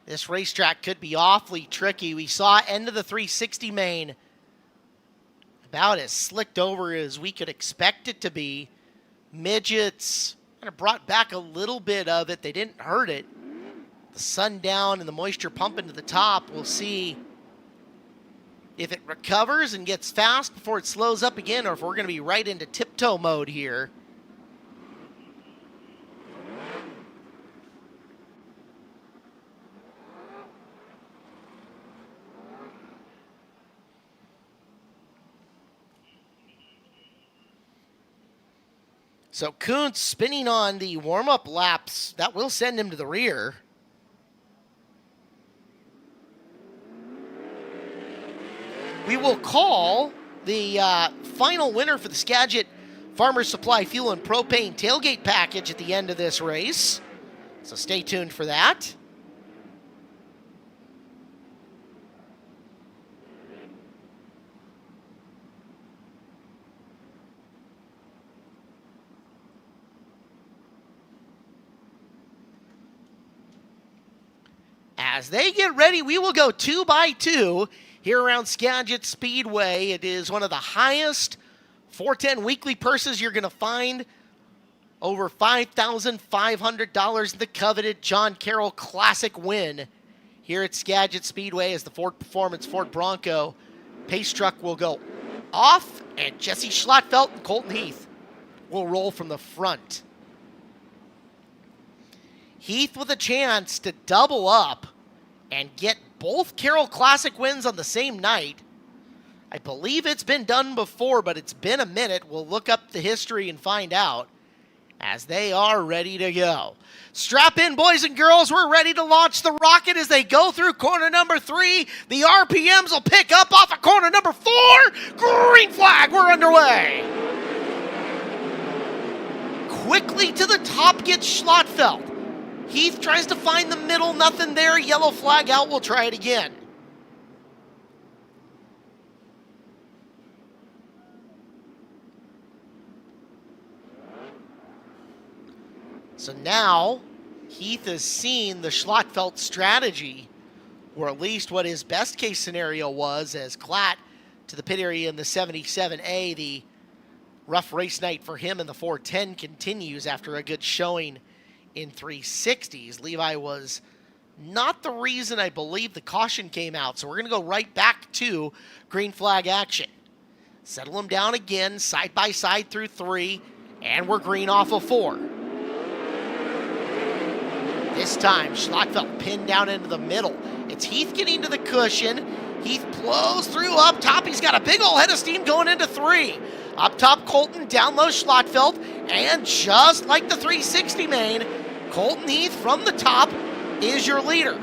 This racetrack could be awfully tricky. We saw end of the 360 main about as slicked over as we could expect it to be. Midgets kind of brought back a little bit of it. They didn't hurt it. The sun down and the moisture pumping to the top. We'll see if it recovers and gets fast before it slows up again, or if we're going to be right into tiptoe mode here. So Kuntz spinning on the warm-up laps. That will send him to the rear. We will call the final winner for the Skagit Farmers Supply Fuel and Propane Tailgate Package at the end of this race. So stay tuned for that. As they get ready, we will go 2 by 2 here around Skagit Speedway. It is one of the highest 410 weekly purses you're going to find. Over $5,500 in the coveted John Carroll Classic win here at Skagit Speedway as the Ford Performance Ford Bronco pace truck will go off, and Jesse Schlattfeld and Colton Heath will roll from the front. Heath with a chance to double up and get both Carroll Classic wins on the same night. I believe it's been done before, but it's been a minute. We'll look up the history and find out as they are ready to go. Strap in, boys and girls. We're ready to launch the rocket as they go through corner number 3. The RPMs will pick up off of corner number 4. Green flag, we're underway. Quickly to the top gets Schlattfeld. Heath tries to find the middle, nothing there. Yellow flag out, we'll try it again. So now, Heath has seen the Schlattfeld strategy, or at least what his best case scenario was, as Klatt to the pit area in the 77A. The rough race night for him in the 410 continues after a good showing in 360s. Levi was not the reason I believe the caution came out, so we're going to go right back to green flag action. Settle him down again, side by side through 3, and we're green off of 4. This time, Schlattfeld pinned down into the middle. It's Heath getting to the cushion. Heath blows through up top. He's got a big old head of steam going into 3. Up top, Colton, down low, Schlattfeld, and just like the 360 main, Colton Heath from the top is your leader.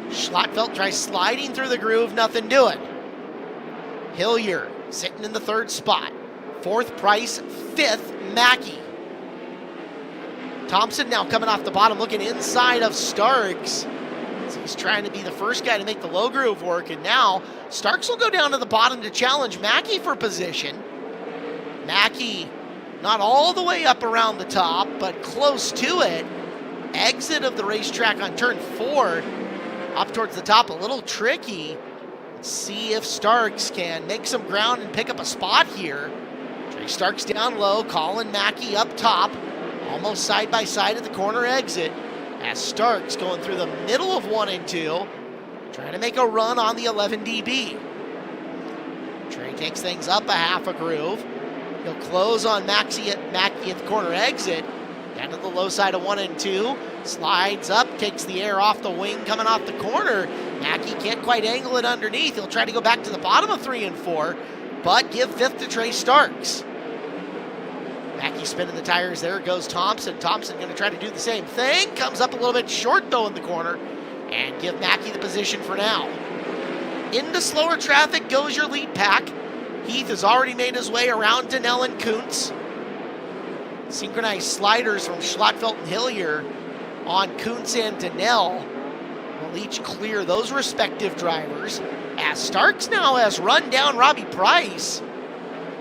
Schlattfeld tries sliding through the groove, nothing doing. Hillier sitting in the 3rd spot. 4th, Price. 5th, Mackey. Thompson now coming off the bottom, looking inside of Starks. So he's trying to be the first guy to make the low groove work, and now Starks will go down to the bottom to challenge Mackey for position. Mackey not all the way up around the top, but close to it. Exit of the racetrack on turn 4, up towards the top, a little tricky. Let's see if Starks can make some ground and pick up a spot here. Trey Starks down low, Colin Mackey up top, almost side by side at the corner exit, as Starks going through the middle of 1 and 2, trying to make a run on the 11 DB. Trey takes things up a half a groove. He'll close on Mackey at the corner exit. Down to the low side of 1 and 2. Slides up, takes the air off the wing, coming off the corner. Mackey can't quite angle it underneath. He'll try to go back to the bottom of 3 and 4, but give 5th to Trey Starks. Mackey spinning the tires. There goes Thompson. Thompson going to try to do the same thing. Comes up a little bit short, though, in the corner, and give Mackey the position for now. Into slower traffic goes your lead pack. Heath has already made his way around Donnell and Kuntz. Synchronized sliders from Schlattfeld and Hillier on Kuntz and Donnell will each clear those respective drivers, as Starks now has run down Robbie Price.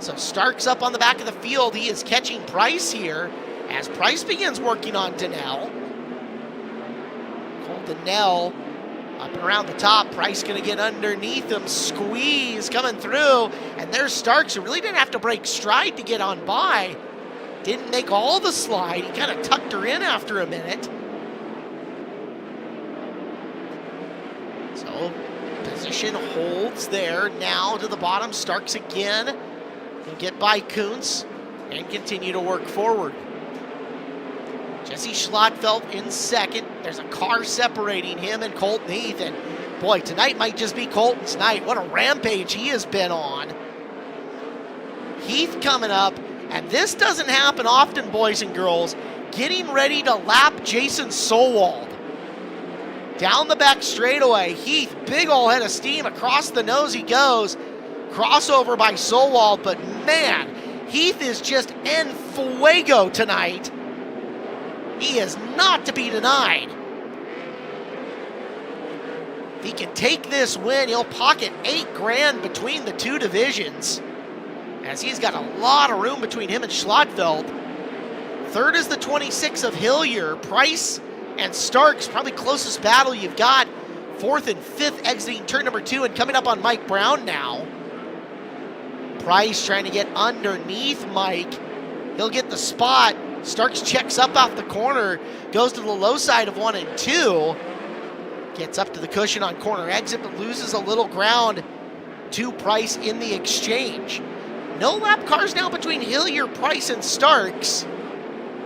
So Stark's up on the back of the field. He is catching Price here as Price begins working on Donnell. Cole Donnell up and around the top. Price going to get underneath him. Squeeze coming through. And there's Starks, who really didn't have to break stride to get on by. Didn't make all the slide. He kind of tucked her in after a minute. So position holds there. Now to the bottom. Starks again. Can get by Kuntz and continue to work forward. Jesse Schlotfeld in second. There's a car separating him and Colton Heath. And boy, tonight might just be Colton's night. What a rampage he has been on. Heath coming up. And this doesn't happen often, boys and girls. Getting ready to lap Jason Solwald. Down the back straightaway. Heath, big ol' head of steam. Across the nose he goes. Crossover by Solwald. But man, Heath is just en fuego tonight. He is not to be denied. If he can take this win, he'll pocket $8,000 between the two divisions, as he's got a lot of room between him and Schlotfeld. Third is the 26 of Hillier. Price and Starks, probably closest battle you've got. Fourth and fifth exiting turn number 2 and coming up on Mike Brown now. Price trying to get underneath Mike. He'll get the spot. Starks checks up off the corner, goes to the low side of 1 and 2. Gets up to the cushion on corner exit, but loses a little ground to Price in the exchange. No lap cars now between Hillier, Price, and Starks.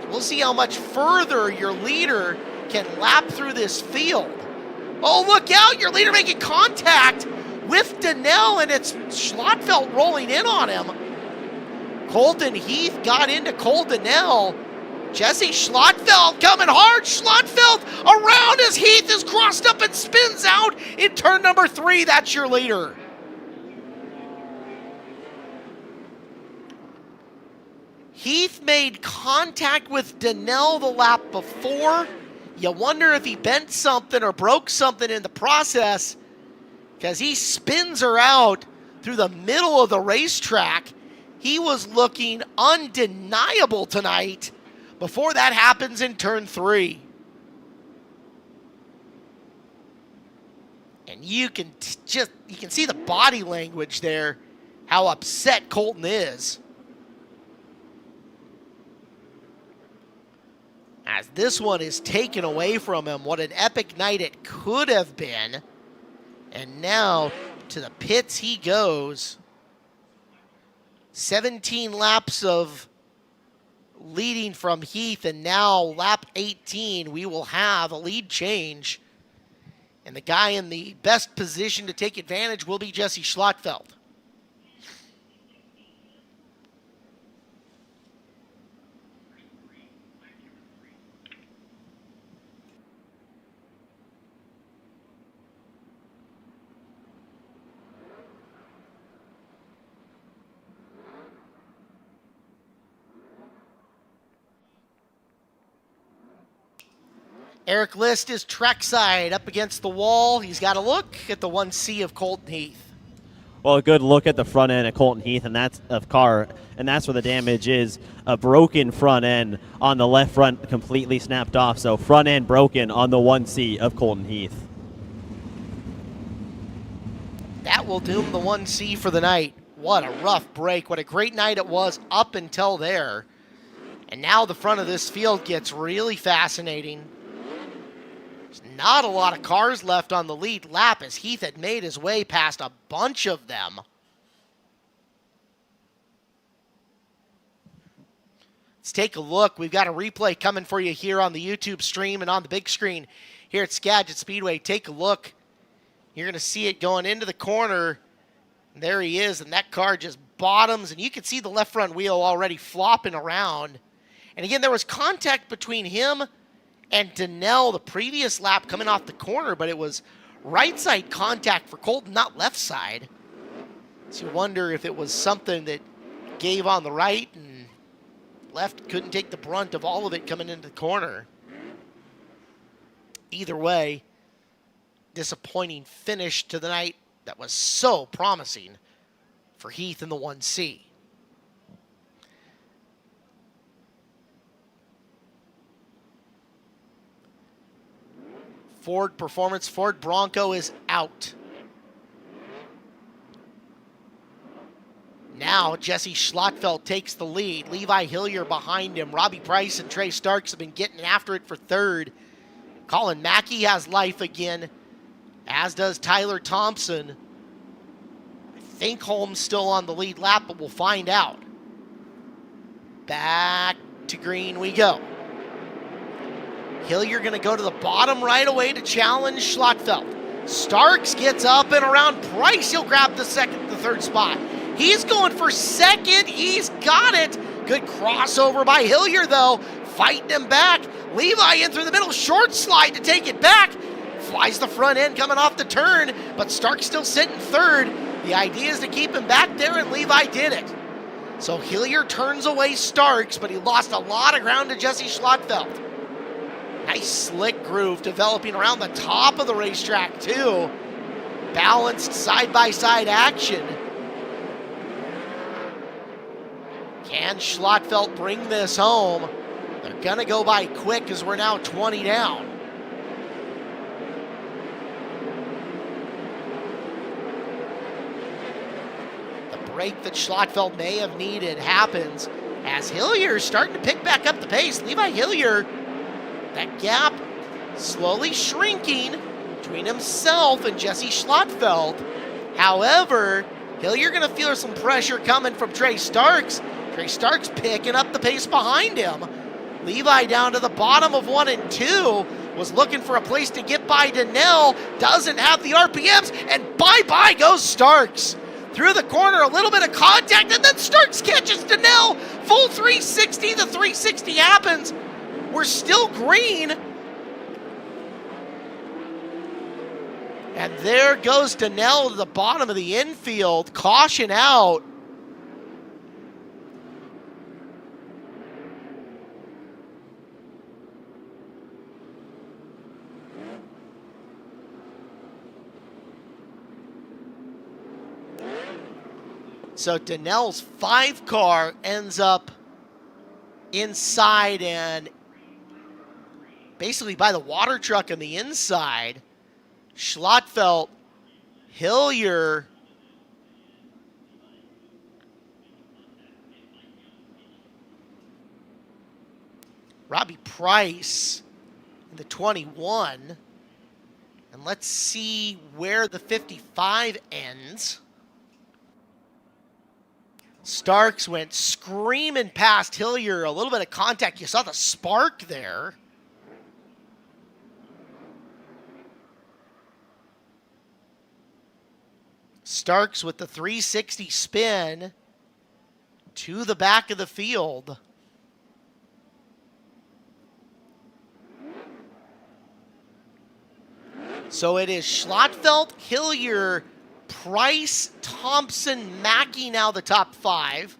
We'll see how much further your leader can lap through this field. Oh, look out! Your leader making contact with Donnell, and it's Schlotfeld rolling in on him. Colton Heath got into Cole Donnell. Jesse Schlotfeld coming hard. Schlotfeld around as Heath is crossed up and spins out in turn number 3. That's your leader. Heath made contact with Donnell the lap before. You wonder if he bent something or broke something in the process, because he spins her out through the middle of the racetrack. He was looking undeniable tonight before that happens in turn 3. And you can see the body language there, how upset Colton is. As this one is taken away from him. What an epic night it could have been. And now to the pits he goes. 17 laps of leading from Heath, and now lap 18 we will have a lead change. And the guy in the best position to take advantage will be Jesse Schlotfeld. Eric List is trackside up against the wall. He's got a look at the 1C of Colton Heath. Well, a good look at the front end of Colton Heath, and that's of car, and that's where the damage is. A broken front end on the left front, completely snapped off. So front end broken on the 1C of Colton Heath. That will doom the 1C for the night. What a rough break. What a great night it was up until there. And now the front of this field gets really fascinating. There's not a lot of cars left on the lead lap as Heath had made his way past a bunch of them. Let's take a look. We've got a replay coming for you here on the YouTube stream and on the big screen here at Skagit Speedway. Take a look. You're going to see it going into the corner. And there he is, and that car just bottoms, and you can see the left front wheel already flopping around. And again, there was contact between him and Donnell the previous lap coming off the corner, but it was right side contact for Colton, not left side. So you wonder if it was something that gave on the right and left couldn't take the brunt of all of it coming into the corner. Either way, disappointing finish to the night that was so promising for Heath in the 1C. Ford Performance. Ford Bronco is out. Now Jesse Schlottfeld takes the lead. Levi Hillier behind him. Robbie Price and Trey Starks have been getting after it for third. Colin Mackey has life again, as does Tyler Thompson. I think Holmes still on the lead lap, but we'll find out. Back to green we go. Hillier going to go to the bottom right away to challenge Schlottfeld. Starks gets up and around Price. He'll grab the third spot. He's going for second. He's got it. Good crossover by Hillier, though. Fighting him back. Levi in through the middle. Short slide to take it back. Flies the front end coming off the turn, but Stark's still sitting third. The idea is to keep him back there, and Levi did it. So Hillier turns away Starks, but he lost a lot of ground to Jesse Schlottfeld. Nice slick groove developing around the top of the racetrack, too. Balanced side-by-side action. Can Schlottfeld bring this home? They're going to go by quick as we're now 20 down. The break that Schlottfeld may have needed happens as Hillier is starting to pick back up the pace. Levi Hillier, that gap slowly shrinking between himself and Jesse Schlottfeld. However, Hillier going to feel some pressure coming from Trey Starks. Trey Starks picking up the pace behind him. Levi down to the bottom of 1 and 2. Was looking for a place to get by Donnell. Doesn't have the RPMs, and bye-bye goes Starks. Through the corner, a little bit of contact, and then Starks catches Donnell. Full 360, the 360 happens. We're still green. And there goes Donnell to the bottom of the infield. Caution out. So Donnell's 5 car ends up inside and basically by the water truck on the inside. Schlottfeld, Hillier, Robbie Price in the 21. And let's see where the 55 ends. Starks went screaming past Hillier. A little bit of contact. You saw the spark there. Starks with the 360 spin to the back of the field. So it is Schlottfeld, Hillier, Price, Thompson, Mackey now the top 5.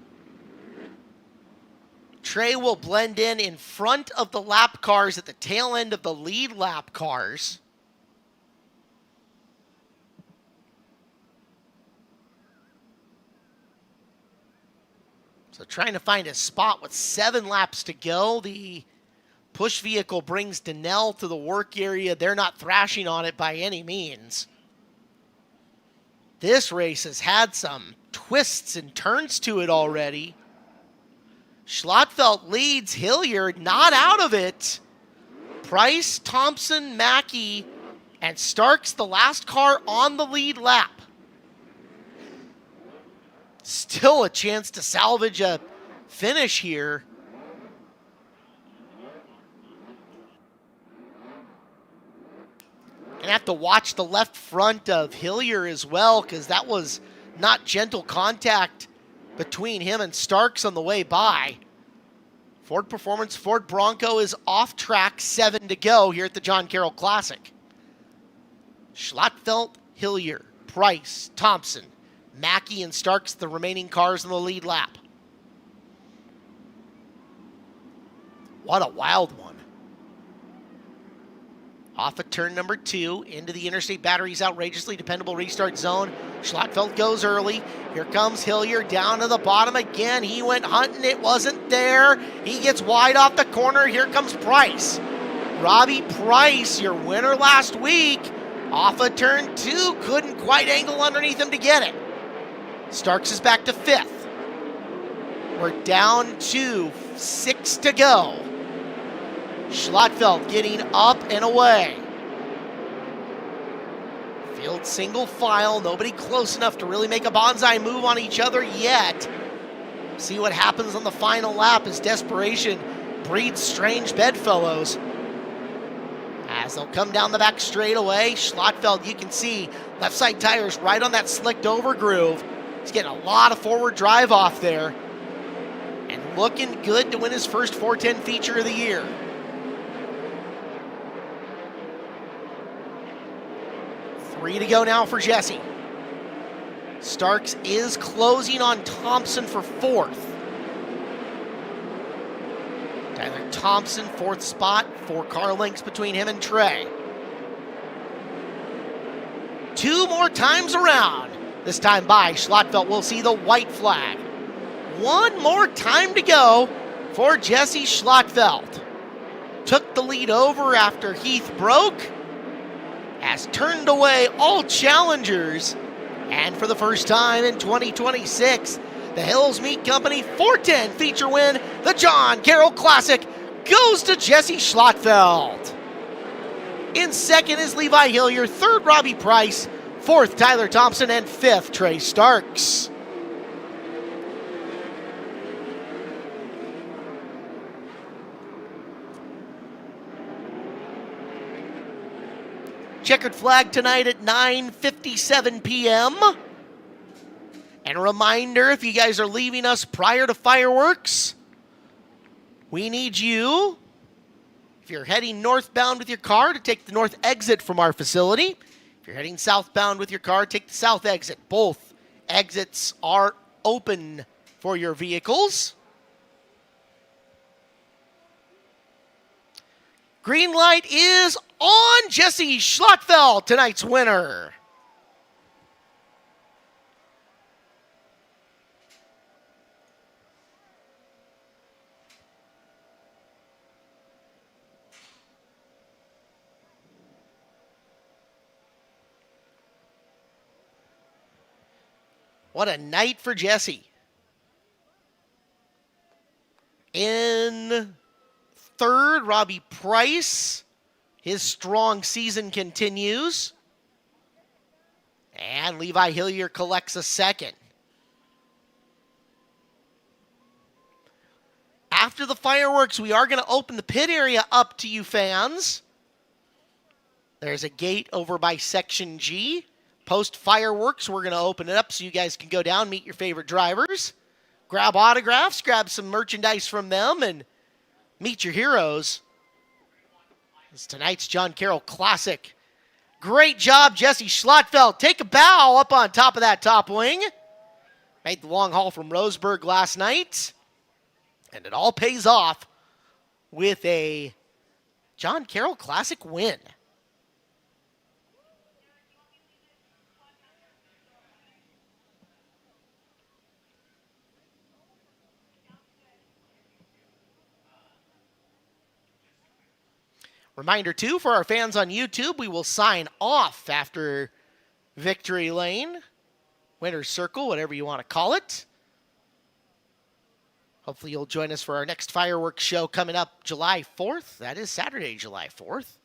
Trey will blend in front of the lap cars at the tail end of the lead lap cars. So trying to find a spot with 7 laps to go. The push vehicle brings Donnell to the work area. They're not thrashing on it by any means. This race has had some twists and turns to it already. Schlottfeld leads, Hillier not out of it. Price, Thompson, Mackey, and Starks the last car on the lead lap. Still a chance to salvage a finish here. Gonna have to watch the left front of Hillier as well, because that was not gentle contact between him and Starks on the way by. Ford Performance, Ford Bronco is off track, 7 to go here at the John Carroll Classic. Schlottfeld, Hillier, Price, Thompson, Mackey, and Starks, the remaining cars in the lead lap. What a wild one. Off of turn number 2, into the Interstate Batteries outrageously dependable restart zone. Schlottfeld goes early. Here comes Hillier down to the bottom again. He went hunting, it wasn't there. He gets wide off the corner. Here comes Price. Robbie Price, your winner last week, off of turn 2, couldn't quite angle underneath him to get it. Starks is back to 5th. We're down to 6 to go. Schlattfeld getting up and away. Field single file, nobody close enough to really make a bonsai move on each other yet. See what happens on the final lap as desperation breeds strange bedfellows. As they'll come down the back straightaway, Schlattfeld, you can see left side tires right on that slicked over groove. He's getting a lot of forward drive off there. And looking good to win his first 410 feature of the year. Three to go now for Jesse. Starks is closing on Thompson for 4th. Tyler Thompson, 4th spot, 4 car lengths between him and Trey. 2 more times around. This time by Schlattfeld will see the white flag. 1 more time to go for Jesse Schlattfeld. Took the lead over after Heath broke. Has turned away all challengers. And for the first time in 2026, the Hills Meat Company 410 feature win, the John Carroll Classic, goes to Jesse Schlattfeld. In 2nd is Levi Hillier, 3rd Robbie Price, 4th Tyler Thompson, and 5th Trey Starks. Checkered flag tonight at 9:57 p.m. And a reminder, if you guys are leaving us prior to fireworks, we need you, if you're heading northbound with your car, to take the north exit from our facility. If you're heading southbound with your car, take the south exit. Both exits are open for your vehicles. Green light is on. Jesse Schlattfeld, tonight's winner. What a night for Jesse. In 3rd, Robbie Price. His strong season continues. And Levi Hillier collects a 2nd. After the fireworks, we are going to open the pit area up to you fans. There's a gate over by Section G. Post fireworks, we're going to open it up so you guys can go down, meet your favorite drivers, grab autographs, grab some merchandise from them, and meet your heroes. It's tonight's John Carroll Classic. Great job, Jesse Schlattfeld. Take a bow up on top of that top wing. Made the long haul from Roseburg last night. And it all pays off with a John Carroll Classic win. Reminder, too, for our fans on YouTube, we will sign off after Victory Lane, Winner's Circle, whatever you want to call it. Hopefully you'll join us for our next fireworks show coming up July 4th. That is Saturday, July 4th.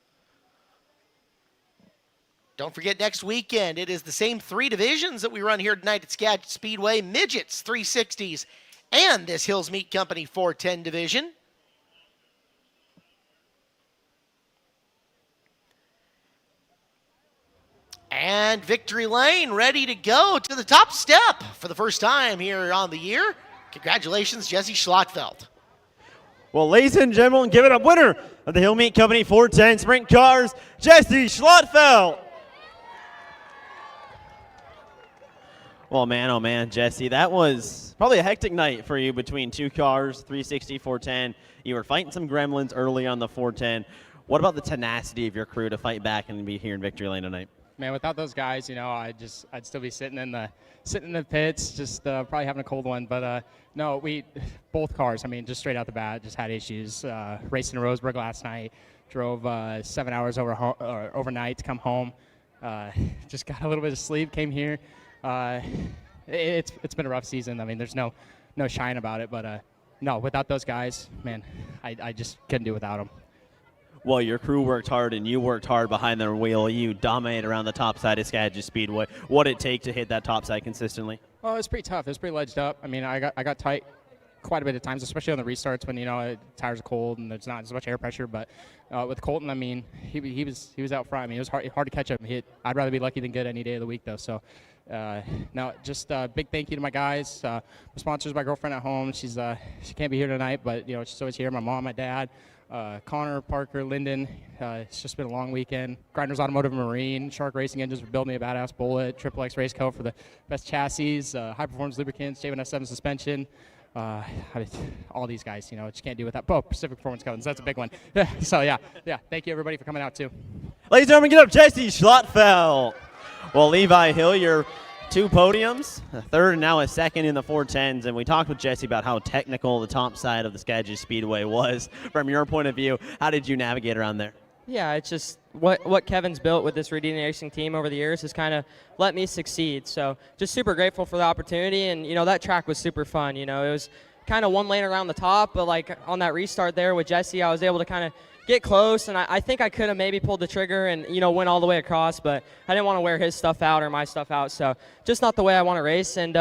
Don't forget next weekend, it is the same 3 divisions that we run here tonight at Skagit Speedway, Midgets, 360s, and this Hills Meat Company 410 division. And Victory Lane ready to go to the top step for the first time here on the year. Congratulations, Jesse Schlattfeld. Well, ladies and gentlemen, give it up, winner of the Hill Meat Company 410 Sprint Cars, Jesse Schlattfeld. Well, man, oh man, Jesse, that was probably a hectic night for you between 2 cars, 360, 410. You were fighting some gremlins early on the 410. What about the tenacity of your crew to fight back and be here in Victory Lane tonight? Man, without those guys, you know, I'd still be sitting in the pits, just probably having a cold one. But no, both cars, I mean, just straight out the bat, just had issues. Racing in Roseburg last night, drove 7 hours overnight to come home. Just got a little bit of sleep, came here. It's been a rough season. I mean, there's no shine about it, but no, without those guys, man, I just couldn't do without them. Well, your crew worked hard and you worked hard behind the wheel. You dominated around the top side of Skagit Speedway. What did it take to hit that top side consistently? Well, it was pretty tough. It was pretty ledged up. I mean, I got tight quite a bit of times, especially on the restarts when tires are cold and there's not as much air pressure. But with Colton, I mean, he was out front. I mean, it was hard to catch up. I'd rather be lucky than good any day of the week, though. So no, just a big thank you to my guys. My sponsors, my girlfriend at home. She can't be here tonight, but she's always here. My mom, my dad. Connor, Parker, Lyndon. It's just been a long weekend. Grinders Automotive and Marine, Shark Racing Engines for building me a badass Bullet, Triple X Race Co. for the best chassis, High Performance Lubricants, J1S7 suspension. All these guys, just can't do without. Oh, Pacific Performance Cones, that's a big one. So yeah. Thank you everybody for coming out too. Ladies and gentlemen, get up Jesse Schlottfeld. Well, Levi Hill, your 2 podiums, a third and now a second in the 410s, and we talked with Jesse about how technical the top side of the Skagit Speedway was. From your point of view, how did you navigate around there? Yeah, it's just what Kevin's built with this Redeeming Racing team over the years has kind of let me succeed. So just super grateful for the opportunity, and that track was super fun. It was kind of one lane around the top, but like on that restart there with Jesse, I was able to kind of get close, and I think I could have maybe pulled the trigger and went all the way across, but I didn't want to wear his stuff out or my stuff out, so just not the way I want to race. And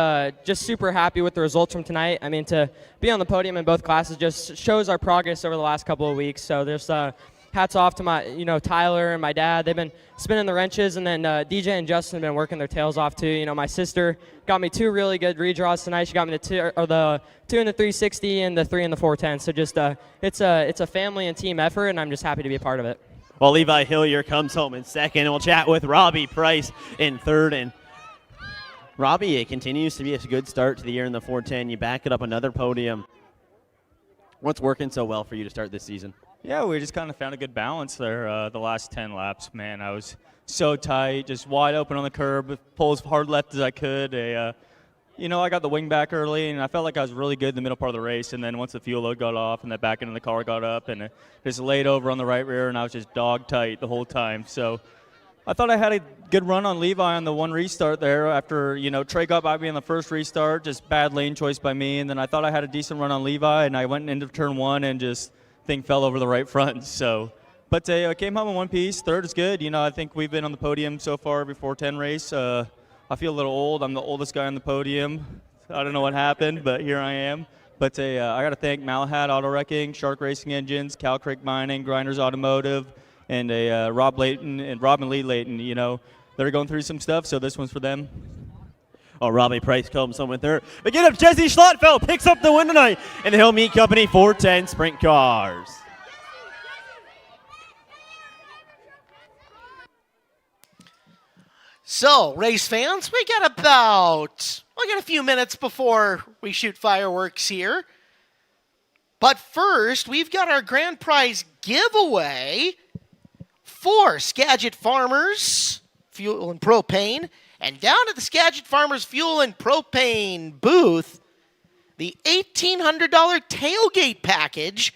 just super happy with the results from tonight. I mean, to be on the podium in both classes just shows our progress over the last couple of weeks. So there's hats off to my Tyler and my dad. They've been spinning the wrenches, and then DJ and Justin have been working their tails off too. My sister got me 2 really good redraws tonight. She got me the 2 in the 360 and the 3 in the 410. So just it's a family and team effort, and I'm just happy to be a part of it. Well, Levi Hillier comes home in second, and we'll chat with Robbie Price in third. And Robbie, it continues to be a good start to the year in the 410. You back it up another podium. What's working so well for you to start this season? Yeah, we just kind of found a good balance there the last 10 laps. Man, I was so tight, just wide open on the curb, pull as hard left as I could. I got the wing back early, and I felt like I was really good in the middle part of the race. And then once the fuel load got off and the back end of the car got up, and it just laid over on the right rear, and I was just dog tight the whole time. So I thought I had a good run on Levi on the one restart there after, Trey got by me on the first restart, just bad lane choice by me. And then I thought I had a decent run on Levi, and I went into turn 1 and just thing fell over the right front. So, but I came home in one piece. Third is good. I think we've been on the podium so far before 10 race. I feel a little old. I'm the oldest guy on the podium. I don't know what happened, but here I am. But I got to thank Malahat Auto Wrecking, Shark Racing Engines, Cow Creek Mining, Grinders Automotive, and Rob Layton and Rob and Lee Layton. They're going through some stuff, so this one's for them. Oh, Robbie Price comes home with third. But get up, Jesse Schlottfeld picks up the win tonight in the Hill Meat Company 410 Sprint Cars. So, race fans, we got a few minutes before we shoot fireworks here. But first, we've got our grand prize giveaway for Skagit Farmers Fuel and Propane. And down at the Skagit Farmers Fuel and Propane booth, the $1,800 tailgate package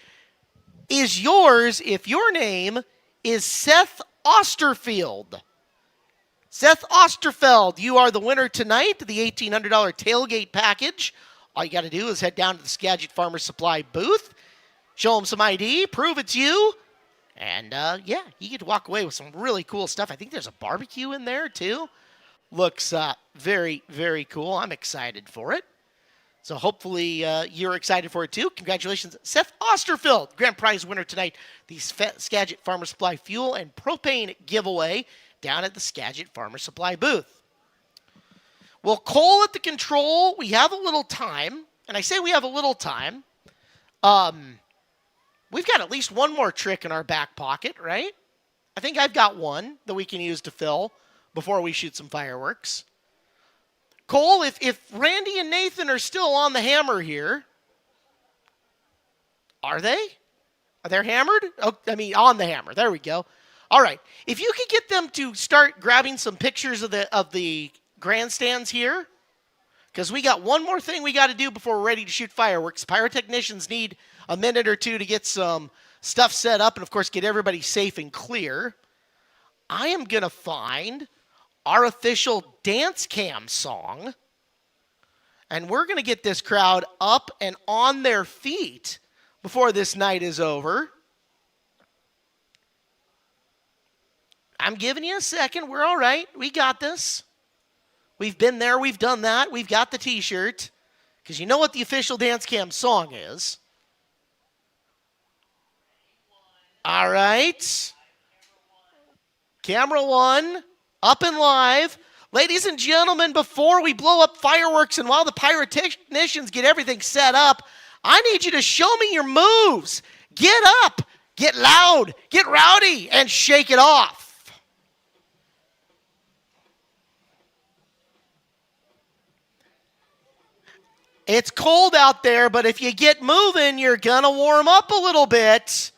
is yours if your name is Seth Osterfield. Seth Osterfeld, you are the winner tonight, the $1,800 tailgate package. All you got to do is head down to the Skagit Farmers Supply booth, show them some ID, prove it's you, and you get to walk away with some really cool stuff. I think there's a barbecue in there too. Looks very, very cool. I'm excited for it. So hopefully you're excited for it too. Congratulations, Seth Osterfield, grand prize winner tonight, the Skagit Farmer Supply Fuel and Propane giveaway down at the Skagit Farmer Supply booth. Well, Cole at the control, we have a little time, and I say we have a little time. We've got at least one more trick in our back pocket, right? I think I've got one that we can use to fill before we shoot some fireworks. Cole, if Randy and Nathan are still on the hammer here, are they? Are they hammered? Oh, on the hammer. There we go. All right. If you could get them to start grabbing some pictures of the grandstands here, because we got one more thing we got to do before we're ready to shoot fireworks. Pyrotechnicians need a minute or two to get some stuff set up and, of course, get everybody safe and clear, I am going to find our official dance cam song, and we're going to get this crowd up and on their feet before this night is over. I'm giving you a second. We're all right. We got this. We've been there. We've done that. We've got the T-shirt. Because you know what the official dance cam song is. All right. Camera 1, up and live. Ladies and gentlemen, before we blow up fireworks and while the pyrotechnicians get everything set up, I need you to show me your moves. Get up, get loud, get rowdy, and shake it off. It's cold out there, but if you get moving, you're going to warm up a little bit.